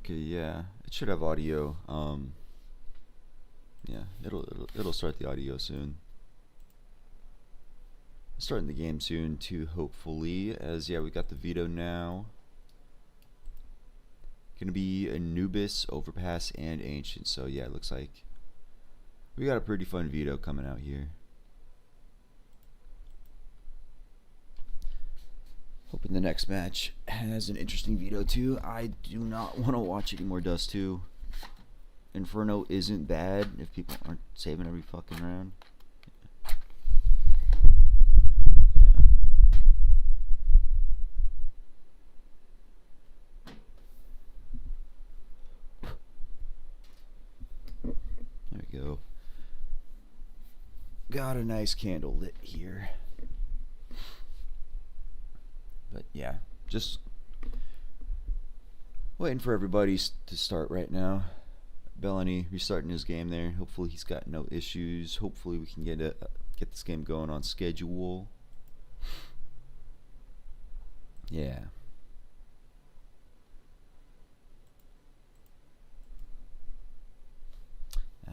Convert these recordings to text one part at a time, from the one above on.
Okay, yeah, it should have audio. Yeah, it'll start the audio soon. Starting the game soon too, hopefully. As yeah, we got the veto now. Gonna be Anubis, Overpass, and Ancient. So yeah, it looks like we got a pretty fun veto coming out here. Hoping the next match has an interesting veto too. I do not want to watch any more Dust 2. Inferno isn't bad if people aren't saving every fucking round. Yeah. There we go. Got a nice candle lit here. But yeah, just waiting for everybody to start right now. Bellany restarting his game there. Hopefully he's got no issues. Hopefully we can get this game going on schedule. Yeah.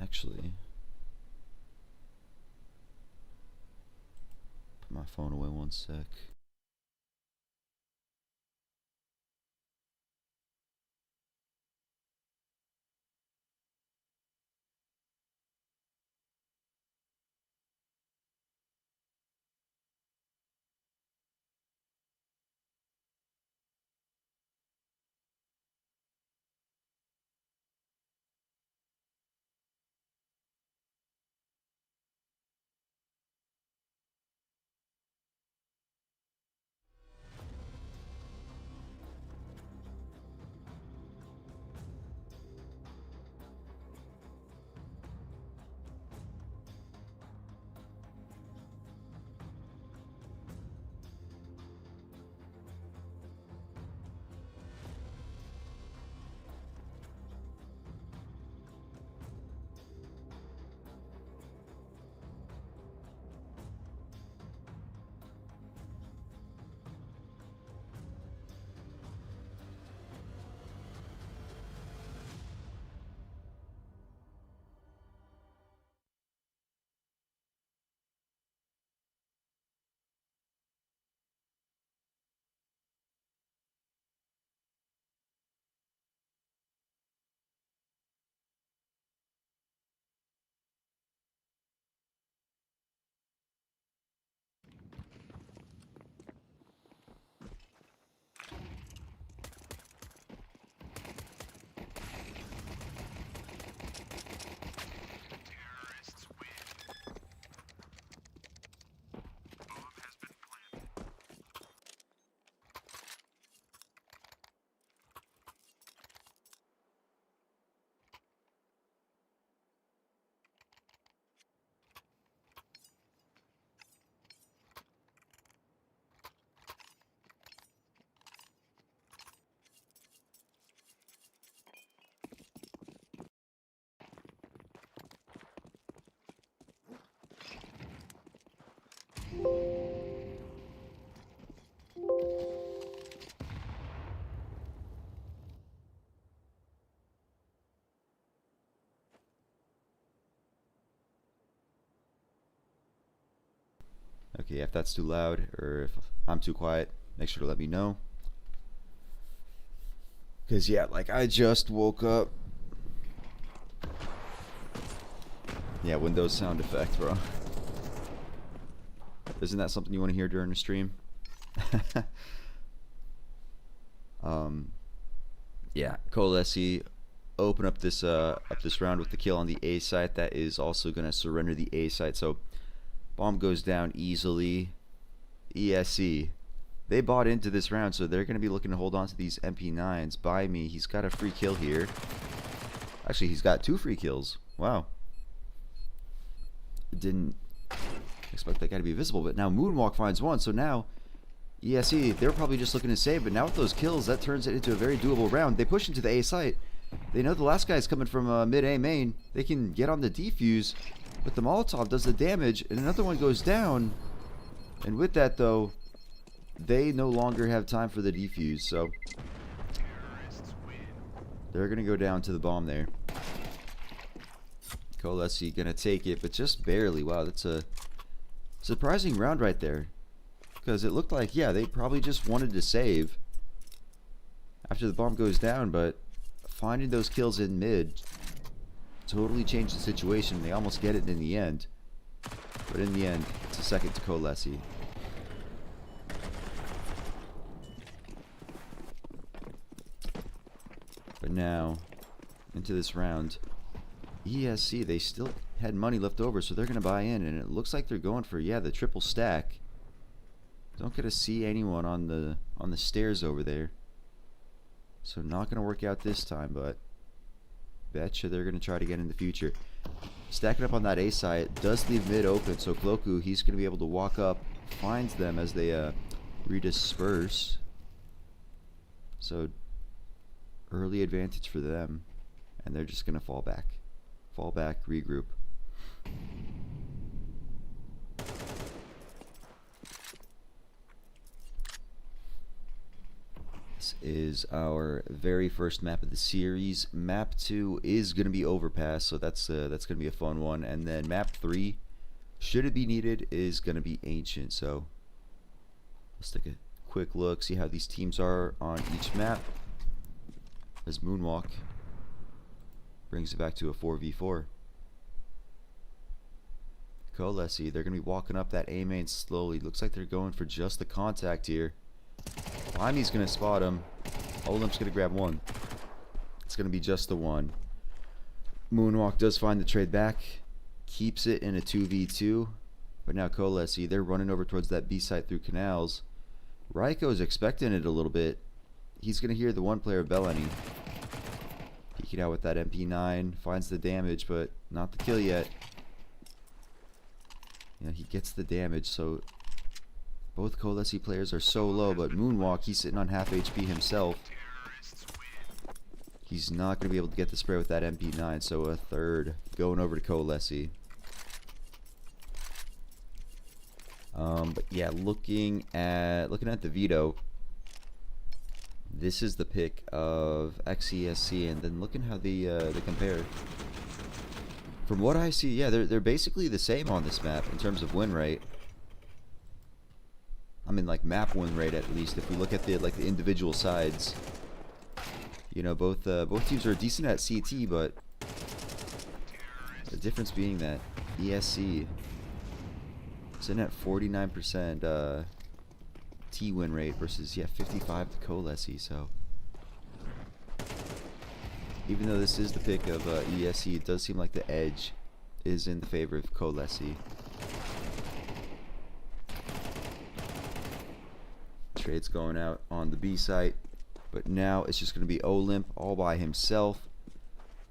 Actually, put my phone away one sec. Okay, if that's too loud or if I'm too quiet, make sure to let me know. Cause yeah, like I just woke up. Yeah, Windows sound effect, bro. Isn't that something you want to hear during the stream? Yeah, KOLESIE open up this round with the kill on the A site. That is also gonna surrender the A site. So bomb goes down easily. ESE. They bought into this round, so they're gonna be looking to hold on to these MP9s. By me, he's got a free kill here. Actually, he's got 2 free kills. Wow. Didn't expect that guy to be visible, but now Moonwalk finds one. So now ESE, they were probably just looking to save, but now with those kills, that turns it into a very doable round. They push into the A site. They know the last guy's coming from mid-A main. They can get on the defuse, but the Molotov does the damage, and another one goes down. And with that, though, they no longer have time for the defuse. So They're going to go down to the bomb there. KOLESIE going to take it, but just barely. Wow, that's a surprising round right there. Because it looked like, yeah, they probably just wanted to save after the bomb goes down, but finding those kills in mid totally changed the situation. They almost get it in the end. But in the end, it's a second to KOLESIE. But now, into this round, ESC, they still had money left over, so they're going to buy in, and it looks like they're going for, yeah, the triple stack. Don't get to see anyone on the stairs over there. So not going to work out this time, but betcha they're going to try to get in the future. Stacking up on that A site does leave mid open, so Cloku, he's going to be able to walk up, finds them as they redisperse. So early advantage for them, and they're just going to fall back, regroup. This is our very first map of the series. Map 2 is going to be Overpass, so that's going to be a fun one. And then map 3, should it be needed, is going to be Ancient. So let's take a quick look, see how these teams are on each map. As Moonwalk brings it back to a 4v4. KOLESIE, they're going to be walking up that A main slowly. Looks like they're going for just the contact here. Blimey's going to spot him. Olymp's going to grab one. It's going to be just the one. Moonwalk does find the trade back. Keeps it in a 2v2. But now KOLESIE, they're running over towards that B site through canals. Raiko's expecting it a little bit. He's going to hear the one player Bellany. Peeking out with that MP9. Finds the damage, but not the kill yet. Yeah, he gets the damage, so both KOLESIE players are so low, but Moonwalk, he's sitting on half HP himself. He's not going to be able to get the spray with that MP9, so a third going over to KOLESIE. But yeah, looking at the veto, this is the pick of XESC, and then looking how they compare. From what I see, yeah, they're basically the same on this map in terms of win rate. I mean, like map win rate at least. If we look at the individual sides, you know, both teams are decent at CT, but the difference being that ESC is in at 49% T win rate versus 55 to KOLESIE. So even though this is the pick of ESC, it does seem like the edge is in the favor of KOLESIE. Trade's going out on the B site, but now it's just going to be Olymp all by himself.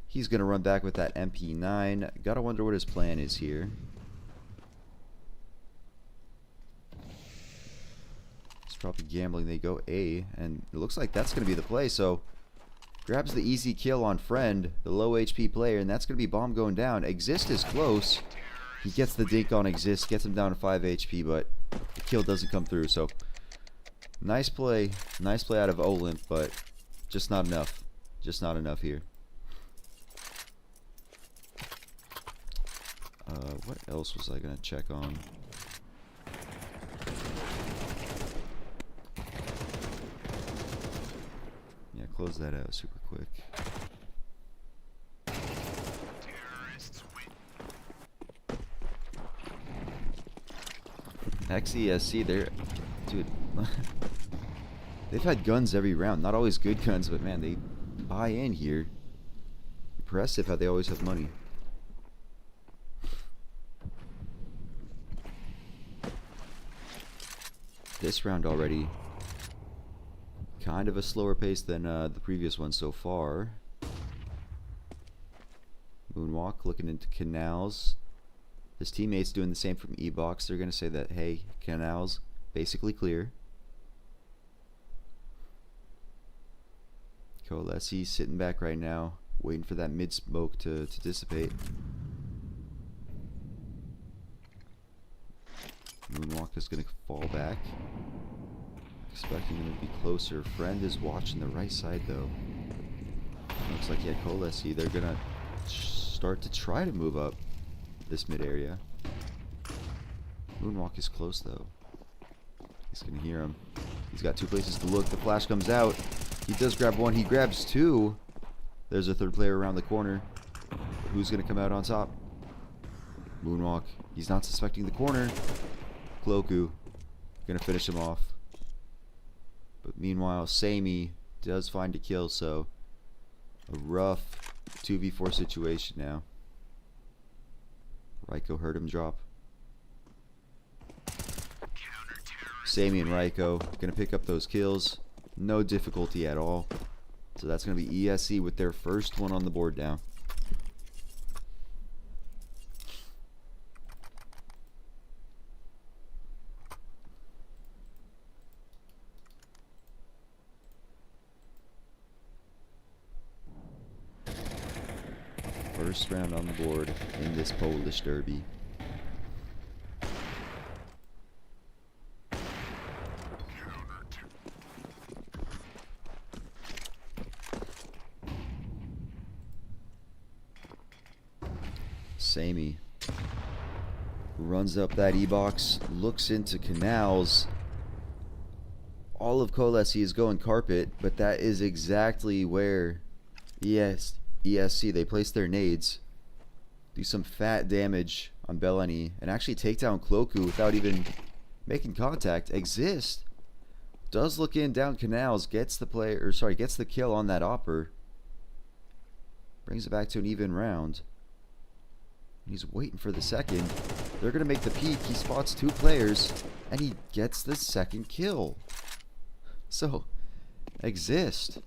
He's going to run back with that MP9. Gotta wonder what his plan is here. He's probably gambling. They go A, and it looks like that's going to be the play. So grabs the easy kill on Friend, the low HP player, and that's going to be bomb going down. Exist is close. He gets the dink on Exist, gets him down to 5 HP, but the kill doesn't come through. So nice play out of Olymp, but just not enough. Just not enough here. What else was I gonna check on? Yeah, close that out super quick. XESC, they're, dude, they've had guns every round. Not always good guns, but man, they buy in here. Impressive how they always have money. This round already kind of a slower pace than the previous one so far. Moonwalk looking into canals. His teammates doing the same from E-Box. They're going to say that, hey, canals basically clear. KOLESIE sitting back right now, waiting for that mid smoke to dissipate. Moonwalk is going to fall back. Expecting him to be closer. Friend is watching the right side though. looks like, yeah, KOLESIE, they're gonna start to try to move up this mid area. Moonwalk is close though. He's gonna hear him. He's got 2 places to look. The flash comes out. He does grab 1. He grabs 2. There's a 3rd player around the corner. Who's gonna come out on top? Moonwalk. He's not suspecting the corner. Cloku gonna finish him off. But meanwhile, Samey does find a kill, so a rough 2v4 situation now. Ryko heard him drop. Samey and Ryko gonna pick up those kills. No difficulty at all. So that's gonna be ESC with their first one on the board now. First round on the board in this Polish derby. Samey runs up that E-box, looks into canals. All of KOLESIE is going carpet, but that is exactly where ESC, they place their nades, do some fat damage on Belani, and actually take down Cloku without even making contact. Exist does look in down canals, gets the kill on that Opper, brings it back to an even round. He's waiting for the second. They're gonna make the peek. He spots 2 players and he gets the second kill. So Exist.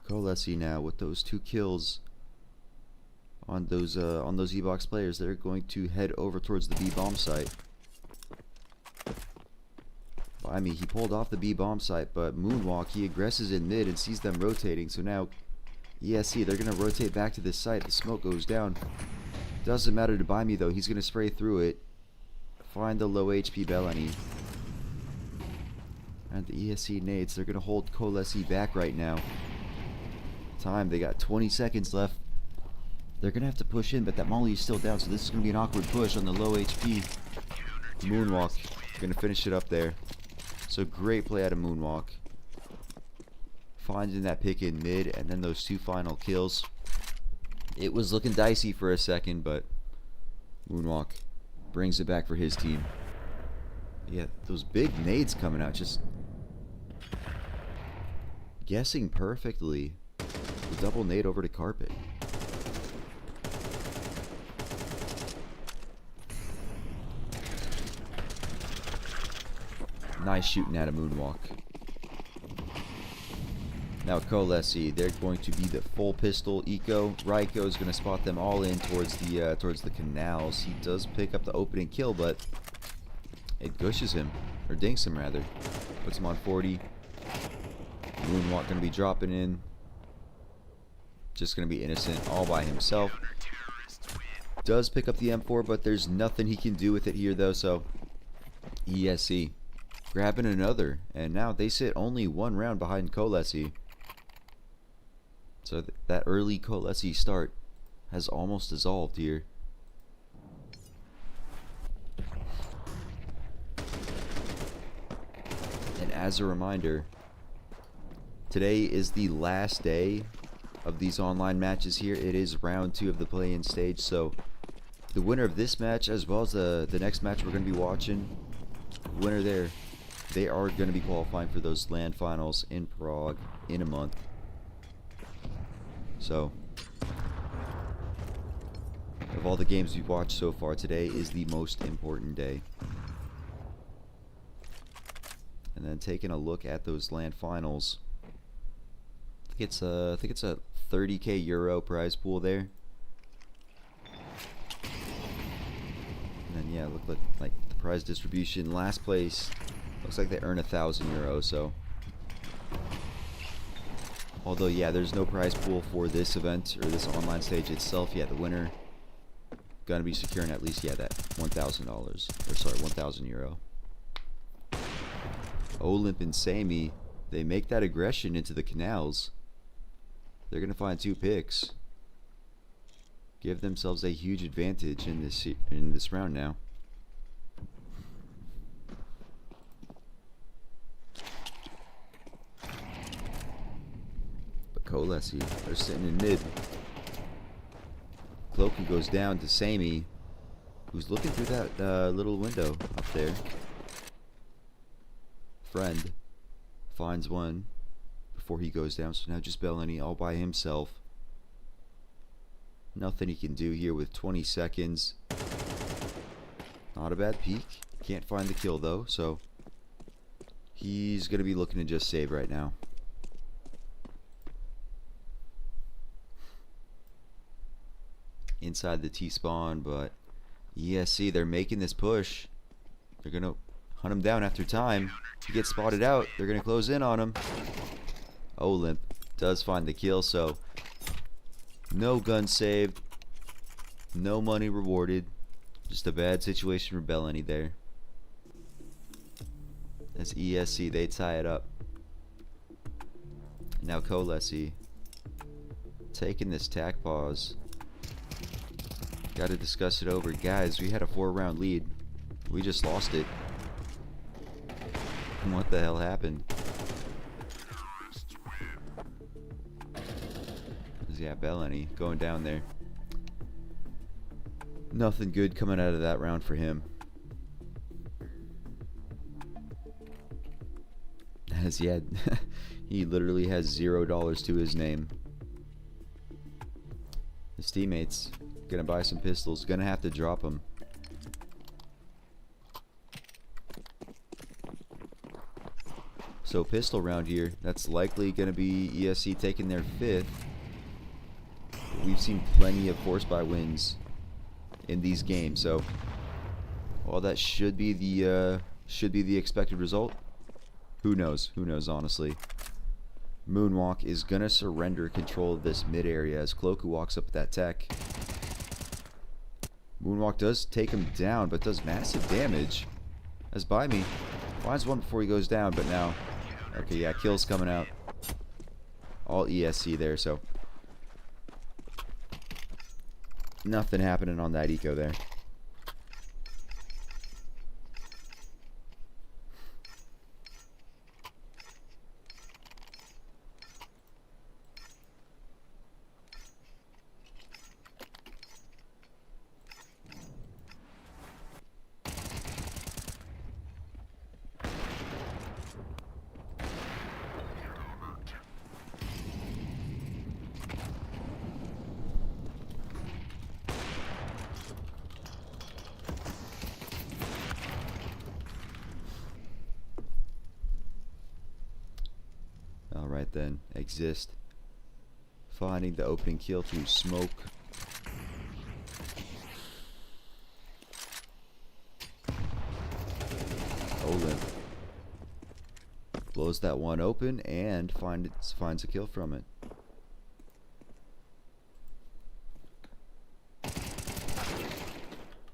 KOLESIE now with those 2 kills on those E-box players. They're going to head over towards the B bomb site. I mean, he pulled off the B bomb site, but Moonwalk, he aggresses in mid and sees them rotating. So now ESC, they're gonna rotate back to this site. The smoke goes down. Doesn't matter to buy me though. He's gonna spray through it, find the low HP Belani, and the ESC nades. They're gonna hold KOLESIE back right now. Time, they got 20 seconds left. They're gonna have to push in, but that Molly is still down, so this is gonna be an awkward push on the low HP. Moonwalk gonna finish it up there. So great play out of Moonwalk, finding that pick in mid, and then those 2 final kills. It was looking dicey for a second, but Moonwalk brings it back for his team. Yeah, those big nades coming out, just guessing perfectly. The double nade over to carpet. Nice shooting out of Moonwalk. Now KOLESIE, they're going to be the full pistol eco. Ryko is going to spot them all in towards the canals. He does pick up the opening kill, but it gushes him, or dinks him rather. Puts him on 40. Moonwalk going to be dropping in. Just going to be innocent all by himself. Does pick up the M4, but there's nothing he can do with it here though, so ESC grabbing another, and now they sit only 1 round behind KOLESIE. So that early KOLESIE start has almost dissolved here. And as a reminder, today is the last day of these online matches here. It is round 2 of the play-in stage, so the winner of this match, as well as the next match we're going to be watching, winner there, they are going to be qualifying for those LAN finals in Prague in a month. So, of all the games we've watched so far, today is the most important day. And then taking a look at those LAN finals, I think it's a 30k euro prize pool there. And then yeah, look like the prize distribution. Last place looks like they earn 1,000 euros. So, although yeah, there's no prize pool for this event or this online stage itself. Yeah, the winner gonna be securing at least, yeah, that $1,000, or sorry, 1,000 euro. Olymp and Sammy, they make that aggression into the canals. They're gonna find 2 picks. Give themselves a huge advantage in this round now. But KOLESIE, they're sitting in mid. Cloaky goes down to Sammy, who's looking through that little window up there. Friend finds one before he goes down, so now just Bellany all by himself. Nothing he can do here with 20 seconds. Not a bad peek. Can't find the kill though, so he's going to be looking to just save right now. Inside the T-spawn, but ESC, they're making this push. They're going to hunt him down after time. He gets spotted out. They're going to close in on him. Olymp does find the kill, so no gun saved. No money rewarded. Just a bad situation for Bellany there. As ESC, they tie it up. Now KOLESIE taking this tack pause. Got to discuss it over. Guys, we had a 4-round lead. We just lost it. What the hell happened? Yeah, Bellany going down there. Nothing good coming out of that round for him. As he had, he literally has $0 to his name. His teammates gonna buy some pistols. Gonna have to drop them. So pistol round here. That's likely gonna be ESC taking their 5th. We've seen plenty of force buy wins in these games, so well, that should be the expected result. Who knows? Who knows, honestly. Moonwalk is gonna surrender control of this mid area as Cloaku walks up with that tech. Moonwalk does take him down, but does massive damage. As By Me finds one before he goes down, but now, okay, yeah, kills coming out. All ESC there, so nothing happening on that eco there. Alright then, Exist. Finding the opening kill through smoke. Olymp blows that one open and finds a kill from it.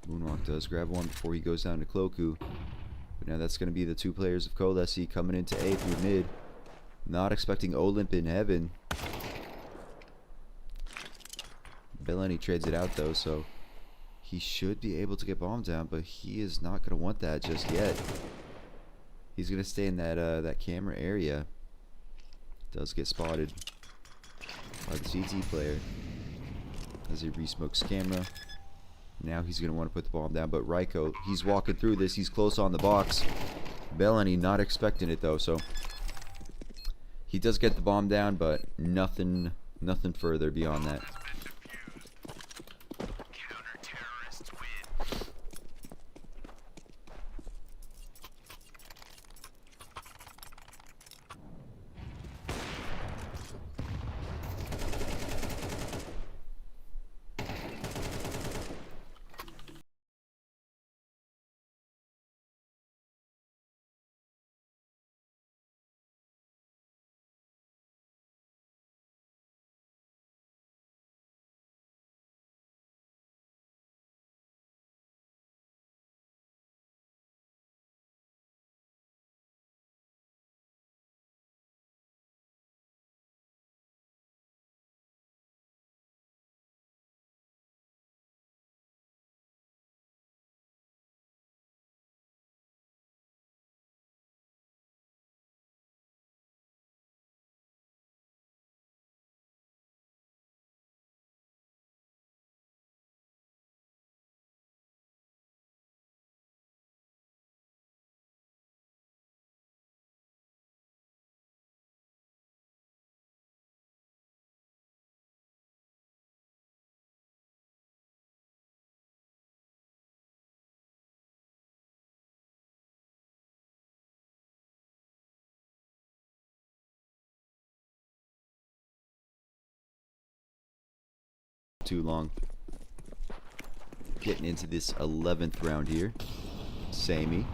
Moonwalk does grab one before he goes down to Cloaku. But now that's going to be the 2 players of KOLESIE coming into A through mid. Not expecting Olymp in heaven. Bellany trades it out though, so he should be able to get bombed down, but he is not going to want that just yet. He's going to stay in that camera area. Does get spotted by the CT player as he resmokes camera. Now he's going to want to put the bomb down, but Ryko, he's walking through this. He's close on the box. Bellany not expecting it though, so he does get the bomb down, but nothing further beyond that. too long. Getting into this 11th round here. Samey.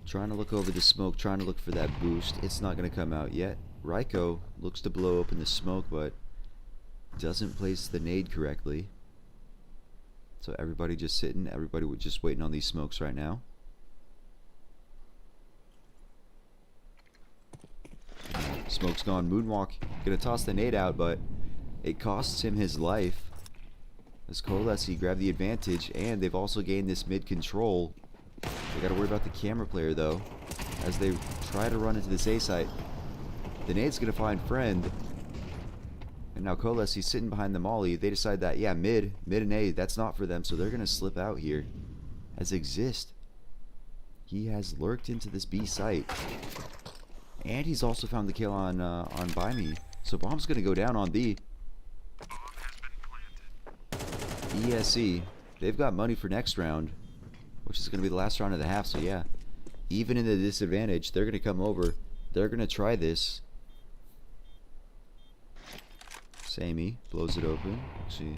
Trying to look over the smoke, trying to look for that boost. It's not going to come out yet. Ryko looks to blow open the smoke, but doesn't place the nade correctly. So everybody just sitting, everybody just waiting on these smokes right now. Smoke's gone. Moonwalk gonna toss the nade out, but it costs him his life. As KOLESIE grab the advantage, and they've also gained this mid control. They gotta worry about the camera player though, as they try to run into this A site. The nade's gonna find friend. And now KOLESIE's sitting behind the molly. They decide that, yeah, mid and A, that's not for them, so they're gonna slip out here. As Exist, he has lurked into this B site. And he's also found the kill on Buy Me. So Bomb's gonna go down on B. ESE, they've got money for next round, which is gonna be the last round of the half, so yeah. Even in the disadvantage, they're gonna come over. They're gonna try this. Samey blows it open. Actually,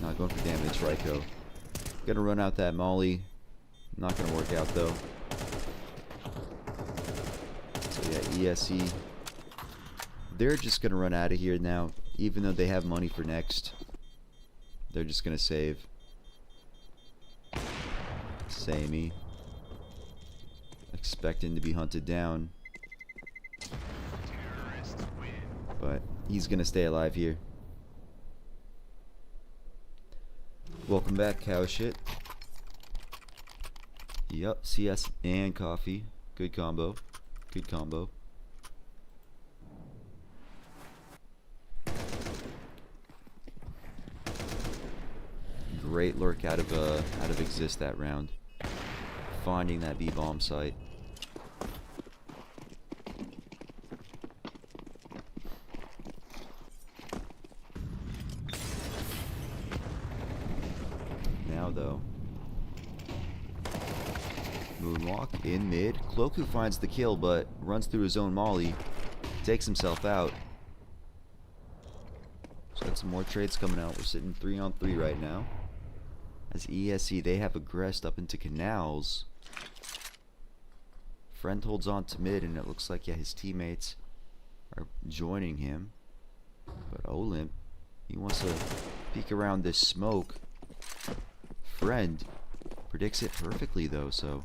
not going for damage. Ryko gonna run out that molly. Not gonna work out though. So yeah, ESE. They're just gonna run out of here now, even though they have money for next. They're just gonna save. Samey expecting to be hunted down, but he's gonna stay alive here. Welcome back, cow shit. Yup, CS and coffee. Good combo. Good combo. Great lurk out of Exist that round. Finding that B bomb site. Now though, Moonwalk in mid. Cloaku finds the kill, but runs through his own molly, takes himself out. So got some more trades coming out. We're sitting 3-on-3 right now. As ESE, they have aggressed up into canals. Friend holds on to mid, and it looks like, yeah, his teammates are joining him. But Olymp, he wants to peek around this smoke. Friend predicts it perfectly though, so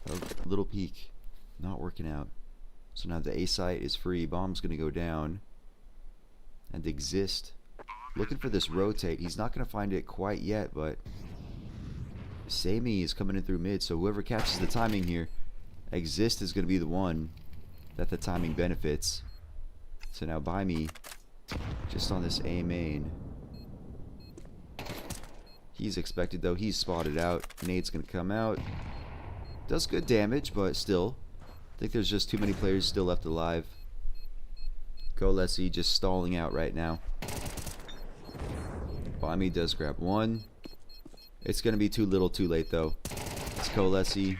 a little peek, not working out. So now the A site is free. Bomb's gonna go down, and Exist looking for this rotate. He's not gonna find it quite yet, but Samey is coming in through mid, so whoever catches the timing here, Exist is gonna be the one that the timing benefits. So now Buy Me just on this A main. He's expected though. He's spotted out. Nade's gonna come out. Does good damage, but still, I think there's just too many players still left alive. KOLESIE just stalling out right now. Buy Me does grab one. It's gonna be too little, too late though. It's KOLESIE.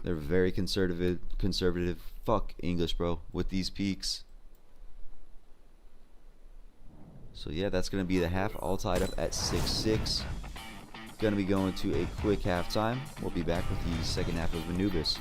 They're very conservative. Fuck English, bro, with these peaks. So yeah, that's going to be the half, all tied up at 6-6. Going to be going to a quick halftime. We'll be back with the second half of Anubis.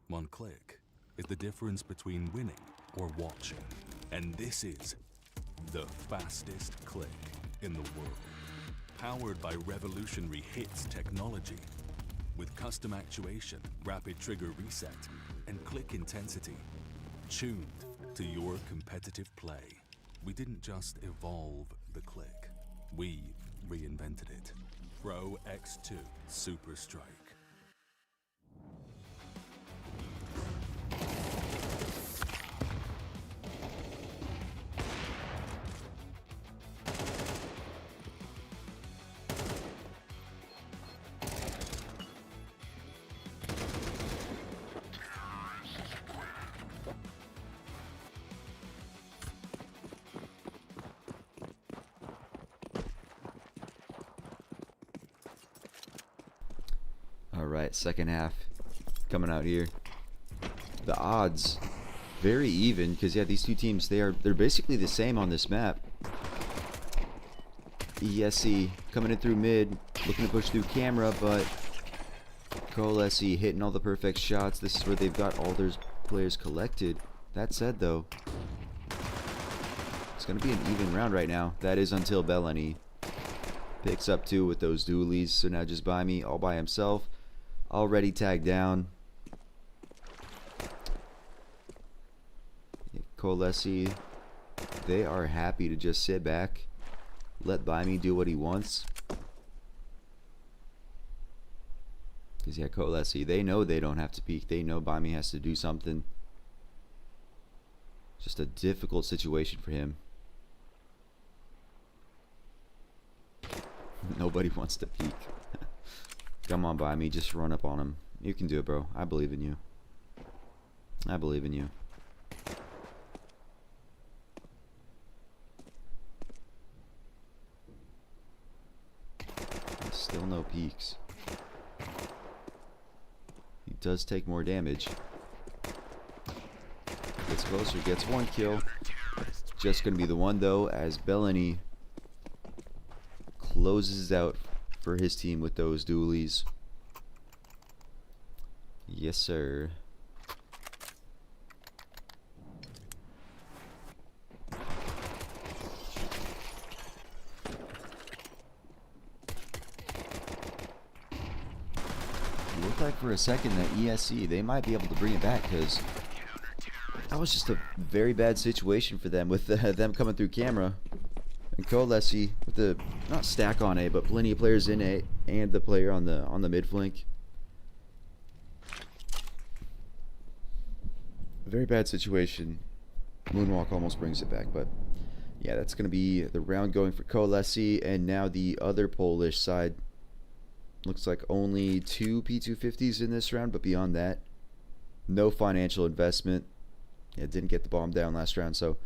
One click is the difference between winning or watching. And this is the fastest click in the world. Powered by revolutionary hits technology. With custom actuation, rapid trigger reset, and click intensity. Tuned to your competitive play. We didn't just evolve the click. We reinvented it. Pro X2 Super Strike. Alright, second half coming out here. The odds very even, because yeah, these two teams, they're basically the same on this map. ESE coming in through mid, looking to push through camera, but KOLESIE hitting all the perfect shots. This is where they've got all their players collected. That said though, it's going to be an even round right now. That is until Beleni picks up 2 with those dualies. So now just by me, all by himself, already tagged down. KOLESIE, they are happy to just sit back, let by me do what he wants. Because yeah, KOLESIE, they know they don't have to peek. They know by me has to do something. Just a difficult situation for him. Nobody wants to peek. Come on, by me, just run up on him. You can do it, bro. I believe in you. I believe in you. Still no peeks. He does take more damage. Gets closer, gets 1 kill. Just gonna be the one though, as Beleni closes out for his team with those dualies. Yes, sir. Looked like for a second that ESE, they might be able to bring it back, because that was just a very bad situation for them with them coming through camera. And KOLESIE with the, not stack on A, but plenty of players in A and the player on the mid flank. Very bad situation. Moonwalk almost brings it back, but yeah, that's going to be the round going for KOLESIE. And now the other Polish side. Looks like only 2 P250s in this round, but beyond that, no financial investment. Yeah, didn't get the bomb down last round, so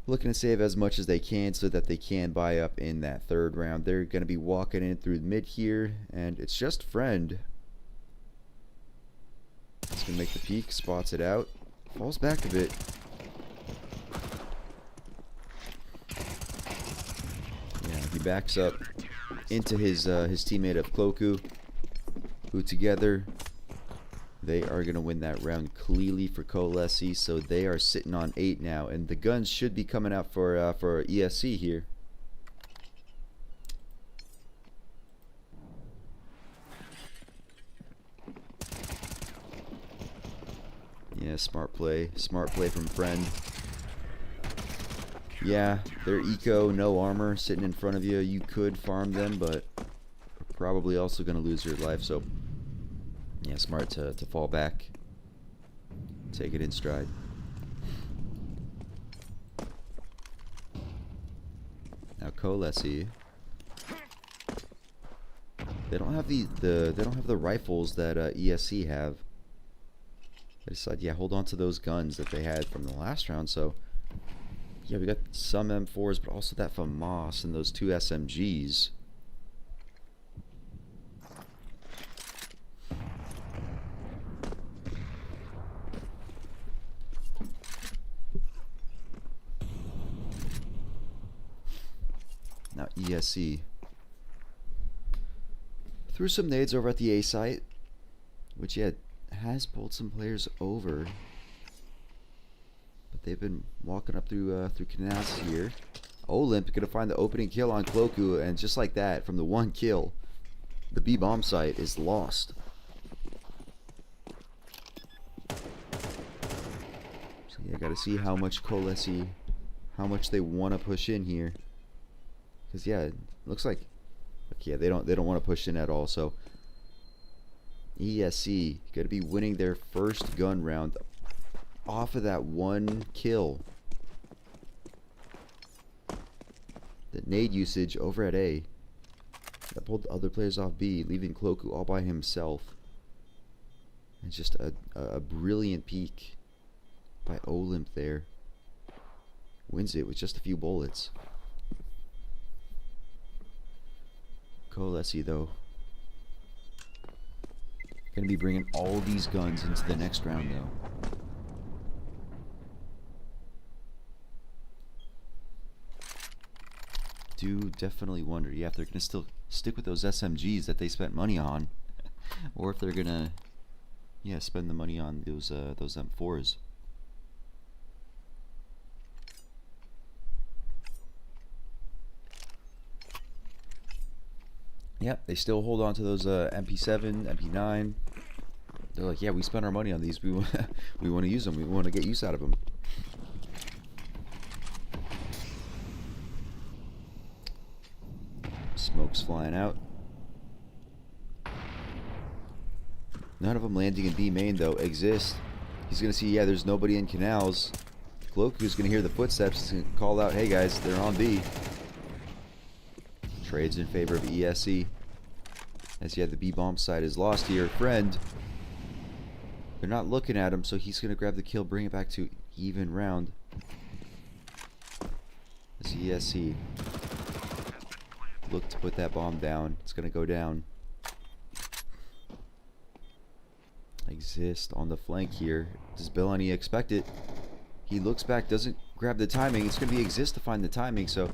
looking to save as much as they can so that they can buy up in that third round. They're going to be walking in through mid here, and it's just Friend. He's going to make the peek, spots it out, falls back a bit. Yeah, he backs up into his teammate of Cloku, who together they are going to win that round cleanly for KOLESIE. So they are sitting on 8 now, and the guns should be coming out for ESE here. Yeah, smart play from Friend. Yeah, they're eco, no armor, sitting in front of you. You could farm them, but probably also going to lose your life. So, yeah, smart to fall back. Take it in stride. Now KOLESIE, they don't have the rifles that ESE have. They decided, yeah, hold on to those guns that they had from the last round. So yeah, we got some M4s, but also that FAMAS and those 2 SMGs. Now ESE threw some nades over at the A site, which yeah, has pulled some players over. They've been walking up through canals here. Olymp gonna find the opening kill on Cloku, and just like that, from the 1 kill, the B bomb site is lost. So yeah, gotta see how much KOLESIE, how much they want to push in here. Cause yeah, it looks like yeah, they don't want to push in at all. So ESE gonna be winning their first gun round off of that 1 kill. The nade usage over at A that pulled the other players off B, leaving Cloku all by himself. It's just a brilliant peek by Olymp there. Wins it with just a few bullets. KOLESIE though, Gonna be bringing all these guns into the next round, though. Do definitely wonder, yeah, if they're gonna still stick with those SMGs that they spent money on, or if they're gonna, yeah, spend the money on those M4s. Yep, they still hold on to those MP7, MP9. They're like, yeah, we spent our money on these. We want to use them. We want to get use out of them. Smoke's flying out. None of them landing in B main though exist. He's gonna see, yeah, there's nobody in canals. Cloaku's gonna hear the footsteps and call out, hey guys, they're on B. Trades in favor of ESE. As yeah, the B bomb side is lost here. Friend. They're not looking at him, so he's gonna grab the kill, bring it back to even round. As ESE look to put that bomb down. It's gonna go down. Exist on the flank here. Does Bellany expect it? He looks back, doesn't grab the timing. It's gonna be Exist to find the timing, so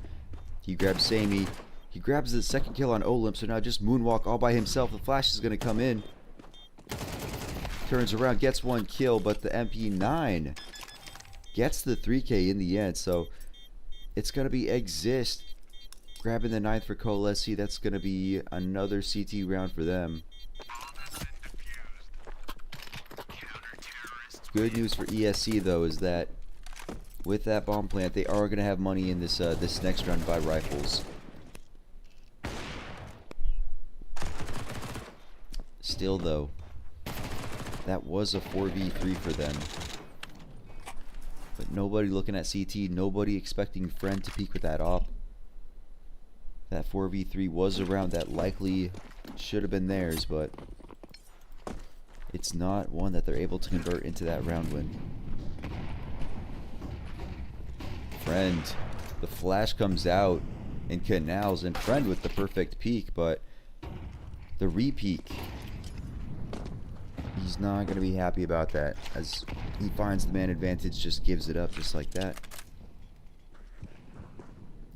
he grabs Sammy. He grabs the second kill on Olymp, so now just moonwalk all by himself. The flash is gonna come in. Turns around, gets one kill, but the MP9 gets the 3K in the end, so it's gonna be Exist grabbing the 9th for KOLESIE. That's gonna be another CT round for them. Good news for ESE though is that with that bomb plant, they are gonna have money in this this next round by rifles. Still though, that was a 4v3 for them. But nobody looking at CT, nobody expecting Friend to peek with that op. That 4v3 was a round that likely should have been theirs, but it's not one that they're able to convert into that round win. Friend, the flash comes out in canals, and Friend with the perfect peek, but the re-peek, he's not going to be happy about that, as he finds the man advantage, just gives it up just like that.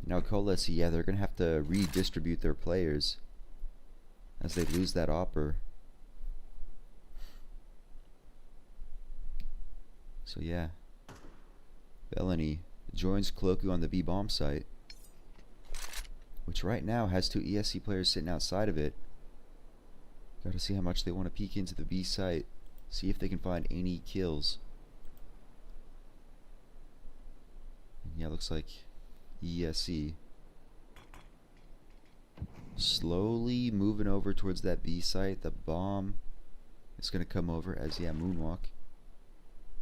Now KOLESIE, yeah, they're going to have to redistribute their players as they lose that opper. So yeah, Bellany joins Cloaku on the B bomb site, which right now has 2 ESE players sitting outside of it. Gotta see how much they want to peek into the B site, see if they can find any kills. Yeah, looks like ESE slowly moving over towards that B site. The bomb is gonna come over as, yeah, moonwalk.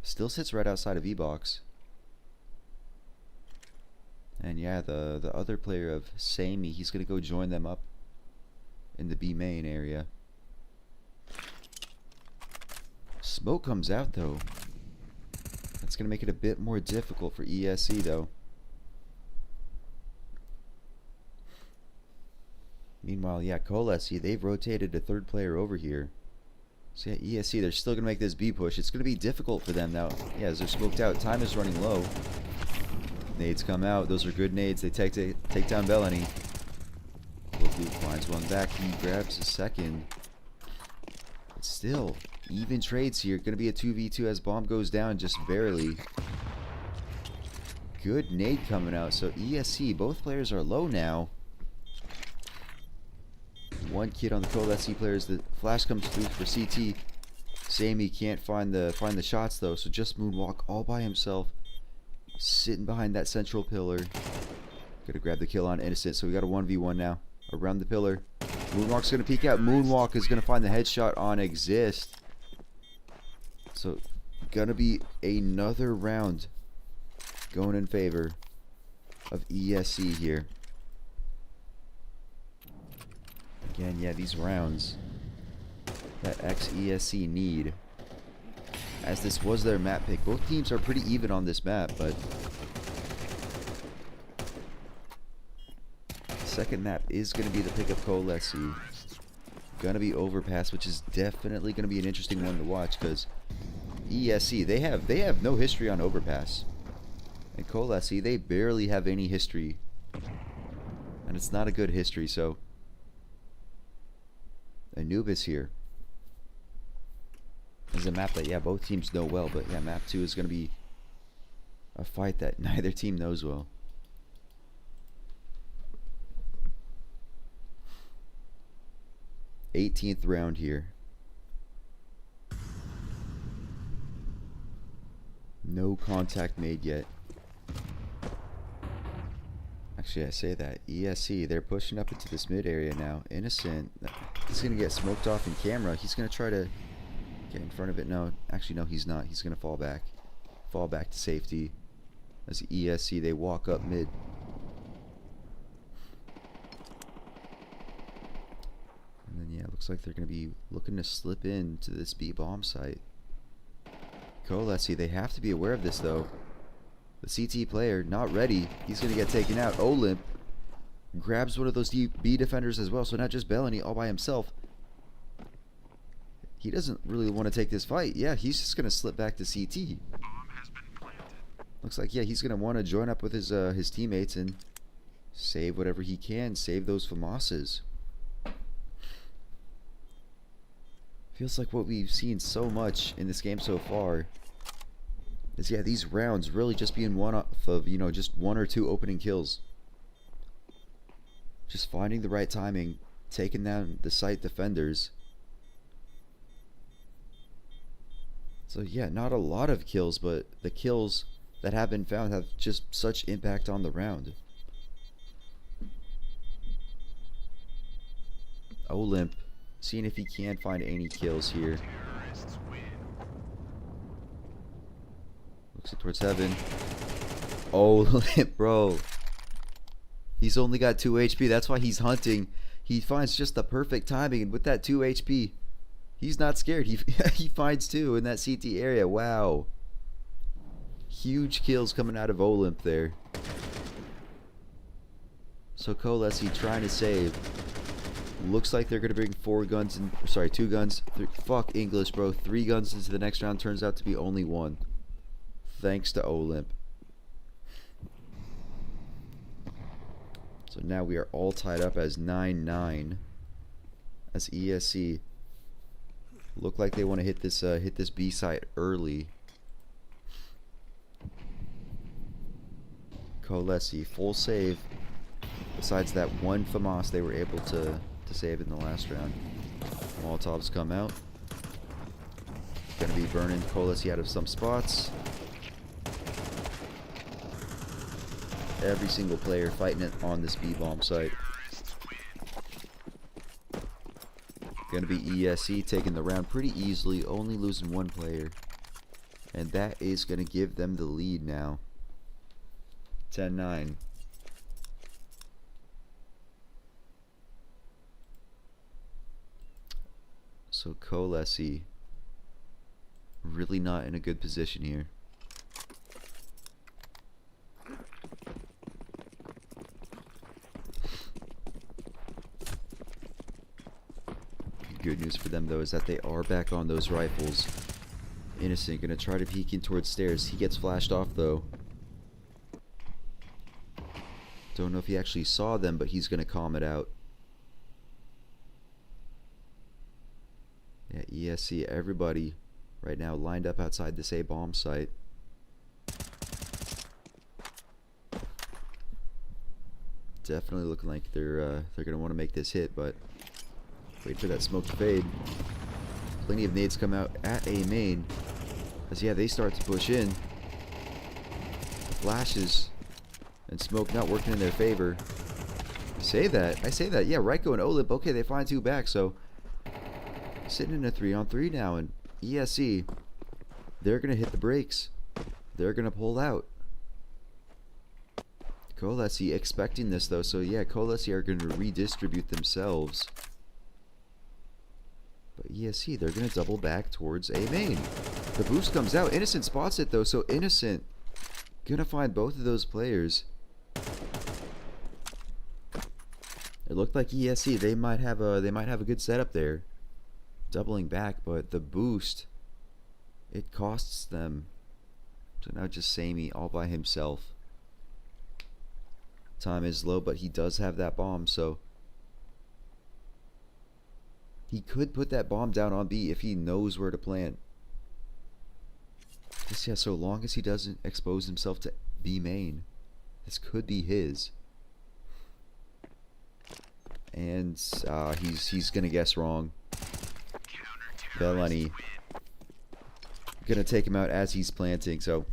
Still sits right outside of E-box. And yeah, the other player of Sammy, he's gonna go join them up in the B main area. Smoke comes out though. That's gonna make it a bit more difficult for ESE though. Meanwhile, yeah, KOLESIE, they've rotated a third player over here. So yeah, ESE, they're still going to make this B push. It's going to be difficult for them now. Yeah, as they're smoked out. Time is running low. Nades come out. Those are good nades. They take down Bellany. Cloaku finds one back. He grabs a second. But still, even trades here. Going to be a 2v2 as bomb goes down just barely. Good nade coming out. So ESE, both players are low now. One kid on the KOLESIE players. The flash comes through for CT. Sammy can't find the shots though, so just moonwalk all by himself, sitting behind that central pillar. Gonna grab the kill on Innocent, so we got a 1v1 now around the pillar. Moonwalk's gonna peek out. Moonwalk is gonna find the headshot on Exist. So gonna be another round going in favor of ESE here. Again, yeah, these rounds that ex-ESE need, as this was their map pick. Both teams are pretty even on this map, but the second map is going to be the pick of KOLESIE. gonna be overpass, which is definitely gonna be an interesting one to watch because ESC they have no history on overpass, and KOLESIE they barely have any history, and it's not a good history. So Anubis here is a map that both teams know well, but map 2 is gonna be a fight that neither team knows well. Eighteenth round here. No contact made yet. Actually, I say that. ESC, they're pushing up into this mid area now. Innocent, he's going to get smoked off in camera. He's going to try to get in front of it. No, actually, no, he's not. He's going to fall back. Fall back to safety. As ESC, they walk up mid. And then, yeah, it looks like they're going to be looking to slip into this B bomb site. KOLESIE, they have to be aware of this, though. The CT player, not ready. He's going to get taken out. Olymp grabs one of those B defenders as well. So not just Bellany all by himself. He doesn't really want to take this fight. Yeah, he's just going to slip back to CT. Looks like, yeah, he's going to want to join up with his teammates and save whatever he can. Save those FAMASs. Feels like what we've seen so much in this game so far is, yeah, these rounds really just being one off of, you know, just 1 or 2 opening kills. Just finding the right timing, taking down the site defenders. So, yeah, not a lot of kills, but the kills that have been found have just such impact on the round. Olymp seeing if he can find any kills here. Looks towards heaven. Olymp, bro. He's only got 2 HP. That's why he's hunting. He finds just the perfect timing, and with that 2 HP, he's not scared. He finds 2 in that CT area. Wow. Huge kills coming out of Olymp there. So KOLESIE trying to save. Looks like they're going to bring 4 guns in. Sorry, 2 guns. Fuck English, bro. 3 guns into the next round. Turns out to be only 1. Thanks to Olymp. So now we are all tied up as 9-9. As ESC look like they want to hit this B site early. KOLESIE full save. Besides that 1 FAMAS they were able to save in the last round. Molotovs come out. Gonna be burning KOLESIE out of some spots. Every single player fighting it on this B bomb site. Gonna be ESC taking the round pretty easily, only losing 1 player. And that is gonna give them the lead now. 10-9. So KOLESIE really not in a good position here. Good news for them though is that they are back on those rifles. Innocent gonna try to peek in towards stairs. He gets flashed off though. Don't know if he actually saw them, but he's gonna calm it out. Yeah, ESC, everybody right now lined up outside this A bomb site. Definitely looking like they're gonna want to make this hit, but wait for that smoke to fade. Plenty of nades come out at A main, as yeah, they start to push in. The flashes and smoke not working in their favor. I say that, yeah, Ryko and Olymp, okay, they find 2 back, so sitting in a 3-on-3 now, and ESC, they're gonna hit the brakes. They're gonna pull out. KOLESIE expecting this though, so yeah, KOLESIE are gonna redistribute themselves. But ESC, they're gonna double back towards A main. The boost comes out. Innocent spots it though, so Innocent gonna find both of those players. It looked like ESC, they might have a good setup there, doubling back, but the boost, it costs them. So now just Sammy all by himself. Time is low, but he does have that bomb, so he could put that bomb down on B if he knows where to plant. Just, yeah, so long as he doesn't expose himself to B main, this could be his. And he's gonna guess wrong. Bellani gonna take him out as he's planting. So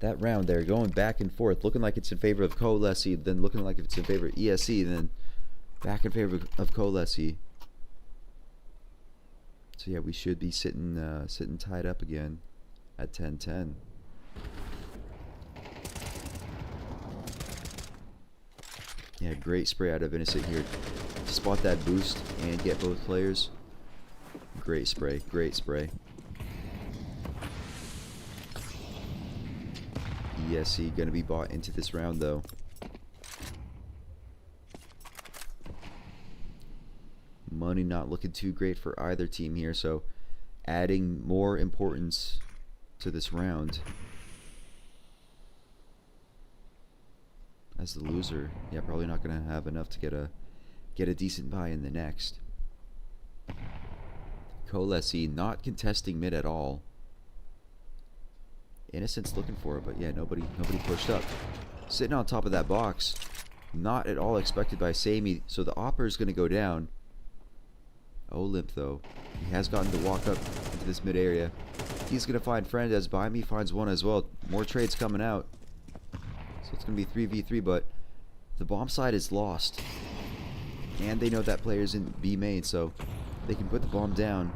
that round there, going back and forth, looking like it's in favor of KOLESIE, then looking like it's in favor of ESC, then back in favor of KOLESIE. So yeah, we should be sitting tied up again at 10-10. Yeah, great spray out of Innocent here to spot that boost and get both players. Great spray, great spray. ESC gonna be bought into this round though. Money not looking too great for either team here, so adding more importance to this round. As the loser, yeah, probably not gonna have enough to get a decent buy in the next. KOLESIE not contesting mid at all. Innocent's looking for it, but yeah, nobody pushed up. Sitting on top of that box, not at all expected by Sammy, so the Opper is gonna go down. Olymp though, he has gotten to walk up into this mid area. He's gonna find Friend as By Me finds one as well. More trades coming out. So it's going to be 3v3, but the bomb side is lost. And they know that player's in B main, so they can put the bomb down.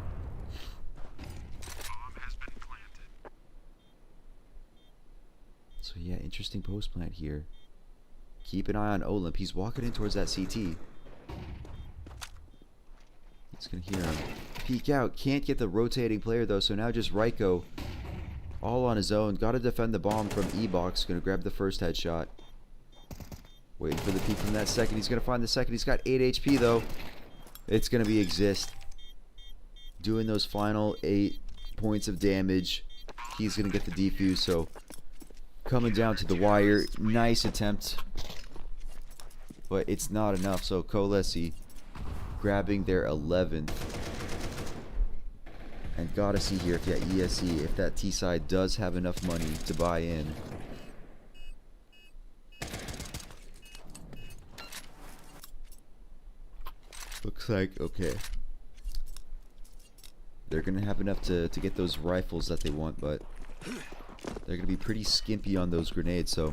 So yeah, interesting post plant here. Keep an eye on Olymp. He's walking in towards that CT. He's going to hear him peek out. Can't get the rotating player though, so now just Raiko all on his own. Got to defend the bomb from E-Box. Going to grab the first headshot. Waiting for the peek from that second. He's going to find the second. He's got 8 HP though. It's going to be Exist. Doing those final 8 points of damage. He's going to get the defuse. So coming down to the wire. Nice attempt. But it's not enough. So KOLESIE grabbing their 11th. And gotta see here if, yeah, ESC, if that T side does have enough money to buy in. Looks like, okay. They're gonna have enough to get those rifles that they want, but they're gonna be pretty skimpy on those grenades, so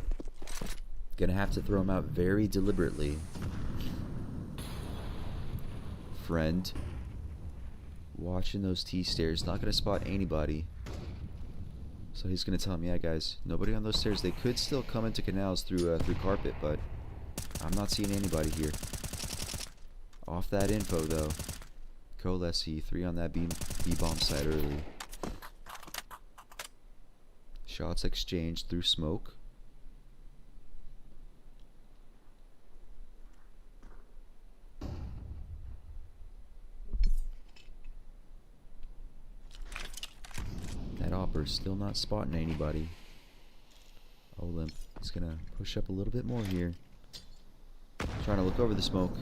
gonna have to throw them out very deliberately. Friend. Watching those T stairs, not gonna spot anybody. So he's gonna tell me, yeah, guys, nobody on those stairs. They could still come into canals through carpet, but I'm not seeing anybody here. Off that info though. KOLESIE 3 on that B bomb side early. Shots exchanged through smoke. Opper still not spotting anybody. Olymp is gonna push up a little bit more here. Trying to look over the smoke.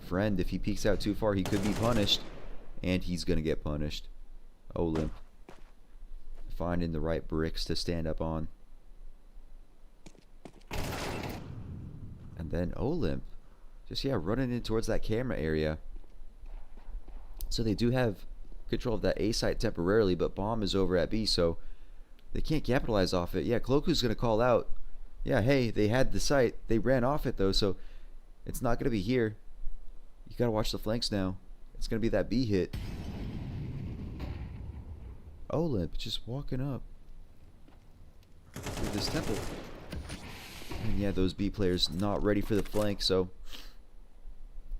Friend, if he peeks out too far, he could be punished. And he's gonna get punished. Olymp finding the right bricks to stand up on. And then Olymp just, yeah, running in towards that camera area. So they do have control of that A site temporarily, but bomb is over at B, so they can't capitalize off it. Yeah, Cloaku's gonna call out, yeah, hey, they had the site, they ran off it though, so it's not gonna be here. You gotta watch the flanks now. It's gonna be that B hit. Olymp just walking up with this temple. And yeah, those B players not ready for the flank, so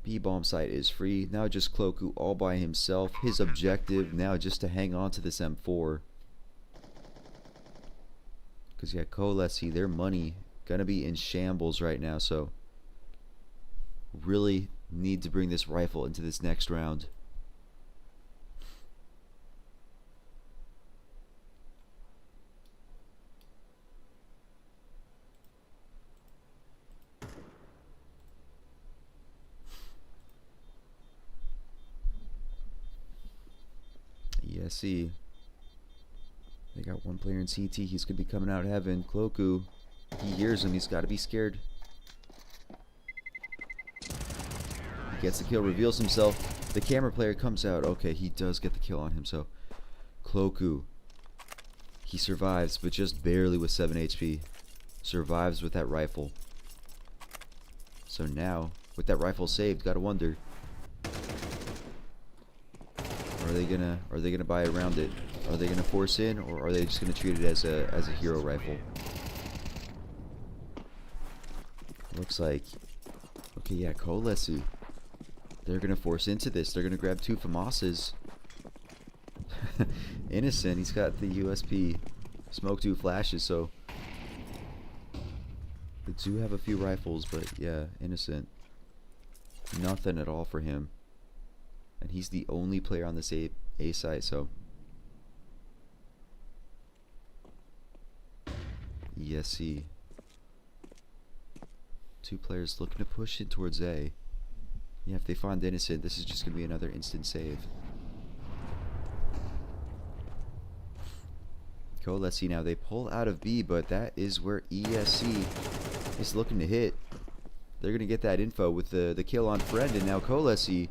B bomb site is free. Now just Cloaku all by himself. His objective now just to hang on to this M4. Because yeah, KOLESIE, their money gonna be in shambles right now, so really need to bring this rifle into this next round. ESE. They got one player in CT. He's going to be coming out of heaven. Cloku. He hears him. He's got to be scared. He gets the kill. Reveals himself. The camera player comes out. Okay, he does get the kill on him. So, Cloku. He survives, but just barely with 7 HP. Survives with that rifle. So now, with that rifle saved, gotta wonder. Are they gonna buy around it? Are they gonna force in, or are they just gonna treat it as a hero rifle? Looks like, okay, yeah, KOLESIE. They're gonna force into this. They're gonna grab 2 FAMASes. Innocent. He's got the USP smoke 2 flashes, so they do have a few rifles, but yeah, Innocent. Nothing at all for him. And he's the only player on this A site, so ESE. 2 players looking to push in towards A. Yeah, if they find Innocent, this is just going to be another instant save. KOLESIE now, they pull out of B, but that is where ESE is looking to hit. They're going to get that info with the kill on Friend, and now KOLESIE,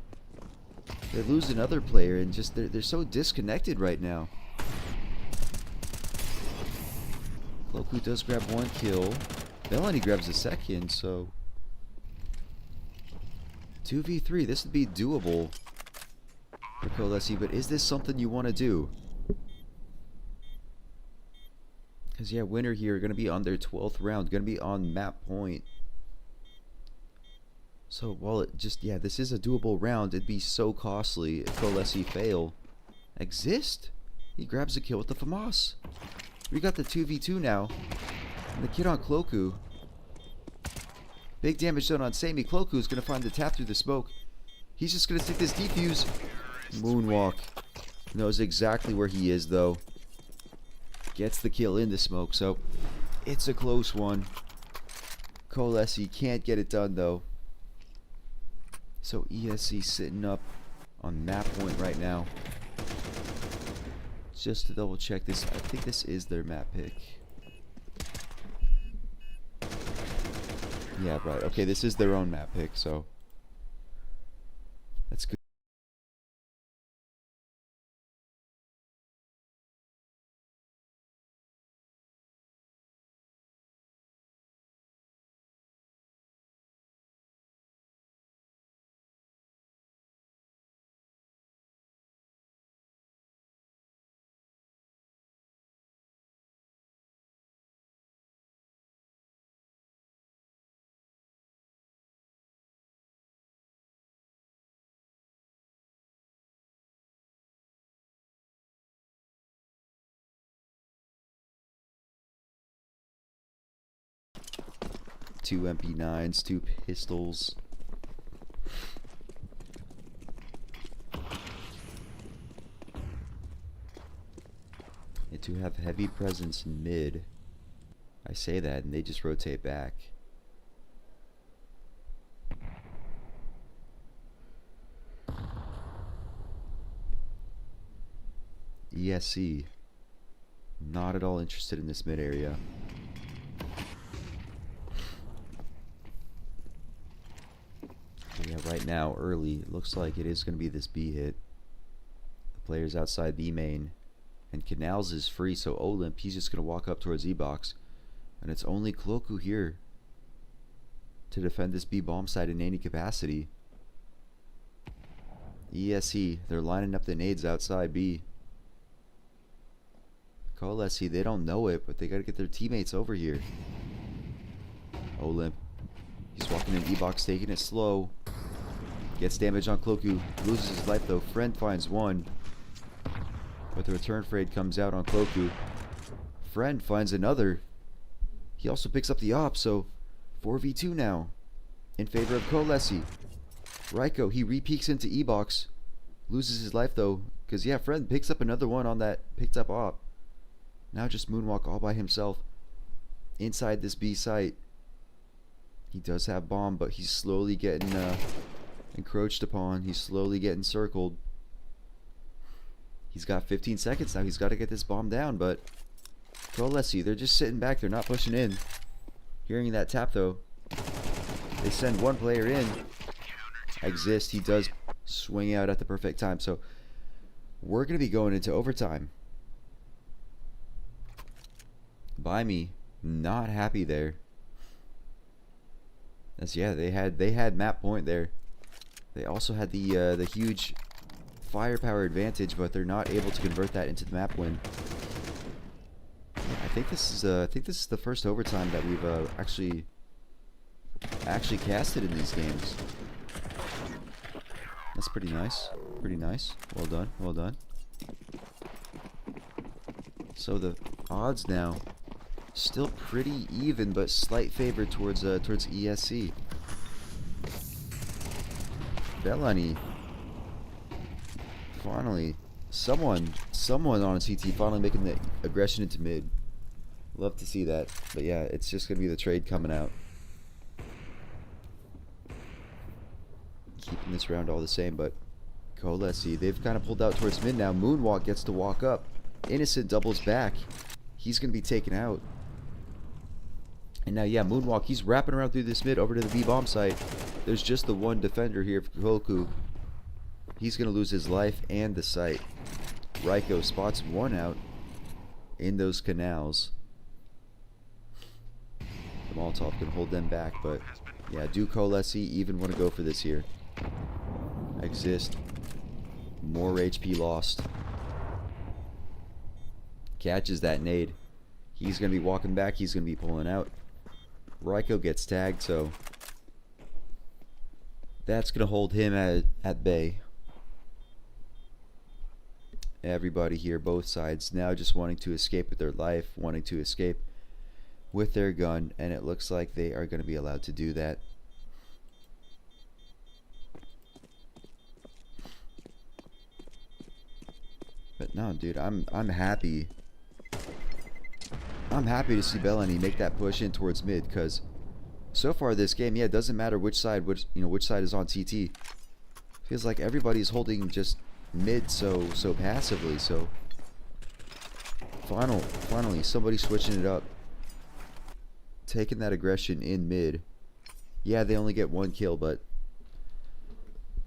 they lose another player, and just they're so disconnected right now. Cloku does grab 1 kill. Melanie grabs a second, so 2v3. This would be doable for KOLESIE, but is this something you want to do? Because yeah, winner here going to be on their 12th round, going to be on map point. So while it just, yeah, this is a doable round, it'd be so costly if KOLESIE fail. Exist? He grabs a kill with the FAMAS. We got the 2v2 now. And the kid on Cloku. Big damage done on Sammy. Cloku's going to find the tap through the smoke. He's just going to take this defuse. Moonwalk. Knows exactly where he is, though. Gets the kill in the smoke, so it's a close one. KOLESIE can't get it done, though. So ESE sitting up on map point right now. Just to double check this, I think this is their map pick. Yeah, right. Okay, this is their own map pick, so that's good. Two MP9s, 2 pistols. And to have heavy presence in mid. I say that and they just rotate back. ESE. Not at all interested in this mid area. Yeah, right now, early, looks like it is going to be this B hit. The player's outside B main. And Canals is free, so Olymp, he's just going to walk up towards E-box. And it's only Cloku here to defend this B bomb site in any capacity. ESE, they're lining up the nades outside B. KOLESIE, they don't know it, but they got to get their teammates over here. Olymp, he's walking in E-box, taking it slow. Gets damage on Cloku. Loses his life though. Friend finds 1. But the return fade comes out on Cloku. Friend finds another. He also picks up the op, so 4v2 now in favor of KOLESIE. Ryko, he re-peeks into E-box. Loses his life though, because yeah, Friend picks up another one on that picked up op. Now just Moonwalk all by himself inside this B site. He does have bomb, but he's slowly getting encroached upon. He's slowly getting circled. He's got 15 seconds now. He's got to get this bomb down, but KOLESIE, they're just sitting back. They're not pushing in. Hearing that tap though, they send one player in. Exist, he does swing out at the perfect time. So we're going to be going into overtime. By me, not happy there. As yeah, they had map point there. They also had the huge firepower advantage, but they're not able to convert that into the map win. I think this is the first overtime that we've actually casted in these games. That's pretty nice. Pretty nice. Well done. Well done. So the odds now still pretty even, but slight favor towards ESC. Bellani. Finally, someone on CT finally making the aggression into mid. Love to see that, but yeah, it's just gonna be the trade coming out. Keeping this round all the same, but KOLESIE, they've kind of pulled out towards mid now. Moonwalk gets to walk up. Innocent doubles back. He's gonna be taken out. And now, yeah, Moonwalk, he's wrapping around through this mid over to the B-bomb site. There's just the one defender here for Hoku. He's going to lose his life and the site. Ryko spots one out in those canals. The Molotov can hold them back, but yeah, do KOLESIE even want to go for this here? Exist. More HP lost. Catches that nade. He's going to be walking back. He's going to be pulling out. Ryko gets tagged, so that's going to hold him at bay. Everybody here, both sides, now just wanting to escape with their life, wanting to escape with their gun, and it looks like they are going to be allowed to do that. But no, dude, I'm happy. I'm happy to see Bellani make that push in towards mid, because so far this game, yeah, it doesn't matter which side is on CT. Feels like everybody's holding just mid so passively. So finally somebody switching it up, taking that aggression in mid. Yeah, they only get one kill, but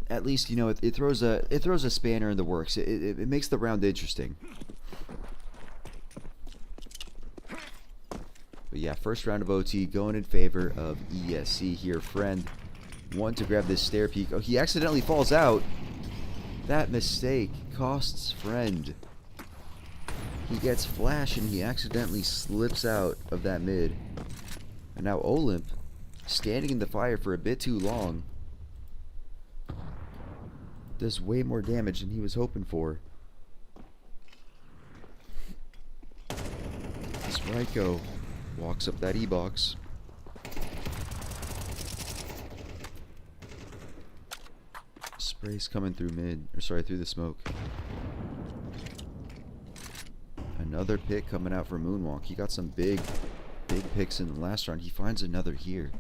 at least, you know, it throws a spanner in the works. It makes the round interesting. But yeah, first round of OT going in favor of ESC here. Friend one to grab this stair peak. Oh, he accidentally falls out. That mistake costs Friend. He gets flash and he accidentally slips out of that mid. And now Olymp, standing in the fire for a bit too long, does way more damage than he was hoping for. This Ryko walks up that E-box. Spray's coming through mid, or sorry, through the smoke. Another pick coming out for Moonwalk. He got some big picks in the last round. He finds another here.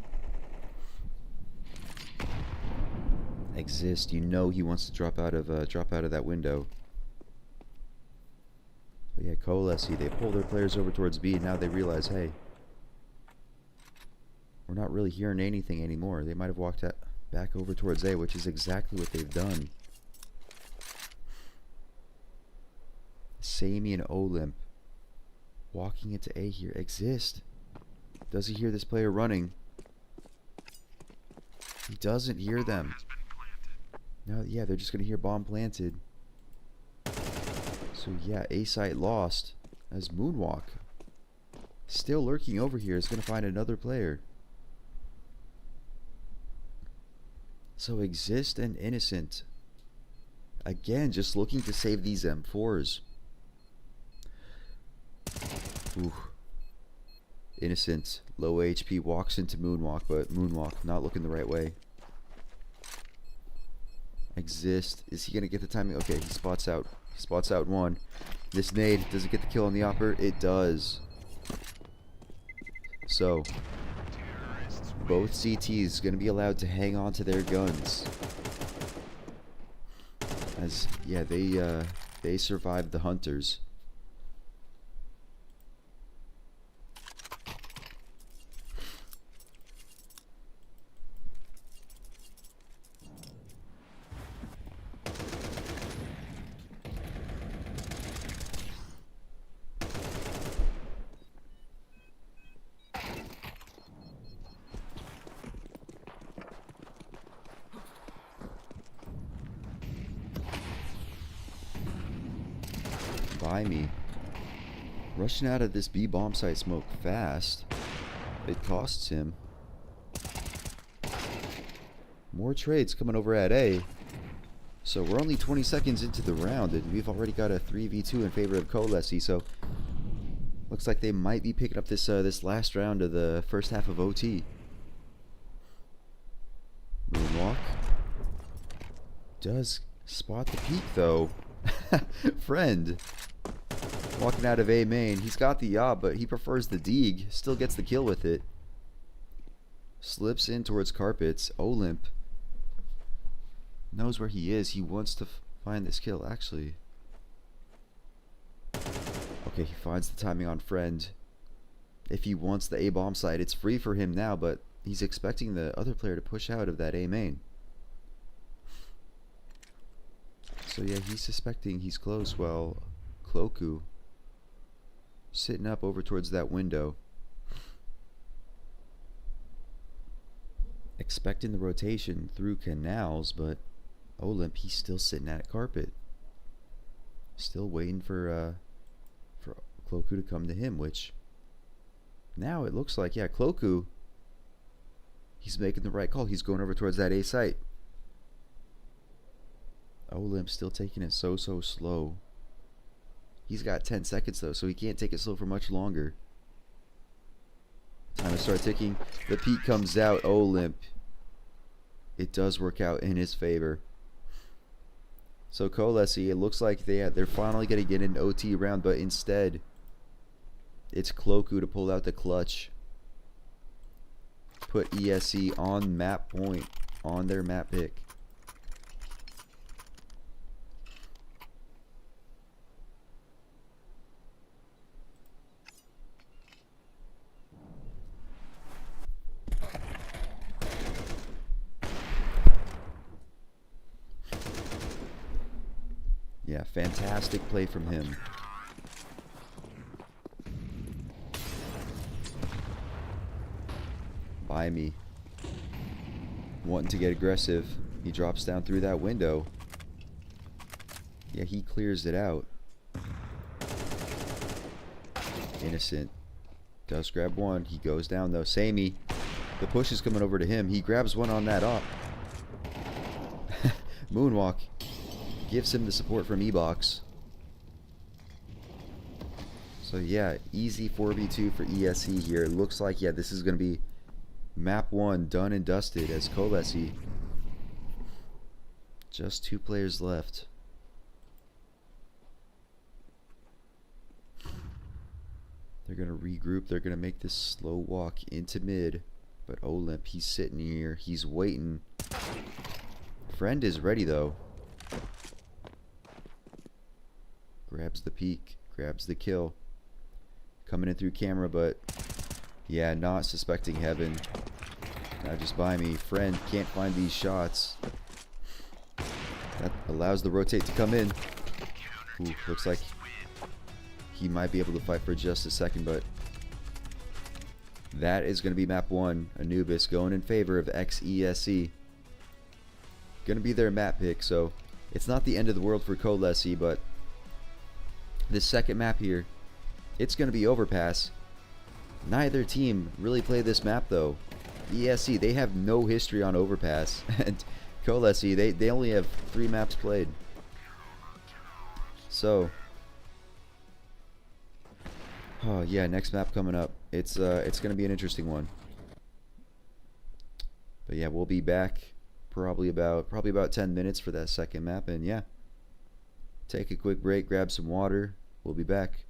Exist, you know he wants to drop out of that window. But yeah, KOLESIE, they pull their players over towards B, and now they realize, hey, we're not really hearing anything anymore. They might have walked back over towards A, which is exactly what they've done. Sammy and Olymp walking into A here. Exist. Does he hear this player running? He doesn't hear them. Now, yeah, they're just going to hear bomb planted. So, yeah, A site lost as Moonwalk, still lurking over here, is going to find another player. So, Exist and Innocent, again, just looking to save these M4s. Ooh. Innocent, low HP, walks into Moonwalk, but Moonwalk not looking the right way. Exist. Is he going to get the timing? Okay, he spots out. He spots out one. This nade, does it get the kill on the Opper? It does. So, both CTs going to be allowed to hang on to their guns. As, yeah, they survived the Hunters. By me. Rushing out of this B bomb site smoke fast. It costs him. More trades coming over at A. So we're only 20 seconds into the round and we've already got a 3v2 in favor of KOLESIE. So looks like they might be picking up this this last round of the first half of OT. Moonwalk. Does spot the peak though. Friend. Walking out of A main. He's got the Yob, but he prefers the Deeg. Still gets the kill with it. Slips in towards carpets. Olymp knows where he is. He wants to find this kill, actually. Okay, he finds the timing on Friend. If he wants the A bomb site, it's free for him now, but he's expecting the other player to push out of that A main. So yeah, he's suspecting he's close. Well, Cloku sitting up over towards that window, expecting the rotation through canals, but Olymp, he's still sitting at carpet, still waiting for Cloku to come to him, which now it looks like, yeah, Cloku, he's making the right call. He's going over towards that A site. Olymp still taking it so slow. He's got 10 seconds though, so he can't take it slow for much longer. Time to start ticking. The peak comes out. Olymp. It does work out in his favor. So KOLESIE, it looks like they're finally going to get an OT round, but instead it's Cloku to pull out the clutch. Put ESE on map point, on their map pick. Yeah, fantastic play from him. By me. Wanting to get aggressive. He drops down through that window. Yeah, he clears it out. Innocent. Does grab one. He goes down though. Samey. The push is coming over to him. He grabs one on that op. Moonwalk. Gives him the support from E-Box. So yeah, easy 4v2 for ESE here. It looks like, yeah, this is going to be map 1 done and dusted as KOLESIE. Just 2 players left. They're going to regroup. They're going to make this slow walk into mid. But Olymp, he's sitting here. He's waiting. Friend is ready though. Grabs the peak, grabs the kill. Coming in through camera, but yeah, not suspecting heaven. Now just by me. Friend can't find these shots. That allows the rotate to come in. Ooh, looks like he might be able to fight for just a second, but that is going to be map 1. Anubis going in favor of XESE. Going to be their map pick, so it's not the end of the world for KOLESIE, but this second map here, it's going to be Overpass. Neither team really played this map though. ESE, they have no history on Overpass. And KOLESIE, they only have 3 maps played. So, Oh yeah, next map coming up. It's gonna be an interesting one. But yeah, we'll be back probably about 10 minutes for that second map, and yeah, take a quick break, grab some water. We'll be back.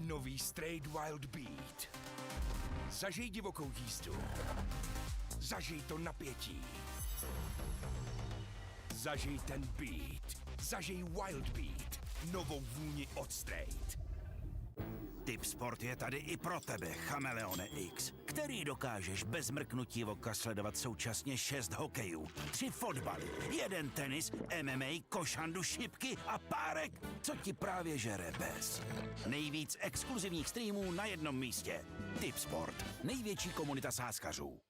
Nový Straight Wild Beat. Zažij divokou jízdu. Zažij to napětí. Zažij ten beat. Zažij Wild Beat. Novou vůni od Straight. Tipsport je tady i pro tebe, Chameleone X, který dokážeš bez mrknutí oka sledovat současně 6 hokejů, 3 fotbaly, 1 tenis, MMA, košandu, šipky a párek, co ti právě žere bez. Nejvíc exkluzivních streamů na jednom místě. Tipsport, největší komunita sázkařů.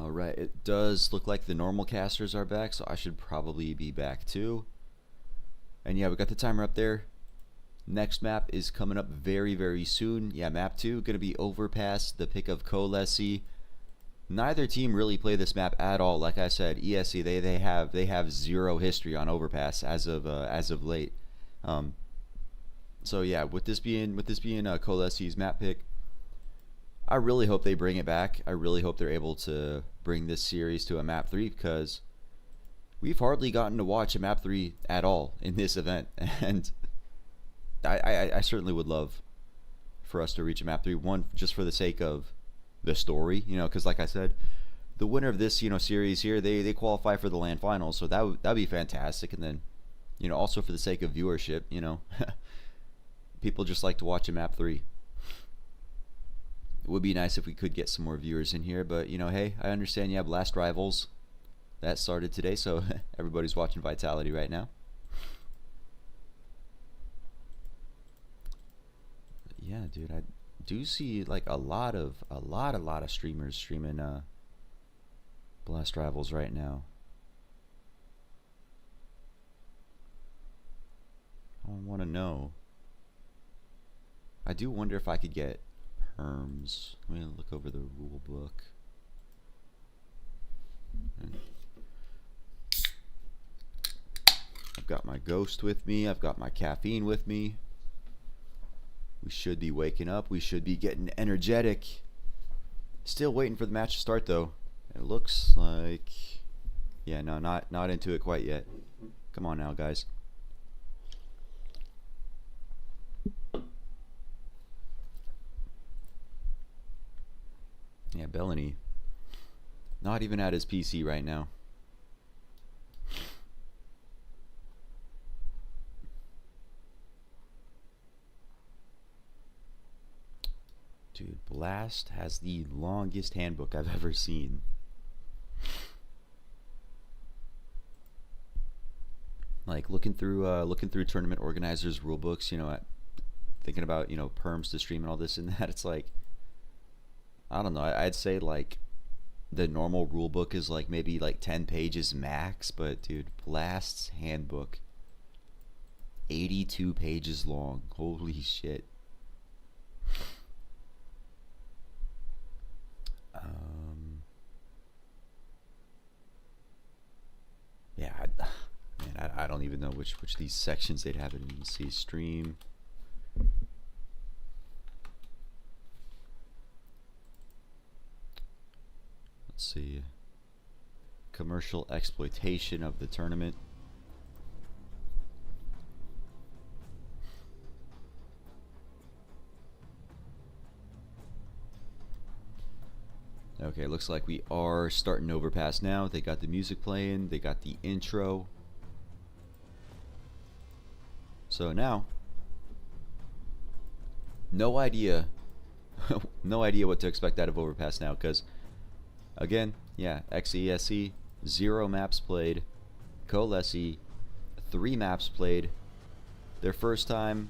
Alright, it does look like the normal casters are back, so I should probably be back too. And yeah, we got the timer up there. Next map is coming up very, very soon. Yeah, map 2, going to be Overpass, the pick of KOLESIE. Neither team really play this map at all. Like I said, ESE, they have zero history on Overpass as of late. So yeah, with this being KOLESIE's map pick, I really hope they bring it back. I really hope they're able to bring this series to a map 3, because we've hardly gotten to watch a map 3 at all in this event, and I certainly would love for us to reach a map 3. One, just for the sake of the story, you know, because like I said, the winner of this, you know, series here, they qualify for the LAN finals, so that'd be fantastic. And then, you know, also for the sake of viewership, you know, people just like to watch a map 3. It would be nice if we could get some more viewers in here, but you know, hey, I understand you have Last Rivals that started today, so everybody's watching Vitality right now. Yeah, dude, I do see like a lot of streamers streaming Last Rivals right now. I want to know. I do wonder if I could get perms. Let me look over the rule book. I've got my ghost with me. I've got my caffeine with me. We should be waking up. We should be getting energetic. Still waiting for the match to start though. It looks like, yeah, no, not into it quite yet. Come on now, guys. Yeah, Bellany, not even at his PC right now. Dude, Blast has the longest handbook I've ever seen. Like looking through tournament organizers' rule books, you know, thinking about, you know, perms to stream and all this and that. It's like, I don't know. I'd say like the normal rule book is like maybe like 10 pages max, but dude, Blast's handbook, 82 pages long. Holy shit. Yeah, man, I don't even know which these sections they'd have it in. Let's see, stream. Let's see. Commercial exploitation of the tournament. Okay, looks like we are starting Overpass now. They got the music playing. They got the intro. So now, no idea what to expect out of Overpass now, because again, yeah, XESE, 0 maps played. KOLESIE, 3 maps played. Their first time,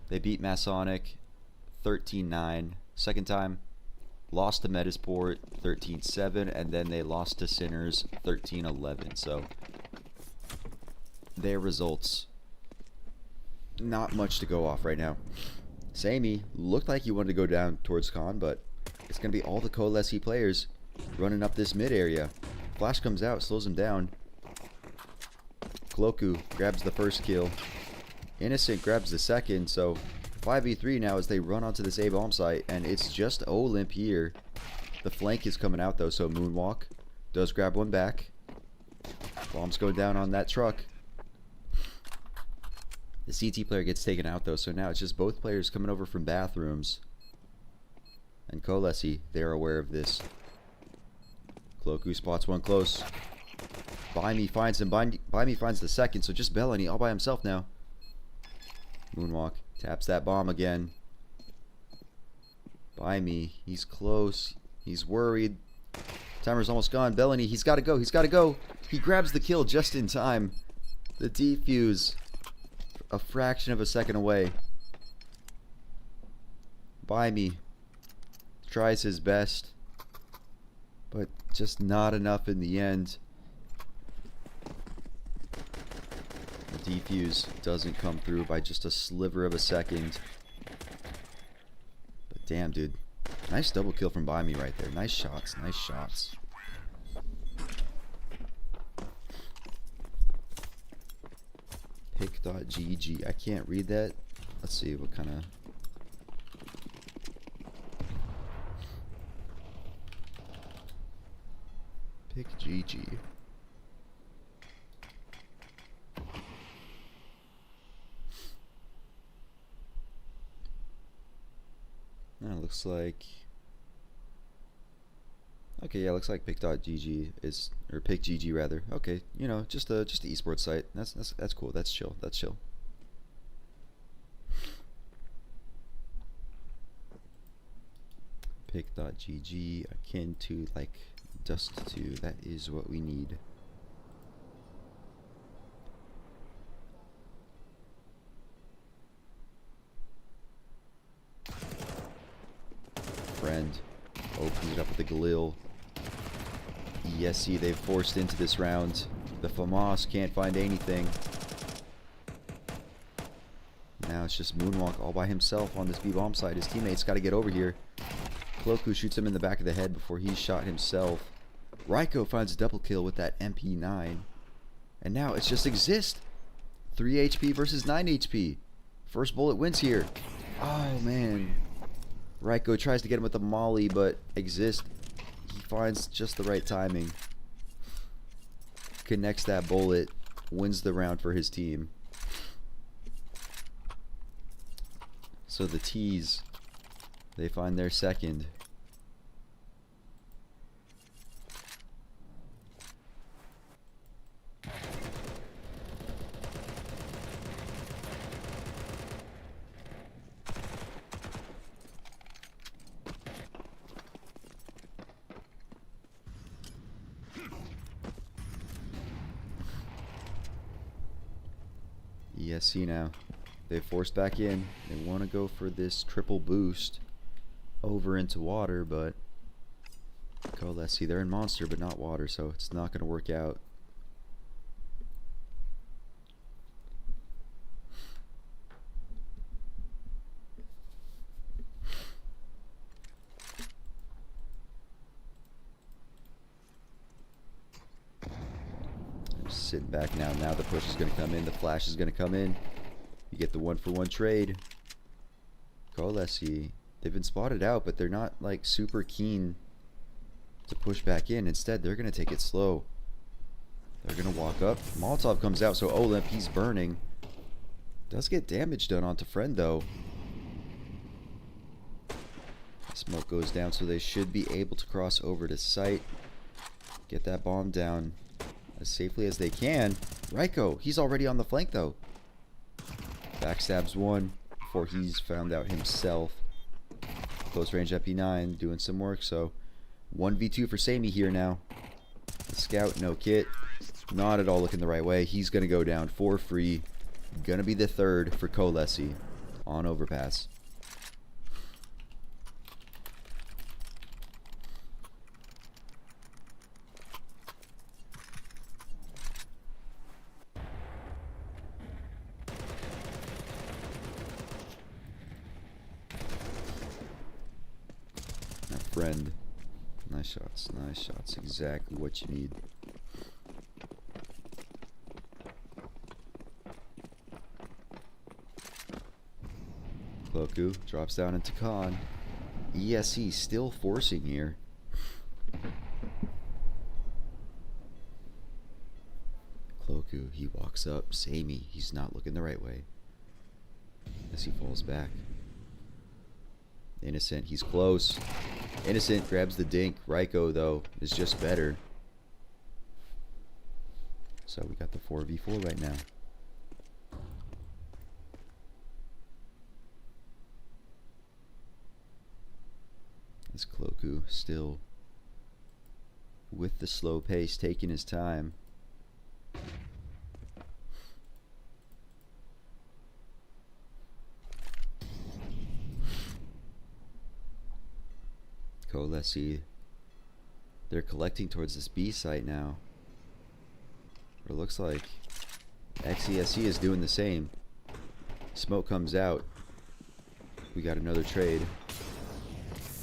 they beat Masonic 13-9. Second time, lost to Metasport 13-7, and then they lost to Sinners 13-11. So their results, not much to go off right now. Sammy looked like he wanted to go down towards Con, but it's going to be all the KOLESIE players running up this mid area. Flash comes out, slows him down. Cloaku grabs the first kill. Innocent grabs the second, so 5v3 now as they run onto this A bomb site, and it's just Olymp here. The flank is coming out though, so Moonwalk does grab one back. Bombs go down on that truck. The CT player gets taken out though, so now it's just both players coming over from bathrooms. And KOLESIE, they're aware of this. Cloaku spots one close. Buy Me finds him. Buy Me finds the second, so just Bellany all by himself now. Moonwalk taps that bomb again. Buy Me, he's close. He's worried. Timer's almost gone. Bellany, he's got to go. He's got to go. He grabs the kill just in time. The defuse, a fraction of a second away. Buy Me tries his best, but Just not enough in the end. The defuse doesn't come through by just a sliver of a second. But damn, dude. Nice double kill from by me right there. Nice shots. Nice shots. Pick.gg. I can't read that. Let's see what kind of... Pick.gg. That looks like... Okay, yeah, looks like pick.gg is, or pick.gg rather. Okay, you know, just a esports site. That's cool. That's chill. That's chill. Pick.gg akin to like Dust 2. That is what we need. Friend opens it up with the Galil. ESC, they've forced into this round. The FAMAS can't find anything. Now it's just Moonwalk all by himself on this B-bomb side. His teammates got to get over here. Cloku shoots him in the back of the head before he's shot himself. Raiko finds a double kill with that MP9. And now it's just Exist. 3 HP versus 9 HP. First bullet wins here. Oh, man. Raiko tries to get him with the molly, but Exist, he finds just the right timing. Connects that bullet, wins the round for his team. So the T's, they find their second. ESC now. They've forced back in. They want to go for this triple boost over into water, but KOLESIE, they're in monster but not water, so it's not going to work out. Sitting back now. Now the push is going to come in. The flash is going to come in. You get the 1-for-1 trade. KOLESIE, they've been spotted out, but they're not like super keen to push back in. Instead, they're going to take it slow. They're going to walk up. Molotov comes out, so Olymp, he's burning. Does get damage done onto Friend, though. Smoke goes down, so they should be able to cross over to site. Get that bomb down as safely as they can. Raiko, he's already on the flank though. Backstabs one before he's found out himself. Close range MP9 doing some work, so 1v2 for Sammy here now. The scout, no kit. Not at all looking the right way. He's gonna go down for free. Gonna be the third for KOLESIE on overpass. Friend. Nice shots, nice shots. Exactly what you need. Cloku drops down into Khan. ESC still forcing here. Cloku, he walks up. Sammy, he's not looking the right way as he falls back. Innocent, he's close. Innocent grabs the dink. Raiko, though, is just better. So we got the 4v4 right now. This Cloku still with the slow pace, taking his time. KOLESIE, They're collecting towards this B site now. It looks like XESE is doing the same. Smoke comes out. We got another trade.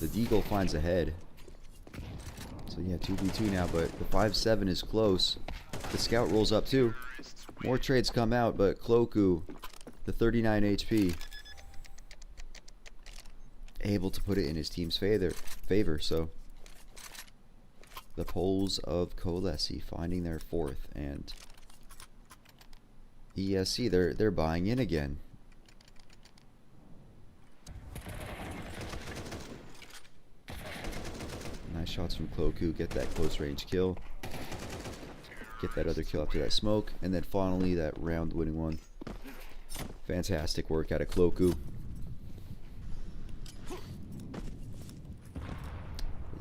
The Deagle finds a head. So yeah, 2v2 now, but the 5-7 is close. The scout rolls up too. More trades come out, but Cloku, the 39 HP, able to put it in his team's favor. So the Poles of KOLESIE finding their fourth, and ESC, they're buying in again. Nice shots from Cloku, get that close range kill. Get that other kill after that smoke, and then finally that round winning one. Fantastic work out of Cloku.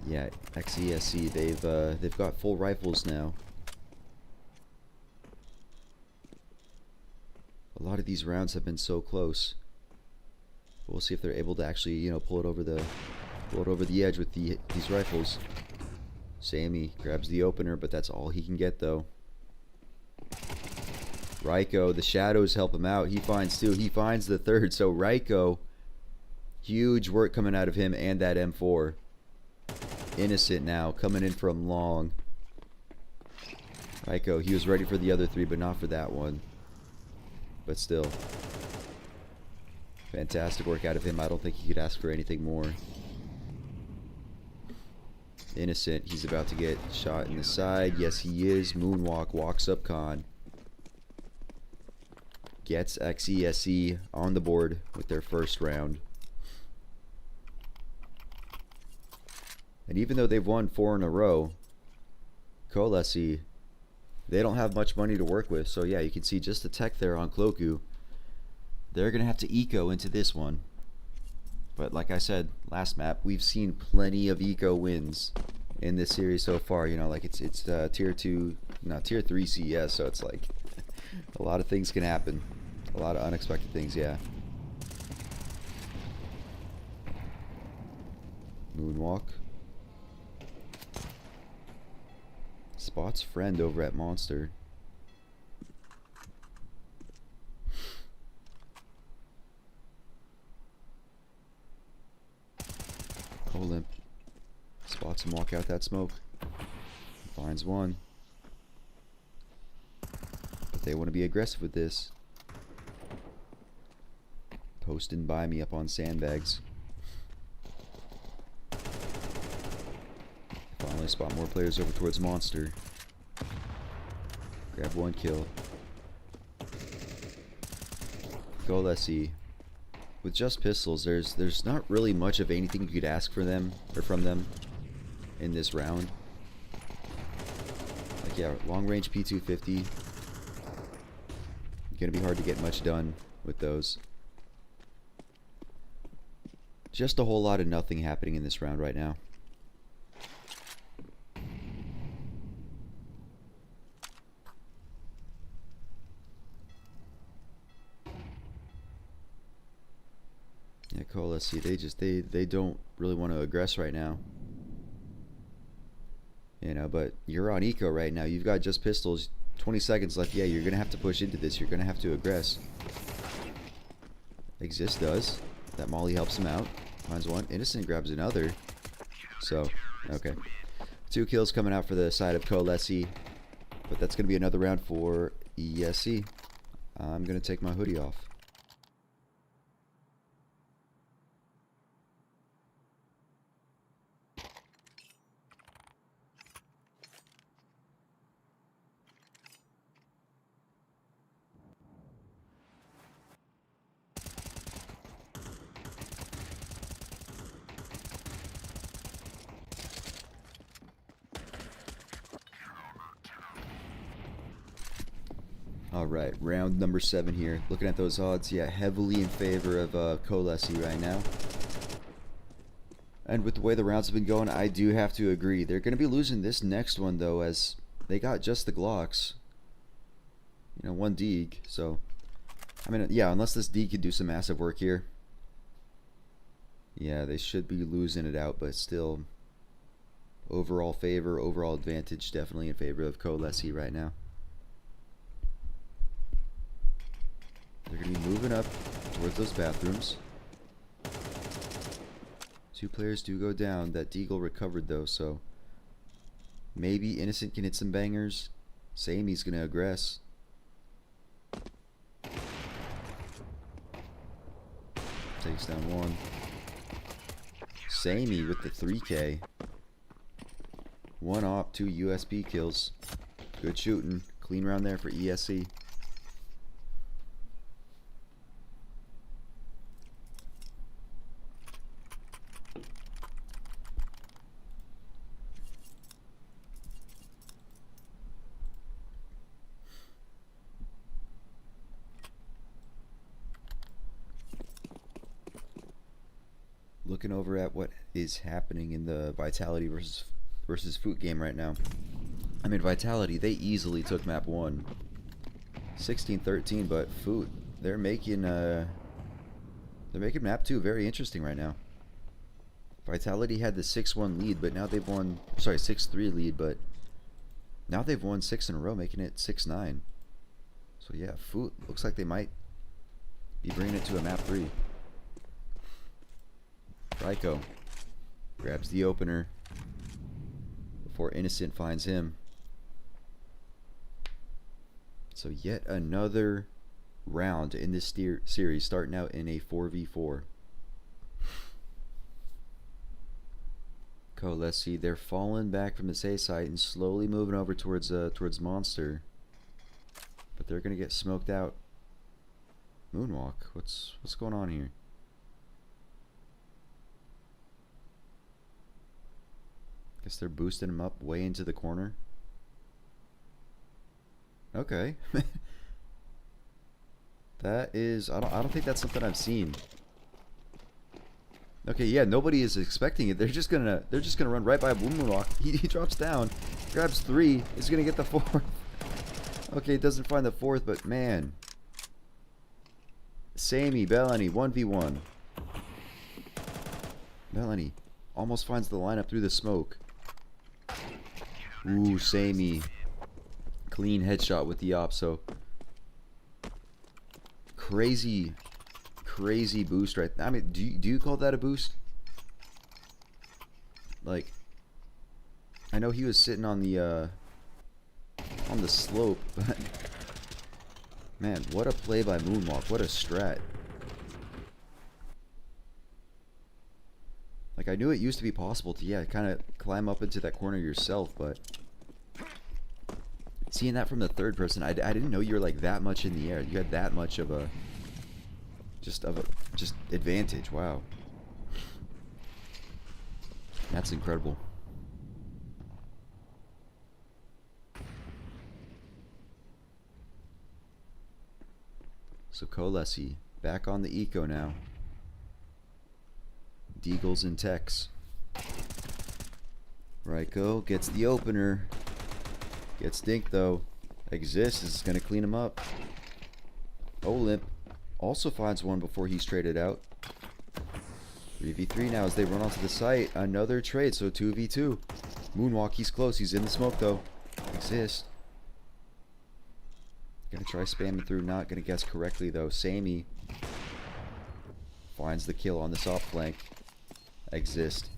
Yeah, XESC, they've got full rifles now. A lot of these rounds have been so close. We'll see if they're able to actually, you know, pull it over the edge with these rifles. Sammy grabs the opener, but that's all he can get though. Raiko, the shadows help him out. He finds two. He finds the third. So Raiko, huge work coming out of him and that M4. Innocent now, coming in from long. Raiko, he was ready for the other three, but not for that one. But still. Fantastic work out of him. I don't think he could ask for anything more. Innocent, he's about to get shot in the side. Yes, he is. Moonwalk, walks up Khan. Gets XESE on the board with their first round. And even though they've won 4 in a row, KOLESIE, they don't have much money to work with. So yeah, you can see just the tech there on Cloku. They're going to have to eco into this one. But like I said last map, we've seen plenty of eco wins in this series so far. You know, like it's tier 2, not tier 3 CS, so it's like a lot of things can happen. A lot of unexpected things, yeah. Moonwalk. Spots friend over at Monster. Olymp spots him walk out that smoke. Finds one. But they want to be aggressive with this. Posting by me up on sandbags. Finally spot more players over towards Monster. Grab one kill. KOLESIE. With just pistols, there's not really much of anything you could ask for them or from them in this round. Like yeah, long range P250. Gonna be hard to get much done with those. Just a whole lot of nothing happening in this round right now. Yeah, KOLESIE, they don't really want to aggress right now. You know, but you're on eco right now. You've got just pistols, 20 seconds left. Yeah, you're gonna have to push into this. You're gonna have to aggress. Exist does. That molly helps him out. Finds one. Innocent grabs another. So, okay. 2 kills coming out for the side of KOLESIE. But that's going to be another round for ESC. I'm going to take my hoodie off. Alright, round number 7 here. Looking at those odds, yeah, heavily in favor of KOLESIE right now. And with the way the rounds have been going, I do have to agree. They're going to be losing this next one, though, as they got just the Glocks. You know, 1 Deeg, so... I mean, yeah, unless this Deeg could do some massive work here. Yeah, they should be losing it out, but still... overall favor, overall advantage, definitely in favor of KOLESIE right now. They're going to be moving up towards those bathrooms. 2 players do go down. That Deagle recovered though, so maybe Innocent can hit some bangers. Samey's going to aggress. Takes down one. Samey with the 3K. 1 op, 2 USB kills. Good shooting. Clean round there for ESC. Looking over at what is happening in the Vitality versus Foot game right now. I mean, Vitality, they easily took map 1. 16-13, but Foot, they're making map 2 very interesting right now. Vitality had the 6-1 lead, but now they've won, sorry, 6-3 lead, but now they've won 6 in a row, making it 6-9. So yeah, Foot looks like they might be bringing it to a map 3. Ryko grabs the opener before Innocent finds him. So yet another round in this series, starting out in a 4v4. KOLESIE, they're falling back from the A site and slowly moving over towards Monster, but they're gonna get smoked out. Moonwalk, what's going on here? Guess they're boosting him up way into the corner. Okay. That is, I don't think that's something I've seen. Okay, yeah, nobody is expecting it. They're just gonna run right by Moonwalk. He drops down, grabs 3, is gonna get the 4th. Okay, doesn't find the 4th, but man. Samey, Bellany, 1v1. Bellany almost finds the lineup through the smoke. Ooh, Samey. Clean headshot with the op, so crazy boost right. I mean, do you call that a boost? Like, I know he was sitting on the slope, but man, what a play by Moonwalk. What a strat. Like, I knew it used to be possible to, yeah, kind of climb up into that corner yourself, but seeing that from the third person, I didn't know you were like that much in the air. You had that much of a just advantage. Wow, that's incredible. So KOLESIE back on the eco now. Deagles and Tex. Ryko gets the opener. Gets dinked though. Exists is gonna clean him up. Olymp also finds one before he's traded out. 3v3 now as they run onto the site. Another trade, so 2v2. Moonwalk, he's close. He's in the smoke though. Exist. Gonna try spamming through. Not gonna guess correctly though. Samey finds the kill on this off flank. Exist.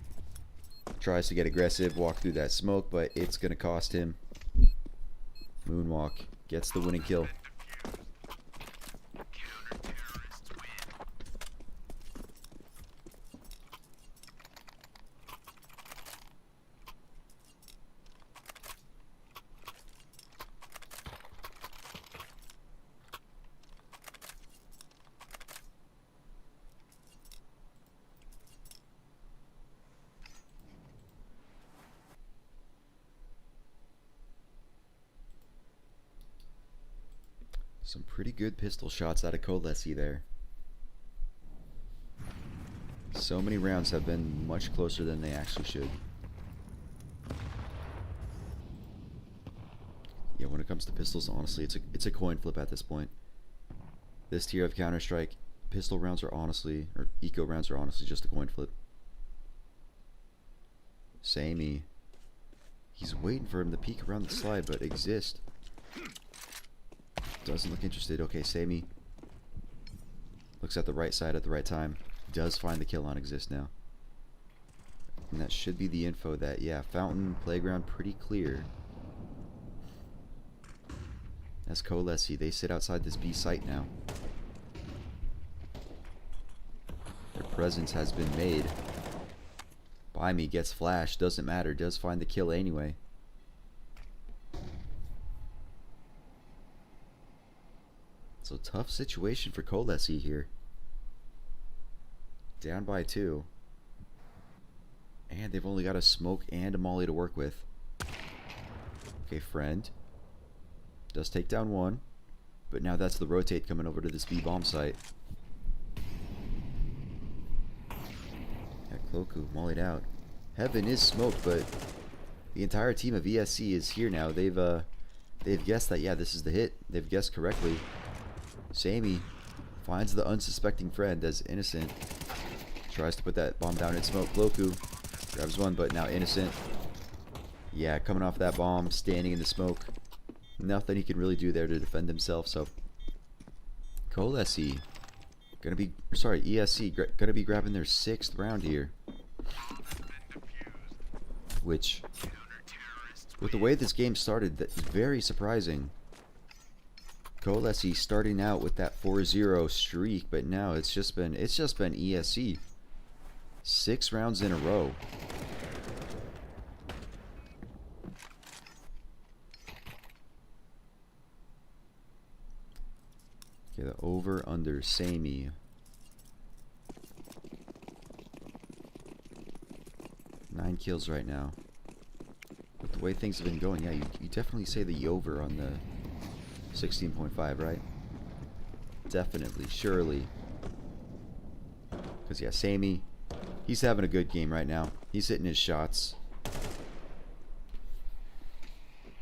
Tries to get aggressive, walk through that smoke, but it's gonna cost him. Moonwalk gets the winning kill. Some pretty good pistol shots out of KOLESIE there. So many rounds have been much closer than they actually should. Yeah, when it comes to pistols, honestly, it's a coin flip at this point. This tier of Counter-Strike, pistol rounds are honestly, or eco rounds are honestly just a coin flip. Samey He's waiting for him to peek around the slide, but exist. Doesn't look interested. Okay, Sammy looks at the right side at the right time. Does find the kill on exist now. And that should be the info that, yeah, fountain, playground, pretty clear. That's KOLESIE. They sit outside this B site now. Their presence has been made. By me, gets flashed, doesn't matter, does find the kill anyway. So tough situation for KOLESIE here. Down by 2. And they've only got a smoke and a molly to work with. Okay, friend. Does take down 1. But now that's the rotate coming over to this B bomb site. Yeah, Cloaku mollied out. Heaven is smoked, but the entire team of ESC is here now. They've guessed that, yeah, this is the hit. They've guessed correctly. Sammy finds the unsuspecting friend as Innocent tries to put that bomb down in smoke. Cloaku grabs 1, but now Innocent, yeah, coming off that bomb, standing in the smoke. Nothing he can really do there to defend himself. So KOLESIE gonna be, sorry, ESC gonna be grabbing their 6th round here. Which, with the way this game started, that's very surprising. KOLESIE starting out with that 4-0 streak, but now it's just been ESC. 6 rounds in a row. Okay, the over under Sammy. 9 kills right now. With the way things have been going, yeah, you definitely say the over on the 16.5, right? Definitely, surely. Because, yeah, Sammy, he's having a good game right now. He's hitting his shots.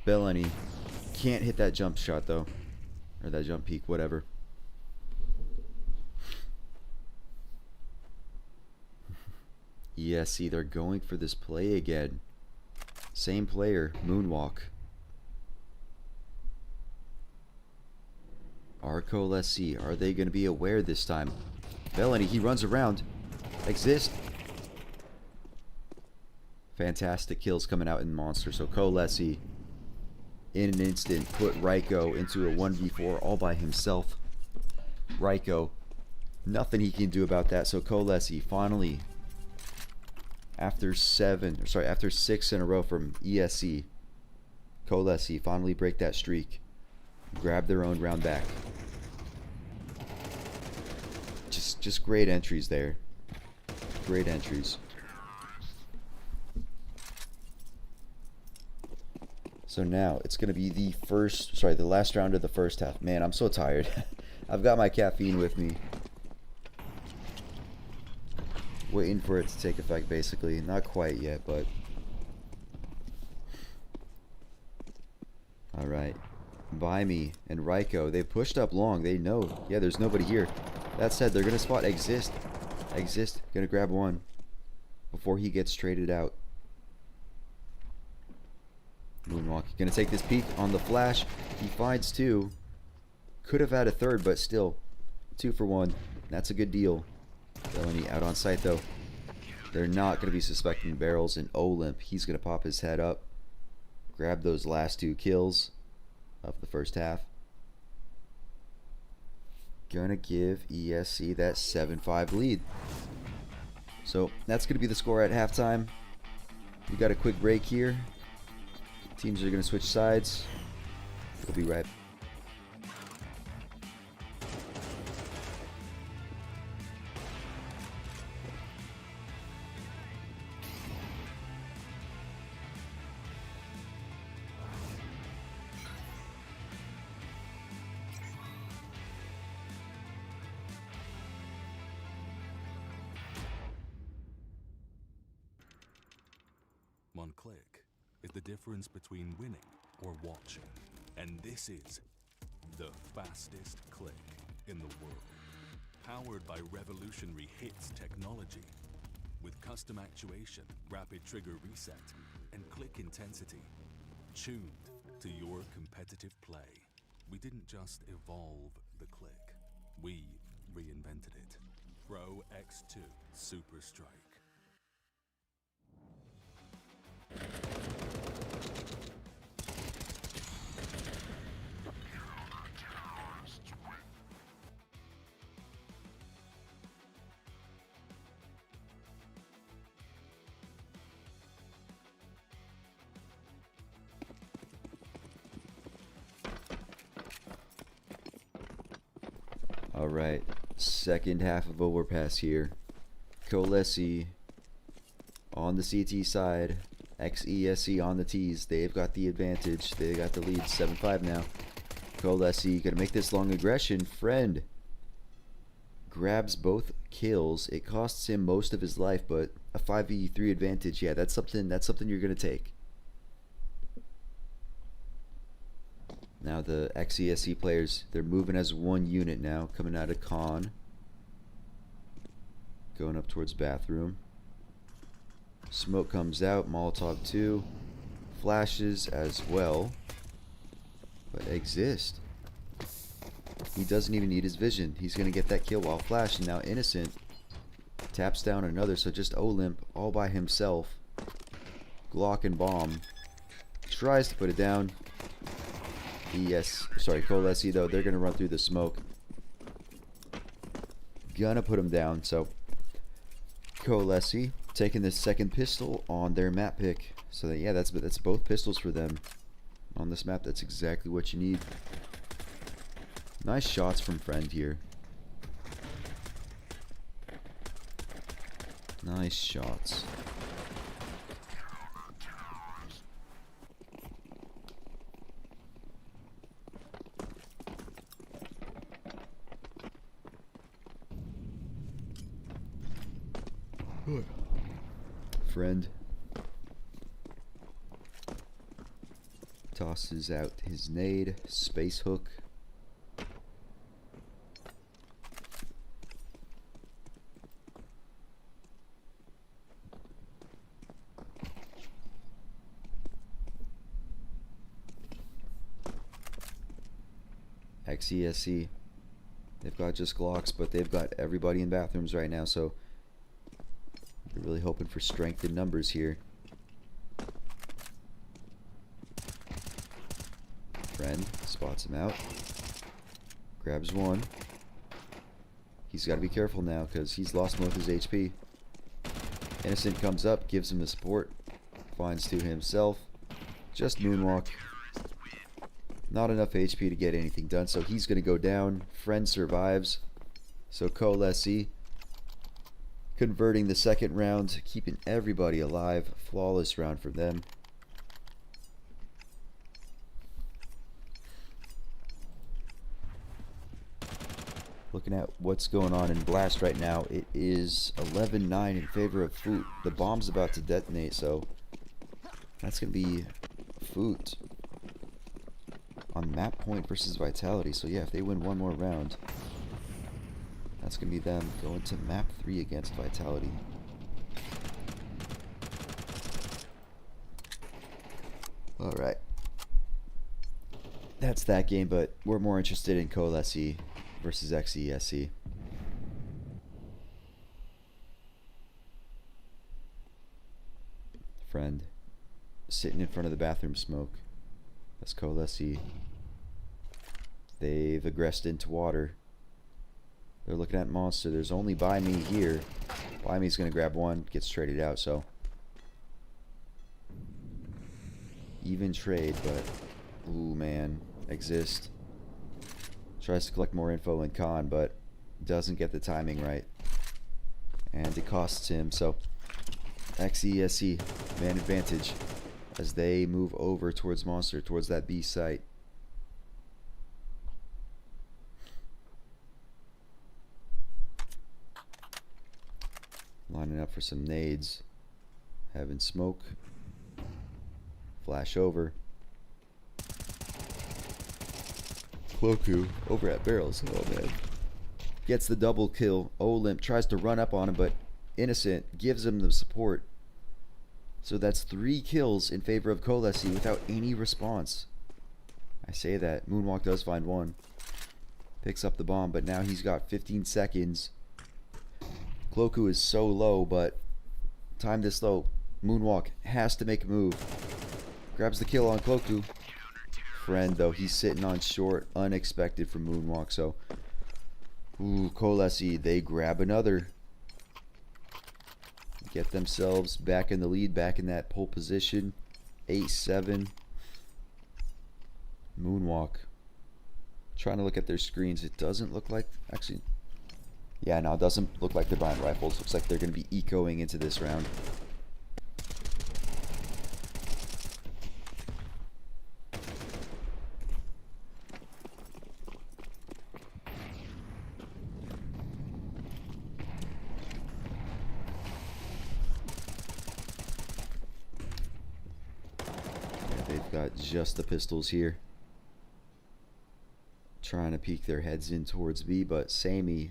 Bellany can't hit that jump shot, though. Or that jump peak, whatever. Yeah, see, they're going for this play again. Same player, Moonwalk. Are KOLESIE, are they going to be aware this time? Bellany, he runs around. Exist. Fantastic kills coming out in Monster. So KOLESIE, in an instant, put Ryko into a 1v4 all by himself. Ryko, nothing he can do about that. So KOLESIE finally, after 6 in a row from ESC, KOLESIE finally break that streak. Grab their own round back. Just great entries there. Great entries. So now it's going to be the last round of the first half. Man, I'm so tired. I've got my caffeine with me. Waiting for it to take effect, basically. Not quite yet, but... Alright. By me and Ryko, they pushed up long. They know. Yeah, there's nobody here. That said, they're going to spot Exist. Exist. Going to grab 1 before he gets traded out. Moonwalk. Going to take this peek on the flash. He finds 2. Could have had a 3rd, but still. 2 for 1. That's a good deal. Bellany out on site, though. They're not going to be suspecting barrels. And Olymp, he's going to pop his head up. Grab those last 2 kills of the first half. Gonna give ESC that 7-5 lead. So that's gonna be the score at halftime. We got a quick break here. Teams are gonna switch sides. We'll be right back. One click is the difference between winning or watching. And this is the fastest click in the world. Powered by revolutionary hits technology. With custom actuation, rapid trigger reset, and click intensity, tuned to your competitive play. We didn't just evolve the click, we reinvented it. Pro X2 Super Strike. All right, second half of Overpass here. KOLESIE on the CT side, XESE on the Ts. They've got the advantage. They got the lead, 7-5 now. KOLESIE gonna make this long aggression. Friend grabs both kills. It costs him most of his life, but a 5v3 advantage, yeah, that's something you're gonna take. Now the XESE players, they're moving as one unit now, coming out of con. Going up towards bathroom. Smoke comes out, Molotov 2. Flashes as well. But exist. He doesn't even need his vision. He's going to get that kill while flashing. Now Innocent taps down another, so just Olymp all by himself. Glock and bomb. Tries to put it down. KOLESIE though, they're gonna run through the smoke. Gonna put him down, so KOLESIE taking the second pistol on their map pick. So that, yeah, that's both pistols for them on this map. That's exactly what you need. Nice shots from Friend here. Nice shots. Friend tosses out his nade, space hook. XESE, they've got just Glocks, but they've got everybody in bathrooms right now, so they're really hoping for strength in numbers here. Friend spots him out. Grabs one. He's got to be careful now because he's lost most of his HP. Innocent comes up, gives him the support. Finds two himself. Just moonwalk. Not enough HP to get anything done, so he's going to go down. Friend survives. So KOLESIE converting the second round, keeping everybody alive. Flawless round for them. Looking at what's going on in Blast right now, it is 11-9 in favor of Foot. The bomb's about to detonate, so that's going to be Foot on map point versus Vitality. So yeah, if they win one more round, that's going to be them going to map 3 against Vitality. Alright. That's that game, but we're more interested in KOLESIE versus XESE. Friend sitting in front of the bathroom smoke. That's KOLESIE. They've aggressed into water. They're looking at Monster. There's only By Me here. By Me's gonna grab one, gets traded out, so even trade, but ooh man, Exist tries to collect more info in con, but doesn't get the timing right, and it costs him. So XESE man advantage as they move over towards Monster, towards that B site. Lining up for some nades. Having smoke. Flash over. Cloku over at barrels. Oh man. Gets the double kill. Olymp tries to run up on him, but Innocent gives him the support. So that's 3 kills in favor of KOLESIE without any response. I say that. Moonwalk does find one. Picks up the bomb, but now he's got 15 seconds. Cloku is so low, but time this low. Moonwalk has to make a move. Grabs the kill on Cloku. Friend, though, he's sitting on short. Unexpected from Moonwalk, so... Ooh, KOLESIE, they grab another. Get themselves back in the lead, back in that pole position. 8-7. Moonwalk. Trying to look at their screens. It doesn't look like... Actually... Yeah, no, it doesn't look like they're buying rifles. Looks like they're going to be ecoing into this round. Yeah, they've got just the pistols here. Trying to peek their heads in towards B, but Sammy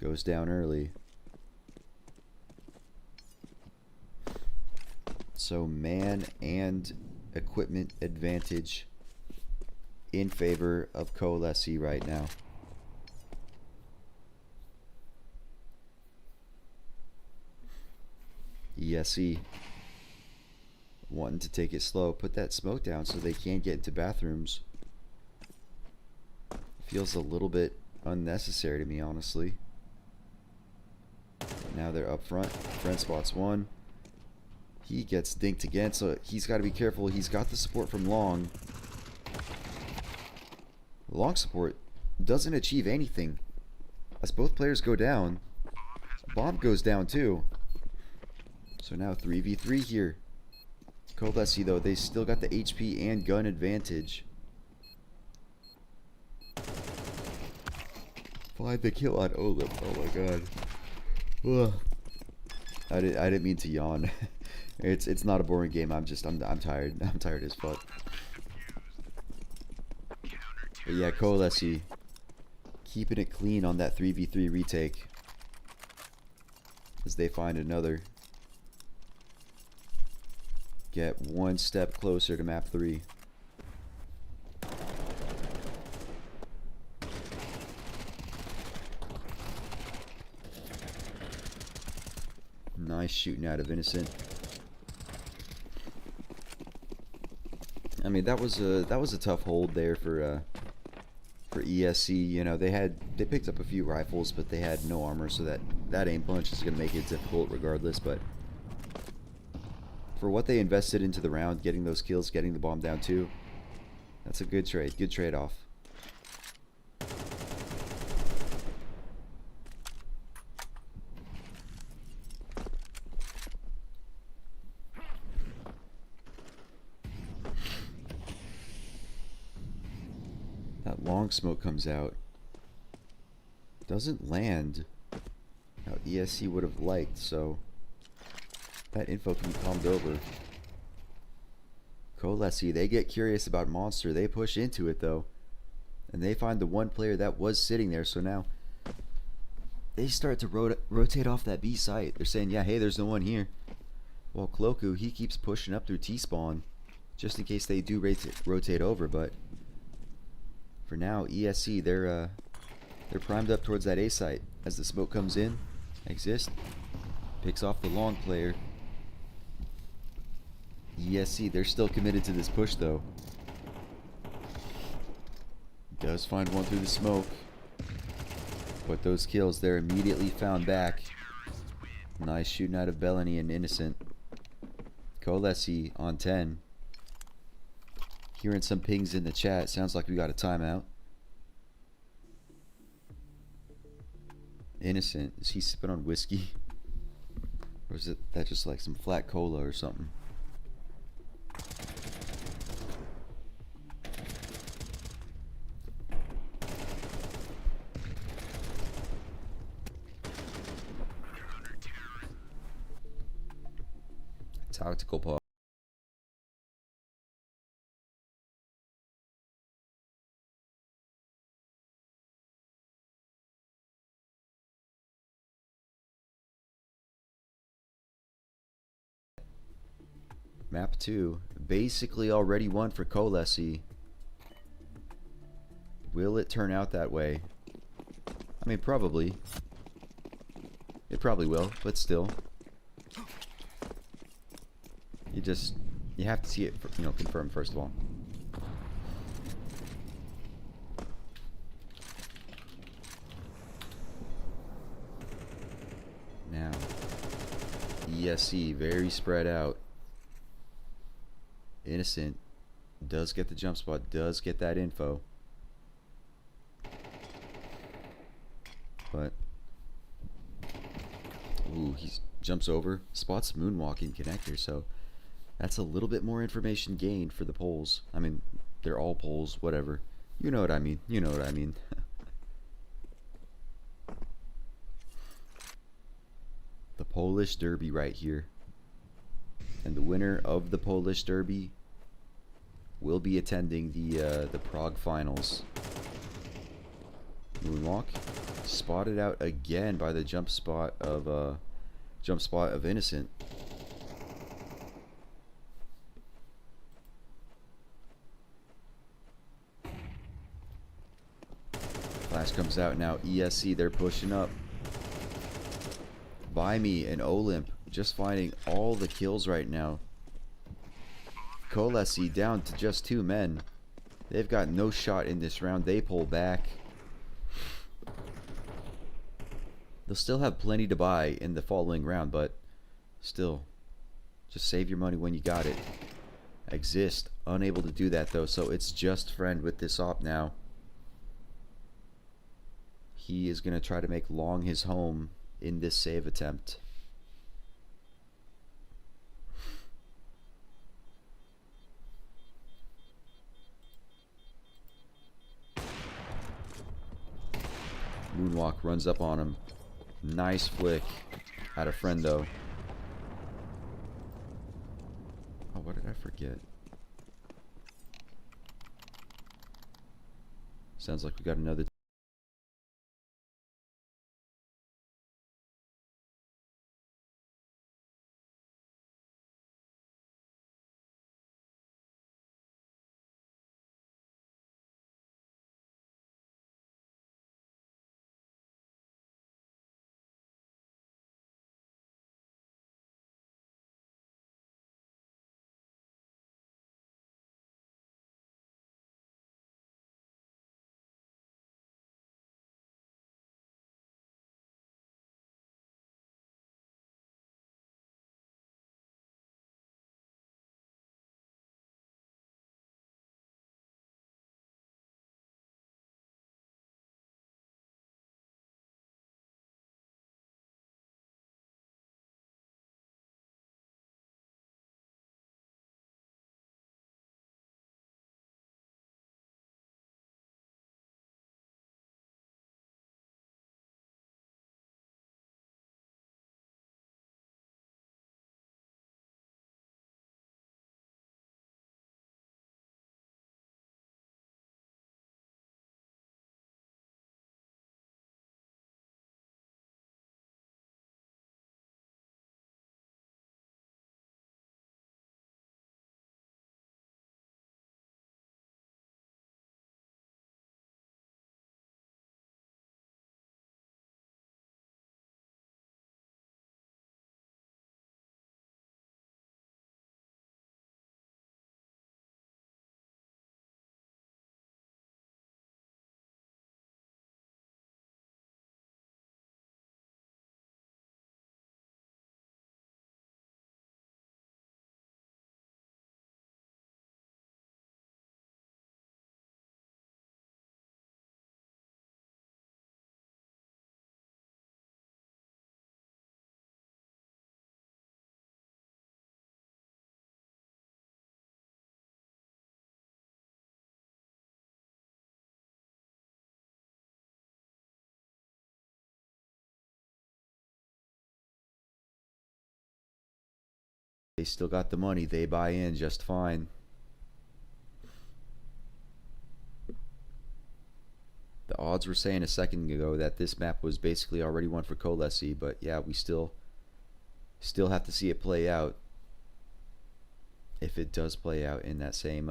goes down early. So man and equipment advantage in favor of KOLESIE right now. ESE wanting to take it slow, put that smoke down so they can't get into bathrooms. Feels a little bit unnecessary to me, honestly. Now they're up front. Friend spots one. He gets dinked again, so he's got to be careful. He's got the support from Long. Long support doesn't achieve anything. As both players go down, Bomb goes down too. So now 3v3 here. KOLESIE, though, they still got the HP and gun advantage. Find the kill on Olip. Oh my god. Ugh. I didn't mean to yawn. It's not a boring game. I'm tired. I'm tired as fuck. But yeah, KOLESIE keeping it clean on that 3v3 retake as they find another. Get one step closer to map 3. Nice shooting out of Innocent. I mean, that was a tough hold there for ESE. You know, they picked up a few rifles, but they had no armor, so that aim punch is gonna make it difficult regardless. But for what they invested into the round, getting those kills, getting the bomb down too, that's a good trade. Good trade-off. That long smoke comes out. Doesn't land how ESE would have liked, so that info can be palmed over. KOLESIE, they get curious about Monster. They push into it though. And they find the one player that was sitting there, so now they start to rotate off that B site. They're saying, yeah, hey, there's no one here. Well, Cloku, he keeps pushing up through T-spawn just in case they do rotate over, but for now, ESE, they're primed up towards that A site. As the smoke comes in, Exist picks off the long player. ESE, they're still committed to this push though. Does find one through the smoke. But those kills, they're immediately found back. Nice shooting out of Bellany and Innocent. KOLESIE on 10. Hearing some pings in the chat. Sounds like we got a timeout. Innocent. Is he sipping on whiskey? Or is that just like some flat cola or something? Tactical pause. Map 2, basically already won for KOLESIE. Will it turn out that way? I mean, probably. It probably will, but still. You have to see it, confirmed first of all. Now, ESC, very spread out. Innocent does get the jump spot, does get that info. But, ooh, he jumps over, spots moonwalking connector, so that's a little bit more information gained for the polls. I mean, they're all polls, whatever. You know what I mean. You know what I mean. The Polish Derby right here. And the winner of the Polish Derby will be attending the Prague finals. Moonwalk spotted out again by the jump spot of Innocent. Flash comes out now. ESC, they're pushing up. Buy Me and Olymp just finding all the kills right now. KOLESIE down to just 2 men. They've got no shot in this round. They pull back. They'll still have plenty to buy in the following round, but still, just save your money when you got it. Exist, unable to do that though, so it's just Friend with this op now. He is going to try to make long his home in this save attempt. Moonwalk runs up on him. Nice flick out of Friend though. Oh, what did I forget? Sounds like we got another. They still got the money. They buy in just fine. The odds were saying a second ago that this map was basically already won for KOLESIE, but yeah, we still have to see it play out. if it does play out in that same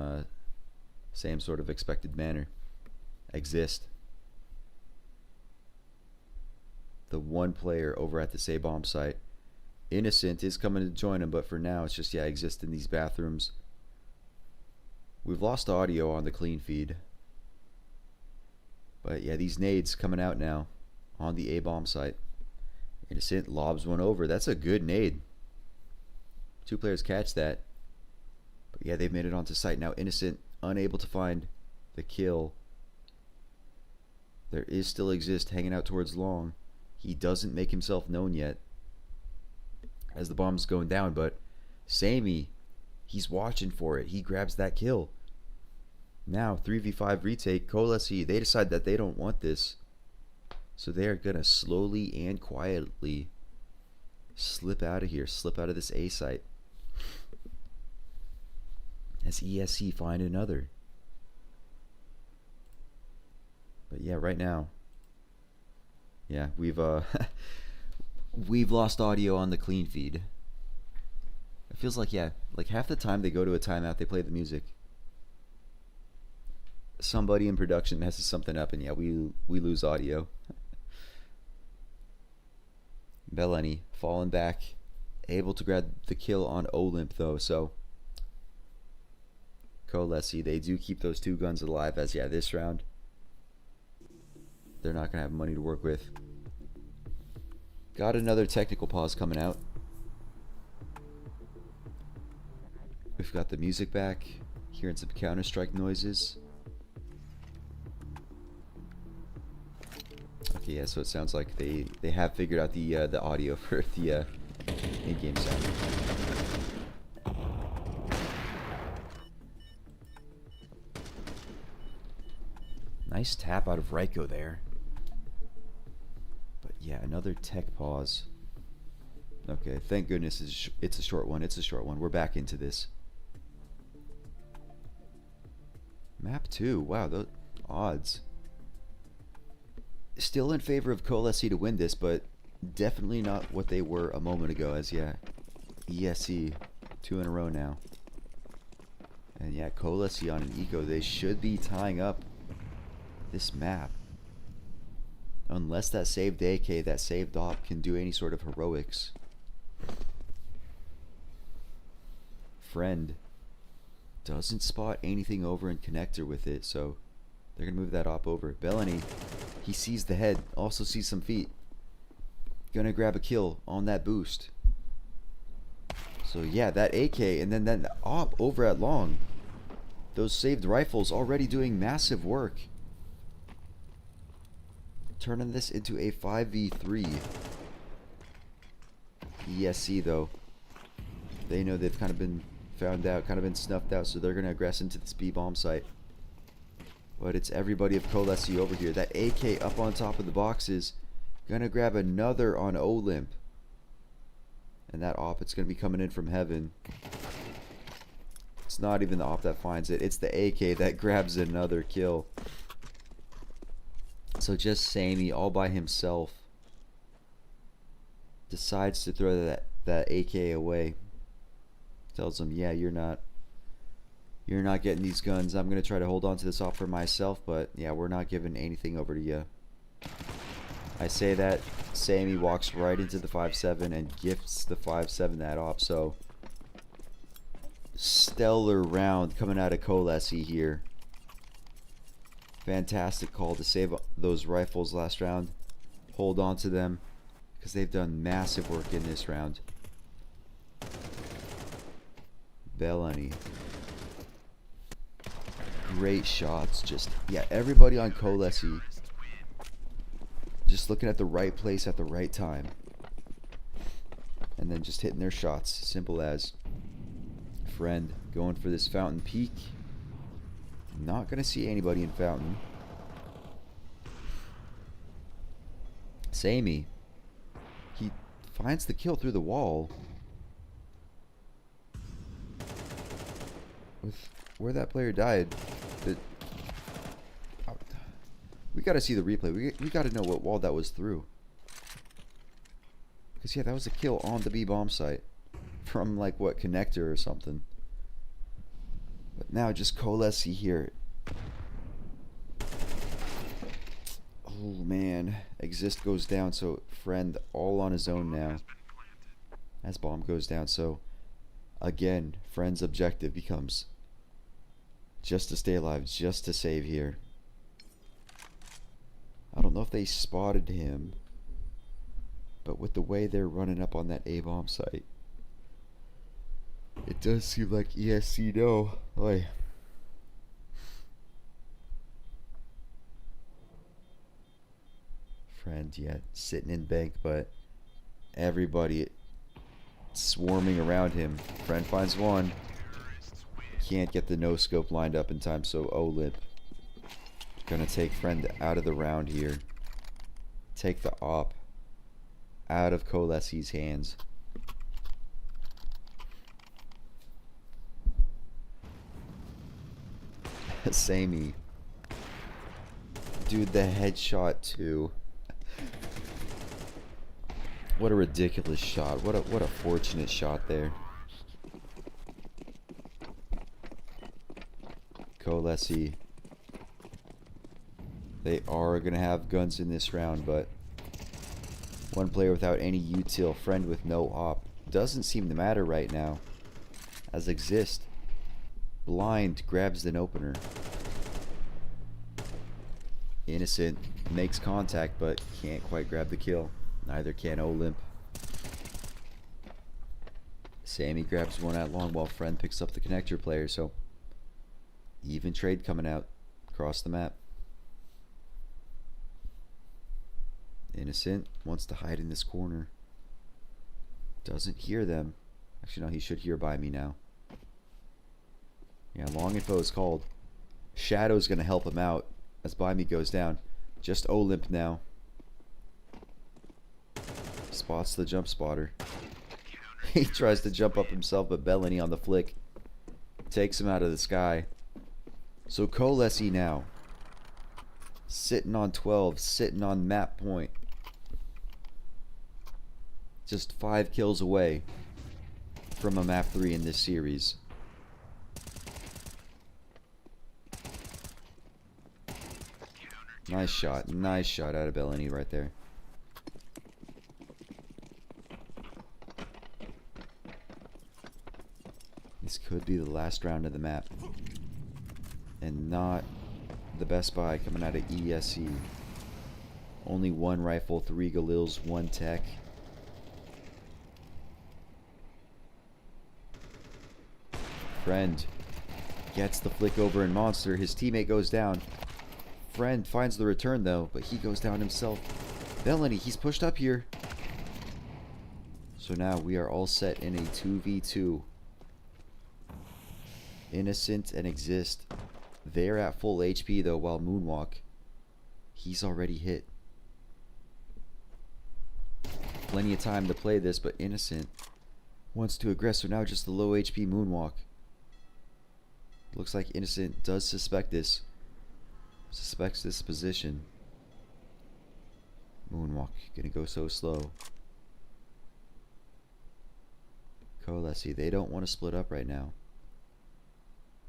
sort of expected manner. Exist. The one player over at this A-bomb site. Innocent is coming to join him, but for now it's just, yeah, Exist in these bathrooms. We've lost audio on the clean feed. But yeah, these nades coming out now on the A-bomb site. Innocent lobs one over. That's a good nade. 2 players catch that. But yeah, they've made it onto site. Now Innocent unable to find the kill. There is still Exist hanging out towards long. He doesn't make himself known yet as the bomb's going down, but Sammy, he's watching for it. He grabs that kill. Now 3v5 retake. KOLESIE, they decide that they don't want this, so they are gonna slowly and quietly slip out of here, slip out of this A site as ESC find another. But yeah, right now, yeah, we've we've lost audio on the clean feed. It feels like, yeah, like half the time they go to a timeout, they play the music. Somebody in production messes something up, and yeah, we lose audio. Beleni falling back, able to grab the kill on Olymp though, so KOLESIE, they do keep those 2 guns alive, as yeah, this round they're not gonna have money to work with. Got another technical pause coming out. We've got the music back, hearing some Counter-Strike noises. Okay, yeah, so it sounds like they have figured out the audio for the in-game sound. Nice tap out of Ryko there. But yeah, another tech pause. Okay, thank goodness it's a short one. It's a short one. We're back into this. Map 2. Wow, those odds. Still in favor of KOLESIE to win this, but definitely not what they were a moment ago, as yeah, ESC 2 in a row now. And yeah, KOLESIE on an eco, they should be tying up this map. Unless that saved AK, that saved op can do any sort of heroics. Friend doesn't spot anything over in connector with it, so they're gonna move that op over. Beleni, he sees the head, also sees some feet. Gonna grab a kill on that boost. So yeah, that AK and then that op over at long. Those saved rifles already doing massive work. Turning this into a 5v3. ESC though, they know they've kind of been found out, kind of been snuffed out, so they're gonna aggress into this B-bomb site. But it's everybody of KOLESIE over here. That AK up on top of the boxes, gonna grab another on Olymp. And that op, it's gonna be coming in from heaven. It's not even the op that finds it, it's the AK that grabs another kill. So just Sammy all by himself decides to throw that AK away. Tells him, yeah, you're not getting these guns. I'm gonna try to hold on to this op for myself, but yeah, we're not giving anything over to you. I say that, Sammy walks right into the 5-7 and gifts the 5-7 that op. So stellar round coming out of KOLESIE here. Fantastic call to save those rifles last round. Hold on to them because they've done massive work in this round. Beleni. Great shots. Just, yeah, everybody on KOLESIE just looking at the right place at the right time. And then just hitting their shots. Simple as. Friend going for this fountain peak. Not gonna see anybody in fountain. Sammy, he finds the kill through the wall. With where that player died, we gotta see the replay. We gotta know what wall that was through. Because yeah, that was a kill on the B-bomb site from like what, connector or something. But now just KOLESIE here. Oh man, Exist goes down, so Friend all on his own now. As bomb goes down, so again, Friend's objective becomes just to stay alive, just to save here. I don't know if they spotted him, but with the way they're running up on that A-bomb site, it does seem like ESC no. Oy. Friend, yeah, sitting in bank, but everybody swarming around him. Friend finds one. Can't get the no-scope lined up in time, so Olymp gonna take Friend out of the round here. Take the op out of KOLESIE's hands. Samey. Dude, the headshot too. What a ridiculous shot. What a fortunate shot there. KOLESIE. They are gonna have guns in this round, but one player without any util, Friend with no op. Doesn't seem to matter right now. As Exist. Blind grabs an opener. Innocent makes contact but can't quite grab the kill. Neither can Olymp. Sammy grabs one at long while Friend picks up the connector player, so even trade coming out across the map. Innocent wants to hide in this corner. Doesn't hear them. Actually, no, he should hear by me now. Yeah, long info is called. Shadow's going to help him out as by me goes down. Just Olymp now. Spots the jump spotter. He tries to jump up himself, but Bellany on the flick takes him out of the sky. So KOLESIE now. Sitting on 12, sitting on map point. Just 5 kills away from a map 3 in this series. Nice shot out of Bellany right there. This could be the last round of the map. And not the best buy coming out of ESC. Only 1 rifle, 3 Galils, 1 tech. Friend gets the flick over in Monster. His teammate goes down. Friend finds the return though, but he goes down himself. Bellany, he's pushed up here. So now we are all set in a 2v2. Innocent and Exist. They're at full HP though, while Moonwalk, he's already hit. Plenty of time to play this, but Innocent wants to aggress, so now just the low HP Moonwalk. Looks like Innocent does suspect this. Suspects this position. Moonwalk gonna go so slow. KOLESIE, they don't want to split up right now.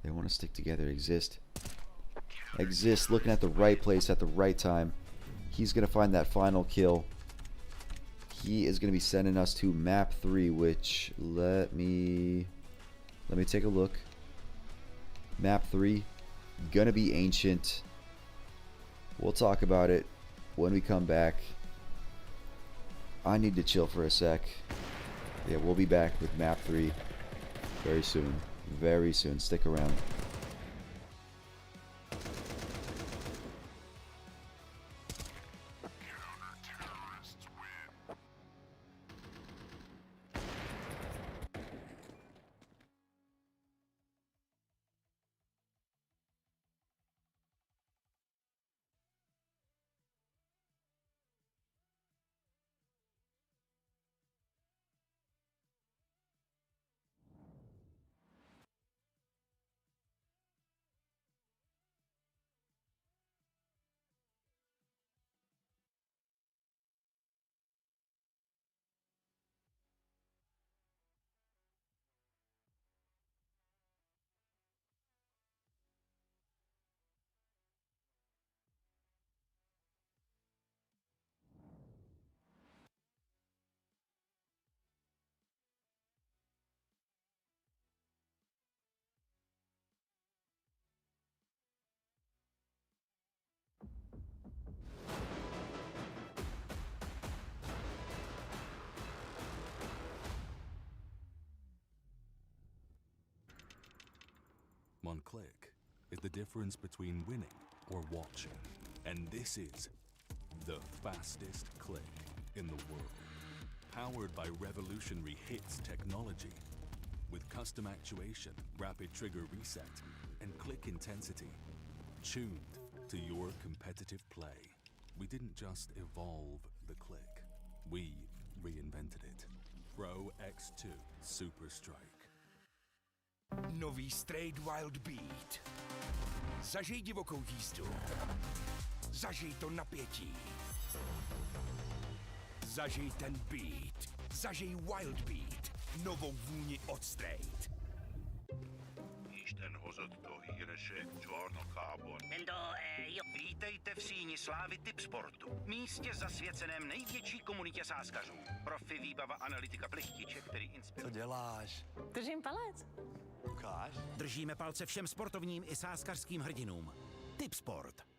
They want to stick together. Exist looking at the right place at the right time. He's gonna find that final kill. He is gonna be sending us to map 3, which let me take a look. Map 3 gonna be Ancient. We'll talk about it when we come back. I need to chill for a sec. Yeah, we'll be back with map 3 very soon. Very soon. Stick around. One click is the difference between winning or watching. And this is the fastest click in the world. Powered by revolutionary hits technology. With custom actuation, rapid trigger reset, and click intensity. Tuned to your competitive play. We didn't just evolve the click. We reinvented it. Pro X2 Super Strike. Nový Straight Wild Beat. Zažij divokou jízdu. Zažij to napětí. Zažij ten beat. Zažij Wild Beat. Novou vůni od Straight. Isten hozott a híresek csarnokában. Vítejte v síni slávy Tipsportu. Místě zasvěceném největší komunitě sázkařů. Profi, výbava, analytika, plechtiček, který inspiruje. Co děláš? Držím palec. Ukáž? Držíme palce všem sportovním i sázkařským hrdinům. Tipsport.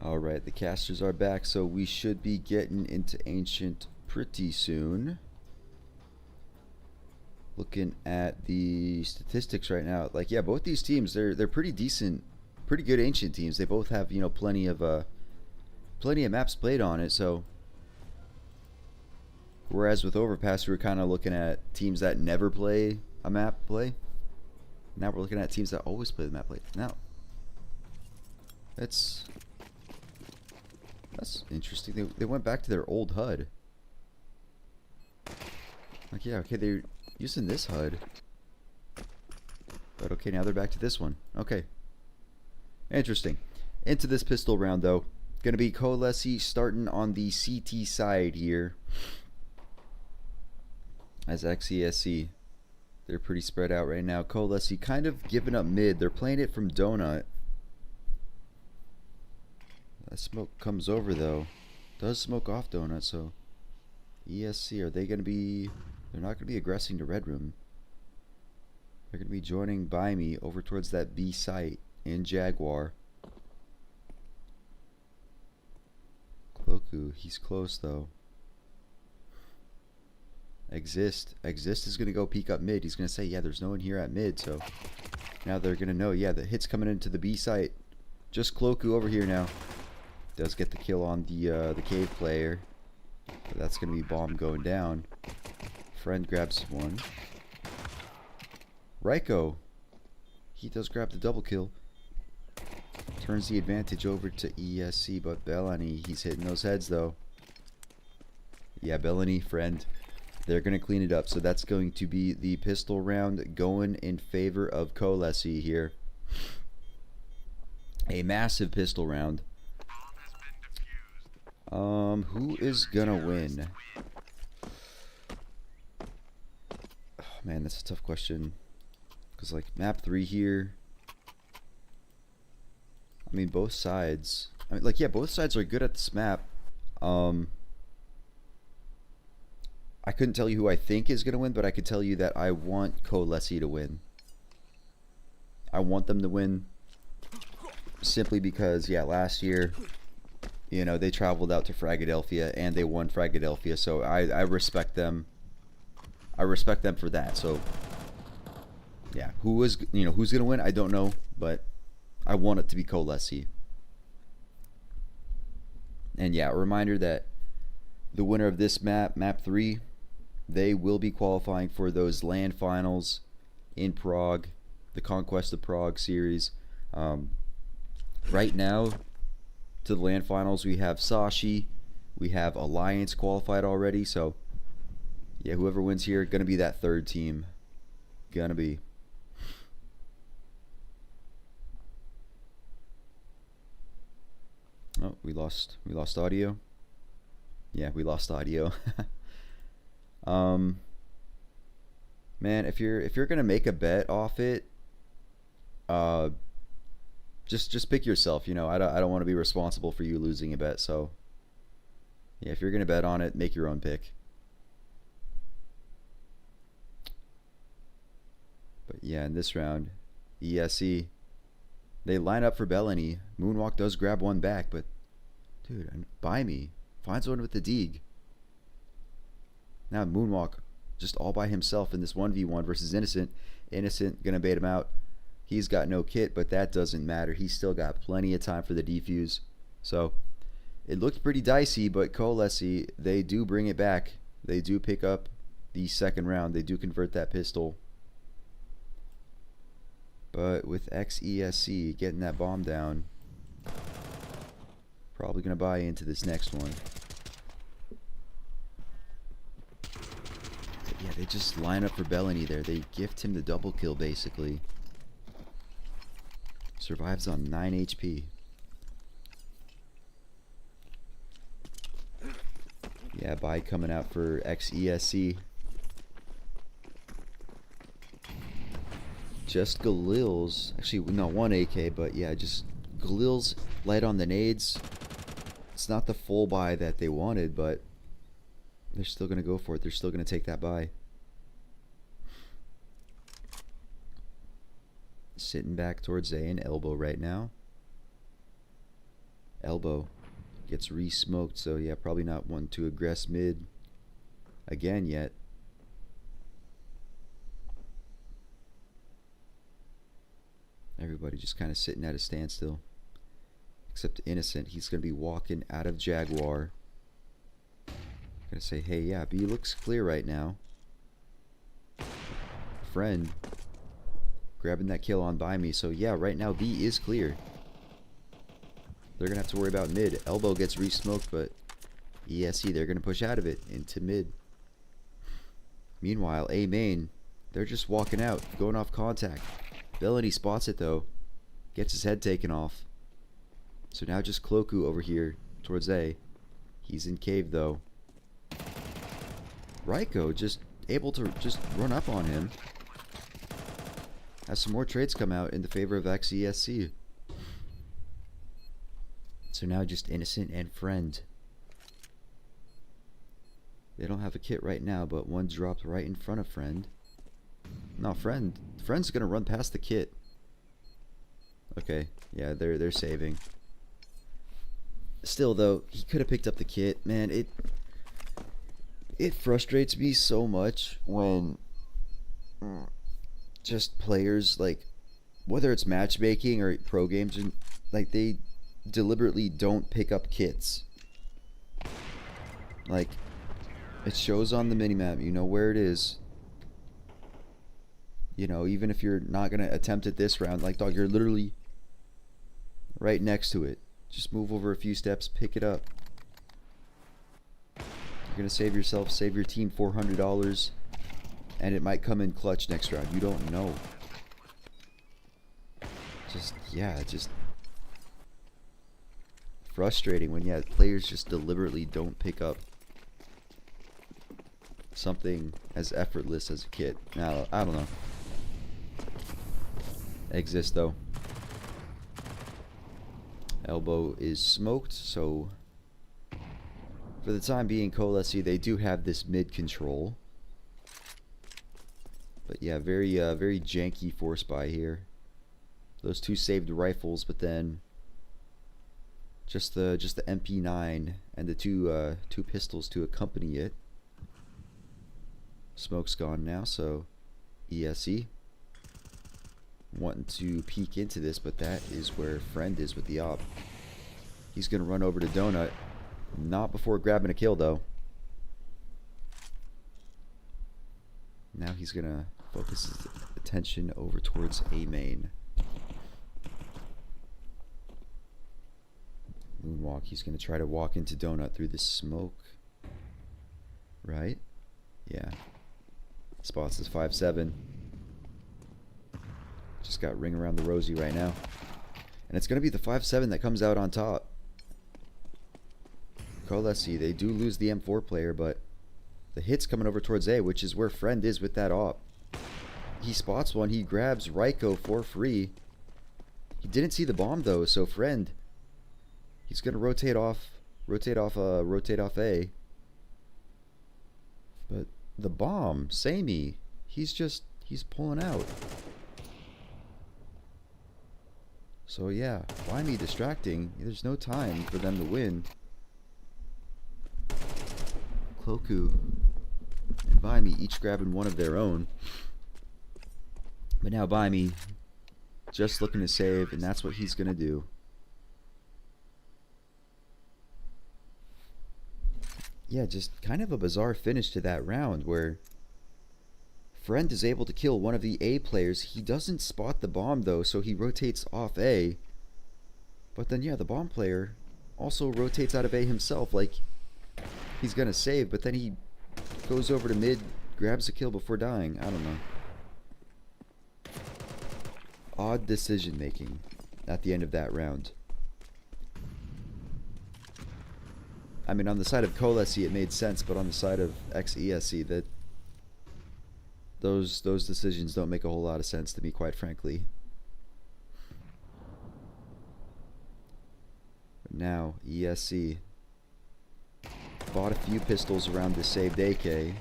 Alright, the casters are back, so we should be getting into Ancient pretty soon. Looking at the statistics right now, like, yeah, both these teams, they're pretty decent, pretty good Ancient teams. They both have, you know, plenty of maps played on it, so whereas with Overpass we were kind of looking at teams that never play a map play. Now we're looking at teams that always play the map play. Now that's interesting. They went back to their old HUD. Like, yeah, okay, they're using this HUD. But okay, now they're back to this one. Okay. Interesting. Into this pistol round, though. Gonna be KOLESIE starting on the CT side here. As XESC. They're pretty spread out right now. KOLESIE kind of giving up mid. They're playing it from Donut. That smoke comes over, though. Does smoke off Donut, so ESC, are they going to be... They're not going to be aggressing to Red Room. They're going to be joining by me over towards that B site in Jaguar. Cloaku, he's close, though. Exist is going to go peek up mid. He's going to say, yeah, there's no one here at mid, so now they're going to know, yeah, the hit's coming into the B site. Just Cloaku over here now. Does get the kill on the cave player. But that's going to be bomb going down. Friend grabs one. Raiko. He does grab the double kill. Turns the advantage over to ESC, but Bellany, he's hitting those heads, though. Yeah, Bellany, friend. They're going to clean it up, so that's going to be the pistol round going in favor of KOLESIE here. A massive pistol round. Who is gonna win? Oh, man, that's a tough question. Because, like, map 3 here. I mean, both sides. I mean, like, yeah, both sides are good at this map. I couldn't tell you who I think is gonna win, but I could tell you that I want KOLESIE to win. I want them to win. Simply because, yeah, last year, you know, they traveled out to Fragadelphia and they won Fragadelphia, so I respect them. I respect them for that. So yeah, who's gonna win? I don't know, but I want it to be KOLESIE. And yeah, a reminder that the winner of this map, map 3, they will be qualifying for those LAN finals in Prague, the Conquest of Prague series. Right now, to the LAN finals, we have Sashi, we have Alliance qualified already, so yeah, whoever wins here, gonna be that third team. Gonna be. Oh, we lost audio. Yeah, we lost audio. Man, if you're gonna make a bet off it, just pick yourself. You know, I don't want to be responsible for you losing a bet. So yeah, if you're gonna bet on it, make your own pick. But yeah, in this round, ESE, they line up for Bellany. Moonwalk does grab one back, but dude, by me finds one with the Deeg. Now Moonwalk just all by himself in this 1v1 versus Innocent. Innocent gonna bait him out. He's got no kit, but that doesn't matter. He's still got plenty of time for the defuse. So it looked pretty dicey, but KOLESIE, they do bring it back. They do pick up the second round. They do convert that pistol. But with XESC getting that bomb down, probably going to buy into this next one. But yeah, they just line up for Bellany there. They gift him the double kill, basically. Survives on 9 HP. Yeah, buy coming out for XESC. Just Galil's, actually no, 1 AK, but yeah, just Galil's light on the nades. It's not the full buy that they wanted, but they're still going to go for it. They're still going to take that buy. Sitting back towards A and elbow right now. Elbow gets re-smoked, so yeah, probably not one to aggress mid again yet. Everybody just kind of sitting at a standstill. Except Innocent. He's going to be walking out of Jaguar. Gonna say, hey, yeah, B looks clear right now. Friend grabbing that kill on by me. So yeah, right now B is clear. They're gonna have to worry about mid. Elbow gets re-smoked, but ESE, they're gonna push out of it into mid. Meanwhile, A main, they're just walking out, going off contact. Villainy spots it though. Gets his head taken off. So now just Cloaku over here towards A. He's in cave though. Raiko just able to just run up on him. Has some more trades come out in the favor of XESC. So now just Innocent and Friend. They don't have a kit right now, but one dropped right in front of Friend. No, Friend's gonna run past the kit. Okay, yeah, they're saving. Still though, he could have picked up the kit. Man, it frustrates me so much when just players, like, whether it's matchmaking or pro games, like, they deliberately don't pick up kits. Like, it shows on the minimap, you know where it is. You know, even if you're not gonna attempt it this round, like, dog, you're literally right next to it. Just move over a few steps, pick it up. You're gonna save yourself, save your team $400, and it might come in clutch next round. You don't know. Just, yeah, just frustrating when, yeah, players just deliberately don't pick up something as effortless as a kit. Now, I don't know. Exists though. Elbow is smoked, so for the time being, KOLESIE, they do have this mid control. But yeah, very janky force buy here. Those two saved rifles, but then just the MP9 and the two pistols to accompany it. Smoke's gone now, so ESE wanting to peek into this, but that is where Friend is with the op. He's gonna run over to Donut. Not before grabbing a kill though. Now he's gonna focus his attention over towards A main. Moonwalk, he's gonna try to walk into Donut through the smoke. Right? Yeah. Spots is 5-7. Just got ring around the rosy right now. And it's gonna be the 5-7 that comes out on top. KOLESIE, they do lose the M4 player, but the hit's coming over towards A, which is where Friend is with that op. He spots one, he grabs Raiko for free. He didn't see the bomb though, so Friend, he's gonna rotate off A. But the bomb, Samey, he's pulling out. So yeah, why me distracting? There's no time for them to win. Cloaku and By Me each grabbing one of their own. But now By Me just looking to save, and that's what he's gonna do. Yeah, just kind of a bizarre finish to that round where Friend is able to kill one of the A players. He doesn't spot the bomb though, so he rotates off A. But then yeah, the bomb player also rotates out of A himself, like he's gonna save, but then he goes over to mid, grabs a kill before dying. I don't know. Odd decision making at the end of that round. I mean, on the side of KOLESIE it made sense, but on the side of XESC, that those decisions don't make a whole lot of sense to me, quite frankly. But now ESC bought a few pistols around the saved AK.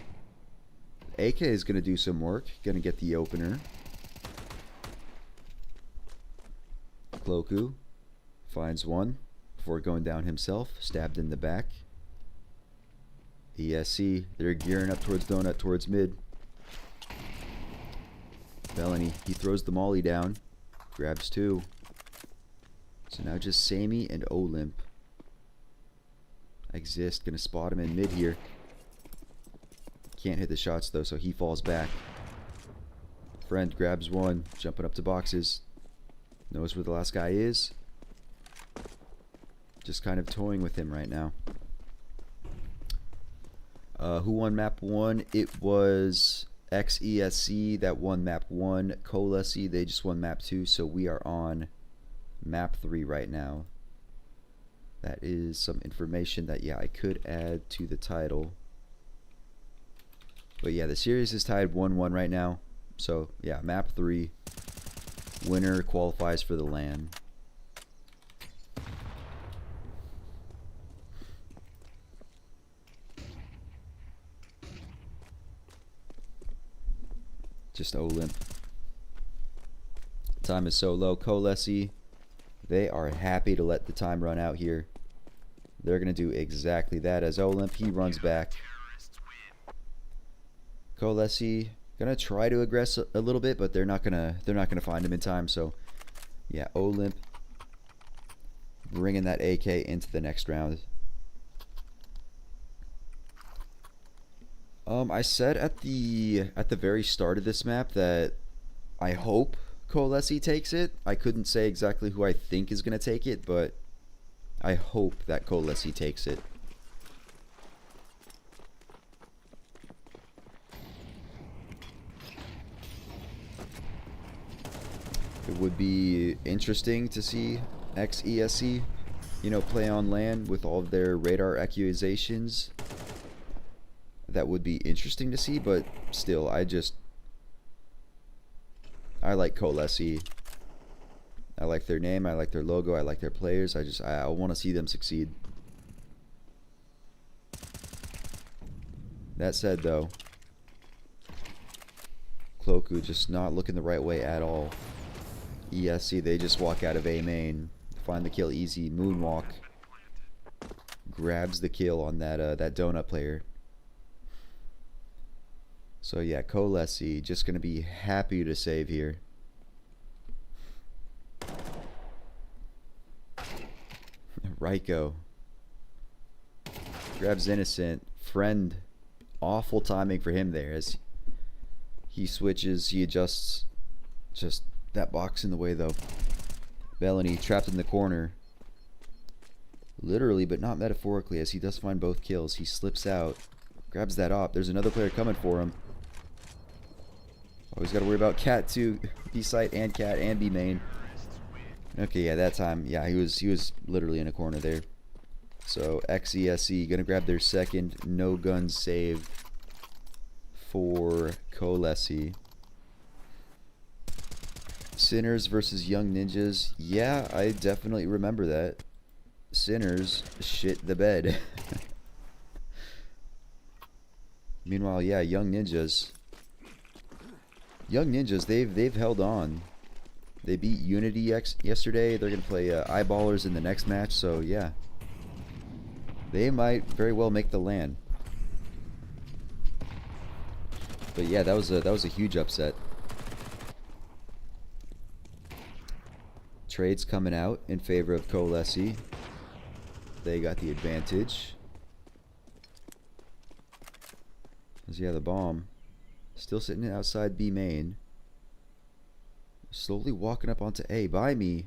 AK is going to do some work, going to get the opener. Cloaku finds one before going down himself. Stabbed in the back. ESC. They're gearing up towards donut, towards mid. Bellany, he throws the molly down. Grabs 2. So now just Sammy and Olymp. Exist. Gonna spot him in mid here. Can't hit the shots though, so he falls back. Friend grabs 1. Jumping up to boxes. Knows where the last guy is. Just kind of toying with him right now. Who won map 1? It was XESC that won map 1. KOLESIE, they just won map 2. So we are on map 3 right now. That is some information that, yeah, I could add to the title. But yeah, the series is tied 1-1 right now. So yeah, map 3. Winner qualifies for the LAN. Just Olymp. Time is so low. KOLESIE, they are happy to let the time run out here. They're going to do exactly that as Olymp. He runs back. KOLESIE gonna try to aggress a little bit, but they're not gonna find him in time. So yeah, Olymp bringing that AK into the next round. I said at the very start of this map that I hope KOLESIE takes it. I couldn't say exactly who I think is gonna take it, but I hope that KOLESIE takes it. It would be interesting to see XESC, you know, play on LAN with all of their radar accusations. That would be interesting to see, but still, I like KOLESIE. I like their name, I like their logo, I like their players. I want to see them succeed. That said, though, Cloaku just not looking the right way at all. ESC, they just walk out of A main, find the kill easy, moonwalk, grabs the kill on that that donut player. So yeah, KOLESIE just gonna be happy to save here. Ryko grabs Innocent. Friend, awful timing for him there as he switches, he adjusts. Just that box in the way though. Bellany trapped in the corner. Literally, but not metaphorically, as he does find both kills. He slips out, grabs that op. There's another player coming for him. Always got to worry about Cat too. B site and Cat and B main. Okay, yeah, that time, yeah, he was literally in a corner there. So XESC gonna grab their second no gun save for KOLESIE. Sinners versus Young Ninjas. Yeah, I definitely remember that. Sinners shit the bed. Meanwhile, yeah, Young Ninjas, they've held on. They beat Unity yesterday. They're gonna play Eyeballers in the next match. So yeah, they might very well make the LAN. But yeah, that was a huge upset. Trades coming out in favor of KOLESIE. They got the advantage. As yeah, the bomb still sitting outside B main. Slowly walking up onto A. By me.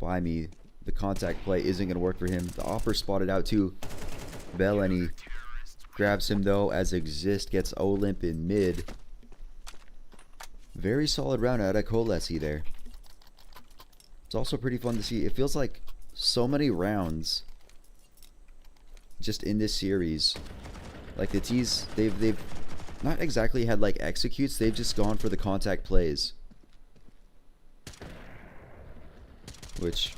The contact play isn't going to work for him. The offer spotted out too. Bellany grabs him though as Exist gets Olymp in mid. Very solid round out of KOLESIE there. It's also pretty fun to see. It feels like so many rounds just in this series. Like the T's, they've not exactly had like executes, they've just gone for the contact plays. Which,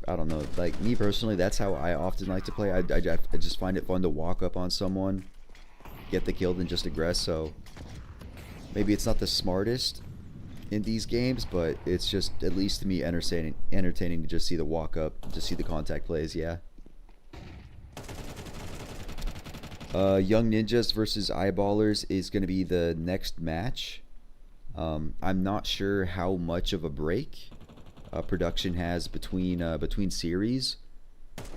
I don't know, like me personally, that's how I often like to play. I just find it fun to walk up on someone, get the kill, then just aggress. So maybe it's not the smartest in these games, but it's just, at least to me, entertaining to just see the walk up, to see the contact plays. Yeah. Young Ninjas versus Eyeballers is going to be the next match. I'm not sure how much of a break production has between series.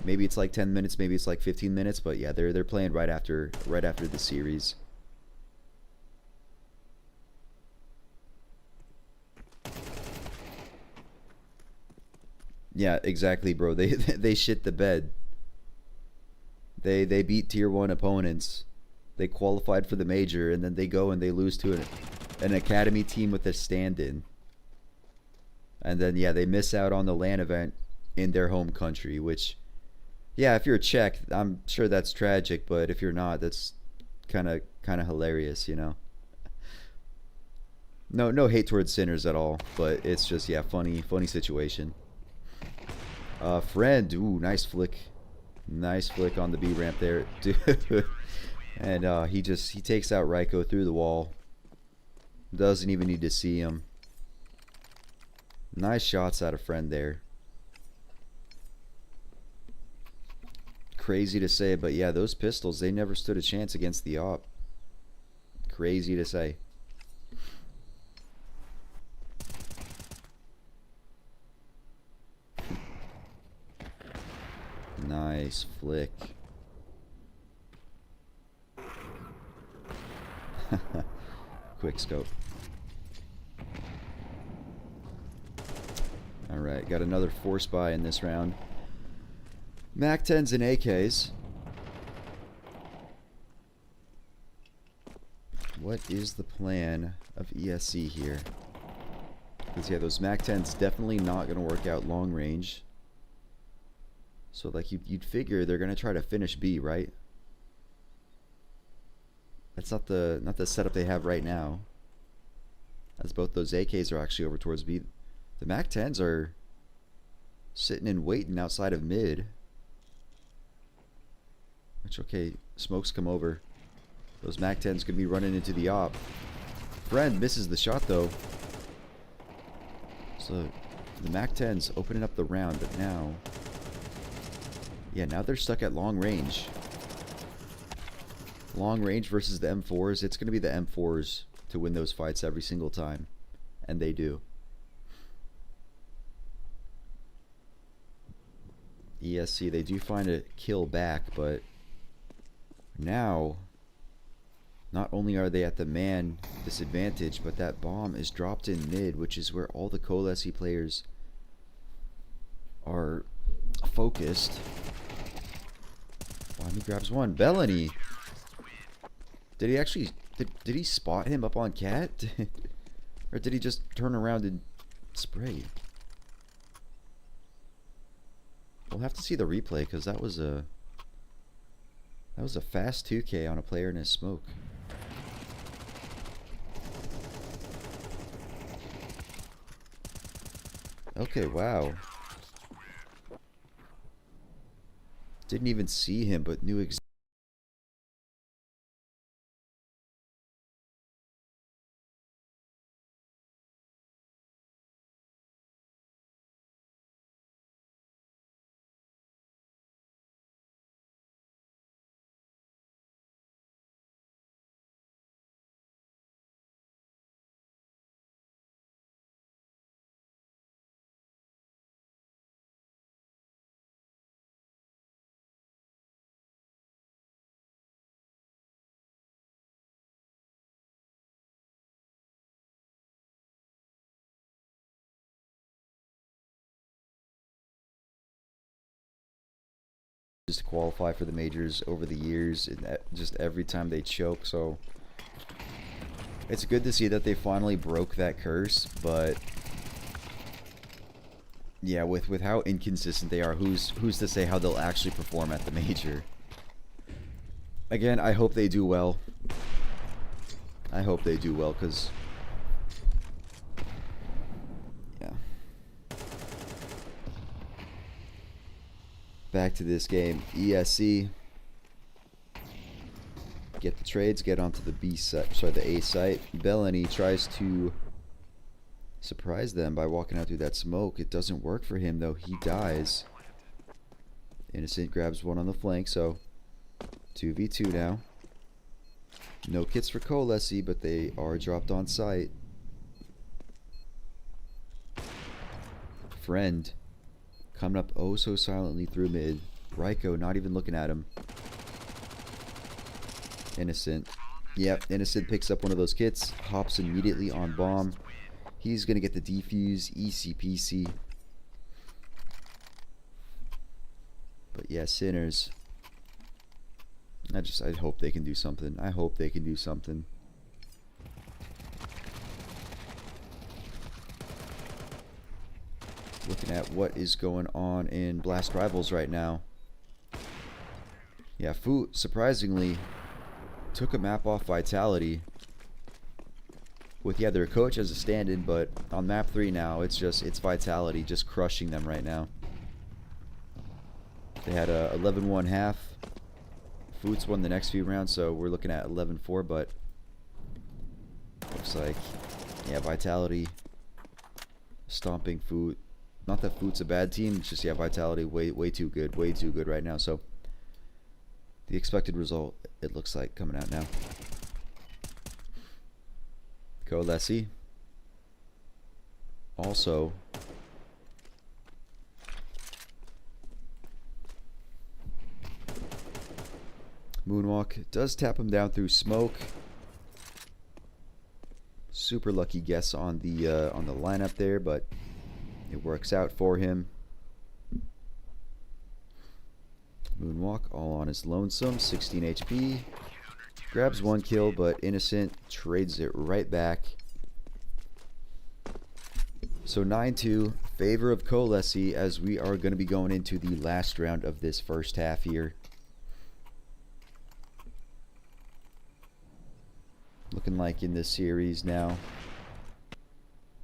Maybe it's like 10 minutes, maybe it's like 15 minutes, but yeah, they're playing right after the series. Yeah, exactly, bro. They shit the bed. They beat tier 1 opponents. They qualified for the major, and then they go and they lose to an academy team with a stand-in. And then yeah, they miss out on the LAN event in their home country, which, yeah, if you're a Czech, I'm sure that's tragic, but if you're not, that's kind of hilarious, you know. No hate towards sinners at all, but it's just, yeah, funny situation. Friend, ooh, nice flick on the B ramp there, dude. And he takes out Raiko through the wall. Doesn't even need to see him. Nice shots out of Friend there. Crazy to say, but yeah, those pistols, they never stood a chance against the op. Crazy to say. Nice flick. Quick scope. Alright, got another force buy in this round. Mac 10s and AKs. What is the plan of ESC here? Because yeah, those Mac 10s definitely not going to work out long range. So like you'd figure they're going to try to finish B, right? That's not the setup they have right now. As both those AKs are actually over towards B. The Mac 10s are sitting and waiting outside of mid. Which, okay, smokes come over. Those Mac 10s could be running into the op. Friend misses the shot though. So the Mac 10s opening up the round, but now, yeah, now they're stuck at long range. Long range versus the M4s. It's going to be the M4s to win those fights every single time. And they do. ESC, they do find a kill back, but now, not only are they at the man disadvantage, but that bomb is dropped in mid, which is where all the KOLESIE players are focused. He grabs one. Bellany. Did he actually... Did he spot him up on Cat? Or did he just turn around and spray? We'll have to see the replay, because that was a fast 2K on a player in his smoke. Okay, wow. Didn't even see him, but knew exactly. To qualify for the majors over the years, and just every time they choke. So it's good to see that they finally broke that curse, but yeah, with how inconsistent they are, who's to say how they'll actually perform at the major? Again, I hope they do well. I hope they do well, because yeah. Back to this game. ESC. Get the trades, get onto the B site, sorry, the A site. Bellany tries to Surprise them by walking out through that smoke. It doesn't work for him though. He dies. Innocent grabs one on the flank, so 2v2 now. No kits for KOLESIE, but they are dropped on site. Friend coming up oh so silently through mid. Ryko not even looking at him. Innocent. Yep, Innocent picks up one of those kits, hops immediately on bomb. He's gonna get the defuse, easy peasy. But yeah, Sinners. I hope they can do something. I hope they can do something. Looking at what is going on in Blast Rivals right now. Yeah, Foot surprisingly took a map off Vitality. With their coach as a stand-in, but on map 3 now, it's Vitality just crushing them right now. They had a 11-1 half. Foot's won the next few rounds, so we're looking at 11-4, but looks like, yeah, Vitality stomping Foot. Not that Foot's a bad team, it's just, yeah, Vitality way too good right now. So the expected result, it looks like, coming out now. KOLESIE also Moonwalk does tap him down through smoke. Super lucky guess on the lineup there, but it works out for him. Moonwalk all on his lonesome, 16 HP. Grabs one kill, but Innocent trades it right back. So 9-2, favor of KOLESIE, as we are going to be going into the last round of this first half here. Looking like in this series now,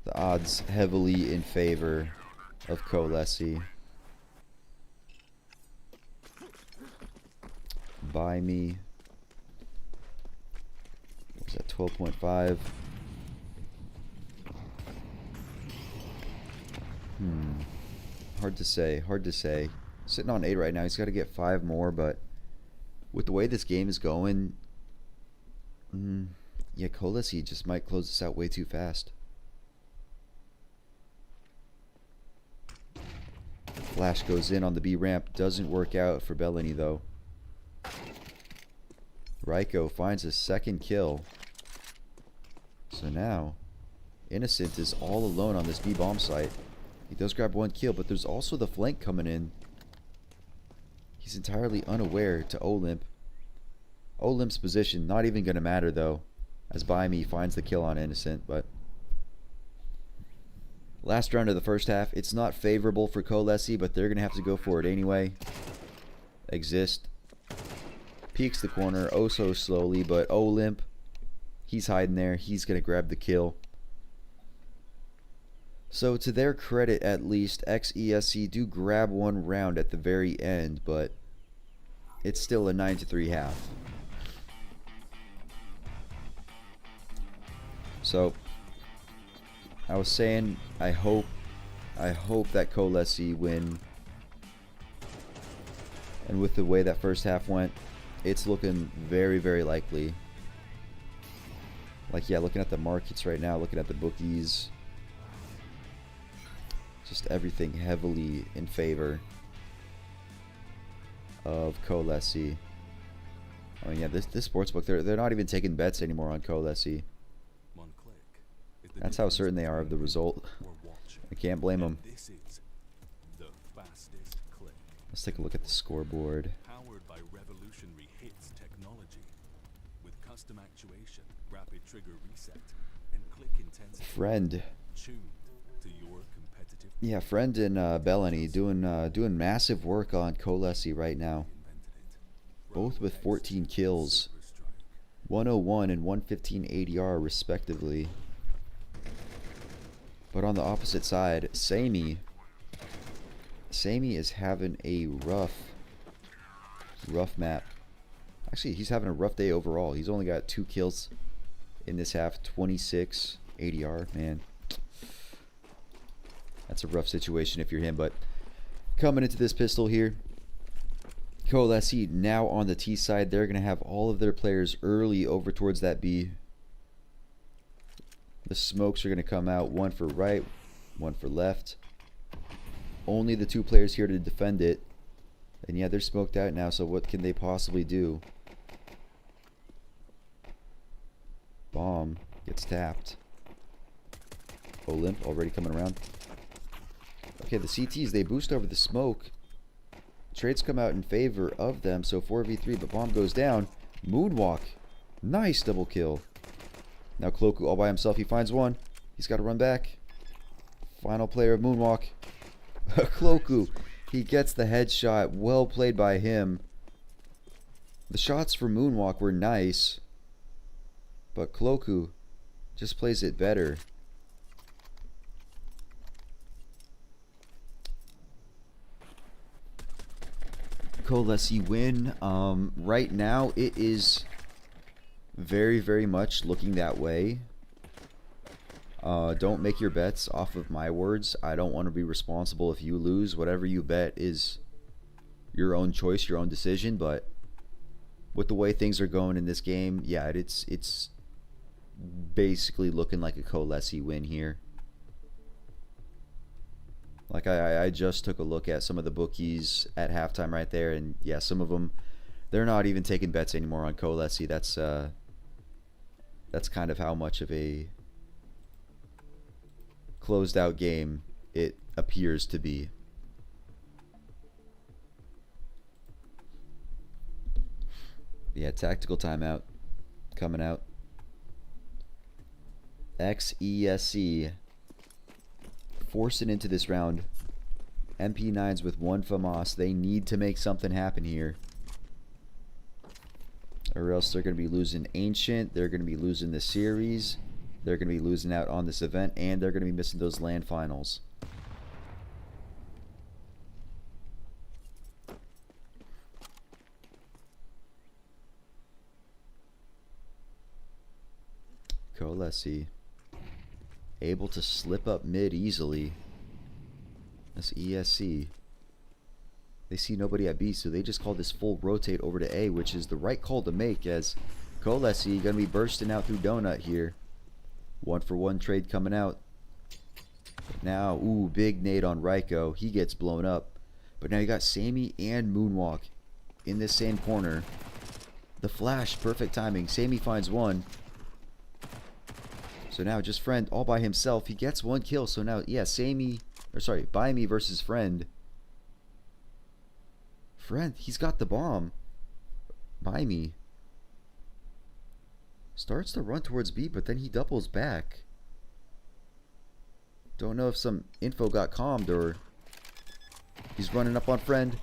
the odds heavily in favor of KOLESIE. Buy me. What was that, 12.5? Hard to say. Sitting on 8 right now. He's got to get 5 more, but with the way this game is going, yeah, KOLESIE just might close this out way too fast. Flash goes in on the B ramp. Doesn't work out for Bellany though. Ryko finds a second kill. So now Innocent is all alone on this B bomb site. He does grab one kill, but there's also the flank coming in. He's entirely unaware to Olymp. Olymp's position not even going to matter though, as Buy Me finds the kill on Innocent. But last round of the first half, it's not favorable for KOLESIE, but they're going to have to go for it anyway. Exist peeks the corner oh so slowly, but Olymp, he's hiding there. He's going to grab the kill. So to their credit, at least, XESC do grab one round at the very end, but it's still a 9-3 half. So I was saying, I hope that KOLESIE win. And with the way that first half went, it's looking very, very likely. Like, yeah, looking at the markets right now, looking at the bookies, just everything heavily in favor of KOLESIE. I mean, yeah, this sportsbook, they're not even taking bets anymore on KOLESIE. That's how certain they are of the result. I can't blame them. Let's take a look at the scoreboard. Powered by revolutionary hits technology, with custom actuation, rapid trigger reset, and click intensity. Friend. Tuned to your competitive. Yeah, Friend and Bellany doing massive work on KOLESIE right now. Both with 14 kills, 101 and 115 ADR respectively. But on the opposite side, Sammy is having a rough map. Actually, he's having a rough day overall. He's only got 2 kills in this half, 26 ADR. Man, That's a rough situation if you're him, but coming into this pistol here, KOLESIE now on the T side. They're going to have all of their players early over towards that B. The smokes are going to come out, one for right, one for left. Only the two players here to defend it. And yeah, they're smoked out now, so what can they possibly do? Bomb gets tapped. Olymp already coming around. Okay, the CTs, they boost over the smoke. Trades come out in favor of them, so 4v3, but bomb goes down. Moonwalk. Nice double kill. Now Cloaku all by himself. He finds one. He's got to run back. Final player of Moonwalk. Cloaku. He gets the headshot. Well played by him. The shots for Moonwalk were nice, but Cloaku just plays it better. KOLESIE win. Right now it is very, very much looking that way. Don't make your bets off of my words. I don't want to be responsible if you lose. Whatever you bet is your own choice, your own decision, but with the way things are going in this game, yeah, it's basically looking like a KOLESIE win here. Like I just took a look at some of the bookies at halftime right there, and yeah, some of them, they're not even taking bets anymore on KOLESIE. That's kind of how much of a closed out game it appears to be. Yeah, tactical timeout coming out. XESC forcing into this round. MP9s with one FAMAS. They need to make something happen here, or else they're going to be losing Ancient. They're going to be losing the series. They're going to be losing out on this event, and they're going to be missing those LAN finals. KOLESIE able to slip up mid easily. That's ESC. They see nobody at B, so they just call this full rotate over to A, which is the right call to make, as KOLESIE going to be bursting out through Donut here. 1-for-1 trade coming out. Now, ooh, big nade on Ryko. He gets blown up. But now you got Sammy and Moonwalk in this same corner. The flash, perfect timing. Sammy finds one. So now just Friend all by himself. He gets one kill. So now, yeah, By Me versus Friend. Friend, he's got the bomb. By Me starts to run towards B, but then he doubles back. Don't know if some info got calmed or he's running up on Friend.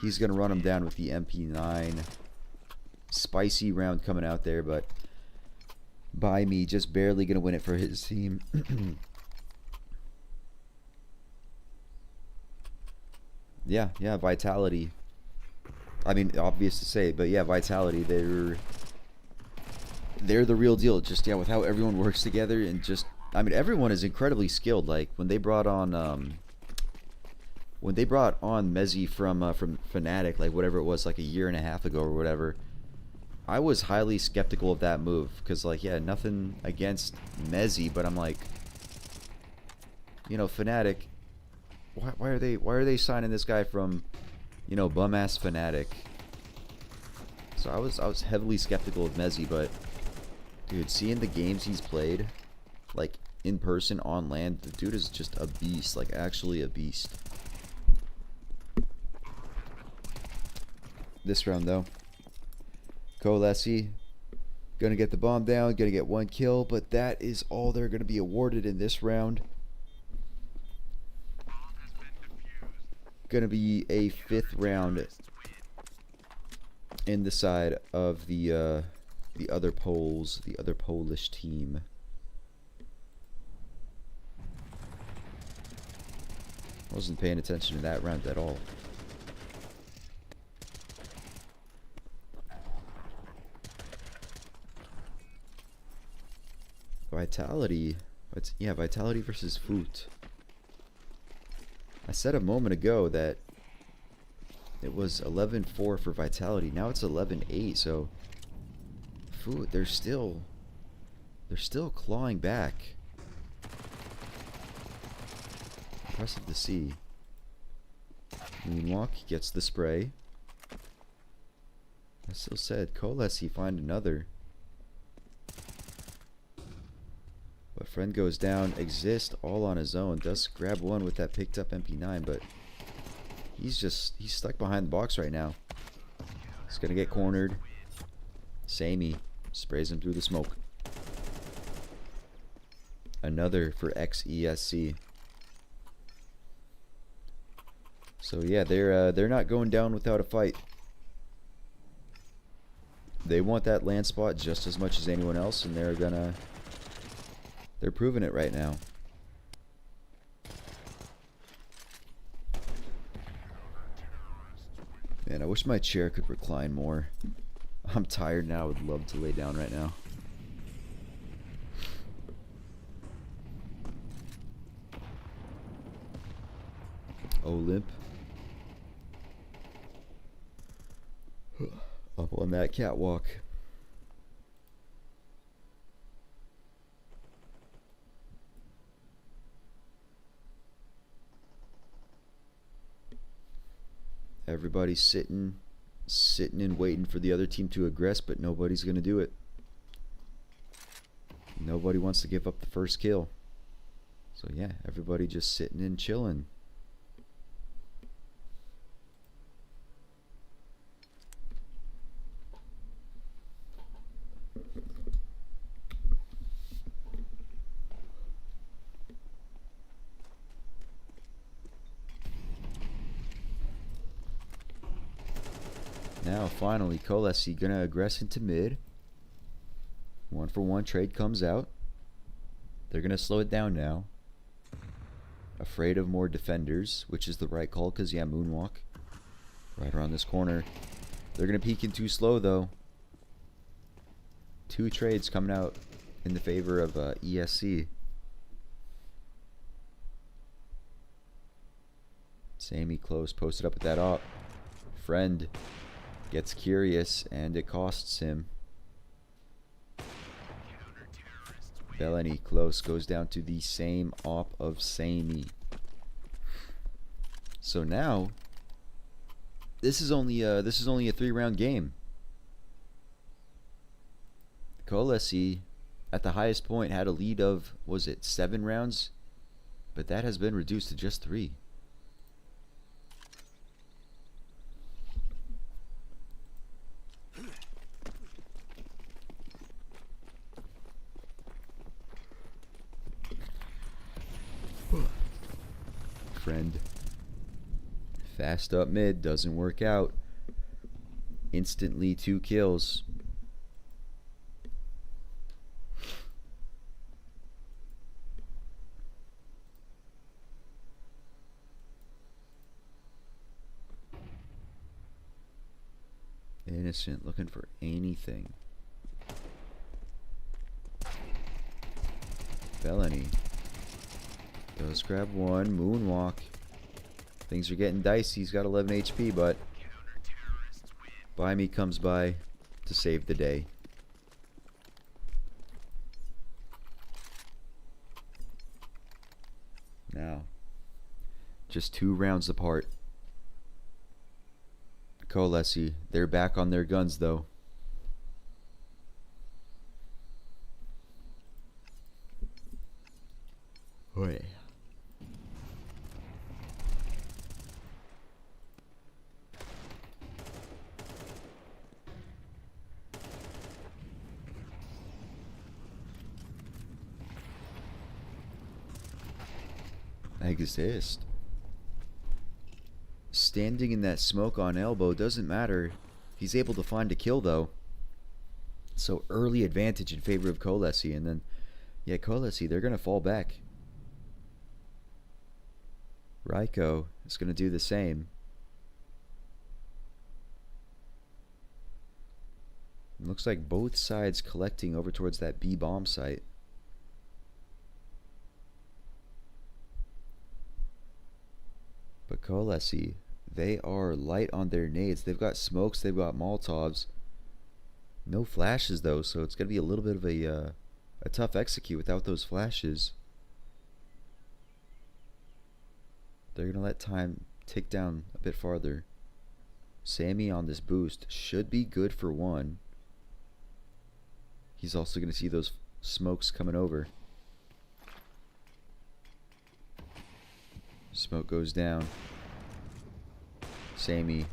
He's going to run him down with the MP9. Spicy round coming out there, but By Me just barely going to win it for his team. Yeah, Vitality. I mean, obvious to say, but yeah, Vitality, they're the real deal. Just, yeah, with how everyone works together, and just, I mean, everyone is incredibly skilled. Like when they brought on Mezzy from Fnatic, like whatever it was, like a year and a half ago or whatever, I was highly skeptical of that move, because, like, yeah, nothing against Mezzy, but I'm like, you know, Fnatic, why are they signing this guy from, you know, bum ass Fnatic? So I was heavily skeptical of Mezzy, but dude, seeing the games he's played, like in person on LAN, the dude is just a beast, like actually a beast. This round though, KOLESIE gonna get the bomb down, gonna get one kill, but that is all they're gonna be awarded in this round. Gonna be a 5th round in the side of the other Polish team. Wasn't paying attention to that round at all. Vitality. Yeah, Vitality versus Foot. I said a moment ago that it was 11-4 for Vitality. Now it's 11-8, so they're still clawing back. Impressive to see. Moonwalk gets the spray. I still said, KOLESIE find another. But friend goes down. Exist all on his own. Does grab one with that picked up MP9, but he's stuck behind the box right now. He's gonna get cornered. Samey sprays him through the smoke. Another for XESC. So yeah, they're not going down without a fight. They want that land spot just as much as anyone else, and they're proving it right now. Man, I wish my chair could recline more. I'm tired now. I would love to lay down right now. Olymp. Up on that catwalk. Everybody's sitting and waiting for the other team to aggress, but nobody's gonna do it. Nobody wants to give up the first kill. So yeah, everybody just sitting and chilling. Now, finally, KOLESIE gonna aggress into mid. 1-for-1 trade comes out. They're gonna slow it down now. Afraid of more defenders, which is the right call because, yeah, Moonwalk. Right around this corner. They're gonna peek in too slow, though. 2 trades coming out in the favor of ESC. Samey close, posted up with that op. Friend gets curious, and it costs him. Bellany close, goes down to the same op of Samey. So now, this is only a 3-round game. KOLESIE at the highest point had a lead of, was it 7 rounds? But that has been reduced to just 3. Friend. Fast up mid, doesn't work out. Instantly 2 kills. Innocent looking for anything. Bellany does grab one. Moonwalk. Things are getting dicey. He's got 11 HP, but By Me comes by to save the day. Now, just 2 rounds apart. KOLESIE, they're back on their guns though. Oi. Exist. Standing in that smoke on elbow doesn't matter. He's able to find a kill though. So early advantage in favor of KOLESIE, and then yeah, KOLESIE, they're gonna fall back. Ryko is gonna do the same. It looks like both sides collecting over towards that B bomb site. But KOLESIE, they are light on their nades. They've got smokes, they've got Molotovs. No flashes though, so it's going to be a little bit of a tough execute without those flashes. They're going to let time tick down a bit farther. Sammy on this boost should be good for one. He's also going to see those smokes coming over. Smoke goes down. Sammy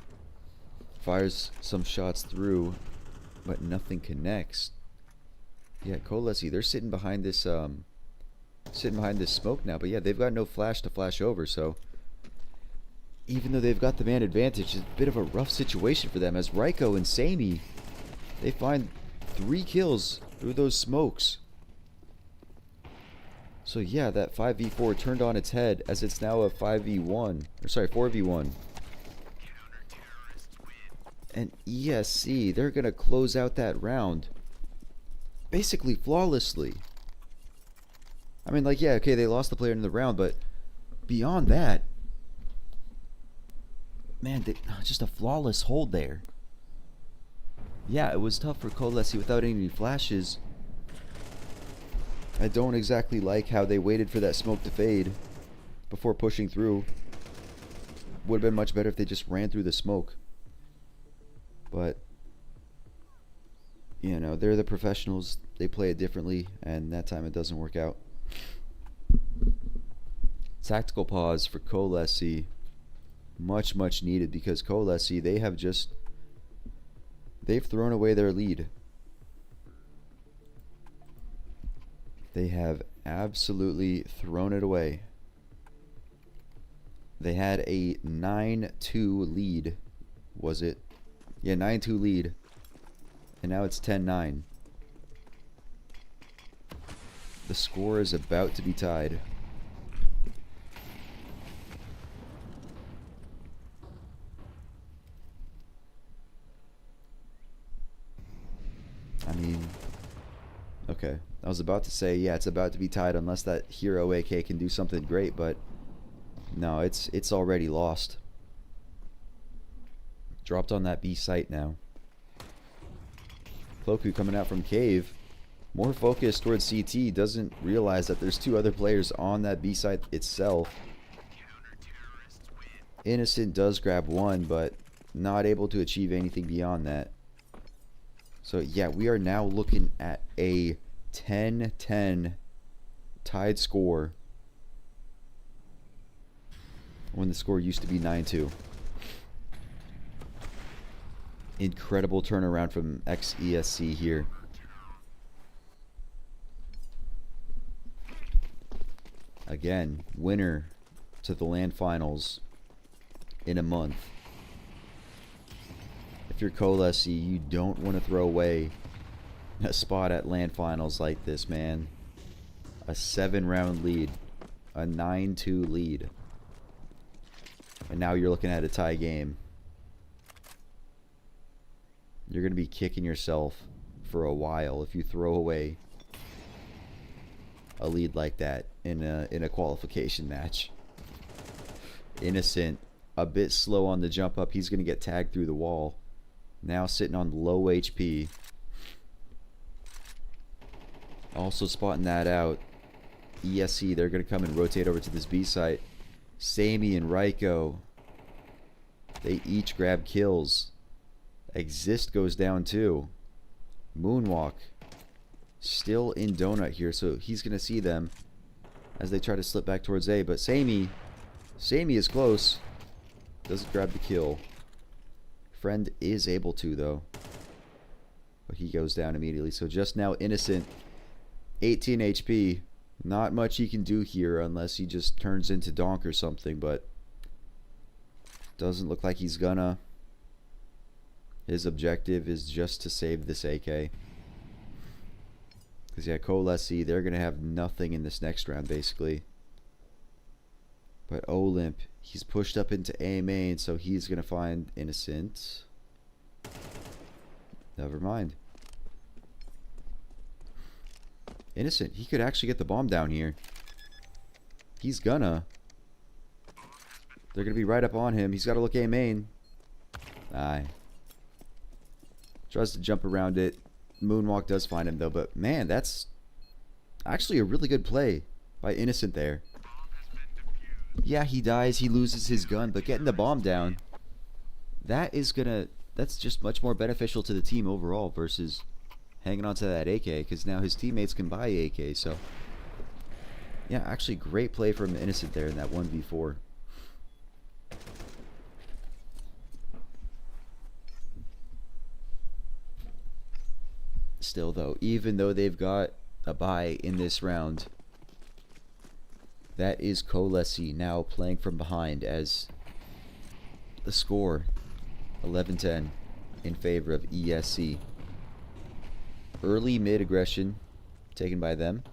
fires some shots through, but nothing connects. Yeah, KOLESIE, they're sitting behind this smoke now, but yeah, they've got no flash to flash over, so even though they've got the man advantage, it's a bit of a rough situation for them as Ryko and Sammy, they find 3 kills through those smokes. So yeah, that 5v4 turned on its head as it's now a 5v1, or sorry, 4v1. And ESC, they're going to close out that round basically flawlessly. I mean, like, yeah, okay, they lost the player in the round, but beyond that, man, just a flawless hold there. Yeah, it was tough for KOLESIE without any flashes. I don't exactly like how they waited for that smoke to fade before pushing through. Would have been much better if they just ran through the smoke. But, you know, they're the professionals. They play it differently, and that time it doesn't work out. Tactical pause for KOLESIE. Much needed, because KOLESIE, they've thrown away their lead. They have absolutely thrown it away. They had a 9-2 lead, was it? Yeah, 9-2 lead. And now it's 10-9. The score is about to be tied. I mean, okay. I was about to say, yeah, it's about to be tied unless that hero AK can do something great, but no, it's already lost. Dropped on that B site now. Cloaku coming out from cave. More focused towards CT. Doesn't realize that there's 2 other players on that B site itself. Innocent does grab 1, but not able to achieve anything beyond that. So yeah, we are now looking at a 10-10 tied score when the score used to be 9-2. Incredible turnaround from XESC here. Again, winner to the LAN finals in a month. If you're KOLESIE, you don't want to throw away a spot at LAN finals like this, man. A 7-round lead, a 9-2 lead, and now you're looking at a tie game. You're going to be kicking yourself for a while if you throw away a lead like that in a qualification match. Innocent, a bit slow on the jump up. He's going to get tagged through the wall. Now sitting on low HP. Also spotting that out. ESC, they're going to come and rotate over to this B site. Sammy and Ryko, they each grab kills. Exist goes down too. Moonwalk still in donut here, so he's going to see them as they try to slip back towards A. But Sammy is close. Doesn't grab the kill. Friend is able to, though. But he goes down immediately. So just now, Innocent, 18 HP. Not much he can do here unless he just turns into Donk or something, but doesn't look like he's gonna. His objective is just to save this AK. Because, yeah, KOLESIE, they're going to have nothing in this next round, basically. But Olymp, he's pushed up into A main, so he's going to find Innocent. Never mind. Innocent, he could actually get the bomb down here. He's gonna. They're going to be right up on him. He's got to look A main. Aye. Tries to jump around it. Moonwalk does find him though, but man, that's actually a really good play by Innocent there. Yeah, he dies, he loses his gun, but getting the bomb down, that's just much more beneficial to the team overall versus hanging on to that AK, because now his teammates can buy AK. So yeah, actually great play from Innocent there in that 1v4. Still though, even though they've got a bye in this round, that is KOLESIE now playing from behind as the score 11-10 in favor of ESC. Early mid aggression taken by them.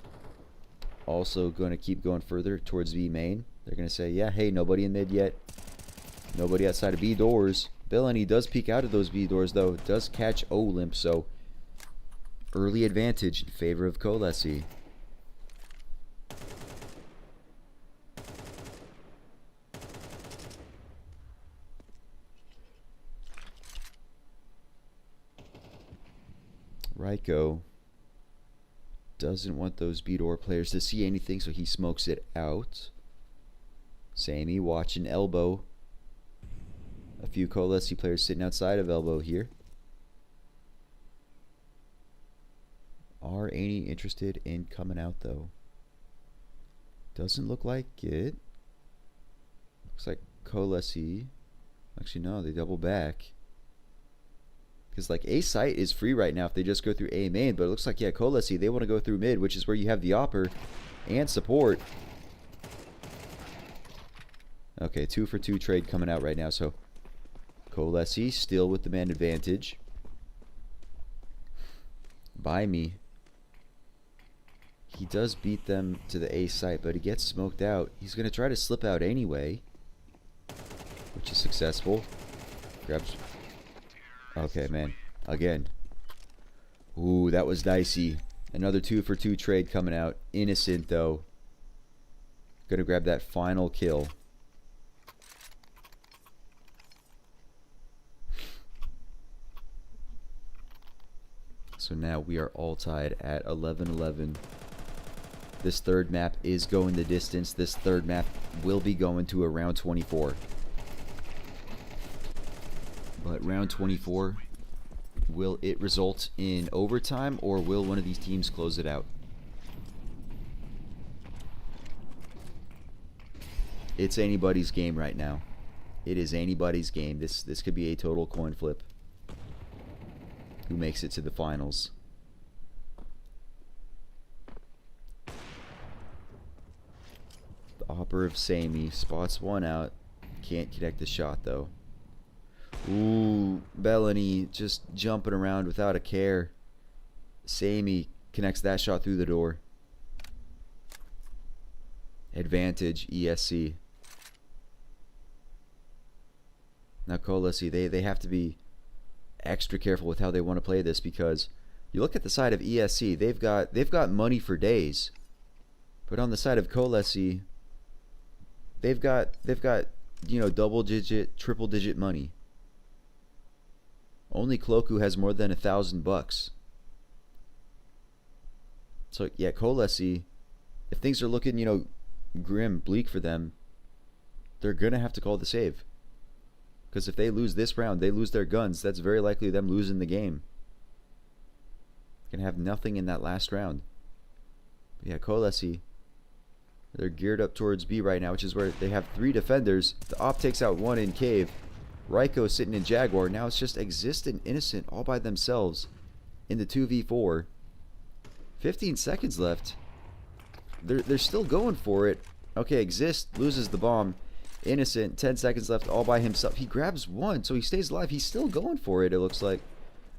Also going to keep going further towards B main. They're going to say, yeah, hey, nobody in mid yet. Nobody outside of B doors. Bellany does peek out of those B doors though. Does catch Olymp, so early advantage in favor of KOLESIE. Ryko doesn't want those B-door players to see anything, so he smokes it out. Sammy watching elbow. A few KOLESIE players sitting outside of elbow here. Are any interested in coming out though? Doesn't look like it. Looks like KOLESIE. Actually no, they double back. Because like A site is free right now if they just go through A main, but it looks like, yeah, KOLESIE, they want to go through mid, which is where you have the opper and support. Okay, 2-for-2 trade coming out right now, so KOLESIE still with the man advantage. By me. He does beat them to the A site, but he gets smoked out. He's going to try to slip out anyway, which is successful. Grabs. Okay, man. Again. Ooh, that was dicey. Another 2-for-2 trade coming out. Innocent, though. Gonna grab that final kill. So now we are all tied at 11-11. This third map is going the distance. This third map will be going to a round 24. But round 24, will it result in overtime, or will one of these teams close it out? It's anybody's game right now. It is anybody's game. This could be a total coin flip. Who makes it to the finals? The Opper of Sammy spots one out. Can't connect the shot though. Ooh, Bellany just jumping around without a care. Sammy connects that shot through the door. Advantage ESC. Now KOLESIE, they have to be extra careful with how they want to play this, because you look at the side of ESC, they've got money for days. But on the side of KOLESIE, they've got you know, double digit, triple digit money. Only Cloaku has more than $1,000. So yeah, KOLESIE, if things are looking, you know, grim, bleak for them, they're gonna have to call the save. Because if they lose this round, they lose their guns. That's very likely them losing the game. Gonna have nothing in that last round. But yeah, KOLESIE, they're geared up towards B right now, which is where they have 3 defenders. The op takes out 1 in cave. Ryko sitting in Jaguar. Now it's just Exist and Innocent all by themselves in the 2v4. 15 seconds left. They're still going for it. Okay, Exist loses the bomb. Innocent, 10 seconds left all by himself. He grabs 1, so he stays alive. He's still going for it, it looks like.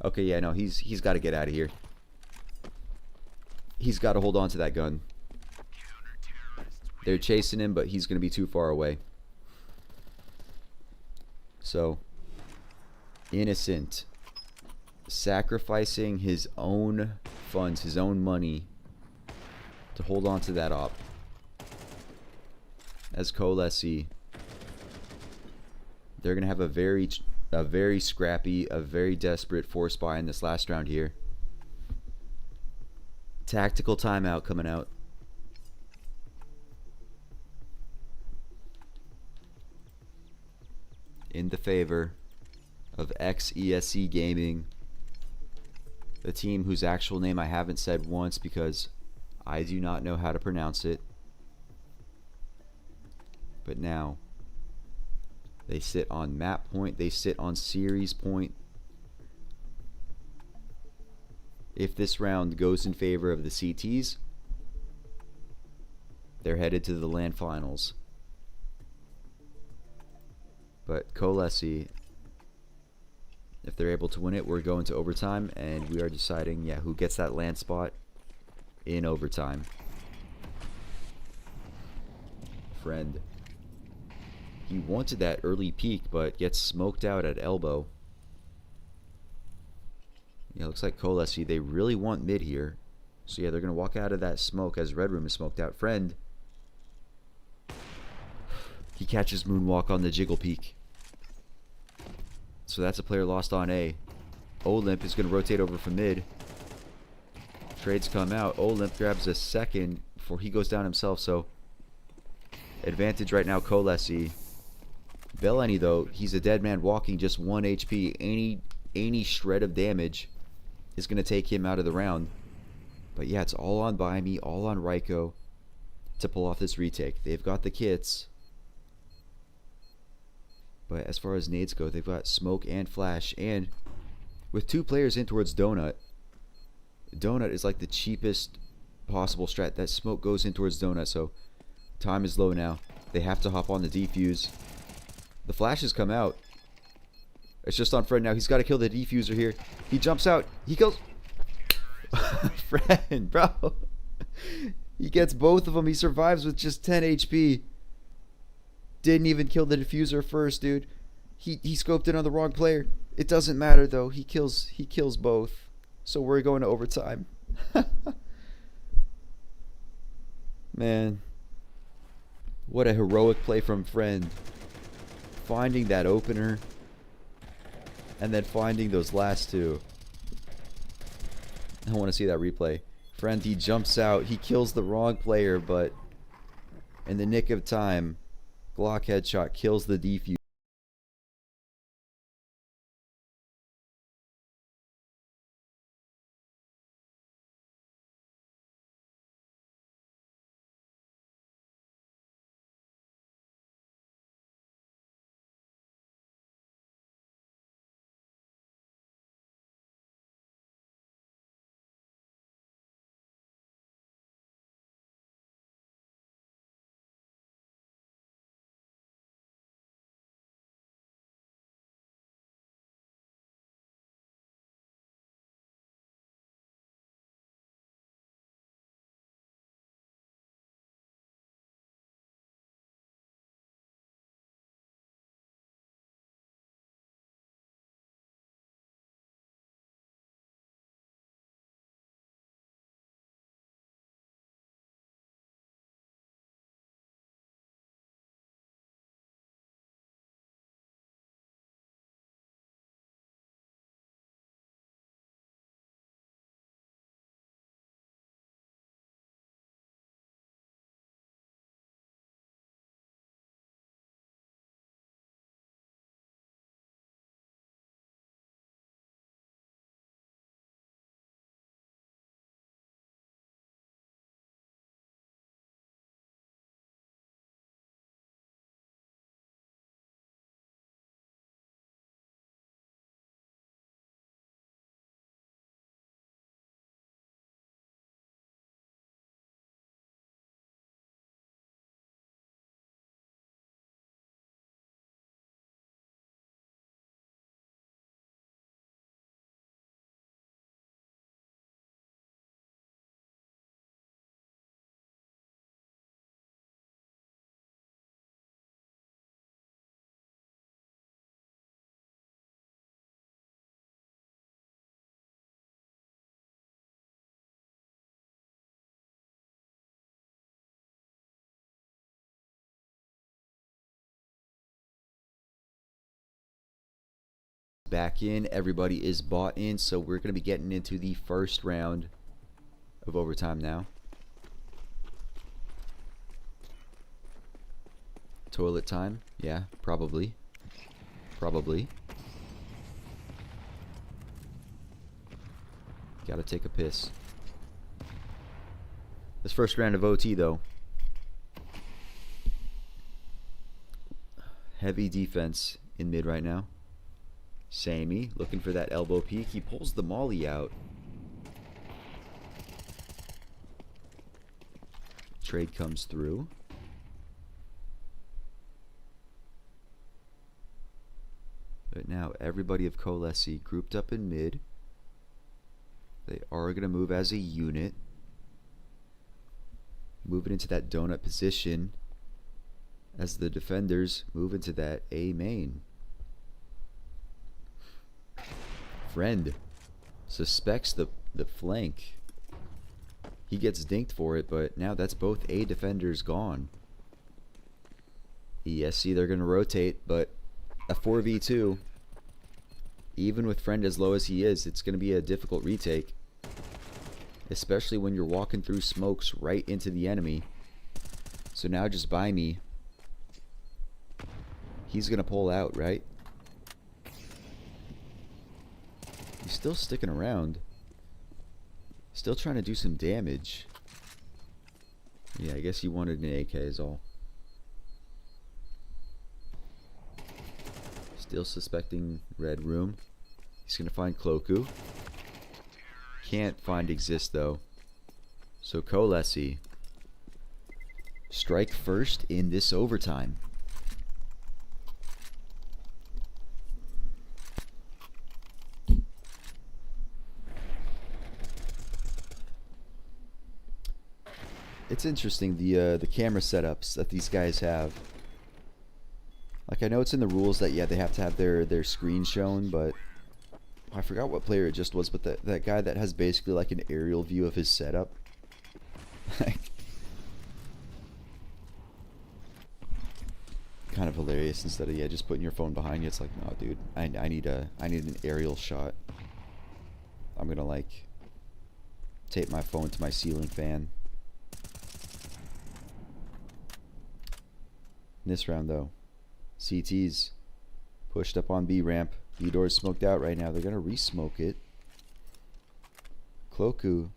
Okay, yeah, no, he's got to get out of here. He's got to hold on to that gun. They're chasing him, but he's going to be too far away. So, Innocent sacrificing his own funds, his own money to hold on to that op. As KOLESIE They're going to have a very scrappy, a very desperate force buy in this last round here. Tactical timeout coming out. In the favor of XESC Gaming, the team whose actual name I haven't said once because I do not know how to pronounce it. But now they sit on map point, they sit on series point. If this round goes in favor of the CTs, they're headed to the LAN finals. But KOLESIE, if they're able to win it, we're going to overtime, and we are deciding, yeah, who gets that LAN spot in overtime. Friend. He wanted that early peek, but gets smoked out at elbow. Yeah, looks like KOLESIE, they really want mid here. So yeah, they're going to walk out of that smoke as Red Room is smoked out. Friend. He catches Moonwalk on the jiggle peek. So that's a player lost on A. Olymp is going to rotate over from mid. Trades come out. Olymp grabs a second before he goes down himself. So advantage right now, KOLESIE. Beleni, though, he's a dead man walking, just 1 HP. Any shred of damage is going to take him out of the round. But yeah, it's all on Baimi, all on Raiko to pull off this retake. They've got the kits. But as far as nades go, they've got smoke and flash. And with 2 players in towards Donut, Donut is like the cheapest possible strat. That smoke goes in towards Donut, so time is low now. They have to hop on the defuse. The flashes come out. It's just on Fred now. He's got to kill the defuser here. He jumps out. He kills... Fred, bro. He gets both of them. He survives with just 10 HP. Didn't even kill the diffuser first, dude. He scoped in on the wrong player. It doesn't matter, though. He kills both. So we're going to overtime. Man. What a heroic play from Friend. Finding that opener. And then finding those last 2. I want to see that replay. Friend, he jumps out. He kills the wrong player, but in the nick of time, Glock headshot kills the defuse. Back in. Everybody is bought in, so we're going to be getting into the first round of overtime now. Toilet time? Yeah, probably. Probably. Gotta take a piss. This first round of OT, though. Heavy defense in mid right now. Sammy looking for that elbow peek. He pulls the molly out. Trade comes through. But now everybody of KOLESIE grouped up in mid. They are going to move as a unit. Moving into that donut position as the defenders move into that A main. Friend suspects the flank. He gets dinked for it, but now that's both A defenders gone. ESC, they're going to rotate, but a 4v2, even with Friend as low as he is, it's going to be a difficult retake. Especially when you're walking through smokes right into the enemy. So now just buy me. He's going to pull out, right? He's still sticking around. Still trying to do some damage. Yeah, I guess he wanted an AK is all. Still suspecting red room. He's going to find Cloaku. Can't find Exist though. So KOLESIE strike first in this overtime. It's interesting the camera setups that these guys have. Like, I know it's in the rules that, yeah, they have to have their screen shown, but I forgot what player it just was, but that guy that has basically like an aerial view of his setup. Kind of hilarious. Instead of, yeah, just putting your phone behind you, it's like, no, dude, I need an aerial shot. I'm gonna like tape my phone to my ceiling fan. In this round though, CT's pushed up on B ramp. B door's smoked out right now. They're gonna re-smoke it. Cloaku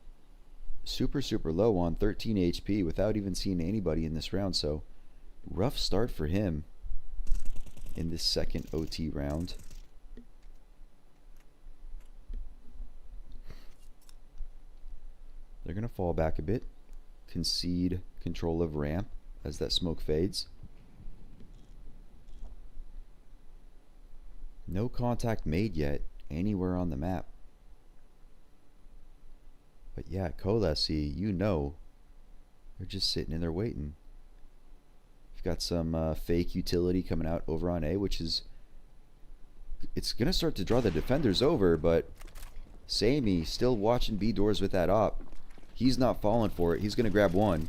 super low on 13 HP without even seeing anybody in this round, so rough start for him in this second OT round. They're gonna fall back a bit, concede control of ramp as that smoke fades. No contact made yet anywhere on the map. But yeah, KOLESIE, you know, they're just sitting in there waiting. We've got some fake utility coming out over on A, which is, it's going to start to draw the defenders over, but Sammy still watching B doors with that op. He's not falling for it. He's going to grab one.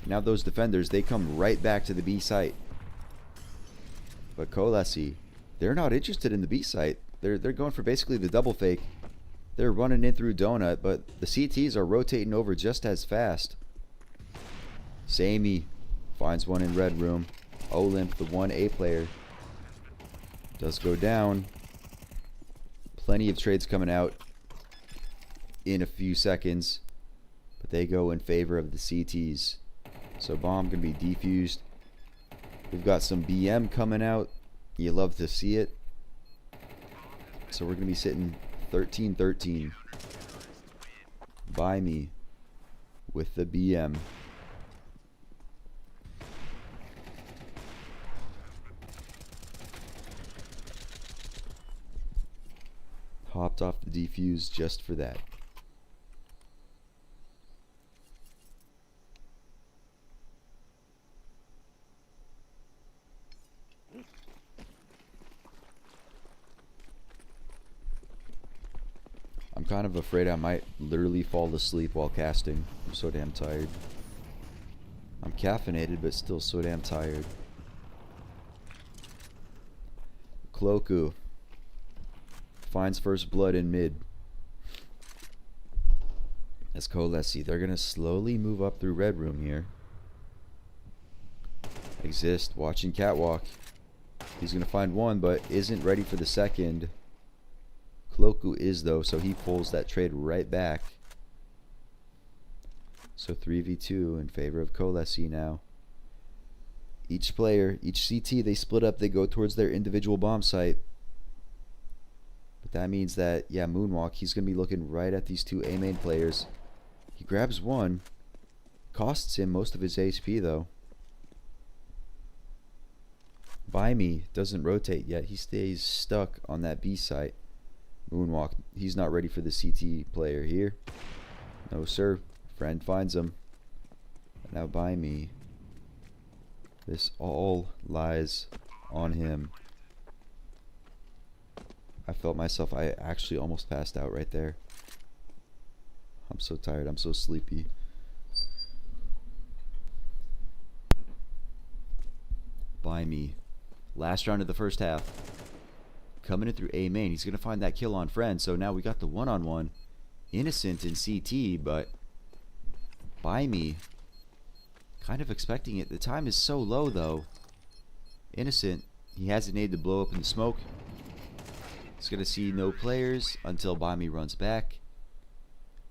Now those defenders, they come right back to the B site. But KOLESIE, they're not interested in the B site. They're going for basically the double fake. They're running in through donut, but the CTs are rotating over just as fast. Sammy finds one in red room. Olymp, the 1A player, does go down. Plenty of trades coming out in a few seconds, but they go in favor of the CTs. So bomb can be defused. We've got some BM coming out. You love to see it. So we're going to be sitting 13-13. Buy me with the BM. Hopped off the defuse just for that. I'm kind of afraid I might literally fall asleep while casting. I'm so damn tired. I'm caffeinated, but still so damn tired. Cloaku finds first blood in mid. As KOLESIE, they're going to slowly move up through red room here. Exist, watching catwalk. He's going to find one, but isn't ready for the second. Cloaku is, though, so he pulls that trade right back. So 3v2 in favor of KOLESIE now. Each player, each CT, they split up. They go towards their individual bomb site. But that means that, yeah, Moonwalk, he's going to be looking right at these two A main players. He grabs one. Costs him most of his HP, though. By Me doesn't rotate yet. He stays stuck on that B site. Moonwalk, he's not ready for the CT player here. No, sir. Friend finds him. Now By Me. This all lies on him. I felt myself, I actually almost passed out right there. I'm so tired, I'm so sleepy. By Me. Last round of the first half. Coming in through A main. He's going to find that kill on Friend. So now we got the one-on-one. Innocent in CT, but By Me. Kind of expecting it. The time is so low, though. Innocent. He has an aid to blow up in the smoke. He's going to see no players until By Me runs back.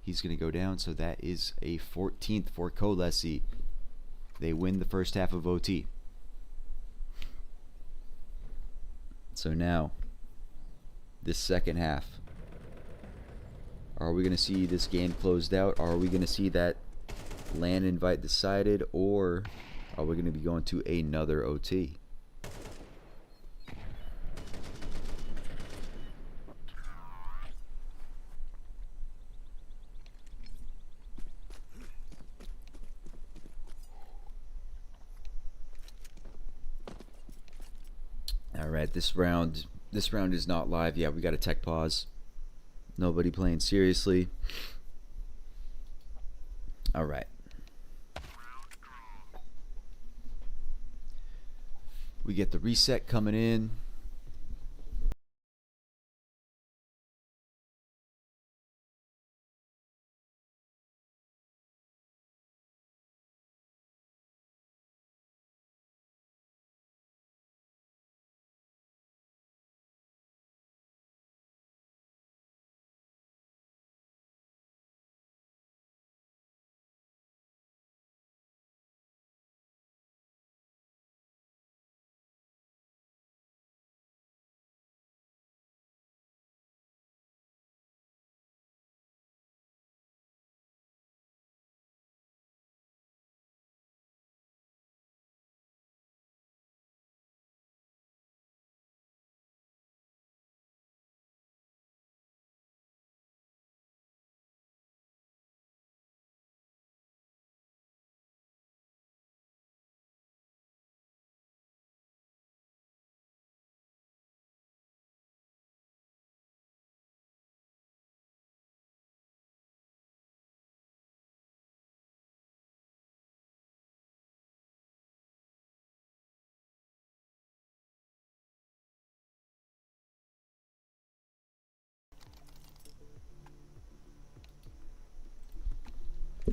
He's going to go down. So that is a 14th for KOLESIE. They win the first half of OT. So now, this second half. Are we going to see this game closed out? Are we going to see that LAN invite decided? Or are we going to be going to another OT? Alright, this round is not live. Yeah, we got a tech pause. Nobody playing seriously. Alright. We get the reset coming in.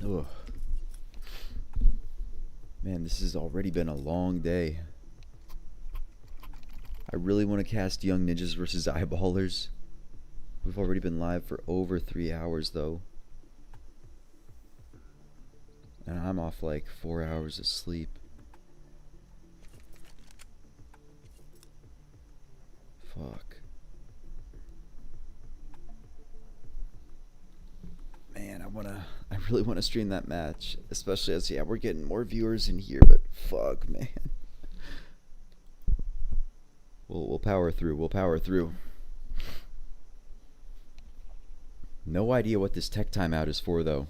Ugh. Man, this has already been a long day. I really want to cast Young Ninjas versus Eyeballers. We've already been live for over 3 hours, though. And I'm off like 4 hours of sleep. Fuck. Man, I really want to stream that match. Especially as, yeah, we're getting more viewers in here, but fuck, man. We'll power through. We'll power through. No idea what this tech timeout is for, though.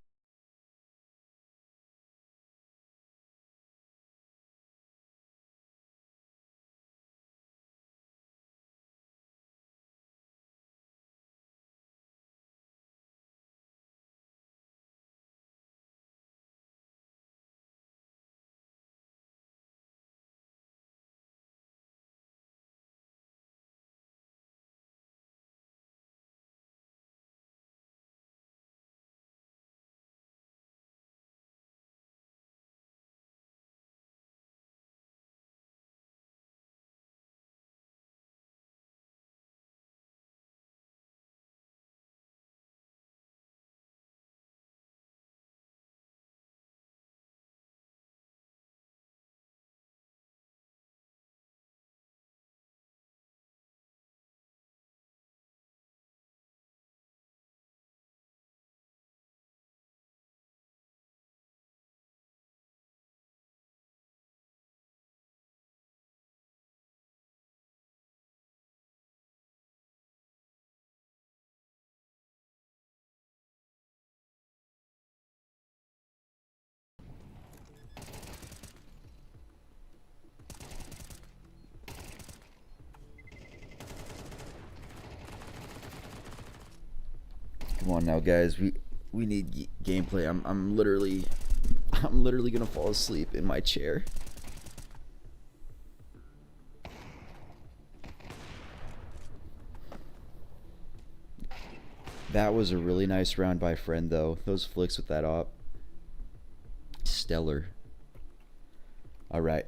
Come on now, guys. We need gameplay. I'm literally gonna fall asleep in my chair. That was a really nice round by Friend, though. Those flicks with that op. Stellar. Alright.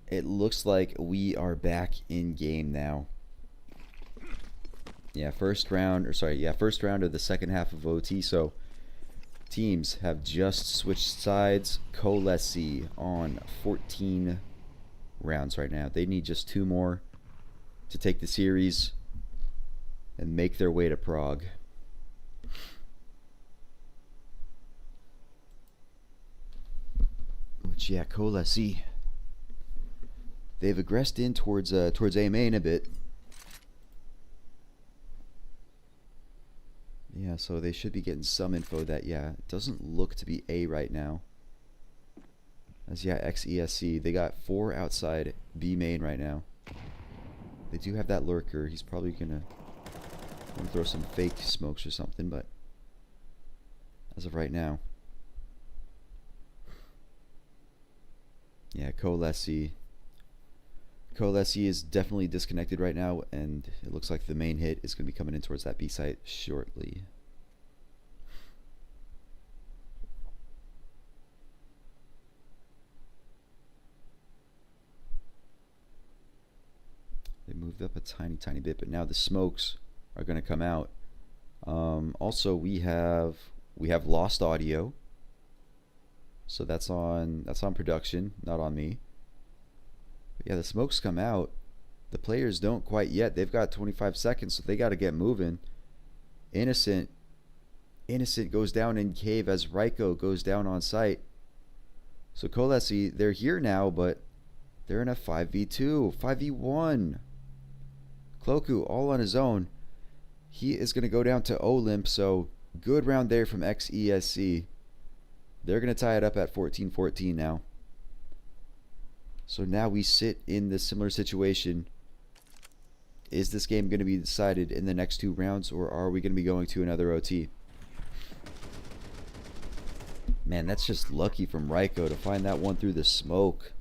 It looks like we are back in game now. Yeah, first round of the second half of OT. So, teams have just switched sides. KOLESIE on 14 rounds right now. They need just 2 more to take the series and make their way to Prague. Which, yeah, KOLESIE, they've aggressed in towards A main a bit. Yeah, so they should be getting some info that, yeah, it doesn't look to be A right now. As, yeah, XESC, they got 4 outside B main right now. They do have that lurker. He's probably gonna throw some fake smokes or something, but as of right now, yeah, KOLESIE is definitely disconnected right now, and it looks like the main hit is going to be coming in towards that B site shortly. They moved up a tiny bit, but now the smokes are going to come out. Also, we have lost audio. So that's on production, not on me. But yeah, the smokes come out. The players don't quite yet. They've got 25 seconds, so they got to get moving. Innocent goes down in cave as Ryko goes down on site. So KOLESIE, they're here now, but they're in a 5v2, 5v1. Cloku all on his own. He is going to go down to Olymp, so good round there from XESC. They're going to tie it up at 14-14 now. So now we sit in this similar situation. Is this game going to be decided in the next 2 rounds, or are we going to be going to another OT? Man, that's just lucky from Ryko to find that one through the smoke.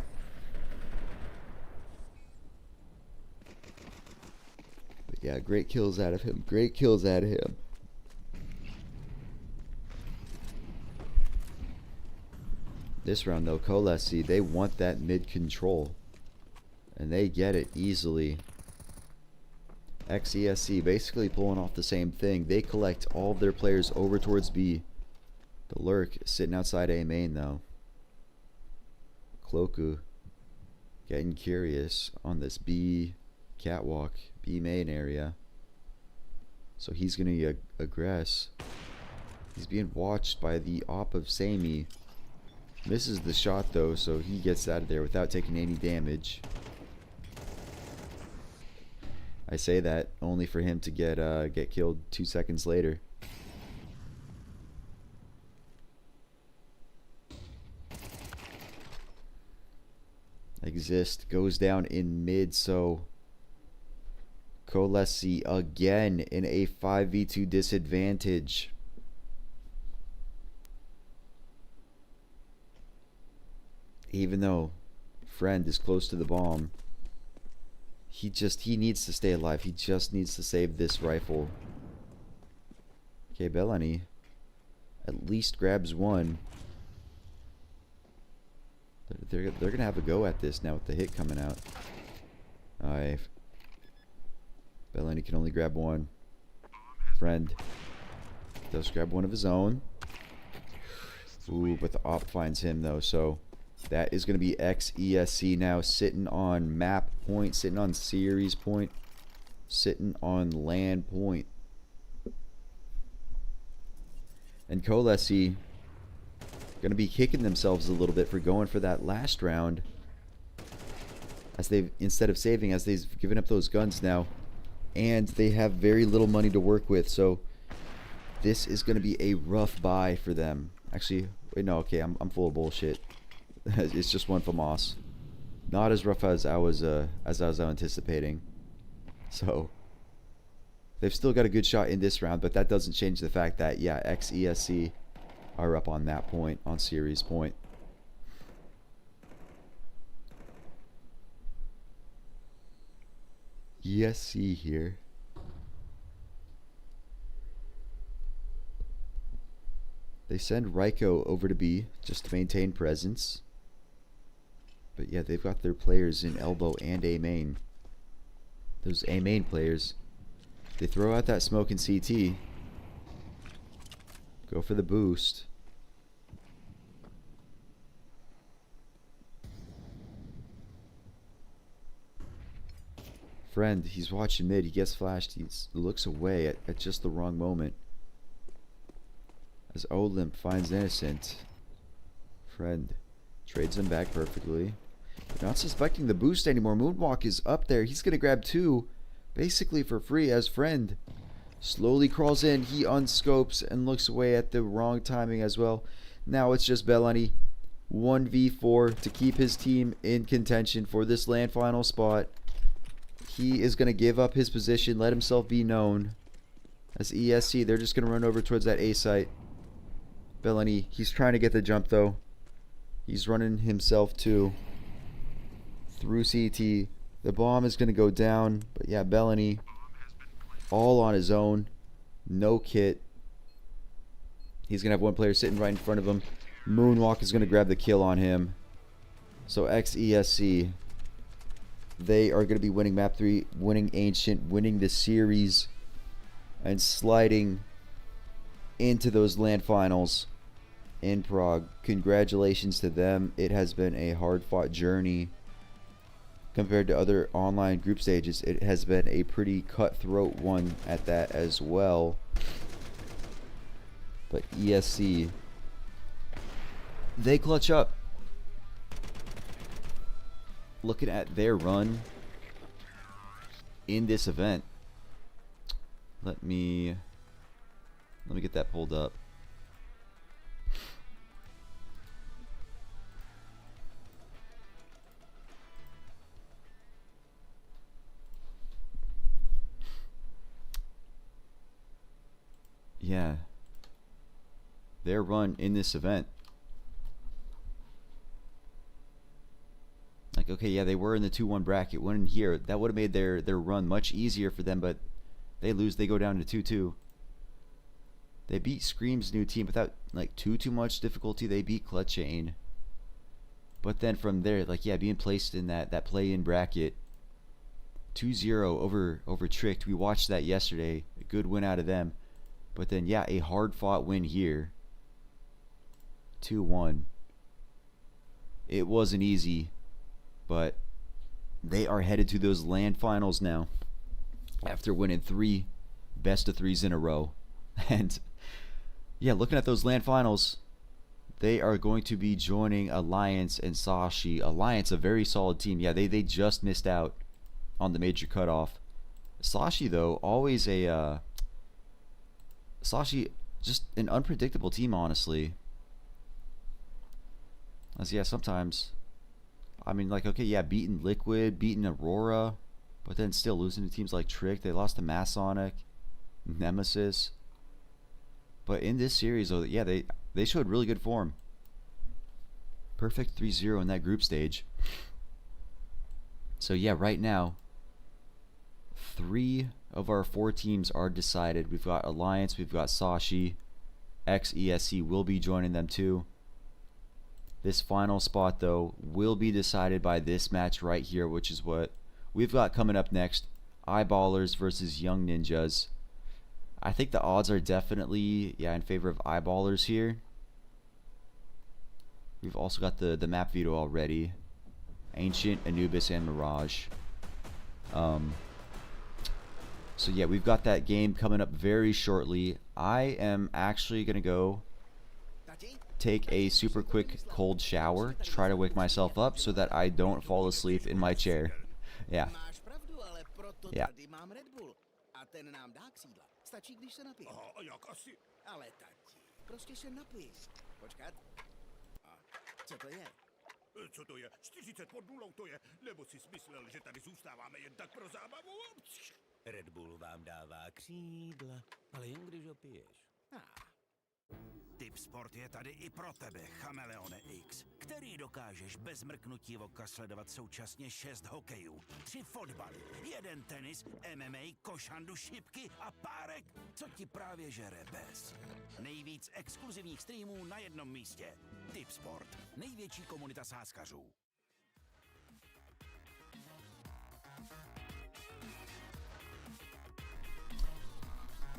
But yeah, great kills out of him. Great kills out of him. This round, though, KOLESIE, they want that mid control. And they get it easily. XESC basically pulling off the same thing. They collect all of their players over towards B. The lurk sitting outside A main, though. Cloku getting curious on this B catwalk, B main area. So he's going to aggress. He's being watched by the op of Sammy. Misses the shot though, so he gets out of there without taking any damage. I say that only for him to get killed 2 seconds later. Exist goes down in mid, so KOLESIE again in a 5v2 disadvantage. Even though Friend is close to the bomb, he needs to stay alive. He just needs to save this rifle. Okay, Bellany at least grabs one. They're gonna have a go at this now with the hit coming out. Alright. Bellany can only grab one. Friend does grab one of his own. Ooh, but the op finds him though, so that is going to be XESC now sitting on map point, sitting on series point, sitting on land point. And KOLESIE going to be kicking themselves a little bit for going for that last round, as they've, instead of saving, as they've given up those guns now, and they have very little money to work with. So this is going to be a rough buy for them. Actually, wait, no, okay, I'm full of bullshit. It's just one FAMAS. Not as rough as I was anticipating. So They've still got a good shot in this round, but that doesn't change the fact that, yeah, XESC are up on that point, on series point. ESC here. They send Raiko over to B just to maintain presence. But yeah, they've got their players in elbow and A main. Those A main players, they throw out that smoke in CT. Go for the boost. Friend, he's watching mid. He gets flashed. He looks away at just the wrong moment. As Olymp finds Innocent. Friend trades him back perfectly. They're not suspecting the boost anymore. Moonwalk is up there. He's going to grab 2 basically for free as Friend slowly crawls in. He unscopes and looks away at the wrong timing as well. Now it's just Bellani 1v4 to keep his team in contention for this LAN final spot. He is going to give up his position, let himself be known. As ESC, they're just going to run over towards that A site. Bellani, he's trying to get the jump though. He's running himself too. Through CT. The bomb is going to go down. But yeah, Bellani, all on his own. No kit. He's going to have one player sitting right in front of him. Moonwalk is going to grab the kill on him. So XESC, they are going to be winning map 3, winning Ancient, winning the series, and sliding into those LAN finals in Prague. Congratulations to them. It has been a hard-fought journey compared to other online group stages. It has been a pretty cutthroat one at that as well. But ESC, they clutch up. Looking at their run in this event, let me get that pulled up. Yeah, their run in this event. Like, okay, yeah, they were in the 2-1 bracket, winning here. That would have made their run much easier for them, but they lose. They go down to 2-2. They beat Scream's new team without like too much difficulty. They beat Clutch Chain. But then from there, like, yeah, being placed in that play-in bracket, 2-0 over Tricked. We watched that yesterday. A good win out of them. But then, yeah, a hard-fought win here. 2-1. It wasn't easy. But they are headed to those LAN finals now after winning 3 best-of-3s in a row. And yeah, looking at those LAN finals, they are going to be joining Alliance and Sashi. Alliance, a very solid team. Yeah, they just missed out on the major cutoff. Sashi, though, always a Sashi, just an unpredictable team, honestly. As yeah, sometimes, I mean, like, okay, yeah, beating Liquid, beating Aurora, but then still losing to teams like Trick. They lost to Masonic, Nemesis. But in this series, though, yeah, they showed really good form. Perfect 3-0 in that group stage. So yeah, right now, 3 of our 4 teams are decided. We've got Alliance, we've got Sashi, XESC will be joining them too. This final spot, though, will be decided by this match right here, which is what we've got coming up next. Eyeballers versus Young Ninjas. I think the odds are definitely, yeah, in favor of Eyeballers here. We've also got the map veto already. Ancient, Anubis, and Mirage. So yeah, we've got that game coming up very shortly. I am actually going to go take a super quick cold shower, try to wake myself up so that I don't fall asleep in my chair. Yeah. Yeah. A jak asi? Ale tati, prostě se napij. Počkat. A co to je? Co to je? 40 pod nulou to je. Nebo si myslel, že tady zůstáváme jen tak pro zábavu? Red Bull vám dává křídla, ale jen když ho piješ. Tipsport je tady i pro tebe, Chameleone X, který dokážeš bez mrknutí oka sledovat současně 6 hokejů, 3 fotbaly, 1 tenis, MMA, košandu, šipky a párek, co ti právě žere bez. Nejvíc exkluzivních streamů na jednom místě. Tipsport, největší komunita sázkařů.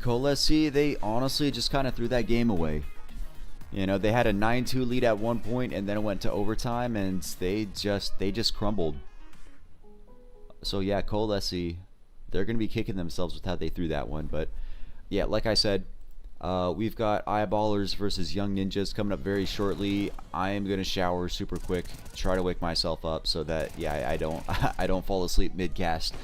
KOLESIE, they honestly just kind of threw that game away. You know, they had a 9-2 lead at one point, and then it went to overtime, and they just crumbled. So yeah, KOLESIE, they're gonna be kicking themselves with how they threw that one. But yeah, like I said, we've got Eyeballers versus Young Ninjas coming up very shortly. I am gonna shower super quick, try to wake myself up so that I don't I don't fall asleep mid cast.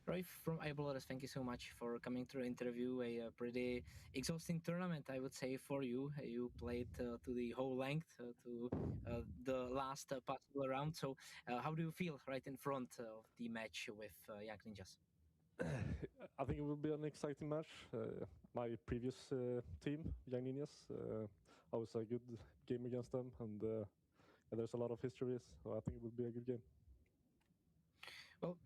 Roy from Eyeballers, thank you so much for coming to the interview. A pretty exhausting tournament, I would say, for you. You played to the whole length, to the last possible round. So, how do you feel right in front of the match with Young Ninjas? I think it will be an exciting match. My previous team, Young Ninjas, I was a good game against them, and there's a lot of histories, so I think it will be a good game. Well,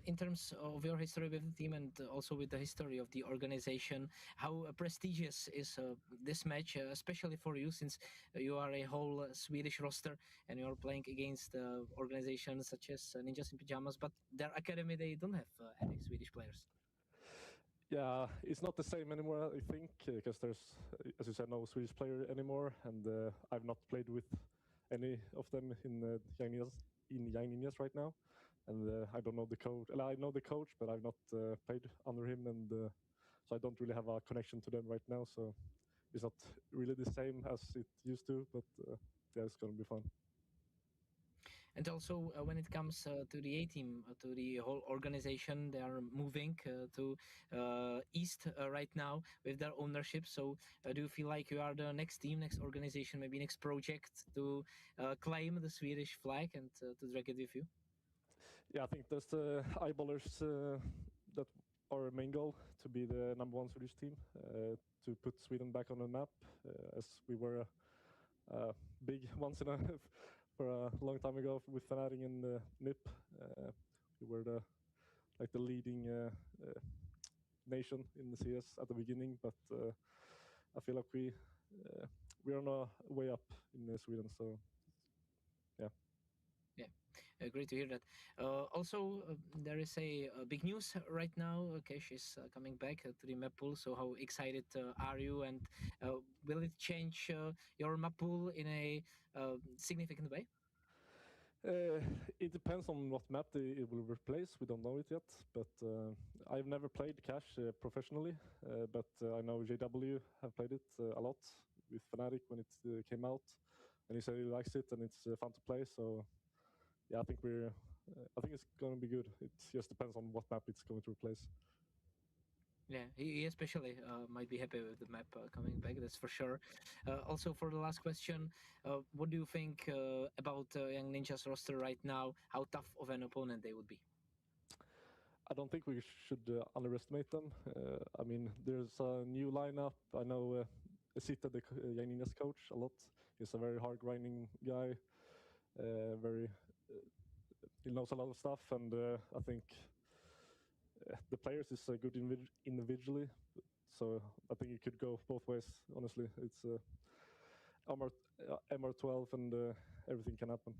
in terms of your history with the team and also with the history of the organization, how prestigious is this match, especially for you, since you are a whole Swedish roster and you are playing against organizations such as Ninjas in Pyjamas, but their academy, they don't have any Swedish players. Yeah, it's not the same anymore, I think, because there's, as you said, no Swedish player anymore, and I've not played with any of them in Young Ninjas right now. And I don't know the coach. I know the coach, but I've not played under him, and so I don't really have a connection to them right now. So it's not really the same as it used to, but yeah, it's gonna be fun. And also, when it comes to the A team, to the whole organization, they are moving to East right now with their ownership. So, do you feel like you are the next team, next organization, maybe next project to claim the Swedish flag and to drag it with you? Yeah, I think that's the eyeballers that our main goal, to be the #1 Swedish team, to put Sweden back on the map, as we were big once in a for a long time ago with Fanatic and NIP. We were the leading nation in the CS at the beginning, but I feel like we're on our way up in Sweden. So yeah. Great to hear that. Also, there is a big news right now. Cash is coming back to the map pool. So, how excited are you? And will it change your map pool in a significant way? It depends on what map it will replace. We don't know it yet, but I've never played Cash professionally, but I know JW have played it a lot with Fnatic when it came out, and he said he likes it and it's fun to play. So yeah, I think I think it's going to be good. It just depends on what map it's going to replace. Yeah, he especially might be happy with the map coming back, that's for sure. Also, for the last question, what do you think about Young Ninja's roster right now? How tough of an opponent they would be? I don't think we should underestimate them. I mean, there's a new lineup. I know Sita, the Young Ninjas coach, a lot. He's a very hard grinding guy. He knows a lot of stuff, and I think the players is good individually. So I think it could go both ways. Honestly, it's MR12, and everything can happen.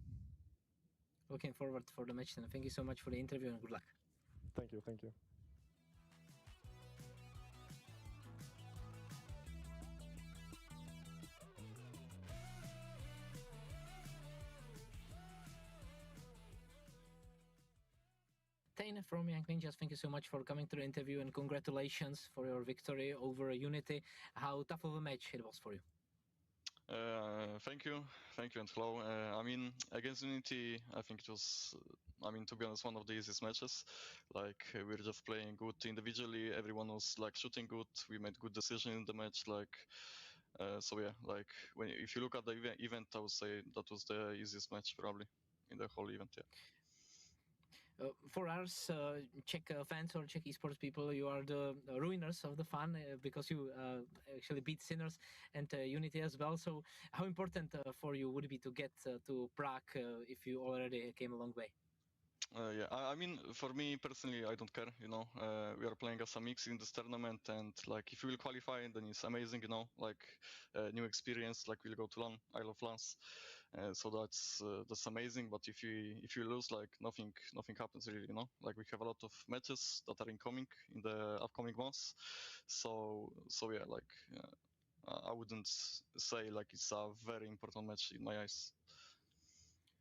Looking forward for the match then. Thank you so much for the interview and good luck. Thank you. Thank you. Tane from Young Ninjas, thank you so much for coming to the interview and congratulations for your victory over Unity. How tough of a match it was for you? Thank you, and hello. I mean, against Unity, I think it was, I mean, to be honest, one of the easiest matches. Like, we were just playing good individually, everyone was like shooting good, we made good decisions in the match, like, so yeah, like, if you look at the event, I would say that was the easiest match probably in the whole event, yeah. For us, Czech fans or Czech esports people, you are the ruiners of the fun because you actually beat Sinners and Unity as well. So how important for you would it be to get to Prague if you already came a long way? Yeah, I mean, for me personally, I don't care, you know, we are playing as a mix in this tournament, and like, if we will qualify, then it's amazing, you know, like, new experience, like, we'll go to Isle of Lance, so that's amazing, but if you lose, like, nothing happens really, you know, like, we have a lot of matches that are incoming in the upcoming months, so yeah, like, I wouldn't say, like, it's a very important match in my eyes.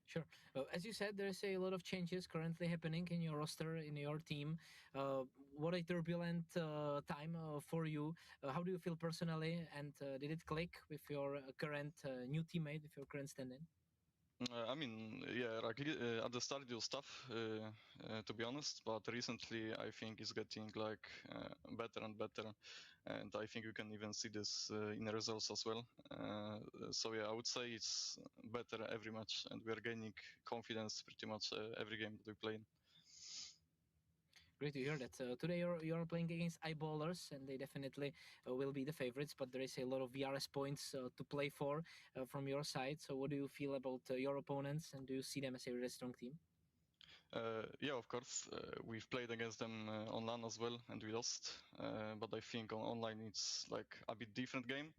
Sure. As you said, there's a lot of changes currently happening in your roster, in your team. What a turbulent time for you. How do you feel personally? And did it click with your current new teammate, with your current stand-in? I mean, yeah, like, at the start it was tough, to be honest, but recently I think it's getting like better and better, and I think you can even see this in the results as well. So yeah, I would say it's better every match, and we are gaining confidence pretty much every game that we play in. Great to hear that. Today you're playing against eyeballers, and they definitely will be the favorites, but there is a lot of VRS points to play for from your side. So what do you feel about your opponents, and do you see them as a really strong team? Yeah, of course. We've played against them on LAN as well, and we lost. But I think on online it's like a bit different game.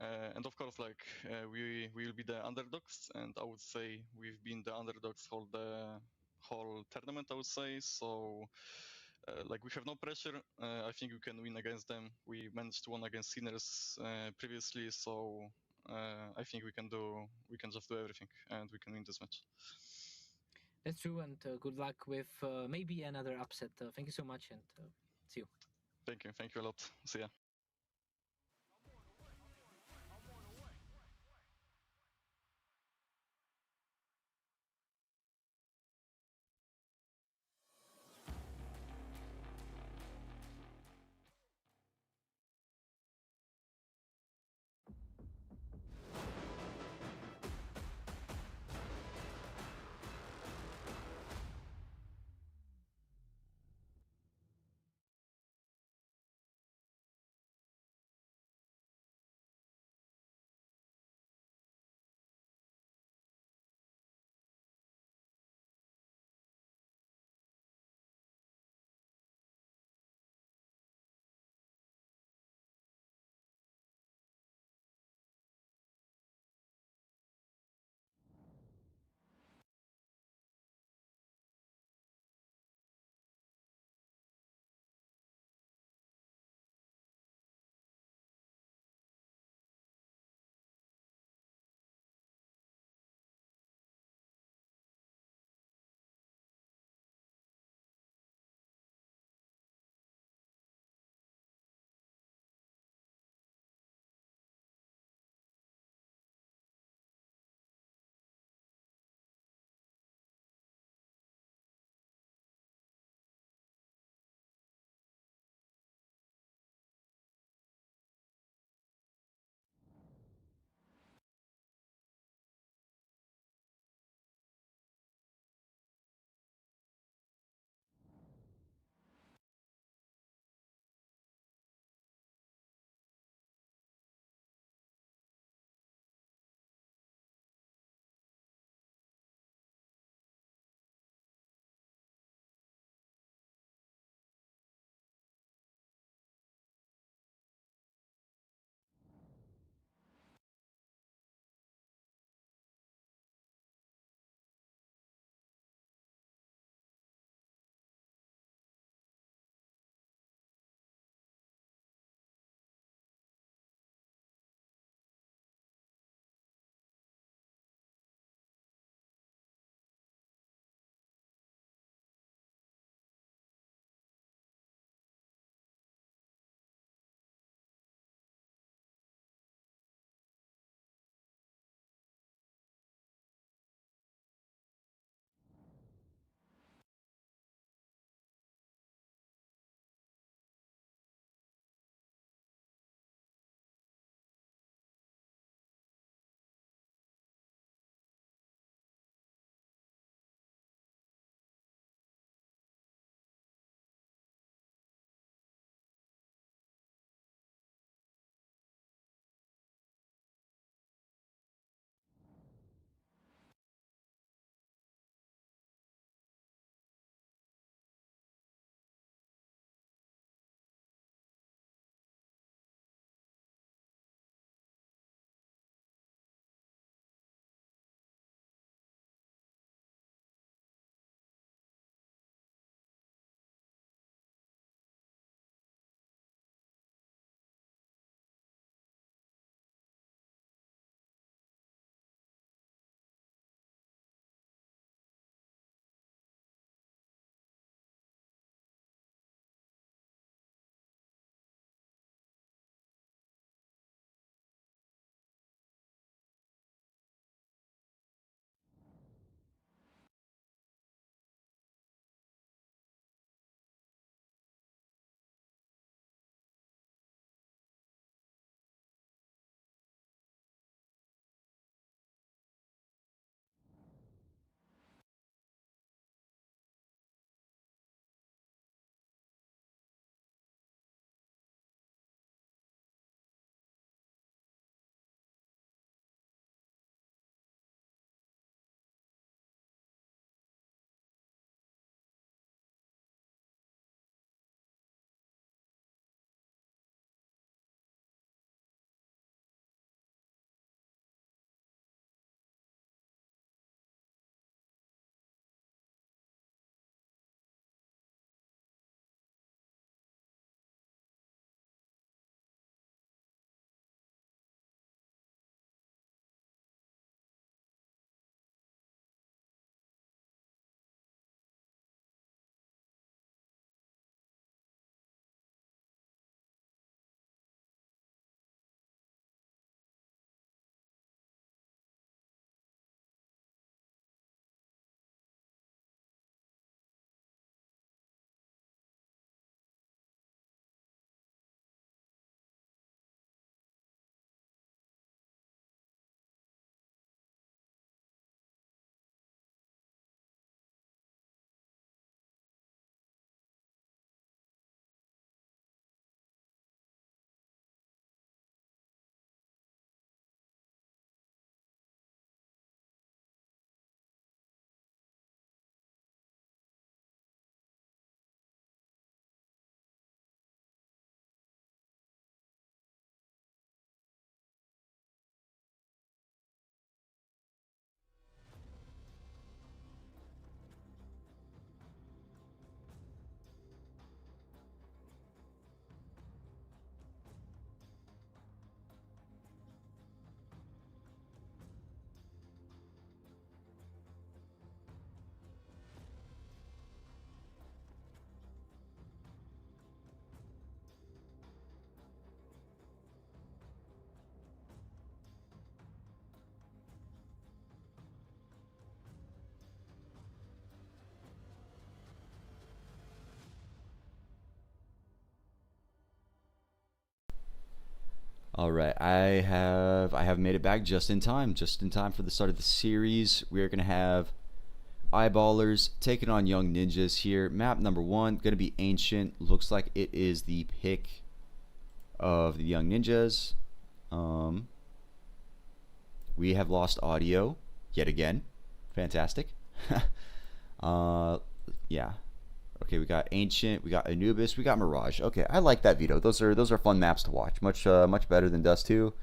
And of course, like, we will be the underdogs, and I would say we've been the underdogs for the whole tournament, I would say. So like, we have no pressure. I think we can win against them. We managed to win against Sinners previously, so I think we can just do everything, and we can win this match. That's true, and good luck with maybe another upset. Thank you so much, and see you. Thank you a lot. See ya. All right, I have made it back just in time for the start of the series. We are gonna have Eyeballers taking on Young Ninjas here. Map number 1 gonna be Ancient. Looks like it is the pick of the Young Ninjas. We have lost audio yet again. Fantastic. Yeah. Okay, we got Ancient, we got Anubis, we got Mirage. Okay, I like that veto. Those are fun maps to watch. Much better than Dust 2.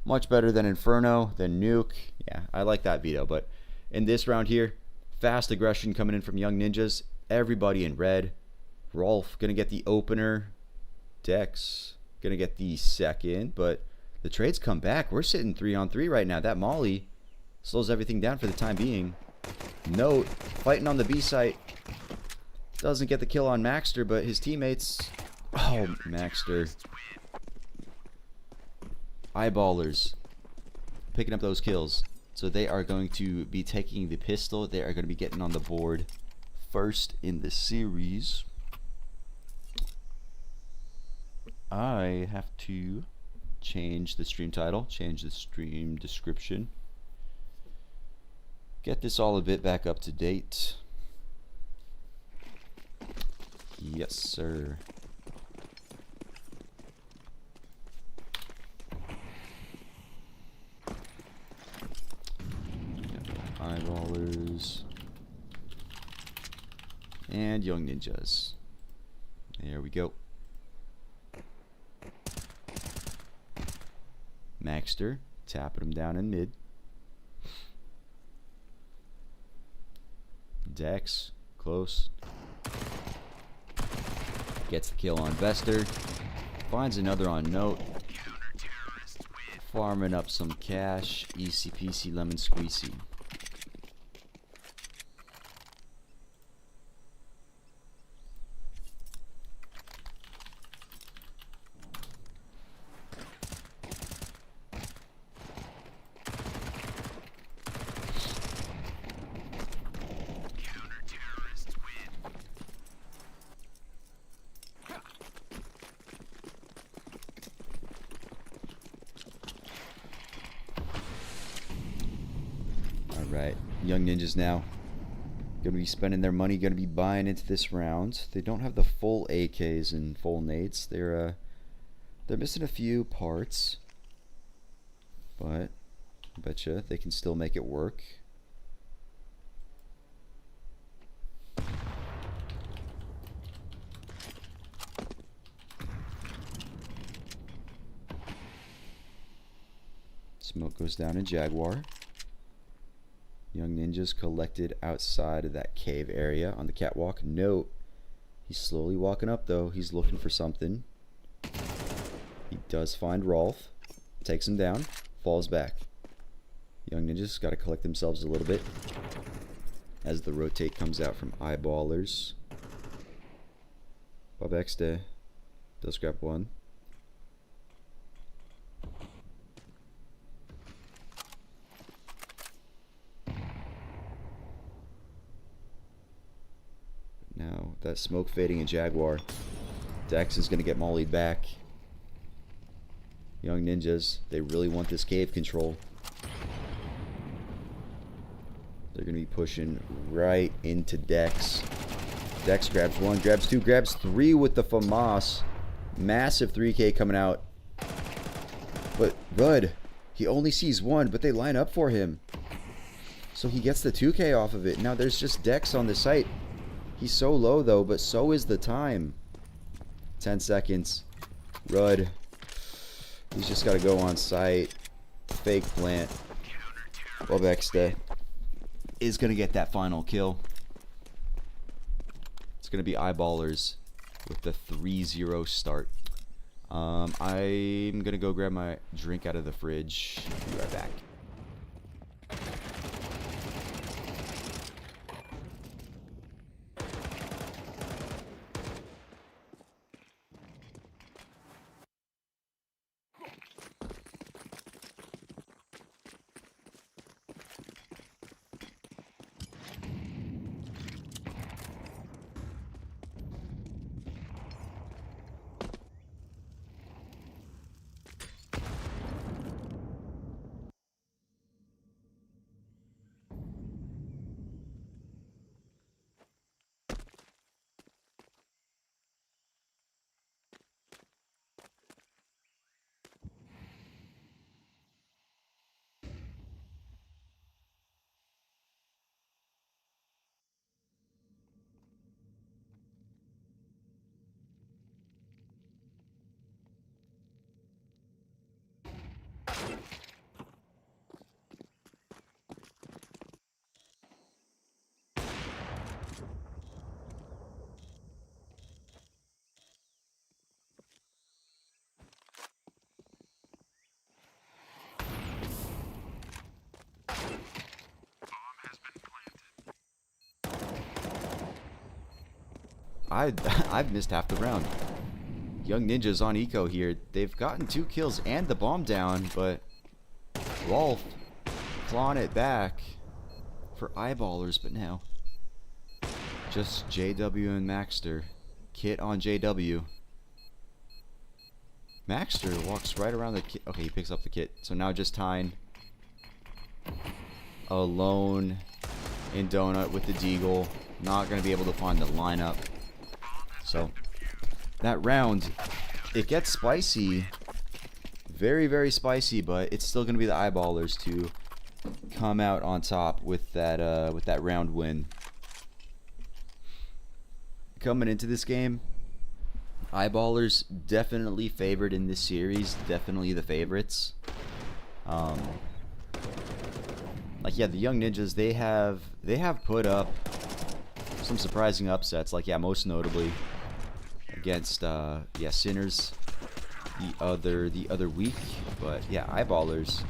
Much better than Inferno, than Nuke. Yeah, I like that veto. But in this round here, fast aggression coming in from Young Ninjas. Everybody in red. Rolf gonna get the opener. Dex gonna get the second. But the trades come back. We're sitting 3-on-3 right now. That Molly slows everything down for the time being. Note, fighting on the B site. Doesn't get the kill on Maxter, but his teammates... Oh, Maxter. Eyeballers. Picking up those kills. So they are going to be taking the pistol. They are going to be getting on the board first in the series. I have to change the stream title, change the stream description. Get this all a bit back up to date. Yes, sir. Eyeballers and Young Ninjas. There we go. Maxter tapping him down in mid. Dex close. Gets the kill on Vester. Finds another on Note. Farming up some cash. Easy peasy lemon squeezy. Alright, Young Ninjas now gonna be spending their money, gonna be buying into this round. They don't have the full AKs and full nades. They're missing a few parts, but I betcha they can still make it work. Smoke goes down in Jaguar. Young Ninjas collected outside of that cave area on the catwalk. Note, he's slowly walking up though. He's looking for something. He does find Rolf. Takes him down. Falls back. Young Ninjas got to collect themselves a little bit as the rotate comes out from Eyeballers. Bob Exte does grab one. Now, that smoke fading in Jaguar. Dex is going to get mollied back. Young Ninjas, they really want this cave control. They're going to be pushing right into Dex. Dex grabs one, grabs two, grabs three with the FAMAS. Massive 3K coming out. But good. He only sees one, but they line up for him. So he gets the 2K off of it. Now there's just Dex on the site. He's so low though, but so is the time. 10 seconds. Rud. He's just got to go on site. Fake plant. Bobexte is going to get that final kill. It's going to be Eyeballers with the 3-0 start. I'm going to go grab my drink out of the fridge. Be right back. I've missed half the round. Young Ninjas on eco here. They've gotten 2 kills and the bomb down, but Rolf clawing it back for eyeballers, but now just JW and Maxter. Kit on JW. Maxter walks right around the kit. Okay, he picks up the kit. So now just Tyne alone in Donut with the Deagle. Not going to be able to find the lineup. So that round, it gets spicy. Very, very spicy, but it's still going to be the eyeballers to come out on top with that round win. Coming into this game, eyeballers definitely favored in this series, definitely the favorites. Like, yeah, the Young Ninjas, they have put up some surprising upsets, like, yeah, most notably against yeah, Sinners the other week. But yeah, eyeballers,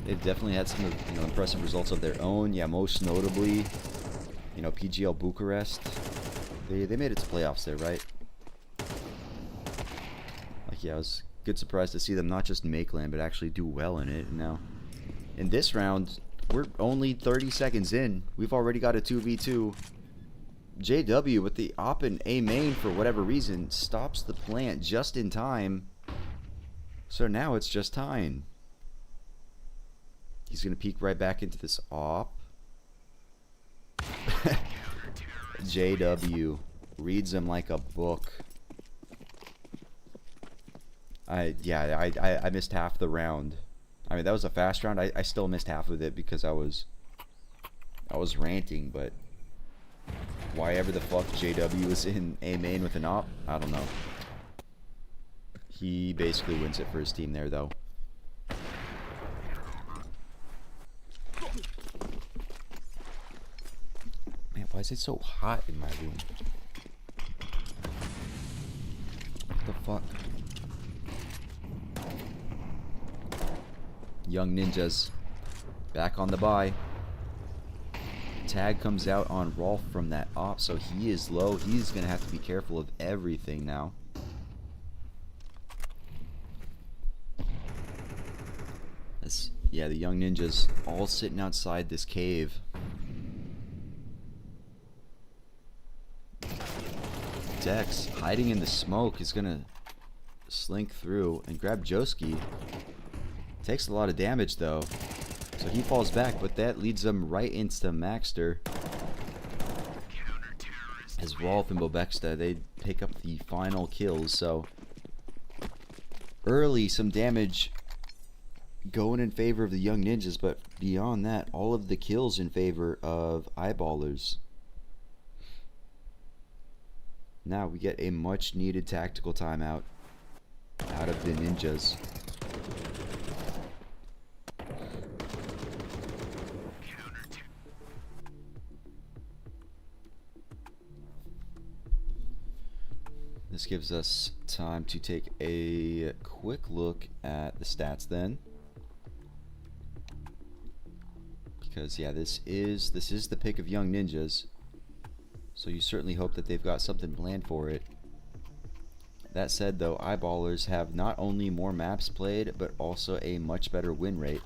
they've definitely had some, you know, impressive results of their own. Yeah, most notably, you know, PGL Bucharest. They made it to playoffs there, right? Like, yeah, I was good surprised to see them not just make land, but actually do well in it. And now, in this round, we're only 30 seconds in. We've already got a 2v2. JW with the op and A main, for whatever reason, stops the plant just in time. So now it's just Tyne. He's going to peek right back into this op. JW reads him like a book. I missed half the round. I mean, that was a fast round. I still missed half of it because I was ranting, but why ever the fuck JW was in A main with an op, I don't know. He basically wins it for his team there, though. Man, why is it so hot in my room? What the fuck? Young Ninjas back on the bye. Tag comes out on Rolf from that op, so he is low. He's gonna have to be careful of everything now. Yeah, the Young Ninjas all sitting outside this cave. Dex, hiding in the smoke, is gonna slink through and grab Joski. Takes a lot of damage though, so he falls back, but that leads him right into Maxter. As Rolf and Bobexta, they pick up the final kills. So early, some damage going in favor of the Young Ninjas, but beyond that, all of the kills in favor of eyeballers. Now we get a much needed tactical timeout out of the Ninjas. This gives us time to take a quick look at the stats then. Because yeah, this is the pick of Young Ninjas. So you certainly hope that they've got something planned for it. That said though, eyeballers have not only more maps played, but also a much better win rate.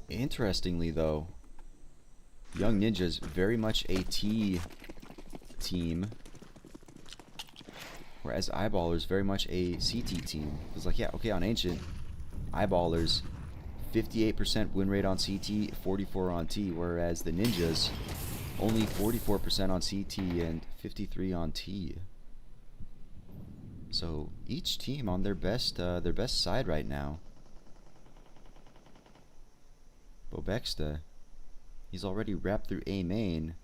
Interestingly though, Young Ninjas very much a T team, whereas eyeballers very much a CT team. It's like, yeah, okay, on Ancient, eyeballers 58% win rate on CT, 44 on T, whereas the Ninjas only 44% on CT and 53 on T. So each team on their best side right now. Bobexta, he's already wrapped through A main.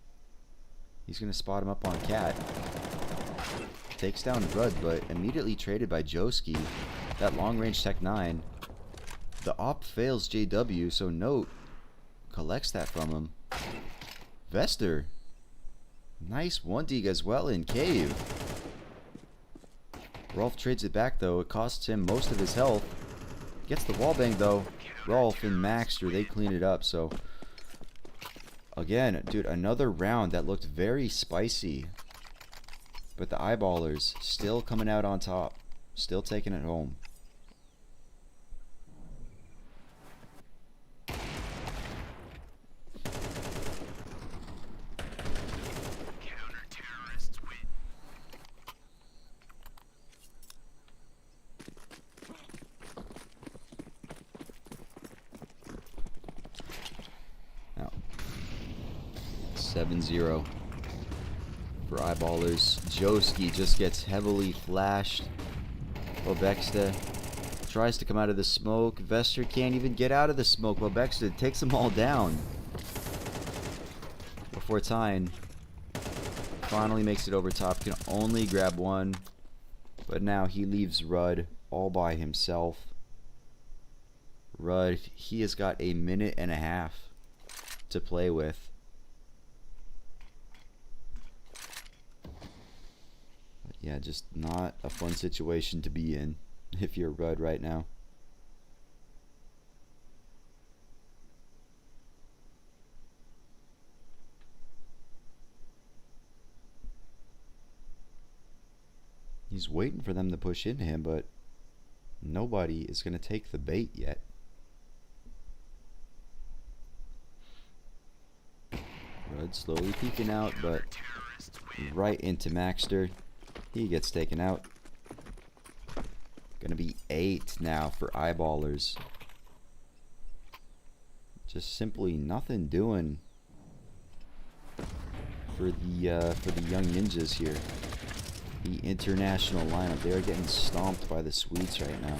He's gonna spot him up on Cat. Takes down Rud, but immediately traded by Joski. That long range Tech 9. The op fails JW, so Note collects that from him. Vester, nice 1 dig as well in Cave. Rolf trades it back though. It costs him most of his health. Gets the wallbang though. Rolf and Maxter, they clean it up. So Again, dude, another round that looked very spicy. But the eyeballers still coming out on top. Still taking it home. Now, 7-0 for eyeballers. Joski just gets heavily flashed. Bobexta tries to come out of the smoke. Vester can't even get out of the smoke. Bobexta takes them all down. Before Tyne finally makes it over top. Can only grab one. But now he leaves Rudd all by himself. Rudd, he has got a minute and a half to play with. But yeah, just not a fun situation to be in if you're Rudd right now. He's waiting for them to push into him, but nobody is going to take the bait yet. Rudd slowly peeking out, but right into Maxter. He gets taken out. Gonna be 8 now for eyeballers. Just simply nothing doing for the young ninjas here. The international lineup, they are getting stomped by the Swedes right now.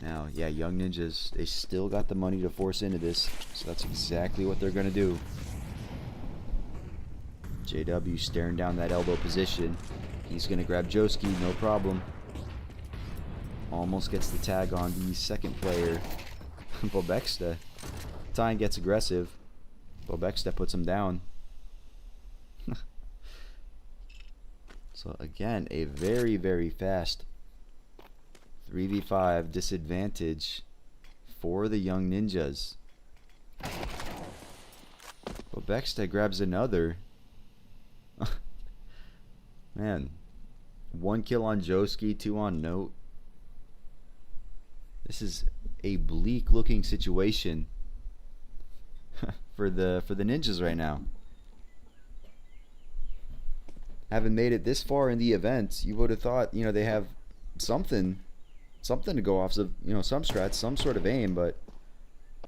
Now, yeah, young ninjas, they still got the money to force into this, so that's exactly what they're gonna do. JW staring down that elbow position. He's gonna grab Joski, no problem. Almost gets the tag on the second player, Bobexta. Tyne gets aggressive. Bobexta puts him down. So again, a very, very fast 3v5 disadvantage for the young ninjas. Bobexta grabs another. Man, 1 kill on Joski, 2 on Note. This is a bleak looking situation for the ninjas right now. Having made it this far in the event, you would have thought, you know, they have something to go off of, you know, some strats, some sort of aim, but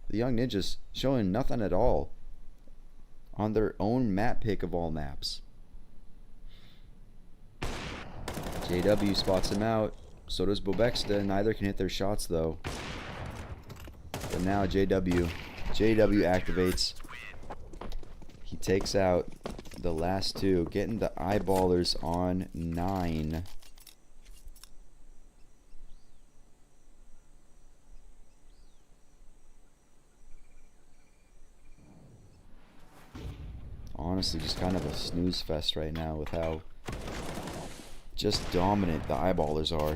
the young ninjas showing nothing at all on their own map pick of all maps. JW spots him out. So does Bobexta. Neither can hit their shots though. But now JW activates. He takes out the last two, getting the eyeballers on 9. Honestly, just kind of a snooze fest right now with how just dominant the eyeballers are.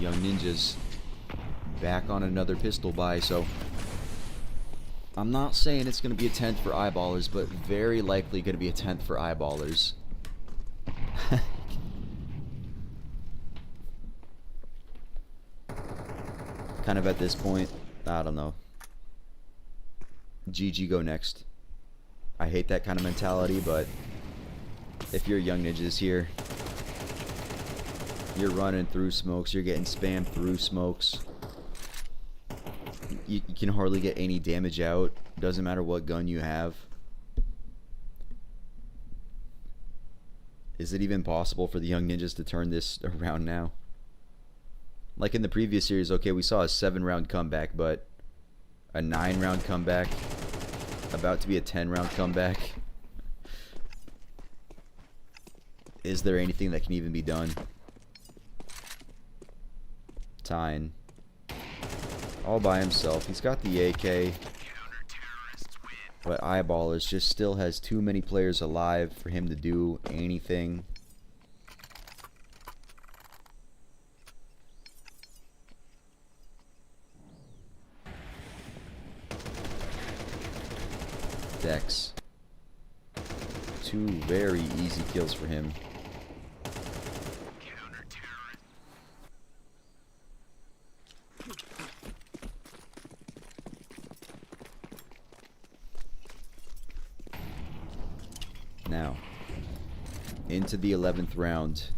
Young ninjas back on another pistol buy, so I'm not saying it's going to be a 10th for eyeballers, but very likely going to be a 10th for eyeballers. Kind of at this point, I don't know. GG, go next. I hate that kind of mentality, but if you're young ninjas here, you're running through smokes, you're getting spammed through smokes. You can hardly get any damage out. Doesn't matter what gun you have. Is it even possible for the young ninjas to turn this around now? Like in the previous series, okay, we saw a 7-round comeback, but a 9-round comeback, about to be a 10-round comeback. Is there anything that can even be done? Tyne, all by himself. He's got the AK. But Eyeballers just still has too many players alive for him to do anything. Dex. 2 very easy kills for him. Now, into the 11th round.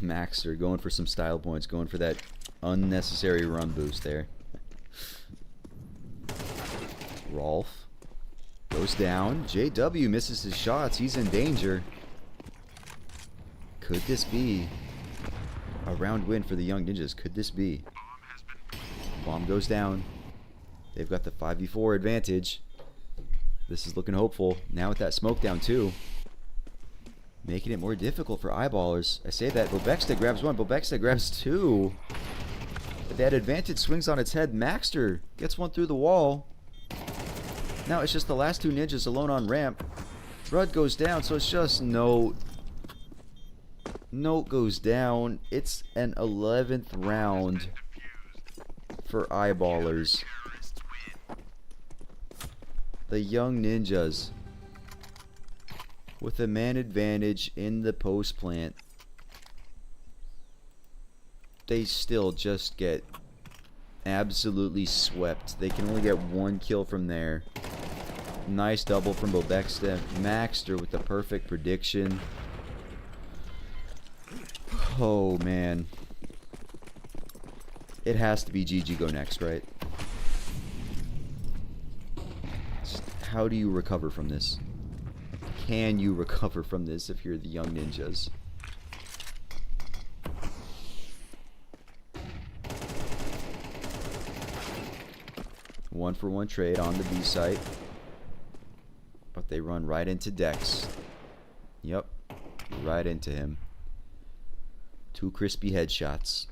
Maxter going for some style points, going for that unnecessary run boost there. Rolf goes down. JW misses his shots. He's in danger. Could this be a round win for the Young Ninjas? Could this be? Bomb goes down. They've got the 5v4 advantage. This is looking hopeful. Now with that smoke down too. Making it more difficult for Eyeballers. I say that. Bobexta grabs 1. Bobexta grabs 2. But that advantage swings on its head. Maxter gets 1 through the wall. Now it's just the last 2 ninjas alone on ramp. Rudd goes down, so it's just Note. Note goes down. It's an 11th round for Eyeballers. The Young Ninjas with a man advantage in the post plant. They still just get absolutely swept. They can only get 1 kill from there. Nice double from Bobexta. Maxter with the perfect prediction. Oh man. It has to be GG go next, right? How do you recover from this? Can you recover from this if you're the Young Ninjas? One for one trade on the B site. But they run right into Dex. Yep. Right into him. 2 crispy headshots.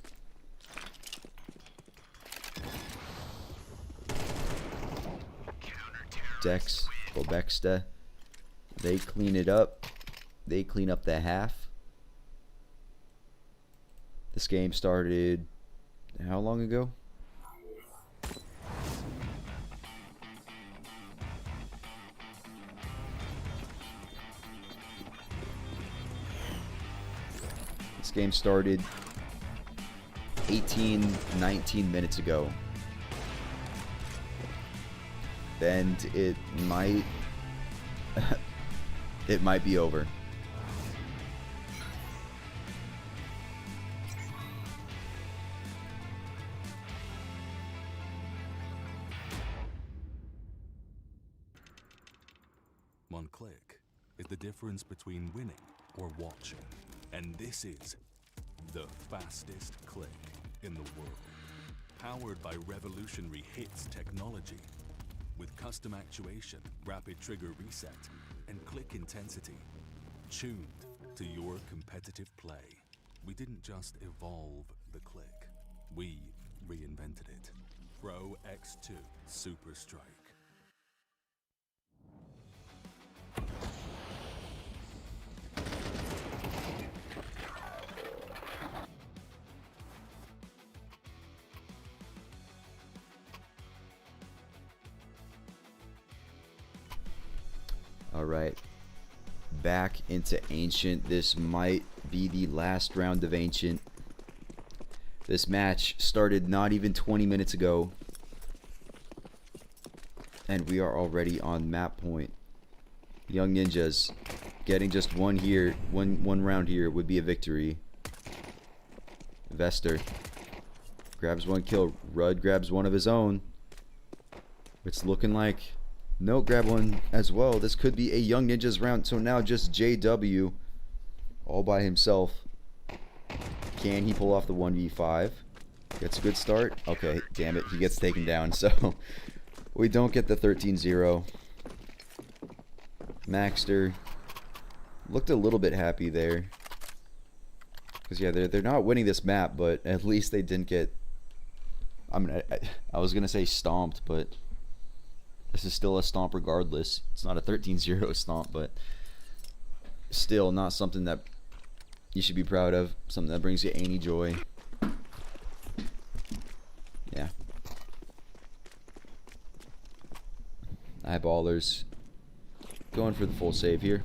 Dex, Bobexta. They clean it up. They clean up the half. This game started how long ago? This game started 19 minutes ago. And it might it might be over. One click is the difference between winning or watching. And this is the fastest click in the world. Powered by revolutionary hits technology. With custom actuation, rapid trigger reset, and click intensity. Tuned to your competitive play. We didn't just evolve the click. We reinvented it. Pro X2 Super Strike. Alright, back into Ancient. This might be the last round of Ancient. This match started not even 20 minutes ago. And we are already on map point. Young Ninjas getting just one here, one round here would be a victory. Vester grabs 1 kill. Rudd grabs 1 of his own. It's looking like Note grab 1 as well. This could be a Young Ninjas round. So now just JW all by himself. Can he pull off the 1v5? Gets a good start. Okay, damn it. He gets taken down. So we don't get the 13-0. Maxter looked a little bit happy there. Because, yeah, they're not winning this map, but at least they didn't get... I mean, I was going to say stomped, but... This is still a stomp regardless. It's not a 13-0 stomp, but still not something that you should be proud of. Something that brings you any joy. Yeah. Eyeballers going for the full save here.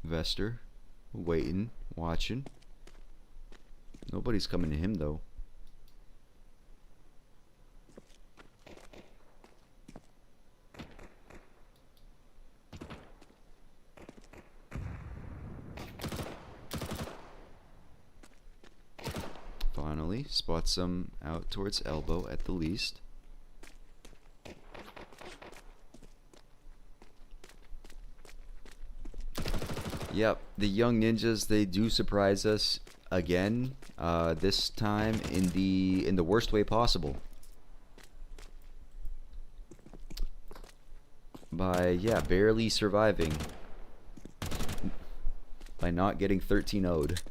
Vester, waiting, watching. Nobody's coming to him though. Finally, spots some out towards elbow at the least. Yep, the young ninjas, they do surprise us again. This time in the worst way possible. By barely surviving. By not getting 13-0'd.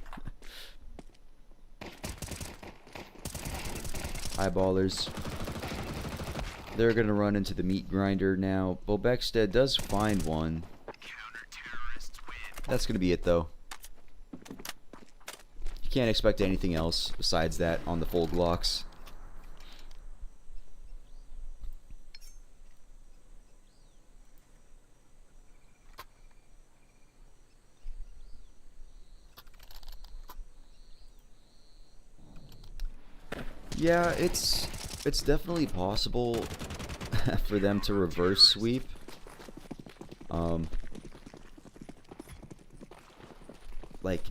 Eyeballers. They're gonna run into the meat grinder now. Bobekstead does find one. That's going to be it, though. You can't expect anything else besides that on the full Glocks. Yeah, it's definitely possible for them to reverse sweep. Like,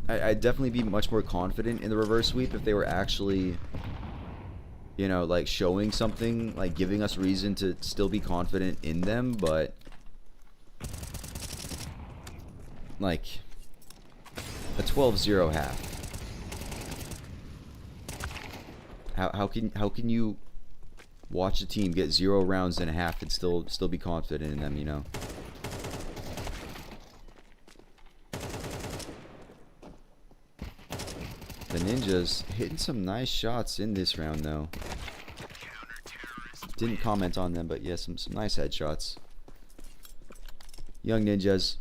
I'd definitely be much more confident in the reverse sweep if they were actually, you know, like showing something, like giving us reason to still be confident in them, but like a 12-0 half. How can you watch a team get 0 rounds in a half and still be confident in them, you know? The ninjas hitting some nice shots in this round though. Didn't comment on them, but yeah, some nice headshots. Young ninjas,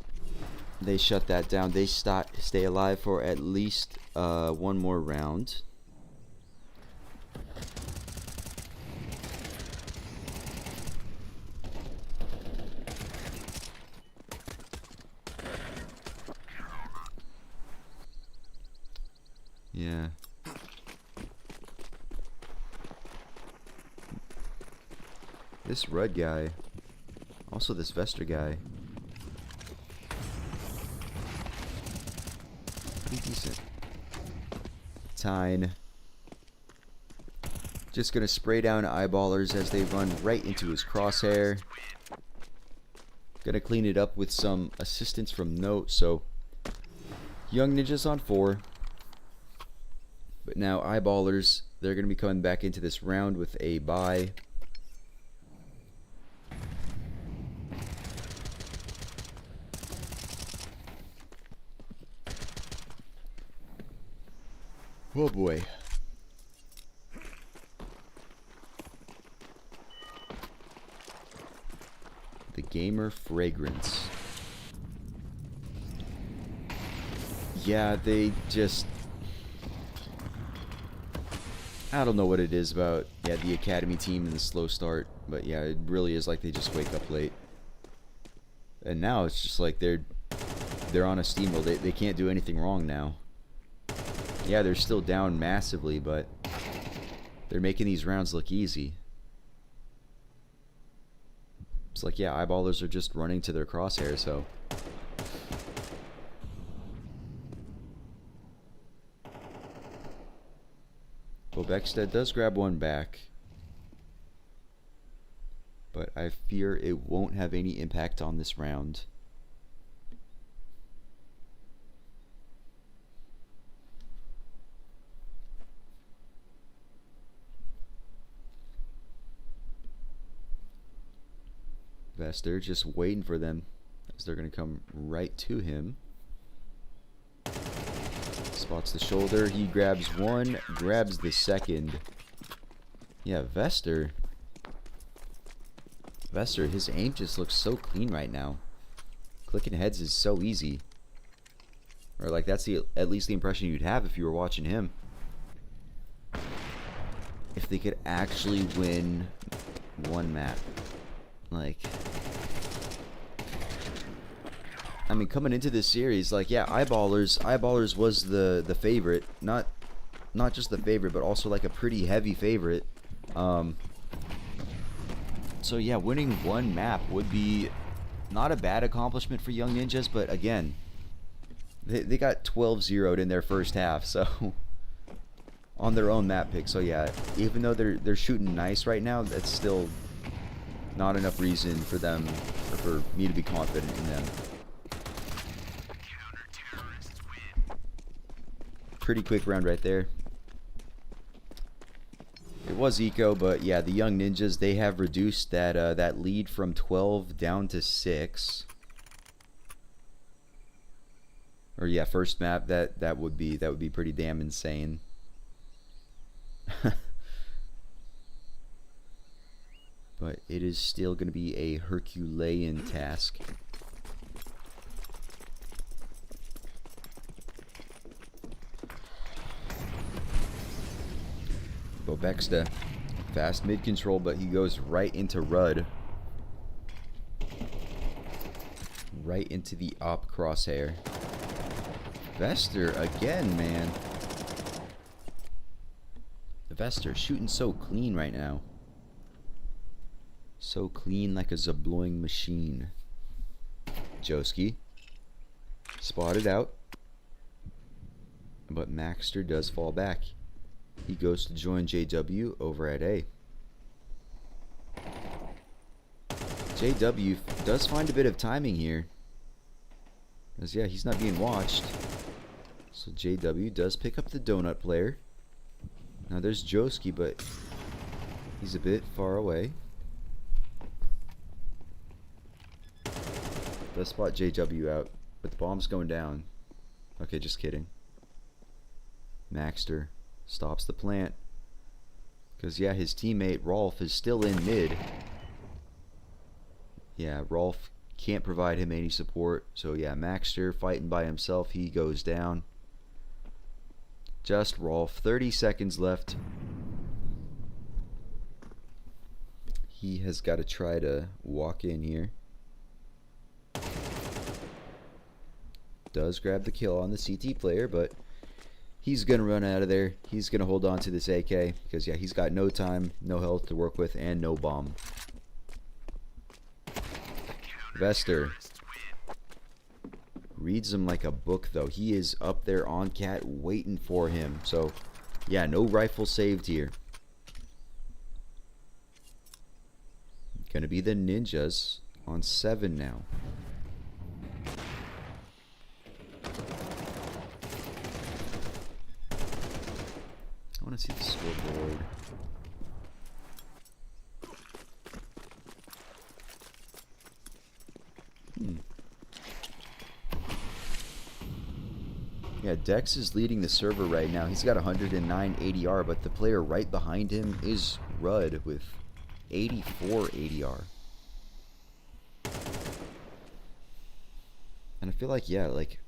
they shut that down. They stay alive for at least one more round. Yeah. This Rudd guy. Also this Vester guy. Pretty decent. Tyne. Just gonna spray down eyeballers as they run right into his crosshair. Gonna clean it up with some assistance from Note, so young ninjas on 4. But now eyeballers, they're going to be coming back into this round with a bye. Oh boy. The Gamer Fragrance. Yeah, they just... I don't know what it is about, the academy team and the slow start, but yeah, it really is like they just wake up late. And now it's just like they're on a steamroll. They can't do anything wrong now. Yeah, they're still down massively, but they're making these rounds look easy. It's like, yeah, eyeballers are just running to their crosshair, so... Bobekstead does grab one back, but I fear it won't have any impact on this round. Vester just waiting for them as they're going to come right to him. Spots the shoulder. He grabs one, grabs the second. Yeah, Vester, his aim just looks so clean right now. Clicking heads is so easy. Or like that's at least the impression you'd have if you were watching him. If they could actually win one map. Like, I mean, coming into this series, like, yeah, Eyeballers was the favorite. Not just the favorite, but also like a pretty heavy favorite. So yeah, winning one map would be not a bad accomplishment for Young Ninjas, but again, they got 12-0'd in their first half, so on their own map pick. So yeah, even though they're shooting nice right now, that's still not enough reason for them, or for me to be confident in them. Pretty quick round right there. It was eco, but yeah, the Young Ninjas, they have reduced that lead from 12 down to 6. Or yeah, first map, that would be pretty damn insane. But it is still going to be a Herculean task. Bobexta, fast mid control, but he goes right into Rudd. Right into the op crosshair. Vester again, man. The Vester shooting so clean right now. So clean, like a Zabloing machine. Joski spotted out, but Maxter does fall back. He goes to join JW over at A. JW does find a bit of timing here, as yeah, he's not being watched. So JW does pick up the donut player. Now there's Joski, but he's a bit far away. Does spot JW out, but the bomb's going down. Okay, just kidding. Maxter stops the plant, because yeah, his teammate Rolf is still in mid. Yeah, Rolf can't provide him any support, so yeah, Maxter fighting by himself. He goes down. Just Rolf. 30 seconds left. He has got to try to walk in here. Does grab the kill on the CT player, but he's going to run out of there. He's going to hold on to this AK because, yeah, he's got no time, no health to work with, and no bomb. Vester reads him like a book, though. He is up there on Cat waiting for him. So, yeah, no rifle saved here. Going to be the Ninjas on 7 now. I want to see the scoreboard. Yeah, Dex is leading the server right now. He's got 109 ADR, but the player right behind him is Rudd with 84 ADR. And I feel like, yeah, like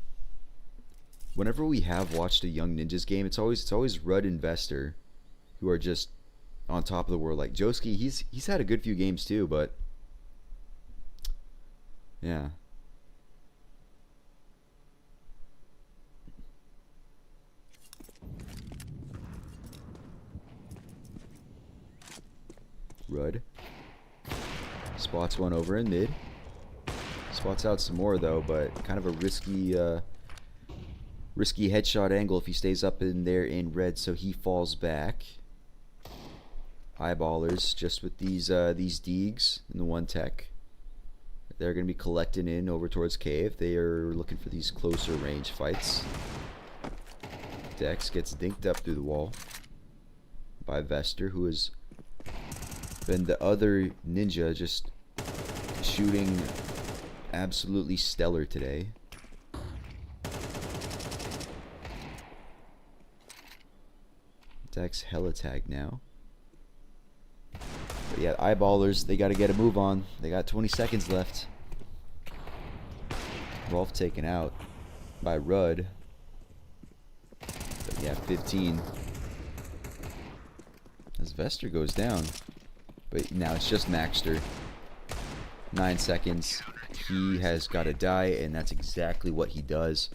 whenever we have watched a Young Ninjas game, it's always Rudd and Vester who are just on top of the world. Like Joski, he's had a good few games too, but yeah. Rudd spots one over in mid. Spots out some more though, but kind of a risky headshot angle if he stays up in there in red, so he falls back. Eyeballers just with these Deegs and the one tech. They're going to be collecting in over towards cave. They are looking for these closer range fights. Dex gets dinked up through the wall by Vester, who has been the other ninja just shooting absolutely stellar today. Dex hella tagged now. But yeah, eyeballers, they got to get a move on. They got 20 seconds left. Rolf taken out by Rudd. But yeah, 15. As Vester goes down. But now it's just Maxter. 9 seconds. He has got to die, and that's exactly what he does.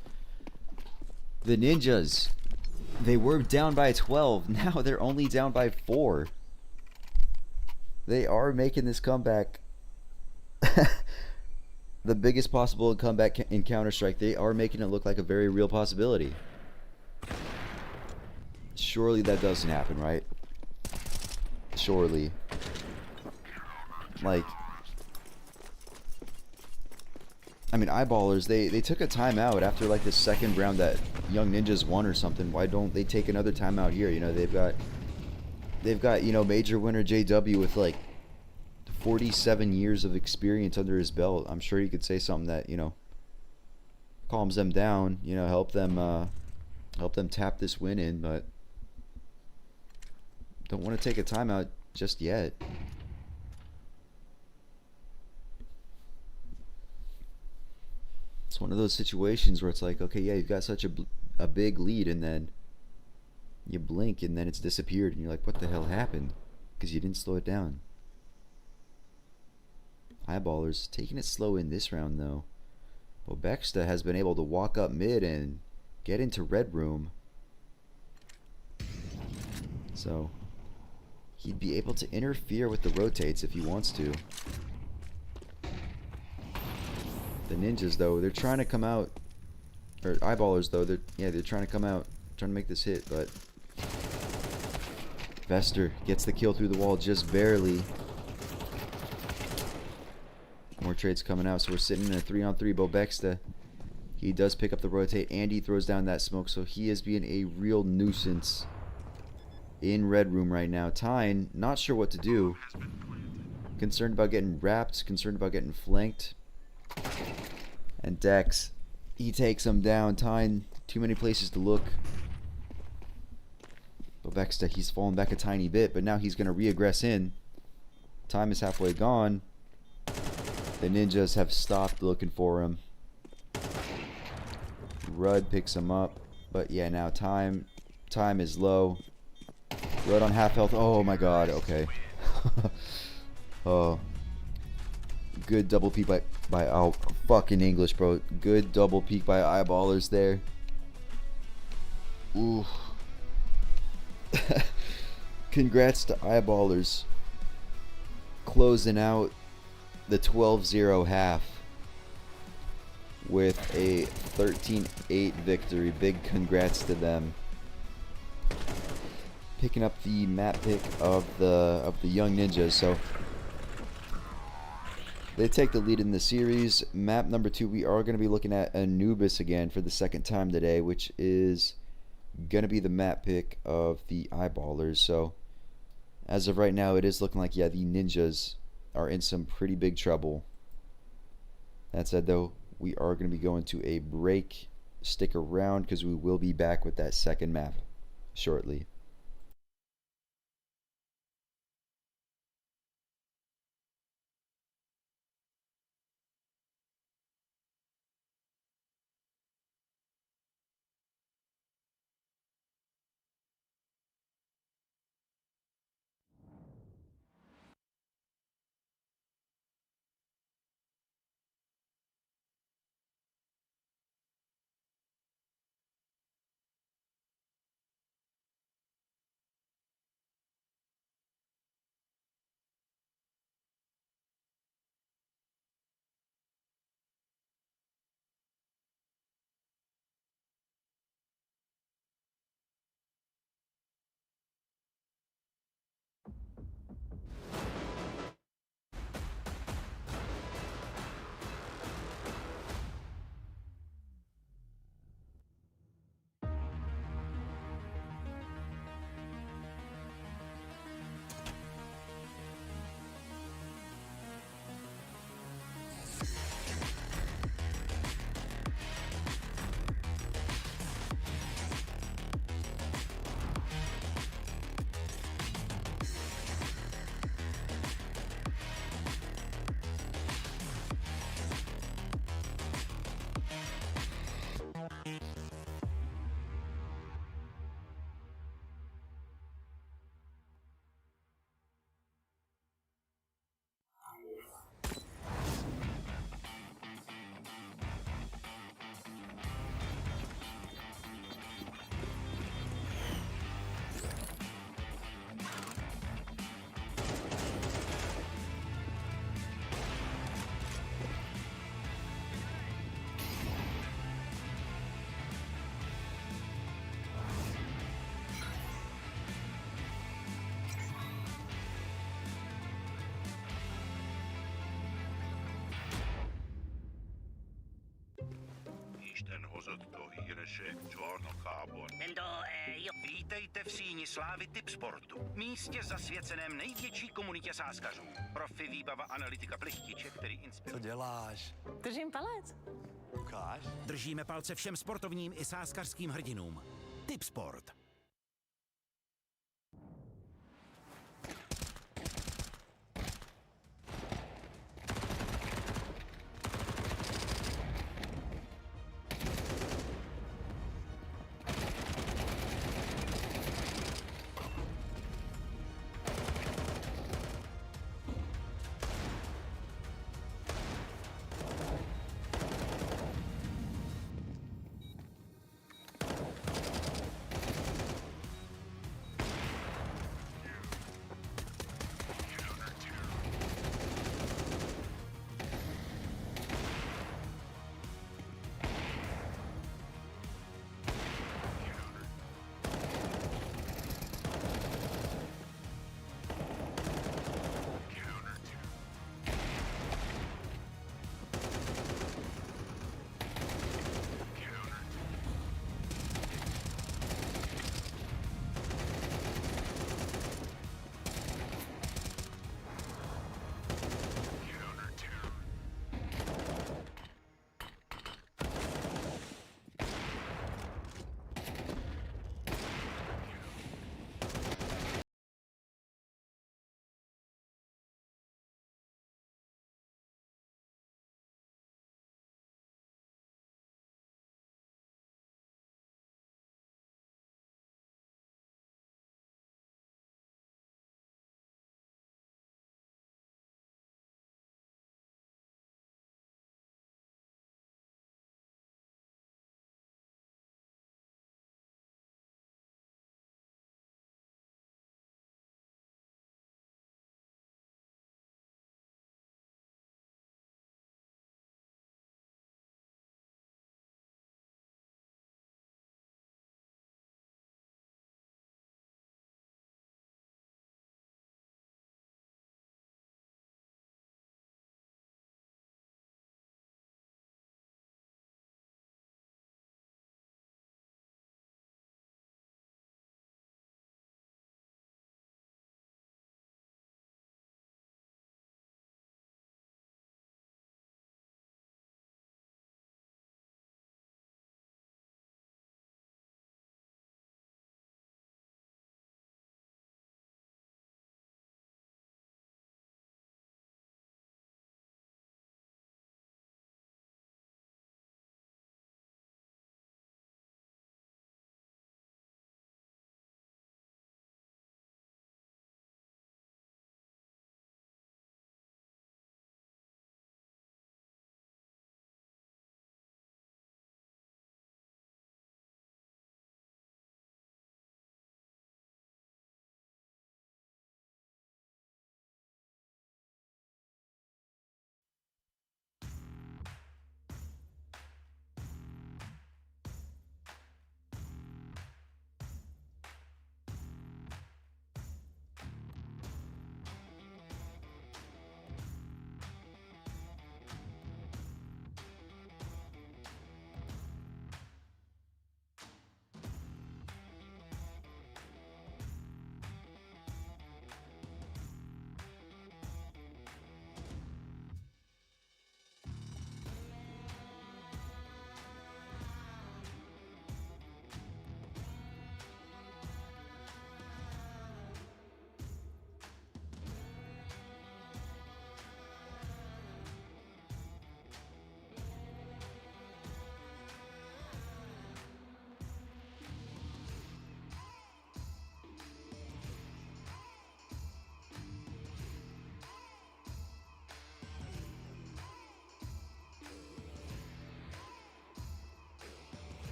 The Ninjas, they were down by 12. Now they're only down by 4. They are making this comeback. The biggest possible comeback in Counter-Strike. They are making it look like a very real possibility. Surely that doesn't happen, right? Surely. Like, I mean, eyeballers, they took a timeout after like the second round that Young Ninjas won or something. Why don't they take another timeout here? You know, they've got, you know, major winner JW with like 47 years of experience under his belt. I'm sure he could say something that, you know, calms them down, you know, help them tap this win in, but don't want to take a timeout just yet. It's one of those situations where it's like, okay, yeah, you've got such a big lead, and then you blink and then it's disappeared, and you're like, what the hell happened? Because you didn't slow it down. Eyeballers taking it slow in this round, though. Bobexta has been able to walk up mid and get into red room. So he'd be able to interfere with the rotates if he wants to. The Ninjas, though, they're trying to come out. Or eyeballers, though, they're trying to come out, trying to make this hit, but Vester gets the kill through the wall just barely. More trades coming out, so we're sitting in a 3-on-3. Bobexta, he does pick up the rotate, and he throws down that smoke, so he is being a real nuisance in red room right now. Tyne, not sure what to do. Concerned about getting wrapped, concerned about getting flanked. And Dex, he takes him down. Tyne, too many places to look. Bobexta, he's fallen back a tiny bit, but now he's going to re-aggress in. Time is halfway gone. The Ninjas have stopped looking for him. Rudd picks him up. But yeah, now time is low. Rudd on half health. Oh my god, okay. Oh. Good double peek by oh, fucking English, bro. Good double peek by eyeballers there. Ooh. Congrats to eyeballers. Closing out the 12-0 half with a 13-8 victory. Big congrats to them. Picking up the map pick of the Young Ninjas. So they take the lead in the series. Map number 2, we are going to be looking at Anubis again for the second time today, which is going to be the map pick of the eyeballers. So as of right now, it is looking like, yeah, the Ninjas are in some pretty big trouble. That said, though, we are going to be going to a break. Stick around because we will be back with that second map shortly. Isten hozott a híresek csarnokában. Vítejte v síni slávy Tipsportu, místě zasvěceném největší komunitě sáskařů. Profi výbava analytika plichtiče, který inspiruje. Co děláš? Držím palec. Ukáž? Držíme palce všem sportovním i sáskařským hrdinům. Tipsport.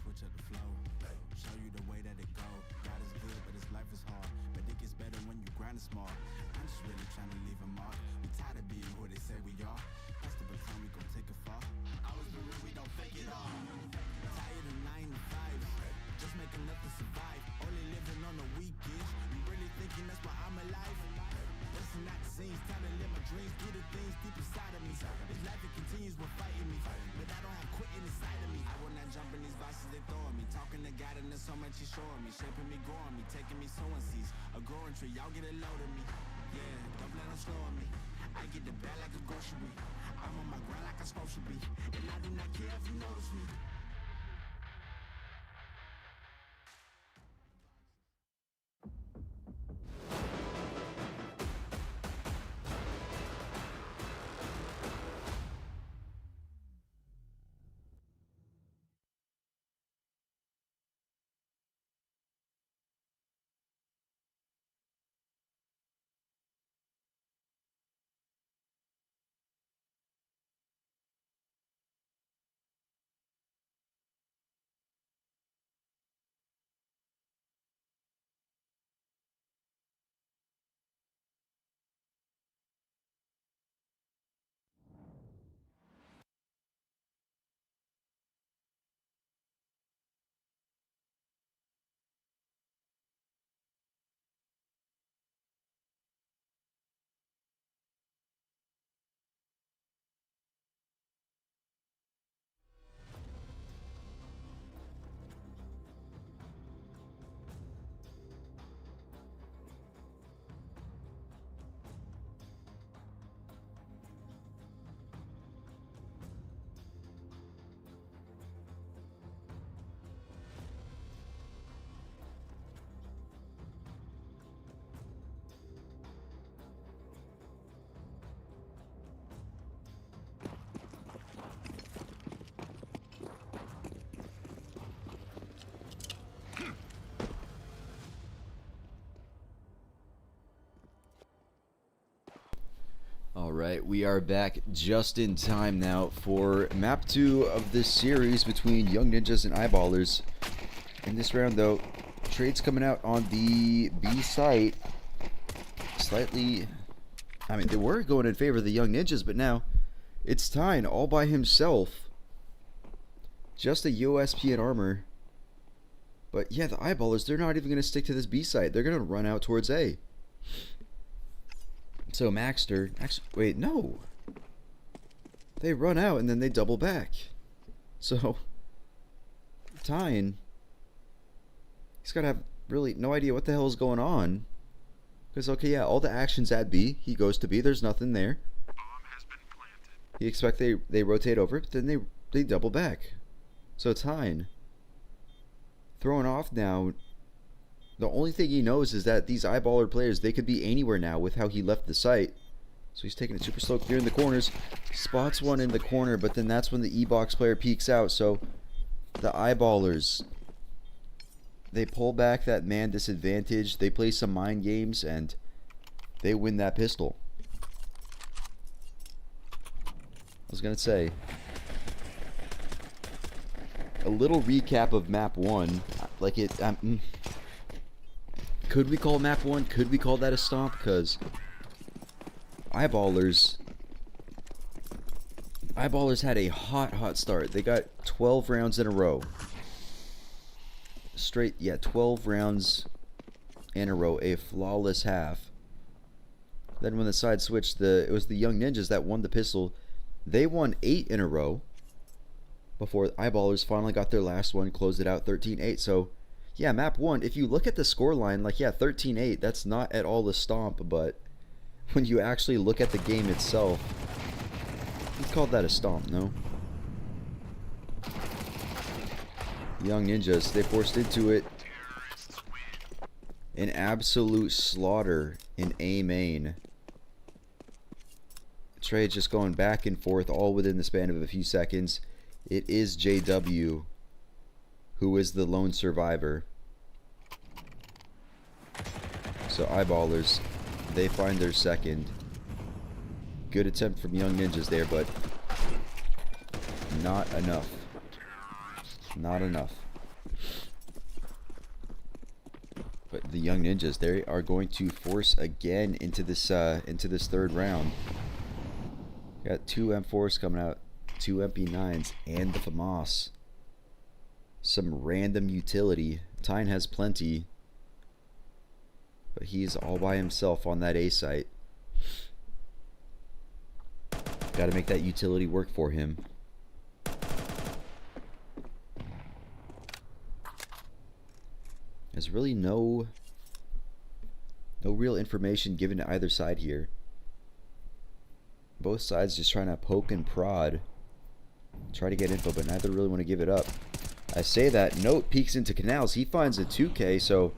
Switch up the flow, show you the way that it go. God is good, but his life is hard. But it gets better when you grind small. I'm just really trying to leave a mark. We tired of being who they say we are. That's the baton, we gon' take it far. Always been real, we don't fake it all. Tired of 9 to 5, just make enough to survive. Only living on the weekends. You really thinking that's why I'm alive? Listen, not the scenes, time to live my dreams. Do the things deep inside of me. This life it continues with fighting me, but I don't have quitting inside of me. I will not jump in these boxes they throwing me. Talking to God and there's so much he's showing me. Shaping me, growing me, taking me sowing seeds. A growing tree, y'all get a load of me. Yeah, don't let them slow on me. I get the bag like a grocery. I'm on my grind like I'm supposed to be. And I do not care if you notice me. Alright, we are back just in time now for map 2 of this series between Young Ninjas and Eyeballers. In this round though, trades coming out on the B site. Slightly, I mean, they were going in favor of the Young Ninjas, but now it's Tyne all by himself. Just a USP and armor. But yeah, the Eyeballers, they're not even going to stick to this B site. They're going to run out towards A. So Maxter, actually, wait, no. They run out and then they double back. So Tyne, he's got to have really no idea what the hell is going on. Because, okay, yeah, all the action's at B. He goes to B. There's nothing there. You expect they rotate over, but then they double back. So Tyne, thrown off now. The only thing he knows is that these Eyeballer players, they could be anywhere now with how he left the site. So he's taking it super slow clear in the corners. Spots one in the corner, but then that's when the E-Box player peeks out. So the Eyeballers, they pull back that man disadvantage. They play some mind games, and they win that pistol. I was going to say, a little recap of map 1. Like it... could we call map 1? Could we call that a stomp? Because Eyeballers had a hot start. They got 12 rounds in a row. Straight, yeah, 12 rounds in a row. A flawless half. Then when the side switched, it was the Young Ninjas that won the pistol. They won 8 in a row before Eyeballers finally got their last one, closed it out 13-8. So yeah, map 1, if you look at the scoreline, like, yeah, 13-8, that's not at all a stomp, but when you actually look at the game itself, you called that a stomp, no? Young Ninjas, they forced into it. An absolute slaughter in A main. Trade just going back and forth, all within the span of a few seconds. It is JW who is the lone survivor. So Eyeballers, they find their second. Good attempt from Young Ninjas there, but not enough. Not enough. But the Young Ninjas, they are going to force again into this third round. Got 2 M4s coming out, 2 MP9s, and the FAMAS. Some random utility. Tyne has plenty, but he's all by himself on that A site. Got to make that utility work for him. There's really no real information given to either side here. Both sides just trying to poke and prod, try to get info, but neither really want to give it up. I say that, Note peeks into Canals. He finds a 2K, so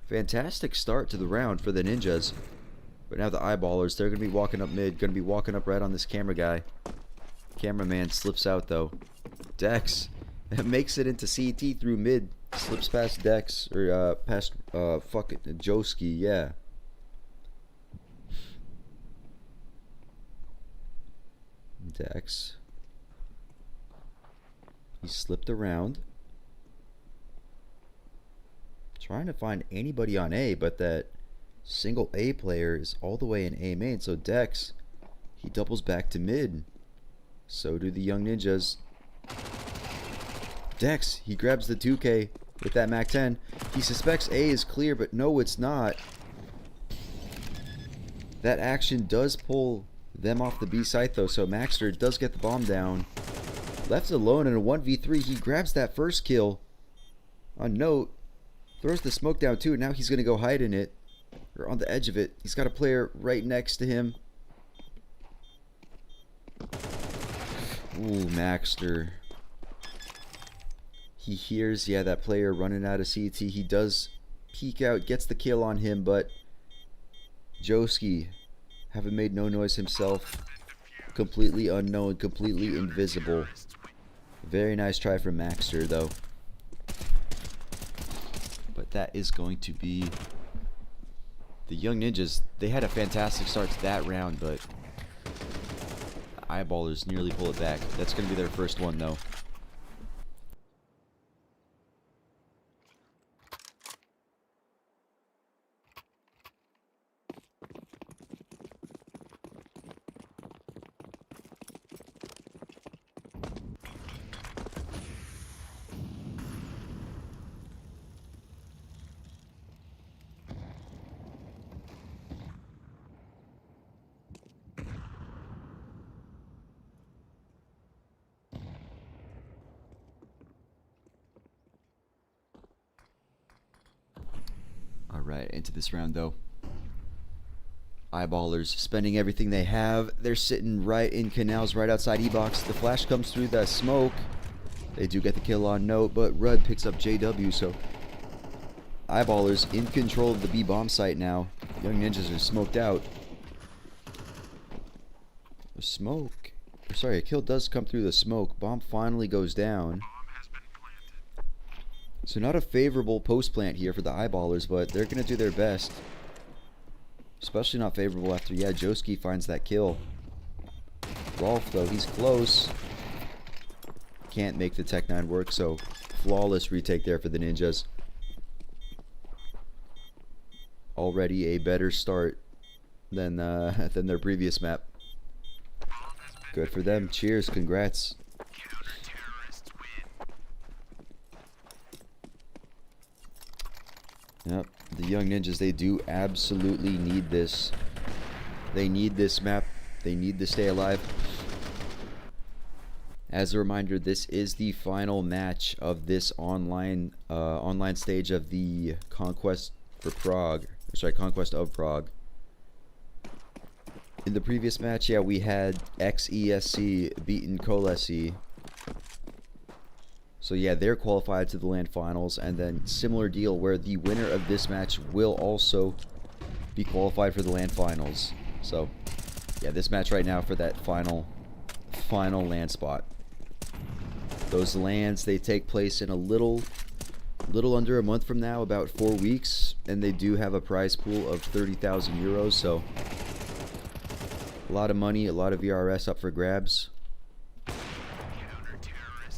fantastic start to the round for the Ninjas. But now the Eyeballers, they're going to be walking up mid, going to be walking up right on this camera guy. Cameraman slips out though. Dex makes it into CT through mid. Slips past Dex, or past, fuck it, Joski, yeah. Dex. He slipped around. Trying to find anybody on A, but that single A player is all the way in A main, so Dex, he doubles back to mid. So do the Young Ninjas. Dex, he grabs the 2K with that MAC-10. He suspects A is clear, but no, it's not. That action does pull them off the B site, though, so Maxter does get the bomb down. Left alone in a 1v3, he grabs that first kill on Note. Throws the smoke down, too. Now he's going to go hide in it, or on the edge of it. He's got a player right next to him. Ooh, Maxter. He hears, yeah, that player running out of CT. He does peek out, gets the kill on him, but Joski, having made no noise himself, completely unknown, completely invisible. Very nice try from Maxter, though. But that is going to be the Young Ninjas. They had a fantastic start to that round, but Eyeballers nearly pull it back. That's going to be their first one, though. Alright, into this round though. Eyeballers spending everything they have. They're sitting right in Canals, right outside E-Box. The flash comes through the smoke. They do get the kill on Note, but Rudd picks up JW, so Eyeballers in control of the B bomb site now. Young Ninjas are smoked out. The smoke. Sorry, a kill does come through the smoke. Bomb finally goes down. So not a favorable post plant here for the Eyeballers, but they're going to do their best. Especially not favorable after, yeah, Joski finds that kill. Rolf, though, he's close. Can't make the Tech 9 work, so flawless retake there for the Ninjas. Already a better start than their previous map. Good for them. Cheers. Congrats. Yep, the Young Ninjas, they do absolutely need this. They need this map. They need to stay alive. As a reminder, this is the final match of this online stage of the Conquest for Prague. Sorry, Conquest of Prague. In the previous match, yeah, we had XESC beaten KOLESIE. So yeah, they're qualified to the LAN finals, and then similar deal where the winner of this match will also be qualified for the LAN finals. So yeah, this match right now for that final LAN spot. Those LANs, they take place in a little little under a month from now, about 4 weeks, and they do have a prize pool of 30,000 euros, so a lot of money, a lot of VRS up for grabs.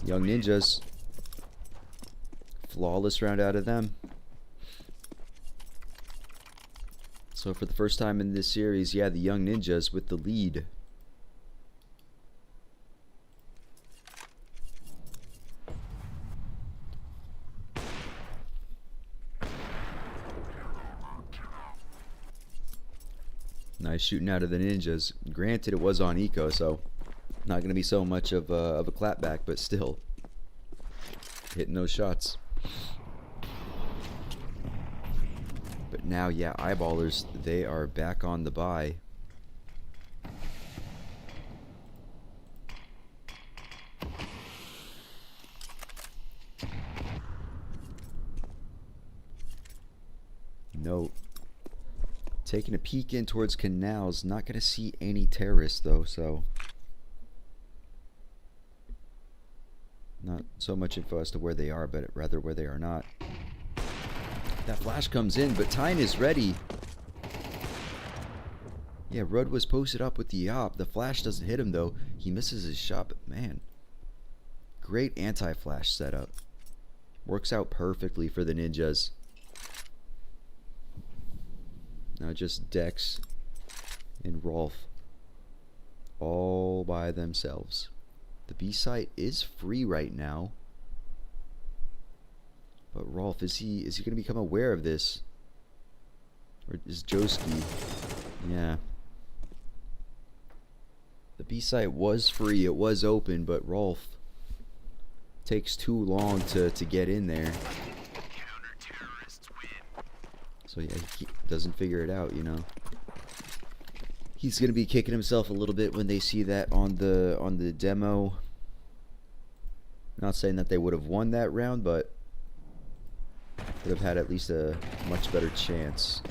Young Ninjas, flawless round out of them. So for the first time in this series, yeah, the Young Ninjas with the lead. Nice shooting out of the Ninjas. Granted, it was on eco, so not going to be so much of a clapback, but still hitting those shots. But now, yeah, Eyeballers, they are back on the buy. No. Taking a peek in towards canals. Not going to see any terrorists, though, so not so much info as to where they are, but rather where they are not. That flash comes in, but Tyne is ready. Yeah, Rudd was posted up with the op. The flash doesn't hit him, though. He misses his shot, but man, great anti-flash setup. Works out perfectly for the Ninjas. Now just Dex and Rolf all by themselves. The B site is free right now. But Rolf, is he going to become aware of this? Or is Joski? Yeah. The B site was free, it was open, but Rolf takes too long to get in there. So yeah, he doesn't figure it out, you know. He's gonna be kicking himself a little bit when they see that on the demo. Not saying that they would have won that round, but would have had at least a much better chance.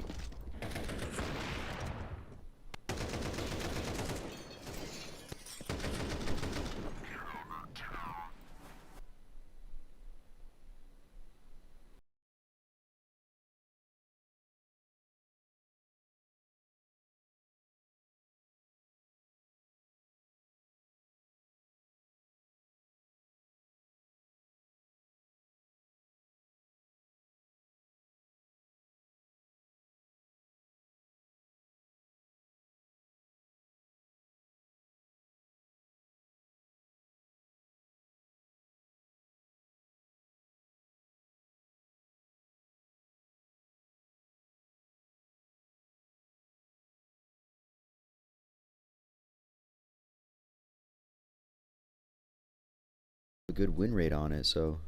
A good win rate on it, so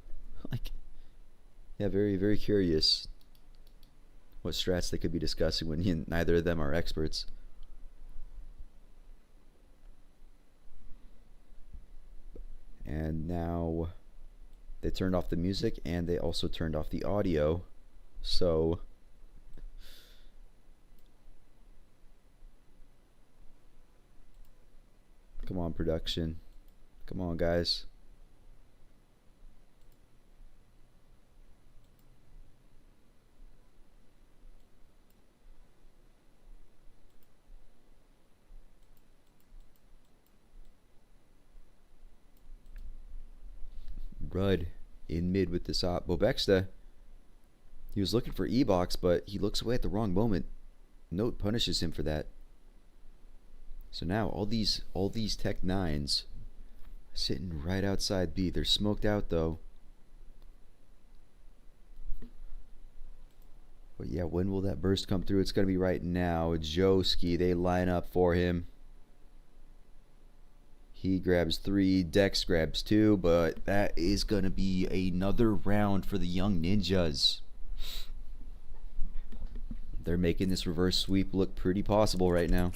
like, yeah, very, very curious what strats they could be discussing when neither of them are experts. And now they turned off the music and they also turned off the audio, so come on, production, come on, guys. Rudd in mid with this op. Bobexta, he was looking for E-Box, but he looks away at the wrong moment. Note punishes him for that. So now all these Tech 9s sitting right outside B. They're smoked out though. But yeah, when will that burst come through? It's going to be right now. Joski, they line up for him. He grabs 3, Dex grabs 2, but that is going to be another round for the Young Ninjas. They're making this reverse sweep look pretty possible right now.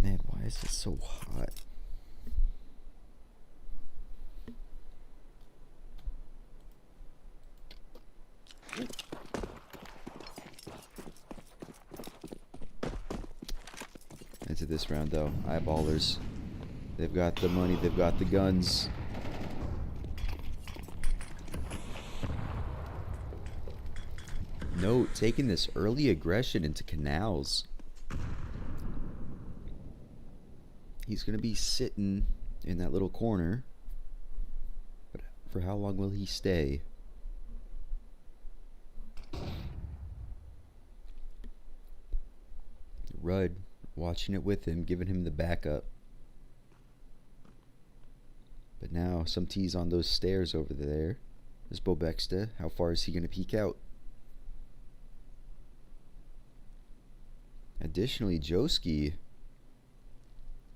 Man, why is this so hot? Into this round though, Eyeballers, they've got the money, they've got the guns, No, taking this early aggression into canals. He's going to be sitting in that little corner. But for how long will he stay? Rudd watching it with him, giving him the backup. But now some tees on those stairs over there. There's Bobexta. How far is he going to peek out? Additionally, Joski,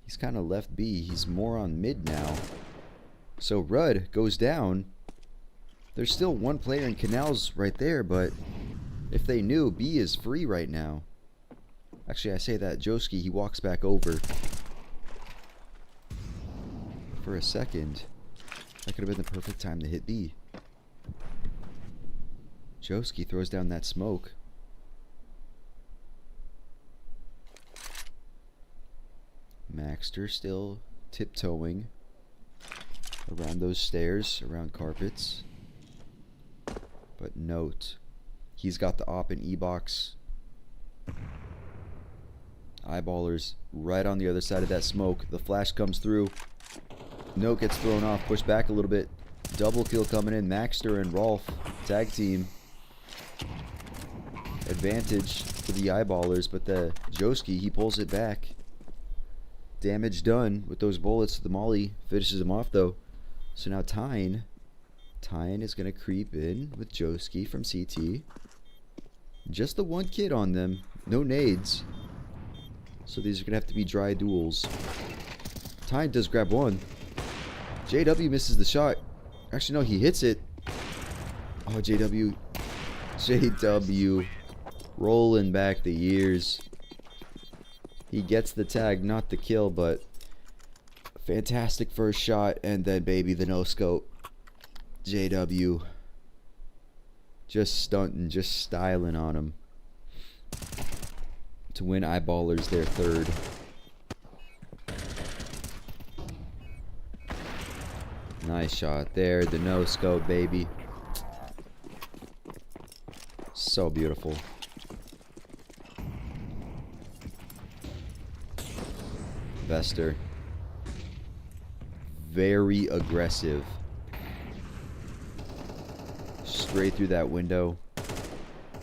he's kind of left B. He's more on mid now. So Rudd goes down. There's still one player in canals right there, but if they knew, B is free right now. Actually, I say that. Joski, he walks back over. For a second, that could have been the perfect time to hit B. Joski throws down that smoke. Maxter still tiptoeing around those stairs, around carpets. But note, he's got the op and E-box. Eyeballers right on the other side of that smoke. The flash comes through. Note gets thrown off, pushed back a little bit. Double kill coming in. Maxter and Rolf tag team. Advantage for the Eyeballers, but the Joski, he pulls it back. Damage done with those bullets. The Molly finishes him off though. So now Tyne is going to creep in with Joski from CT. Just the one kid on them. No nades. So these are going to have to be dry duels. Tyne does grab one. JW misses the shot. Actually, no, he hits it. Oh, JW rolling back the years. He gets the tag, not the kill, but fantastic first shot, and then baby the no scope. JW just stunting, just styling on him to win Eyeballers their third. Nice shot there, the no scope, baby. So beautiful. Vester. Very aggressive. Straight through that window.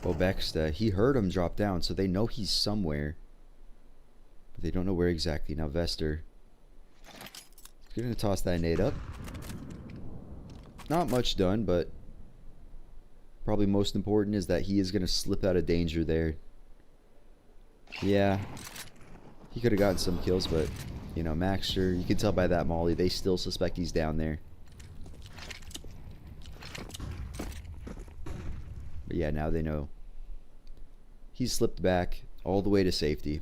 Bobexta, he heard him drop down, so they know he's somewhere. But they don't know where exactly. Now Vester. He's going to toss that nade up. Not much done, but probably most important is that he is going to slip out of danger there. Yeah. He could have gotten some kills, but, you know, Maxter, you can tell by that Molly, they still suspect he's down there. But yeah, now they know. He slipped back all the way to safety.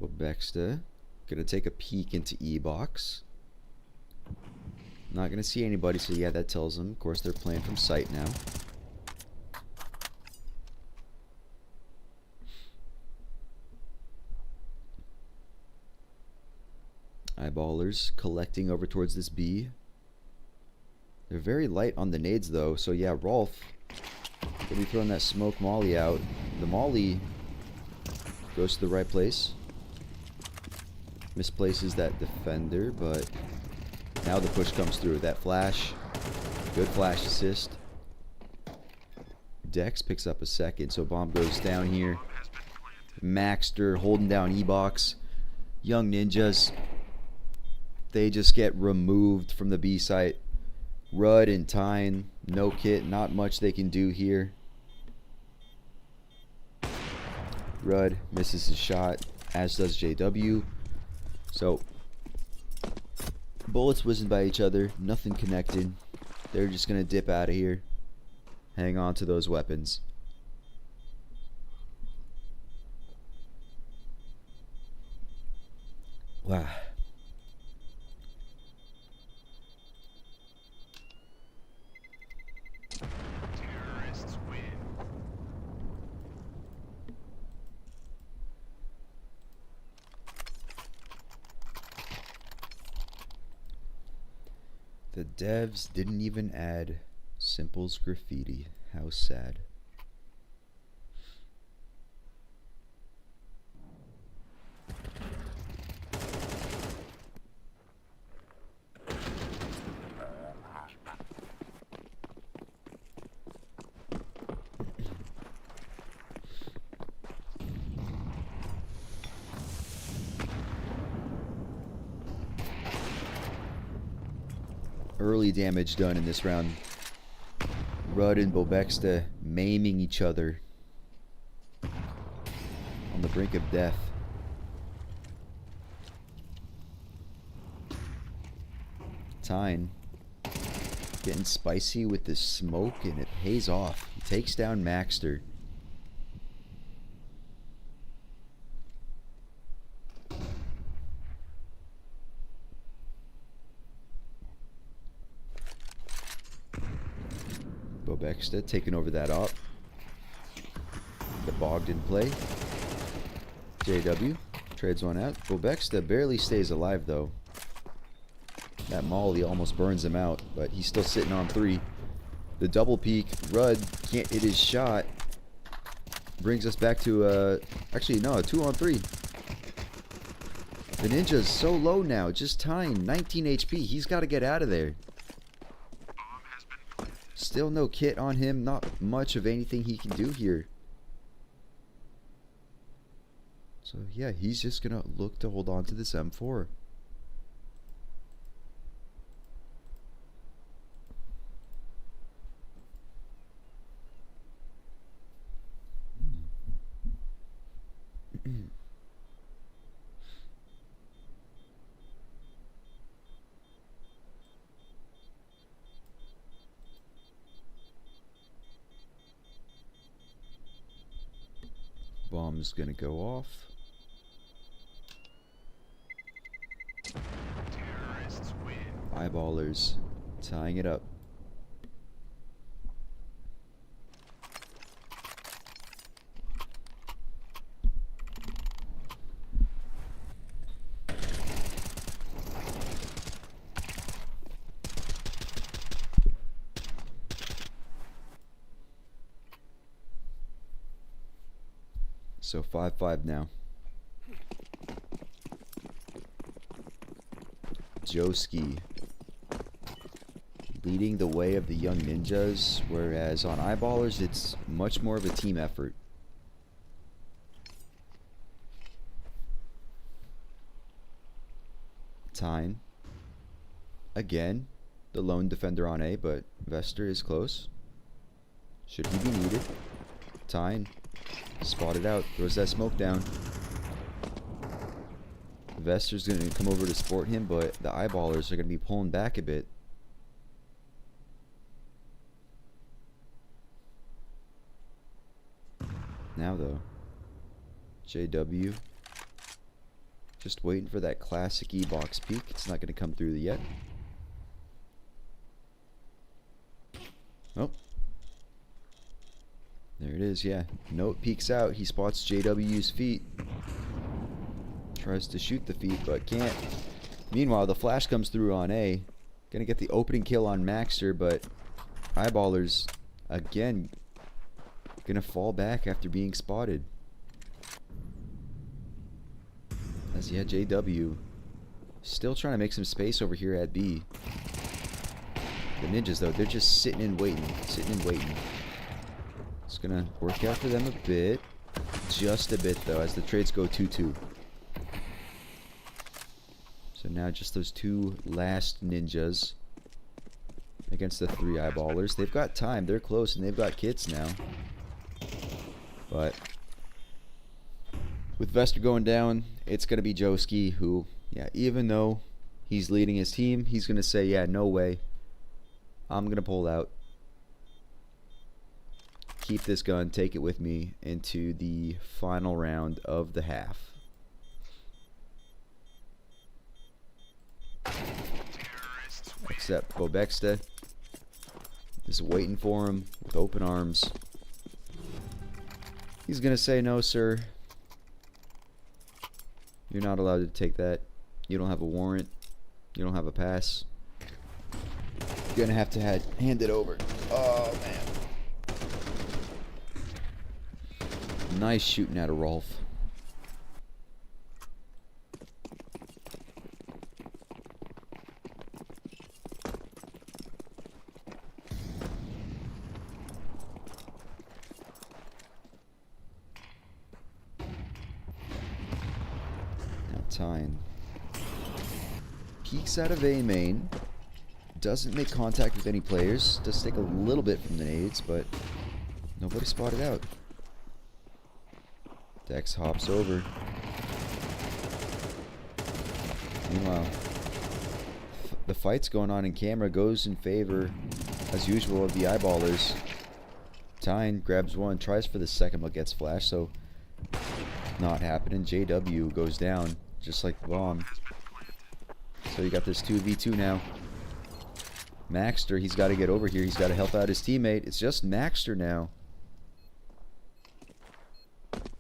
Bobexta gonna take a peek into E-box. Not gonna see anybody, so yeah, that tells them. Of course, they're playing from sight now. Eyeballers collecting over towards this B. They're very light on the nades though, so yeah, Rolf will be throwing that smoke Molly out. The Molly goes to the right place. Misplaces that defender, but now the push comes through. That flash, good flash assist. Dex picks up a second, so bomb goes down here. Maxter holding down E-box. Young Ninjas, they just get removed from the B site. Rudd and Tyne, no kit, not much they can do here. Rudd misses his shot, as does JW. So, bullets whizzing by each other, nothing connected. They're just going to dip out of here. Hang on to those weapons. Wow. Terrorists win. The devs didn't even add Simple's graffiti. How sad. Early damage done in this round. Rudd and Bobexta maiming each other on the brink of death. Tyne getting spicy with the smoke, and it pays off. He takes down Maxter. Bobexta taking over that op. The Bogdan play. JW trades one out. Bobexta barely stays alive though. That molly almost burns him out, but he's still sitting on 3. The double peek. Rudd can't hit his shot. Brings us back to actually no, 2 on 3. The ninja's so low now. Just Tyne, 19 HP. He's got to get out of there. Still no kit on him. Not much of anything he can do here. So yeah, he's just gonna look to hold on to this M4. Bomb's gonna go off. Terrorists win. Eyeballers tying it up. So 5-5 now. Joski leading the way of the young ninjas, whereas on Eyeballers it's much more of a team effort. Tyne again, the lone defender on A, but Vester is close. Should he be needed? Tyne spotted out, throws that smoke down. Vester's going to come over to support him, but the Eyeballers are going to be pulling back a bit. Now though, JW just waiting for that classic E-box peek. It's not going to come through yet. Oh. There it is, yeah. Note peeks out. He spots JW's feet. Tries to shoot the feet, but can't. Meanwhile, the flash comes through on A. Gonna get the opening kill on Maxter, but Eyeballers, again, gonna fall back after being spotted. As yeah, JW still trying to make some space over here at B. The ninjas, though, they're just sitting and waiting. Sitting and waiting. It's gonna work out for them a bit. Just a bit, though, as the trades go 2-2. So now just those 2 last ninjas against the 3 Eyeballers. They've got time. They're close, and they've got kits now. But with Vester going down, it's going to be Joski who, yeah, even though he's leading his team, he's going to say, yeah, no way. I'm going to pull out. Keep this gun, take it with me into the final round of the half. Except Bobexta is waiting for him with open arms. He's gonna say, no sir, you're not allowed to take that. You don't have a warrant. You don't have a pass. Gonna have to hand it over. Oh, man. Nice shooting out of Rolf. Tyne peeks out of A main, doesn't make contact with any players, does take a little bit from the nades, but nobody spotted out. Dex hops over. Meanwhile, the fight's going on in camera goes in favor, as usual, of the eyeballers. Tyne grabs one, tries for the second, but gets flashed, so not happening. JW goes down. Just like the bomb. So you got this 2v2 now. Maxter, he's got to get over here. He's got to help out his teammate. It's just Maxter now.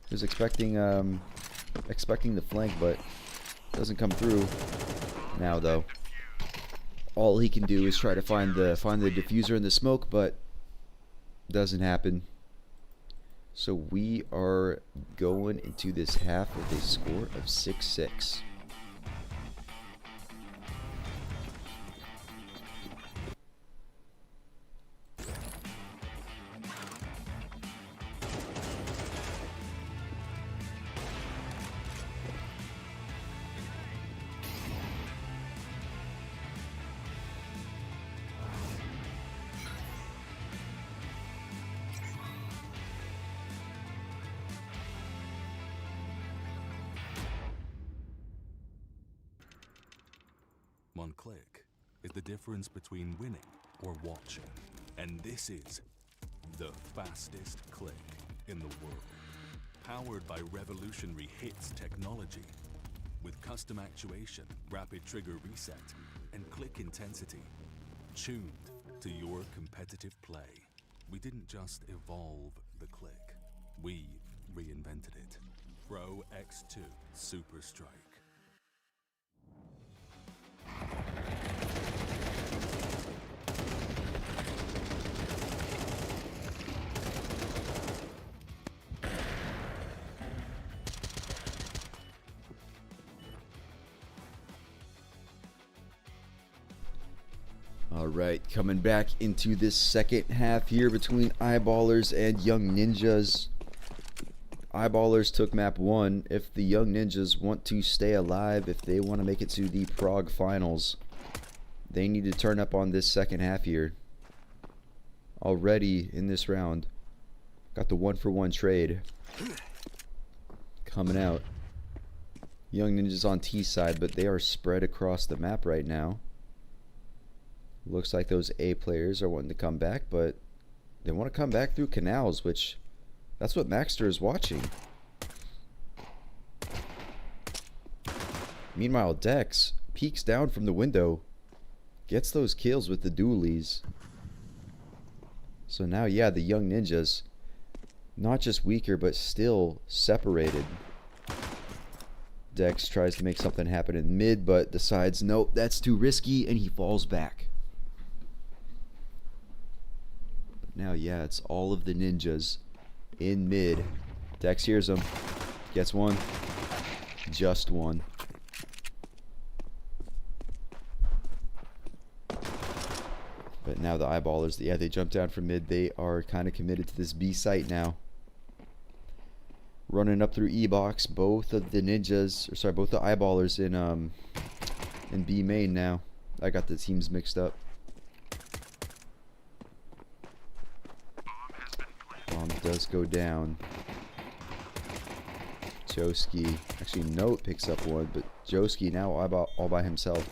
He was expecting the flank, but doesn't come through. Now though, all he can do is try to find the diffuser in the smoke, but doesn't happen. So we are going into this half with a score of 6-6. One click is the difference between winning or watching. And this is the fastest click in the world. Powered by revolutionary hits technology. With custom actuation, rapid trigger reset, and click intensity. Tuned to your competitive play. We didn't just evolve the click. We reinvented it. Pro X2 Super Strike. Alright, coming back into this second half here between Eyeballers and Young Ninjas. Eyeballers took map 1. If the Young Ninjas want to stay alive, if they want to make it to the Prague finals, they need to turn up on this second half here. Already in this round, got the 1-for-1 trade coming out. Young Ninjas on T side, but they are spread across the map right now. Looks like those A players are wanting to come back, but they want to come back through canals, which that's what Maxter is watching. Meanwhile, Dex peeks down from the window, gets those kills with the dualies. So now, yeah, the Young Ninjas, not just weaker, but still separated. Dex tries to make something happen in mid, but decides, nope, that's too risky, and he falls back. Now, yeah, it's all of the ninjas in mid. Dex hears him. Gets one. Just one. But now the Eyeballers, yeah, they jump down from mid. They are kind of committed to this B site now. Running up through E box. Both of the ninjas, or sorry, both the Eyeballers in B main now. I got the teams mixed up. Bomb does go down. Joski, actually Note picks up one, but Joski now all by himself.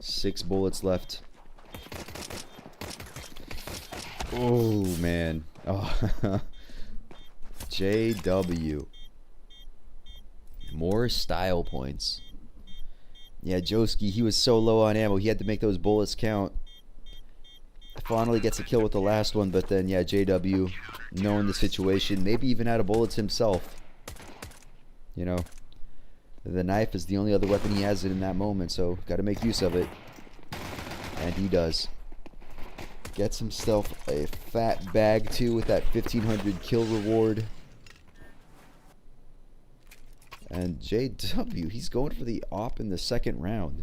6 bullets left. Oh man. Oh. JW. More style points. Yeah, Joski, he was so low on ammo, he had to make those bullets count. Finally gets a kill with the last one, but then, yeah, JW, knowing the situation, maybe even out of bullets himself. You know, the knife is the only other weapon he has in that moment, so got to make use of it. And he does. Gets himself a fat bag too with that 1500 kill reward. And JW, he's going for the op in the second round.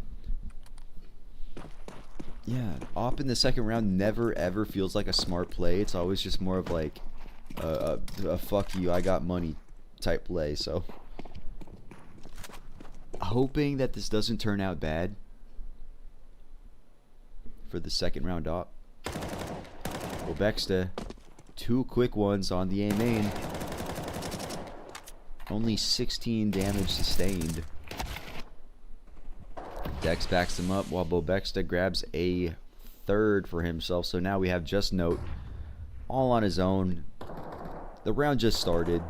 Yeah, op in the second round never ever feels like a smart play. It's always just more of like a fuck you, I got money type play. So hoping that this doesn't turn out bad for the second round op. Bobexta, 2 quick ones on the A main. Only 16 damage sustained. Dex backs him up while Bobexta grabs a third for himself. So now we have just Note all on his own. The round just started.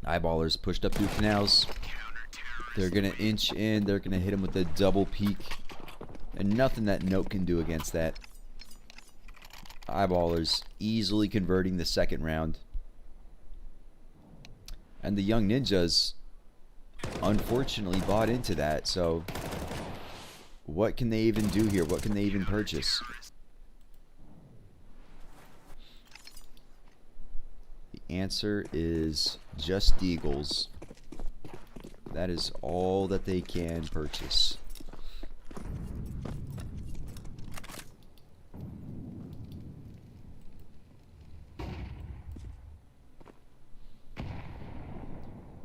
Eyeballers pushed up through canals. They're going to inch in. They're going to hit him with a double peek. And nothing that Note can do against that. Eyeballers easily converting the second round. And the young ninjas unfortunately bought into that. So what can they even do here? What can they even purchase? The answer is just Deagles. That is all that they can purchase.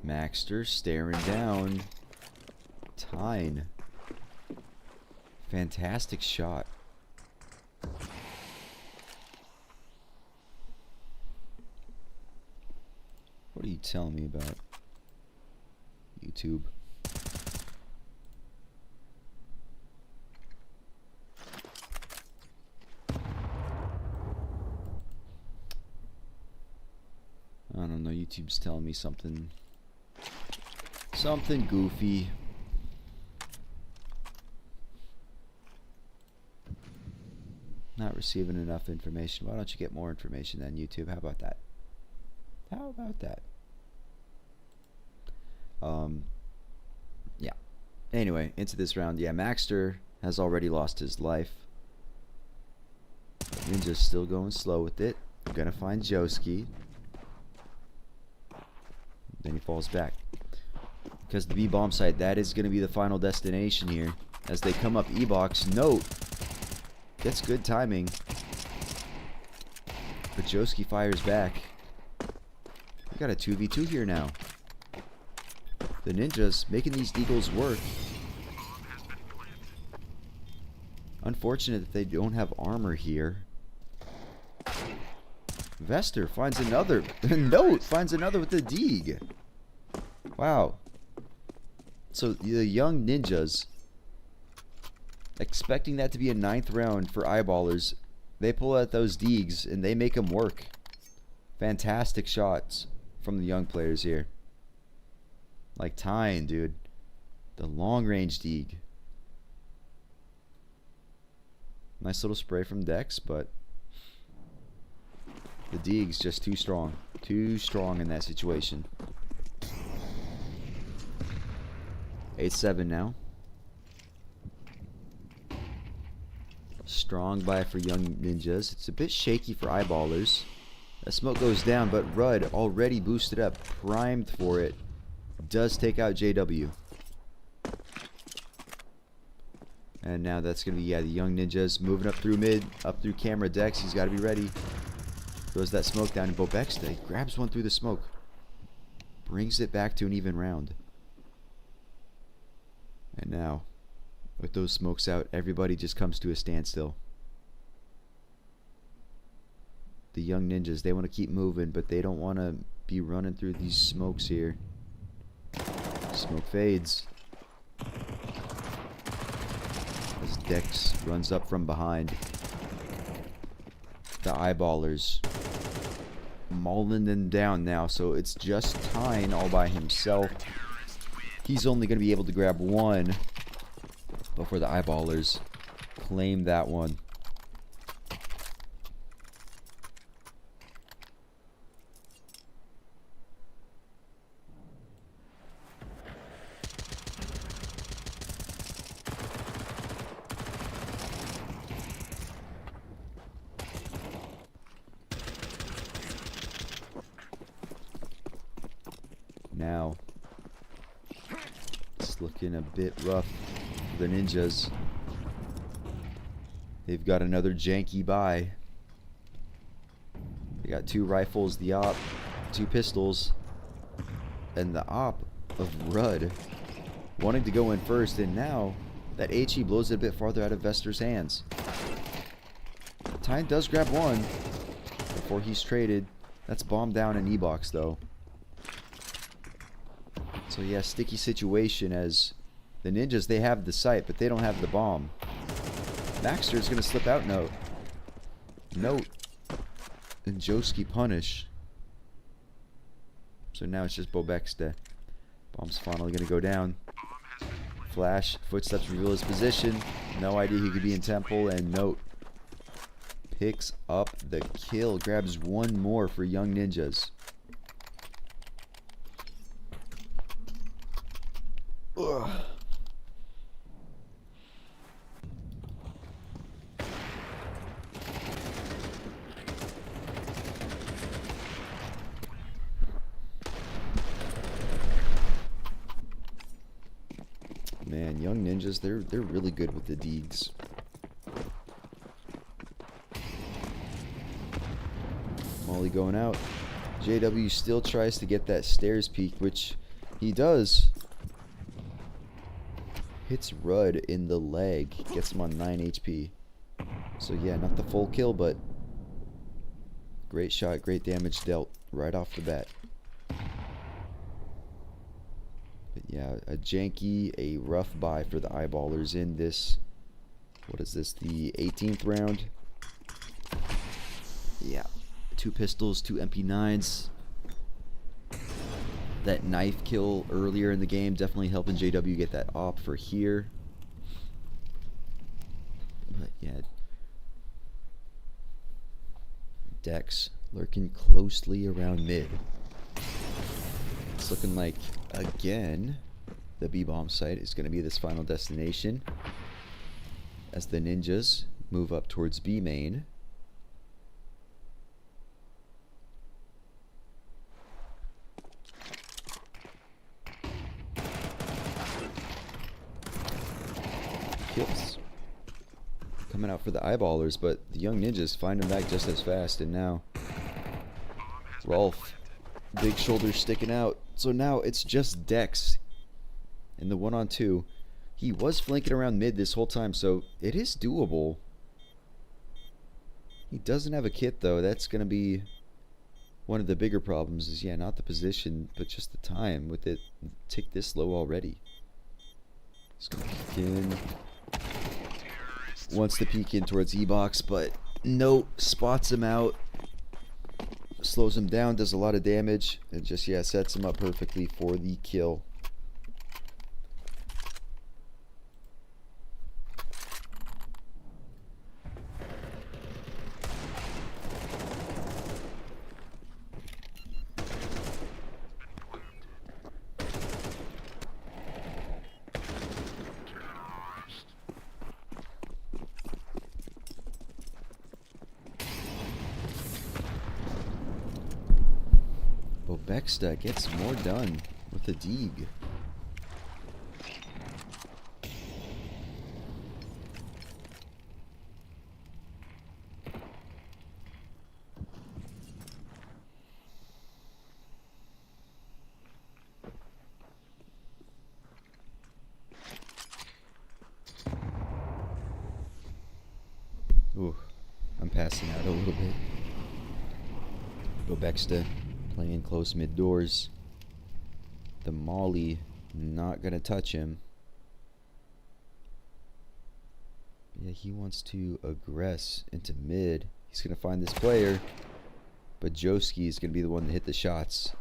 Maxter staring down. Tyne. Fantastic shot. What are you telling me about YouTube? I don't know, YouTube's telling me something goofy. Not receiving enough information. Why don't you get more information than YouTube? How about that? How about that? Yeah. Anyway, into this round. Yeah, Maxter has already lost his life. Ninja's still going slow with it. I'm gonna find Joski. Then he falls back. Because the B-bomb site, that is going to be the final destination here. As they come up E-box, Note gets good timing. But Joski fires back. We got a 2v2 here now. The ninjas making these Deagles work. Unfortunate that they don't have armor here. Vester finds another. Note finds another with the Deag. Wow. So the young ninjas, expecting that to be a 9th round for eyeballers, they pull out those Deags and they make them work. Fantastic shots from the young players here. Like Tyne, dude. The long range Deag. Nice little spray from Dex, but the Deag's just too strong. Too strong in that situation. 8-7 now. Strong buy for young ninjas. It's a bit shaky for eyeballers. That smoke goes down, but Rudd already boosted up, primed for it. Does take out JW. And now that's going to be, yeah, the young ninjas moving up through mid, up through camera Dex. He's got to be ready. Throws that smoke down, and Bobexta grabs one through the smoke. Brings it back to an even round. And now, with those smokes out, everybody just comes to a standstill. The young ninjas, they want to keep moving, but they don't want to be running through these smokes here. Smoke fades. As Dex runs up from behind. The eyeballers mauling them down now, so it's just Tyne all by himself. He's only going to be able to grab one before the eyeballers claim that one. now. It's looking a bit rough for the Ninjas. They've got another janky buy. They got 2 rifles, the op, 2 pistols, and the op of Rudd wanting to go in first, and now that HE blows it a bit farther out of Vester's hands. Tyne does grab one before he's traded. That's bomb down in E-box though. So yeah, sticky situation as the Ninjas, they have the site, but they don't have the bomb. Maxter's gonna slip out Note. And Joski punish. So now it's just Bobexta. Bomb's finally gonna go down. Flash, footsteps reveal his position. No idea he could be in Temple, and Note picks up the kill. Grabs one more for Young Ninjas. Ugh. Man, Young Ninjas, they're really good with the Deegs. Molly going out. JW still tries to get that stairs peek, which he does. Hits Rudd in the leg. Gets him on 9 HP. So yeah, not the full kill, but great shot, great damage dealt right off the bat. But yeah, a janky, a rough buy for the eyeballers in this. What is this, the 18th round? Yeah, 2 pistols, 2 MP9s. That knife kill earlier in the game definitely helping JW get that op for here. But yeah, Dex lurking closely around mid. It's looking like, again, the B-bomb site is going to be this final destination as the Ninjas move up towards B main. Kills coming out for the eyeballers, but the Young Ninjas find him back just as fast, and now Rolf, big shoulders sticking out. So now it's just Dex in the 1-on-2. He was flanking around mid this whole time, so it is doable. He doesn't have a kit though. That's going to be one of the bigger problems, is yeah, not the position, but just the time with it tick this low already. He's going to peek in. Wants to peek in towards E-box, but no, spots him out. Slows him down, does a lot of damage, and just, yeah, sets him up perfectly for the kill. Bobexta gets more done with the Deeg. Ooh, I'm passing out a little bit. Bobexta playing close mid doors. The Molly not gonna touch him. Yeah, he wants to aggress into mid. He's gonna find this player, but Joski is gonna be the one to hit the shots.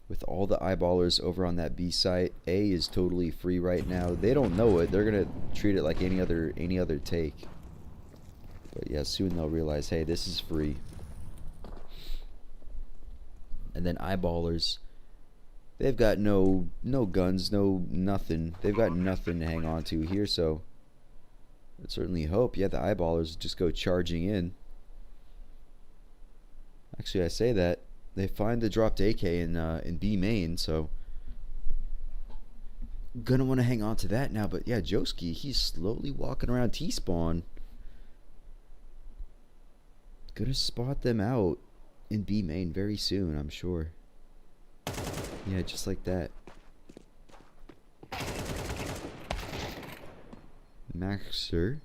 With all the eyeballers over on that B site, A is totally free right now. They don't know it. They're gonna treat it like any other take. But yeah, soon they'll realize, hey, this is free. And then eyeballers, they've got no guns, no nothing. They've got nothing to hang on to here, so I'd certainly hope, yeah, the eyeballers just go charging in. Actually, I say that, They find the dropped AK in B main, so gonna want to hang on to that now. But yeah, Joski, he's slowly walking around T-spawn. Gonna spot them out in B main very soon, I'm sure. Yeah, just like that. Maxer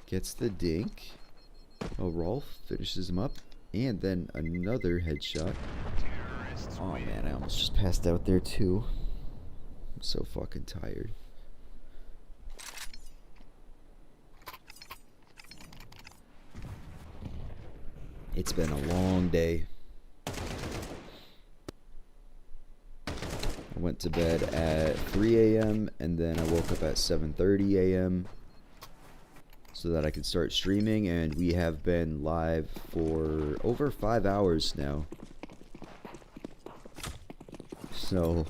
gets the dink. Oh, Rolf finishes him up. And then another headshot. Oh man, I almost just passed out there too. I'm so fucking tired. It's been a long day. I went to bed at 3 a.m. and then I woke up at 7:30 a.m. so that I could start streaming, and we have been live for over 5 hours now. So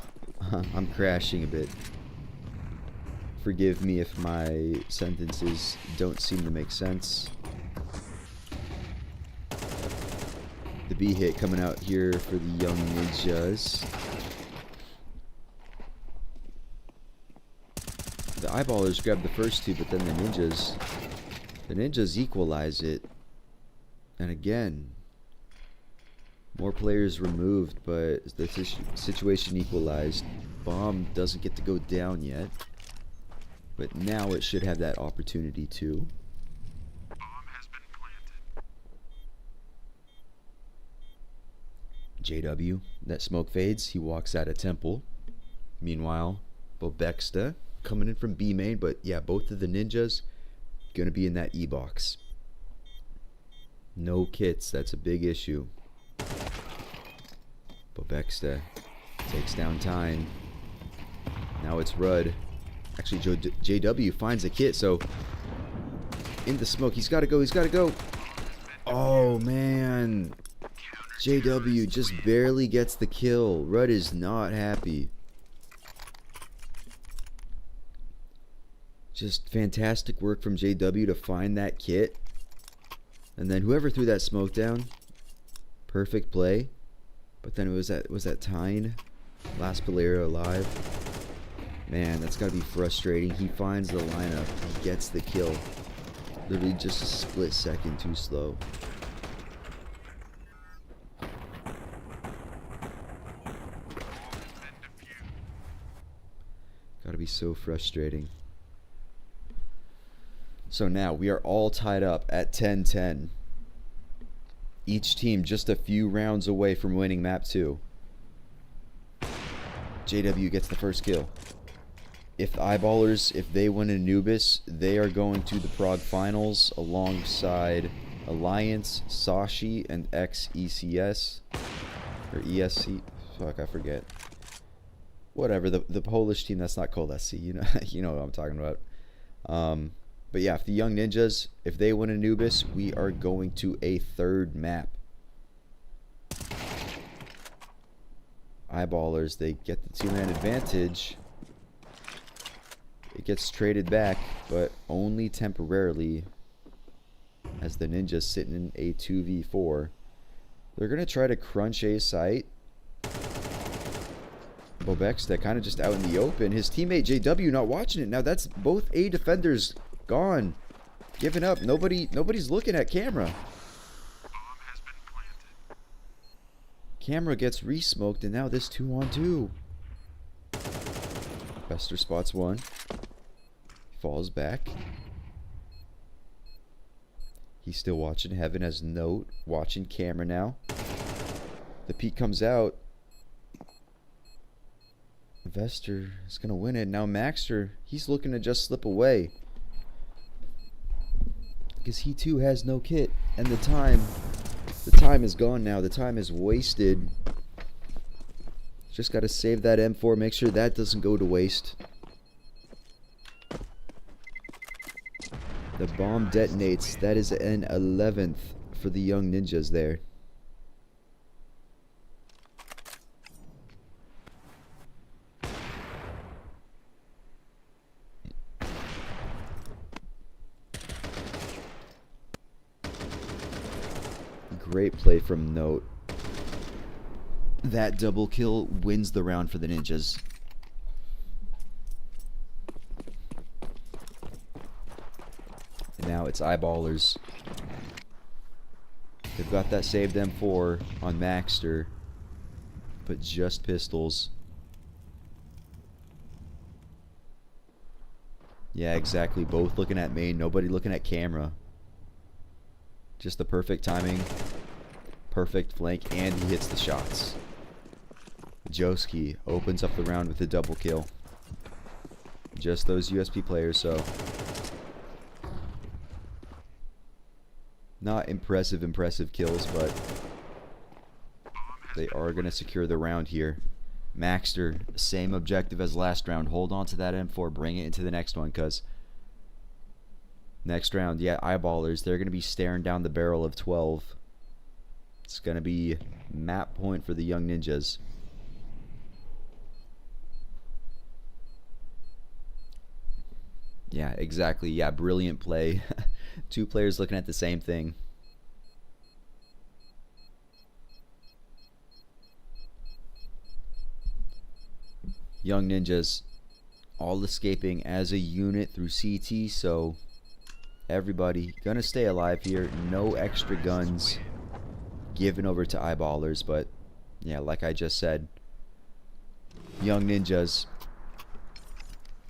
I'm crashing a bit. Forgive me if my sentences don't seem to make sense. The B hit coming out here for the young ninjas. The eyeballers grabbed the first two, but then the ninjas equalize it. And again, more players removed, but the situation equalized. Bomb doesn't get to go down yet, but now it should have that opportunity too. JW, that smoke fades. He walks out of temple. Meanwhile, Bobexta coming in from B main, but yeah, both of the ninjas gonna be in that E box. No kits, that's a big issue. Bobexta takes down Tyne. Now it's Rudd. Actually, JW finds a kit, so in the smoke, he's gotta go, he's gotta go. Oh man. JW just barely gets the kill. Rudd is not happy. Just fantastic work from JW to find that kit. And then whoever threw that smoke down, perfect play. But then was that Tyne? Last player alive. Man, that's gotta be frustrating. He finds the lineup, he gets the kill. Literally just a split second too slow. Gotta be so frustrating. So now we are all tied up at 10-10. Each team just a few rounds away from winning map 2. JW gets the first kill. If the eyeballers, if they win Anubis, they are going to the Prague finals alongside Alliance, Sashi, and XECS. Or ESC. Fuck, I forget. Whatever, the Polish team that's not KOLESIE, you know what I'm talking about. But yeah, if the young ninjas, if they win Anubis, we are going to a third map. Eyeballers, they get the 2-man advantage. It gets traded back, but only temporarily, as the ninjas sitting in a 2v4. They're gonna try to crunch A site. Bobexta kind of just out in the open. His teammate JW not watching it. Now that's both A defenders gone. Giving up. Nobody's looking at camera. Camera gets re-smoked, and now this 2-on-2. Bester spots one. Falls back. He's still watching. Heaven has note. Watching camera now. The peek comes out. Vester is going to win it. Now Maxter, he's looking to just slip away. Because he too has no kit. And the time is gone now. The time is wasted. Just got to save that M4. Make sure that doesn't go to waste. The bomb detonates. That is an 11th for the young ninjas there. Great play from Note. That double kill wins the round for the Ninjas. And now it's Eyeballers. They've got that saved M4 on Maxter, but just pistols. Yeah, exactly. Both looking at main, nobody looking at camera. Just the perfect timing, perfect flank, and he hits the shots. Joski opens up the round with a double kill. Just those USP players, so not impressive kills, but they are going to secure the round here. Maxter, same objective as last round. Hold on to that M4, bring it into the next one, because next round, yeah, Eyeballers, they're going to be staring down the barrel of 12. It's going to be map point for the Young Ninjas. Yeah, exactly. Yeah, brilliant play. Two players looking at the same thing. Young Ninjas all escaping as a unit through CT, so everybody gonna stay alive here. No extra guns given over to Eyeballers, but yeah, like I just said, Young Ninjas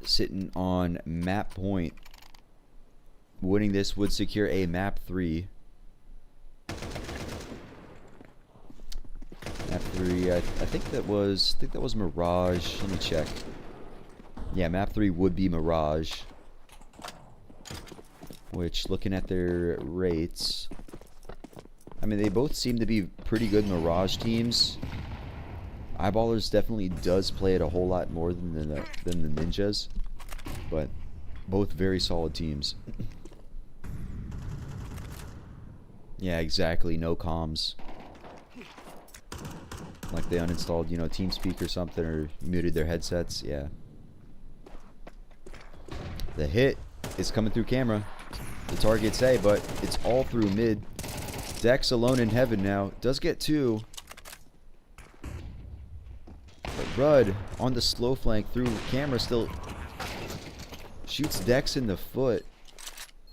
sitting on map point. Winning this would secure a map 3. Map 3, I think that was Mirage. Let me check. Yeah, map 3 would be Mirage. Which, looking at their rates, I mean, they both seem to be pretty good Mirage teams. Eyeballers definitely does play it a whole lot more than the Ninjas, but both very solid teams. Yeah, exactly. No comms. Like they uninstalled, you know, TeamSpeak or something, or muted their headsets. Yeah. The hit is coming through camera. The target's A, but it's all through mid. Dex alone in heaven now. Does get 2. But Rudd on the slow flank through camera still shoots Dex in the foot.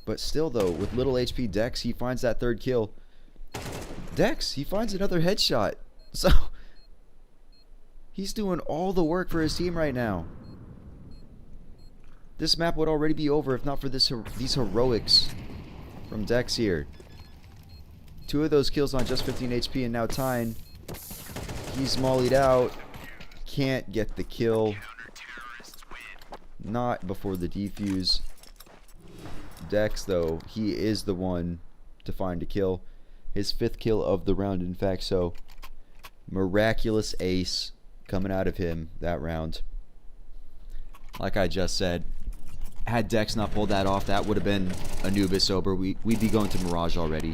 But still, though, with little HP Dex, he finds that 3rd kill. Dex, he finds another headshot. So, he's doing all the work for his team right now. This map would already be over if not for these heroics from Dex here. 2 of those kills on just 15 HP, and now Tyne. He's mollied out. Can't get the kill. Not before the defuse. Dex, though, he is the one to find a kill. His 5th kill of the round, in fact, so miraculous ace coming out of him that round. Like I just said, had Dex not pulled that off, that would have been Anubis over. We'd be going to Mirage already.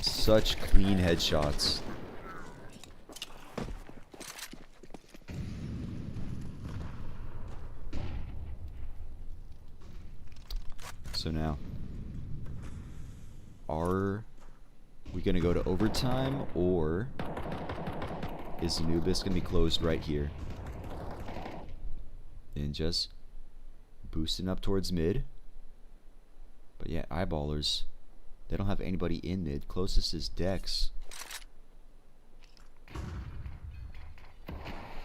Such clean headshots. So now, are we going to go to overtime, or is Anubis going to be closed right here? And just boosting up towards mid. But yeah, Eyeballers, they don't have anybody in mid. Closest is Dex.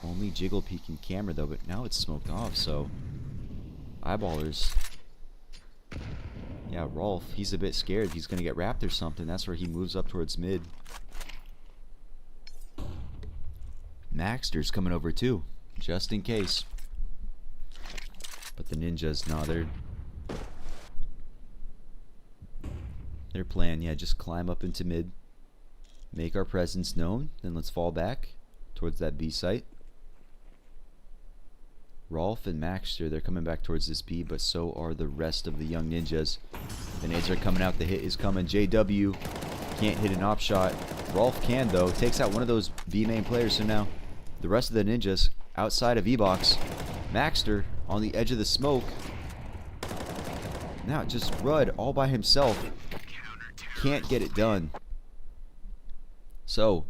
Only Jiggle peeking camera though, but now it's smoked off, so Eyeballers. Yeah, Rolf, he's a bit scared. He's going to get wrapped or something. That's where he moves up towards mid. Maxter's coming over too, just in case. But the Ninjas, no, their plan, yeah, just climb up into mid, make our presence known, then let's fall back towards that B site. Rolf and Maxter, they're coming back towards this B, but so are the rest of the Young Ninjas. The nades are coming out, the hit is coming. JW can't hit an op shot. Rolf can, though. Takes out one of those B main players, so now the rest of the Ninjas outside of E-Box. Maxter on the edge of the smoke. Now just Rudd all by himself. can't get it done. So,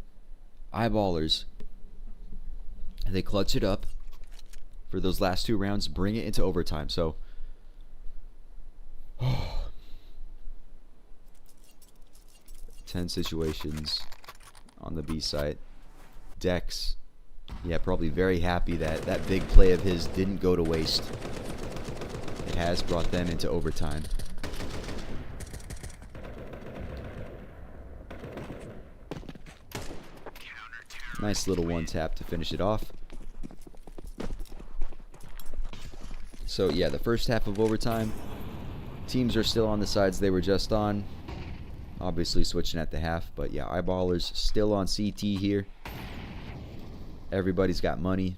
Eyeballers, they clutch it up for those last 2 rounds, bring it into overtime. So, 10 situations on the B side. Dex, yeah, probably very happy that that big play of his didn't go to waste. It has brought them into overtime. Nice little one tap to finish it off. So yeah, the first half of overtime, teams are still on the sides they were just on. Obviously switching at the half, but yeah, Eyeballers still on CT here. Everybody's got money.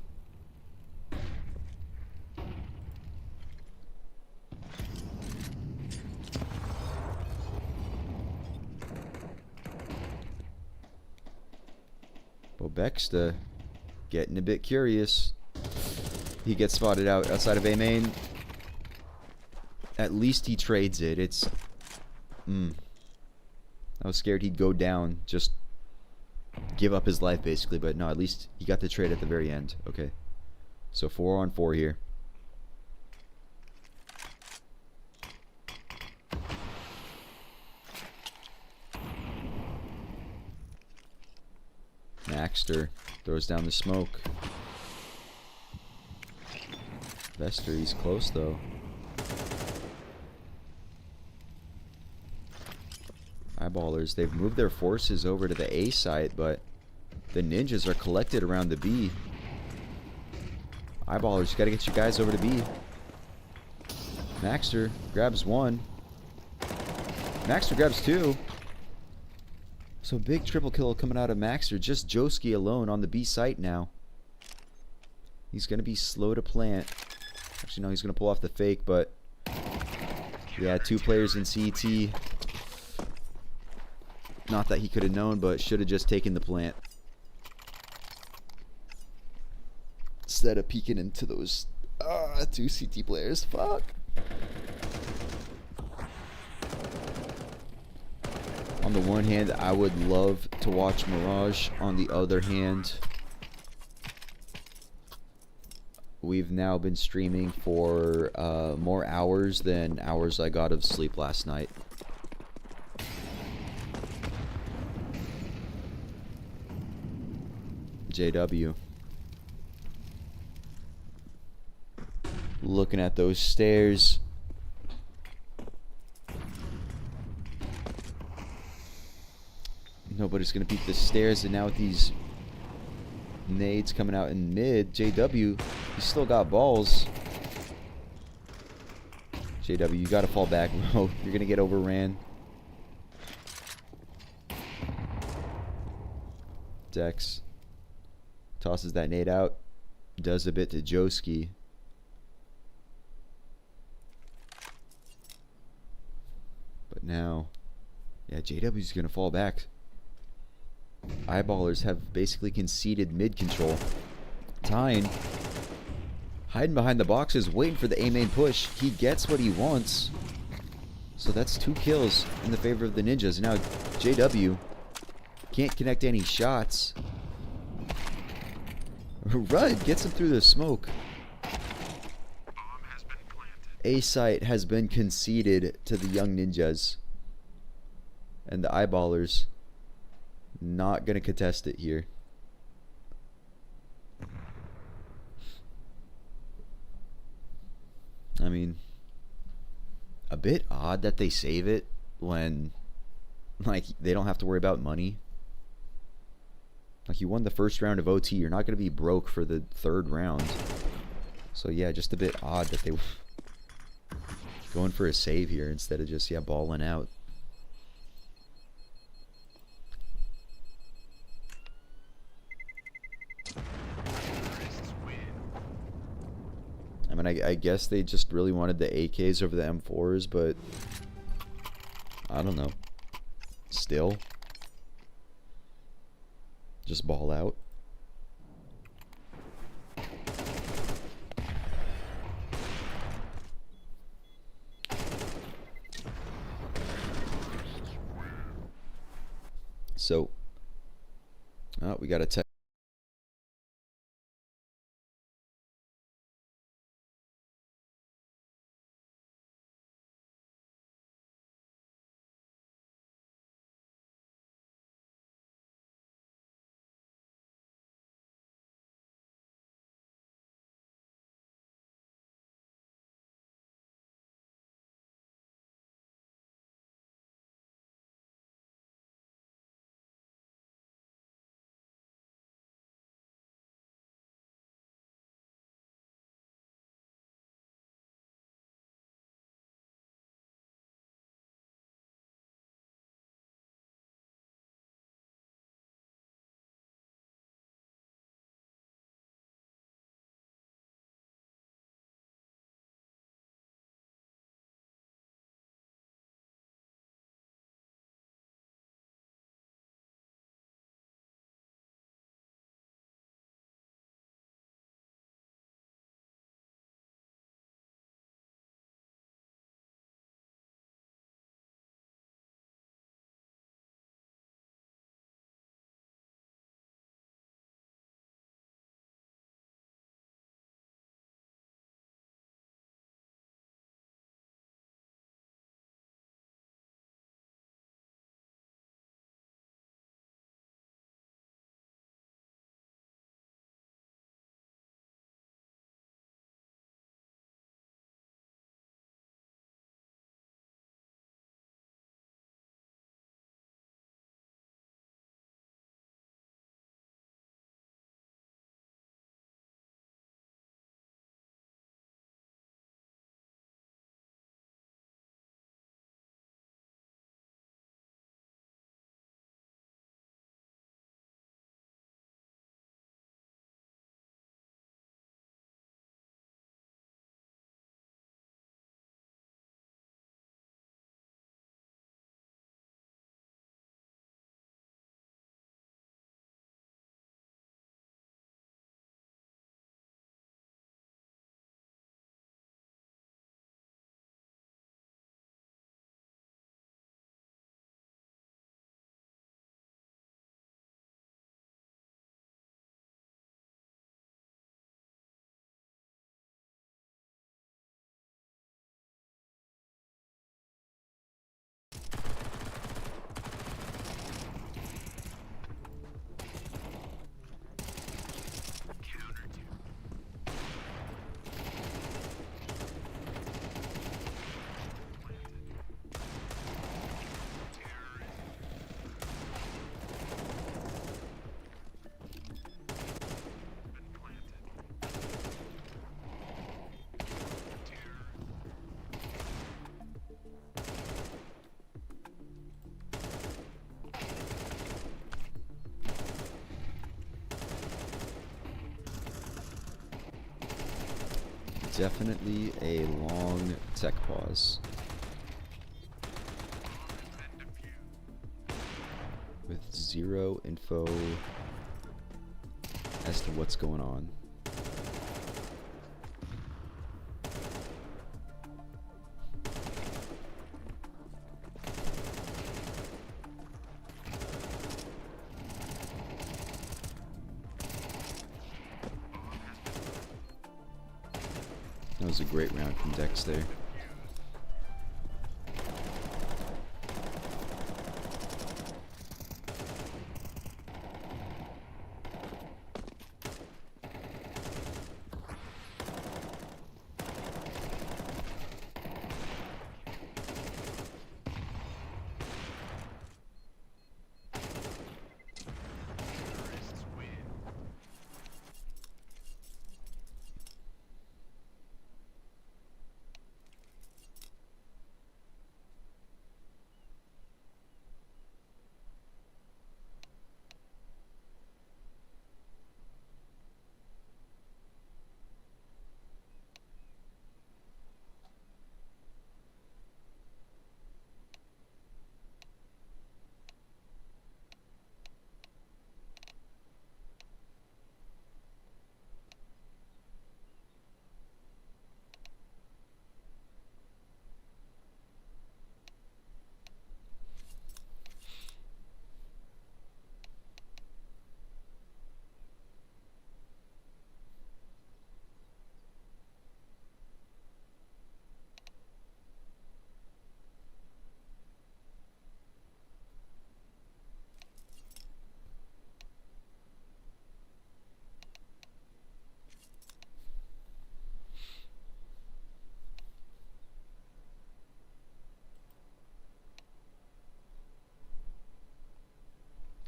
Bobexta getting a bit curious. He gets spotted out outside of A main. At least he trades it. It's... I was scared he'd go down, just give up his life basically, but no, at least he got the trade at the very end. Okay. So 4-on-4 here. Maxter throws down the smoke. Vester, he's close though. Eyeballers, they've moved their forces over to the A site, but the ninjas are collected around the B. Eyeballers, you gotta get your guys over to B. Maxter grabs 1. Maxter grabs 2. So big triple kill coming out of Maxter. Just Joski alone on the B site now. He's gonna be slow to plant. Actually, no, he's gonna pull off the fake, but yeah, 2 players in CT. Not that he could have known, but should have just taken the plant instead of peeking into those 2 CT players. Fuck. On the one hand, I would love to watch Mirage. On the other hand, we've now been streaming for more hours than hours I got of sleep last night. JW. Looking at those stairs. Nobody's gonna beat the stairs, and now with these nades coming out in mid, JW, he's still got balls. JW, you gotta fall back, bro. You're gonna get overran. Dex tosses that nade out, does a bit to Joski. But now, yeah, JW's gonna fall back. Eyeballers have basically conceded mid control. Tyne hiding behind the boxes, waiting for the A main push. He gets what he wants. So that's 2 kills in the favor of the ninjas. Now JW can't connect any shots. Rudd gets him through the smoke. A site has been conceded to the young ninjas. And the Eyeballers not gonna contest it here. I mean, a bit odd that they save it when, like, they don't have to worry about money. Like, you won the first round of OT, you're not gonna be broke for the 3rd round. So yeah, just a bit odd that they were going for a save here instead of just, yeah, balling out. I mean, I guess they just really wanted the AKs over the M4s, but I don't know. Still, just ball out. So, we got a tech. Definitely a long tech pause. With zero info as to what's going on. That was a great round from Dex there.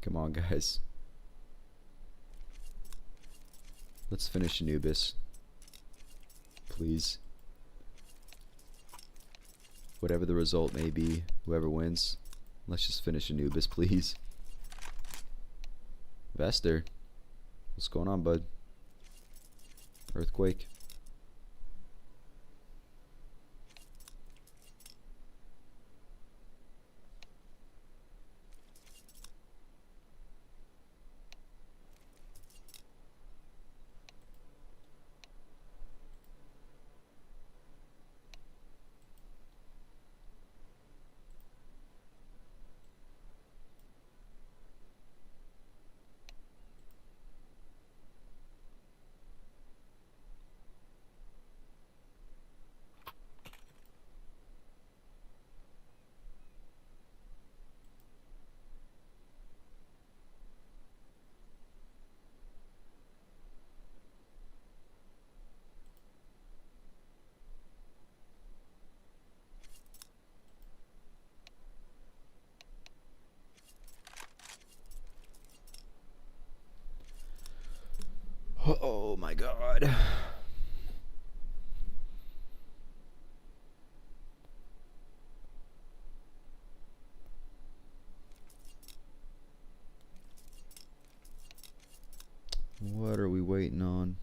Come on, guys. Let's finish Anubis. Please. Whatever the result may be, whoever wins, let's just finish Anubis, please. Vester. What's going on, bud? Earthquake. Oh my god. What are we waiting on?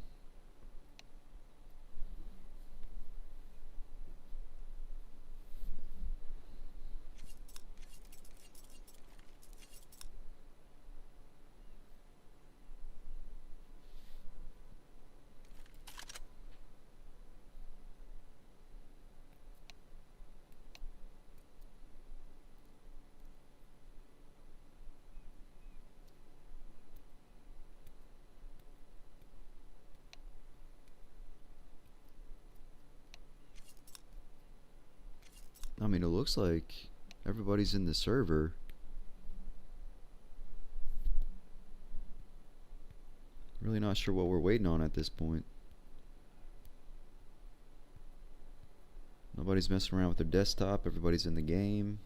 I mean, it looks like everybody's in the server. Really not sure what we're waiting on at this point. Nobody's messing around with their desktop. Everybody's in the game.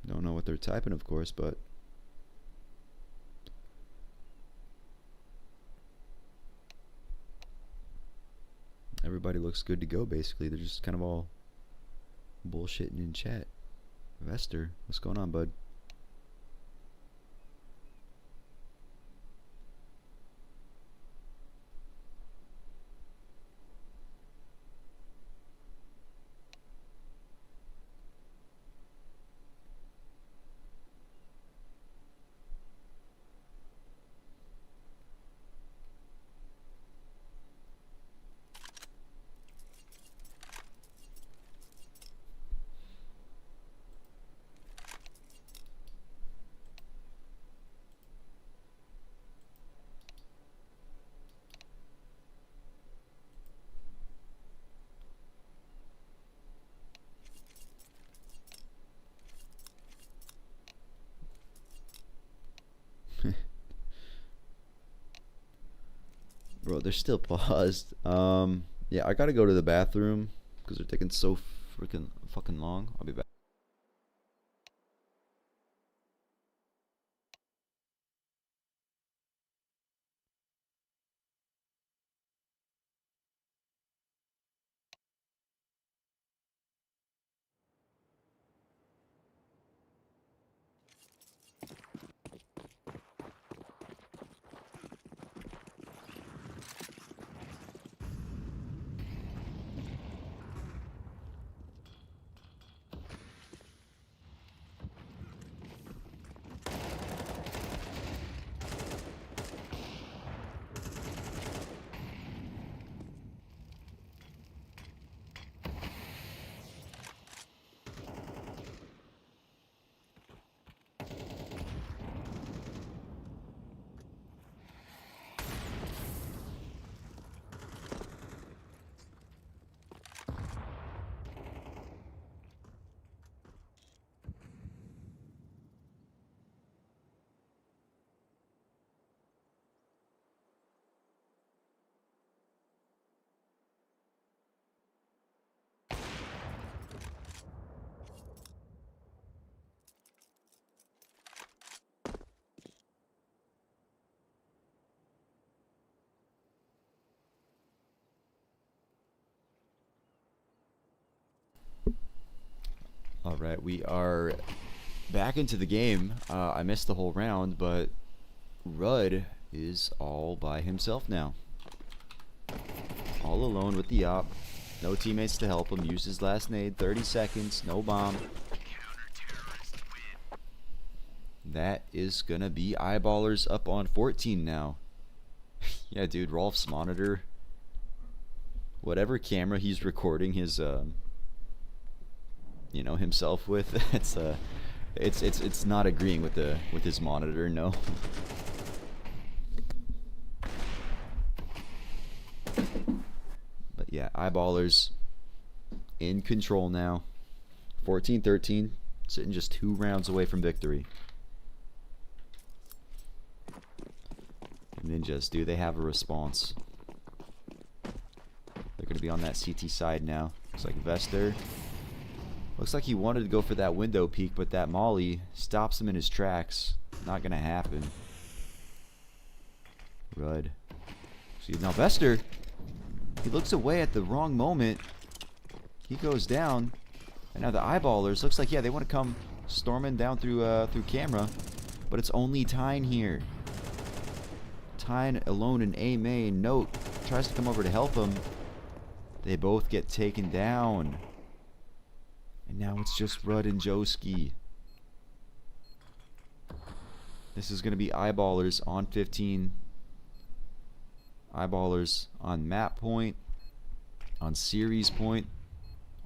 Don't know what they're typing, of course, but everybody looks good to go, basically. They're just kind of all bullshitting in chat. Vester, what's going on, bud? Bro, they're still paused. Yeah, I gotta go to the bathroom because they're taking so freaking fucking long. I'll be back. All right, we are back into the game. I missed the whole round, but Rudd is all by himself now. All alone with the op. No teammates to help him. Use his last nade. 30 seconds. No bomb. That is going to be Eyeballers up on 14 now. Yeah, dude, Rolf's monitor. Whatever camera he's recording his, you know, himself with, it's not agreeing with his monitor, no. But yeah, Eyeballers in control now. 14-13, sitting just 2 rounds away from victory. Ninjas, do they have a response? They're going to be on that CT side now. Looks like Vester. Looks like he wanted to go for that window peek, but that molly stops him in his tracks. Not going to happen. Rudd. See, now Vester, he looks away at the wrong moment. He goes down. And now the Eyeballers, looks like, yeah, they want to come storming down through camera. But it's only Tyne here. Tyne alone in A main. Note tries to come over to help him. They both get taken down. And now it's just Rudd and Joski. This is going to be Eyeballers on 15. Eyeballers on map point. On series point.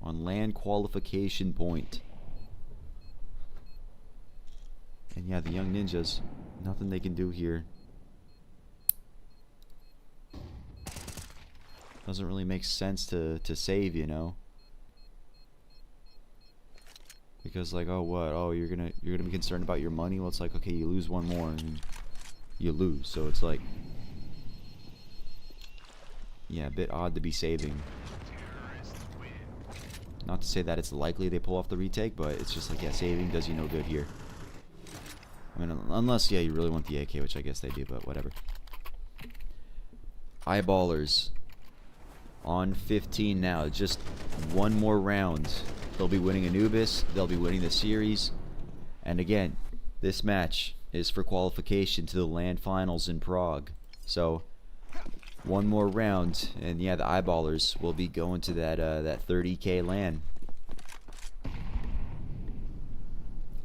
On land qualification point. And yeah, the Young Ninjas. Nothing they can do here. Doesn't really make sense to save, you know. Because like, oh what? Oh, you're gonna be concerned about your money? Well, it's like, okay, you lose one more and you lose. So it's like, yeah, a bit odd to be saving. Not to say that it's likely they pull off the retake, but it's just like, yeah, saving does you no good here. I mean, unless, yeah, you really want the AK, which I guess they do, but whatever. Eyeballers on 15 now. Just one more round. They'll be winning Anubis. They'll be winning the series. And again, this match is for qualification to the LAN finals in Prague. So, one more round, and yeah, the Eyeballers will be going to that 30K LAN.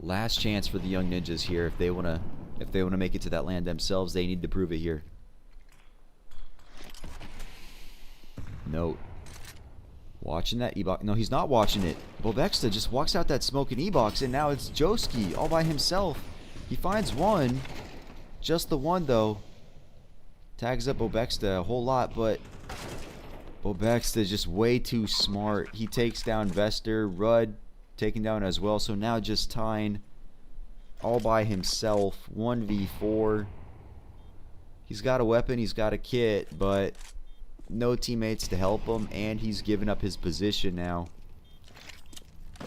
Last chance for the Young Ninjas here. If they wanna make it to that LAN themselves, they need to prove it here. Note. Watching that E-box. No, he's not watching it. Bobexta just walks out that smoking E-box, and now it's Joski all by himself. He finds one. Just the one, though. Tags up Bobexta a whole lot, but Bobexta just way too smart. He takes down Vester. Rudd taken down as well. So now just Tyne all by himself. 1v4. He's got a weapon. He's got a kit, but no teammates to help him, and he's given up his position now.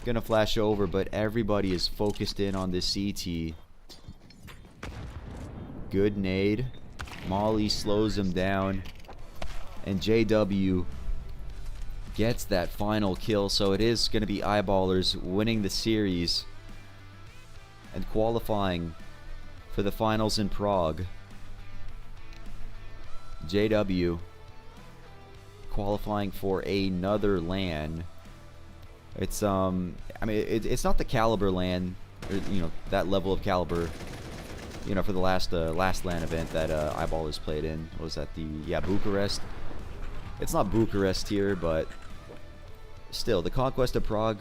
Gonna flash over, but everybody is focused in on this CT. Good nade. Molly slows him down, and JW gets that final kill. So it is gonna be Eyeballers winning the series and qualifying for the finals in Prague. JW qualifying for another LAN. It's I mean, it's not the caliber LAN, or, you know, that level of caliber, you know, for the last LAN event that Eyeballers played in. What was that, the Bucharest? It's not Bucharest here, but still, the Conquest of Prague.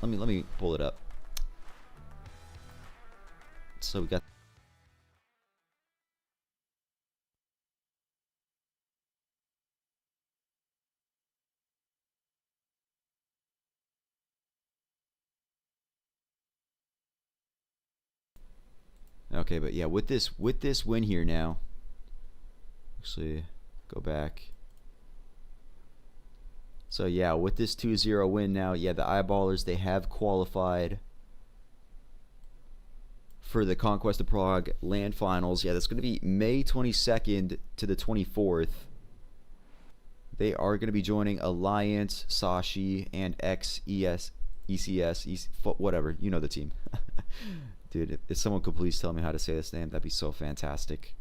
Let me pull it up. So we got. Okay, but yeah, with this win here now, actually go back. So yeah, with this 2-0 win now, yeah, the Eyeballers, they have qualified for the Conquest of Prague LAN finals. Yeah, that's going to be May 22nd to the 24th. They are going to be joining Alliance, Sashi, and XES ECS, whatever. You know the team. Dude, if someone could please tell me how to say this name, that'd be so fantastic.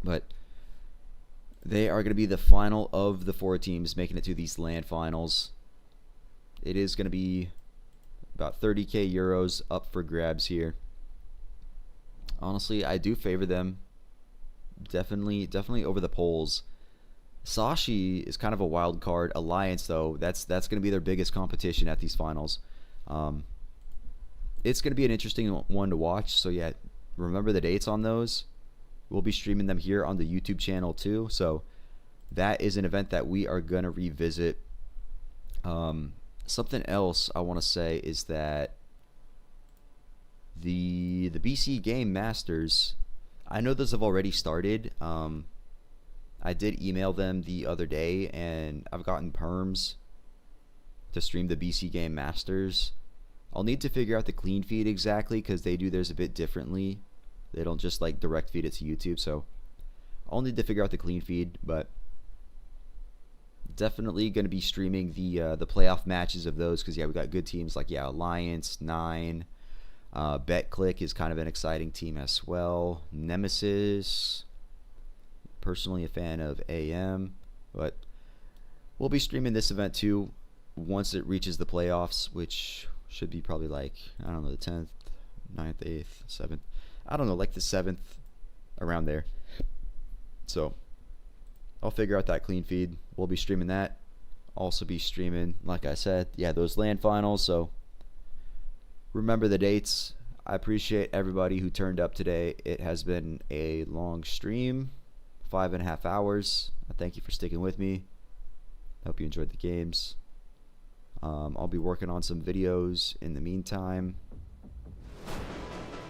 But they are going to be the final of the 4 teams making it to these LAN finals. It is going to be about 30k euros up for grabs here. Honestly, I do favor them. Definitely over the Poles. Sashi is kind of a wild card. Alliance, though, that's going to be their biggest competition at these finals. It's going to be an interesting one to watch. So yeah, remember the dates on those. We'll be streaming them here on the YouTube channel too. So that is an event that we are going to revisit. Something else I want to say is that the BC Game Masters, I know those have already started. I did email them the other day, and I've gotten perms to stream the BC Game Masters. I'll need to figure out the clean feed exactly, because they do theirs a bit differently. They don't just like direct feed it to YouTube, so I'll need to figure out the clean feed. But definitely going to be streaming the playoff matches of those, because yeah, we got good teams like Alliance, 9, BetClick is kind of an exciting team as well. Nemesis, personally a fan of AM, but we'll be streaming this event too once it reaches the playoffs, which should be probably like, I don't know, the 10th, 9th, 8th, 7th, I don't know, like the 7th, around there. So I'll figure out that clean feed. We'll be streaming that. Also be streaming, like I said, yeah, those LAN finals. So remember the dates. I appreciate everybody who turned up today. It has been a long stream, 5.5 hours. I thank you for sticking with me. Hope you enjoyed the games. I'll be working on some videos in the meantime.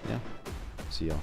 Yeah, see y'all.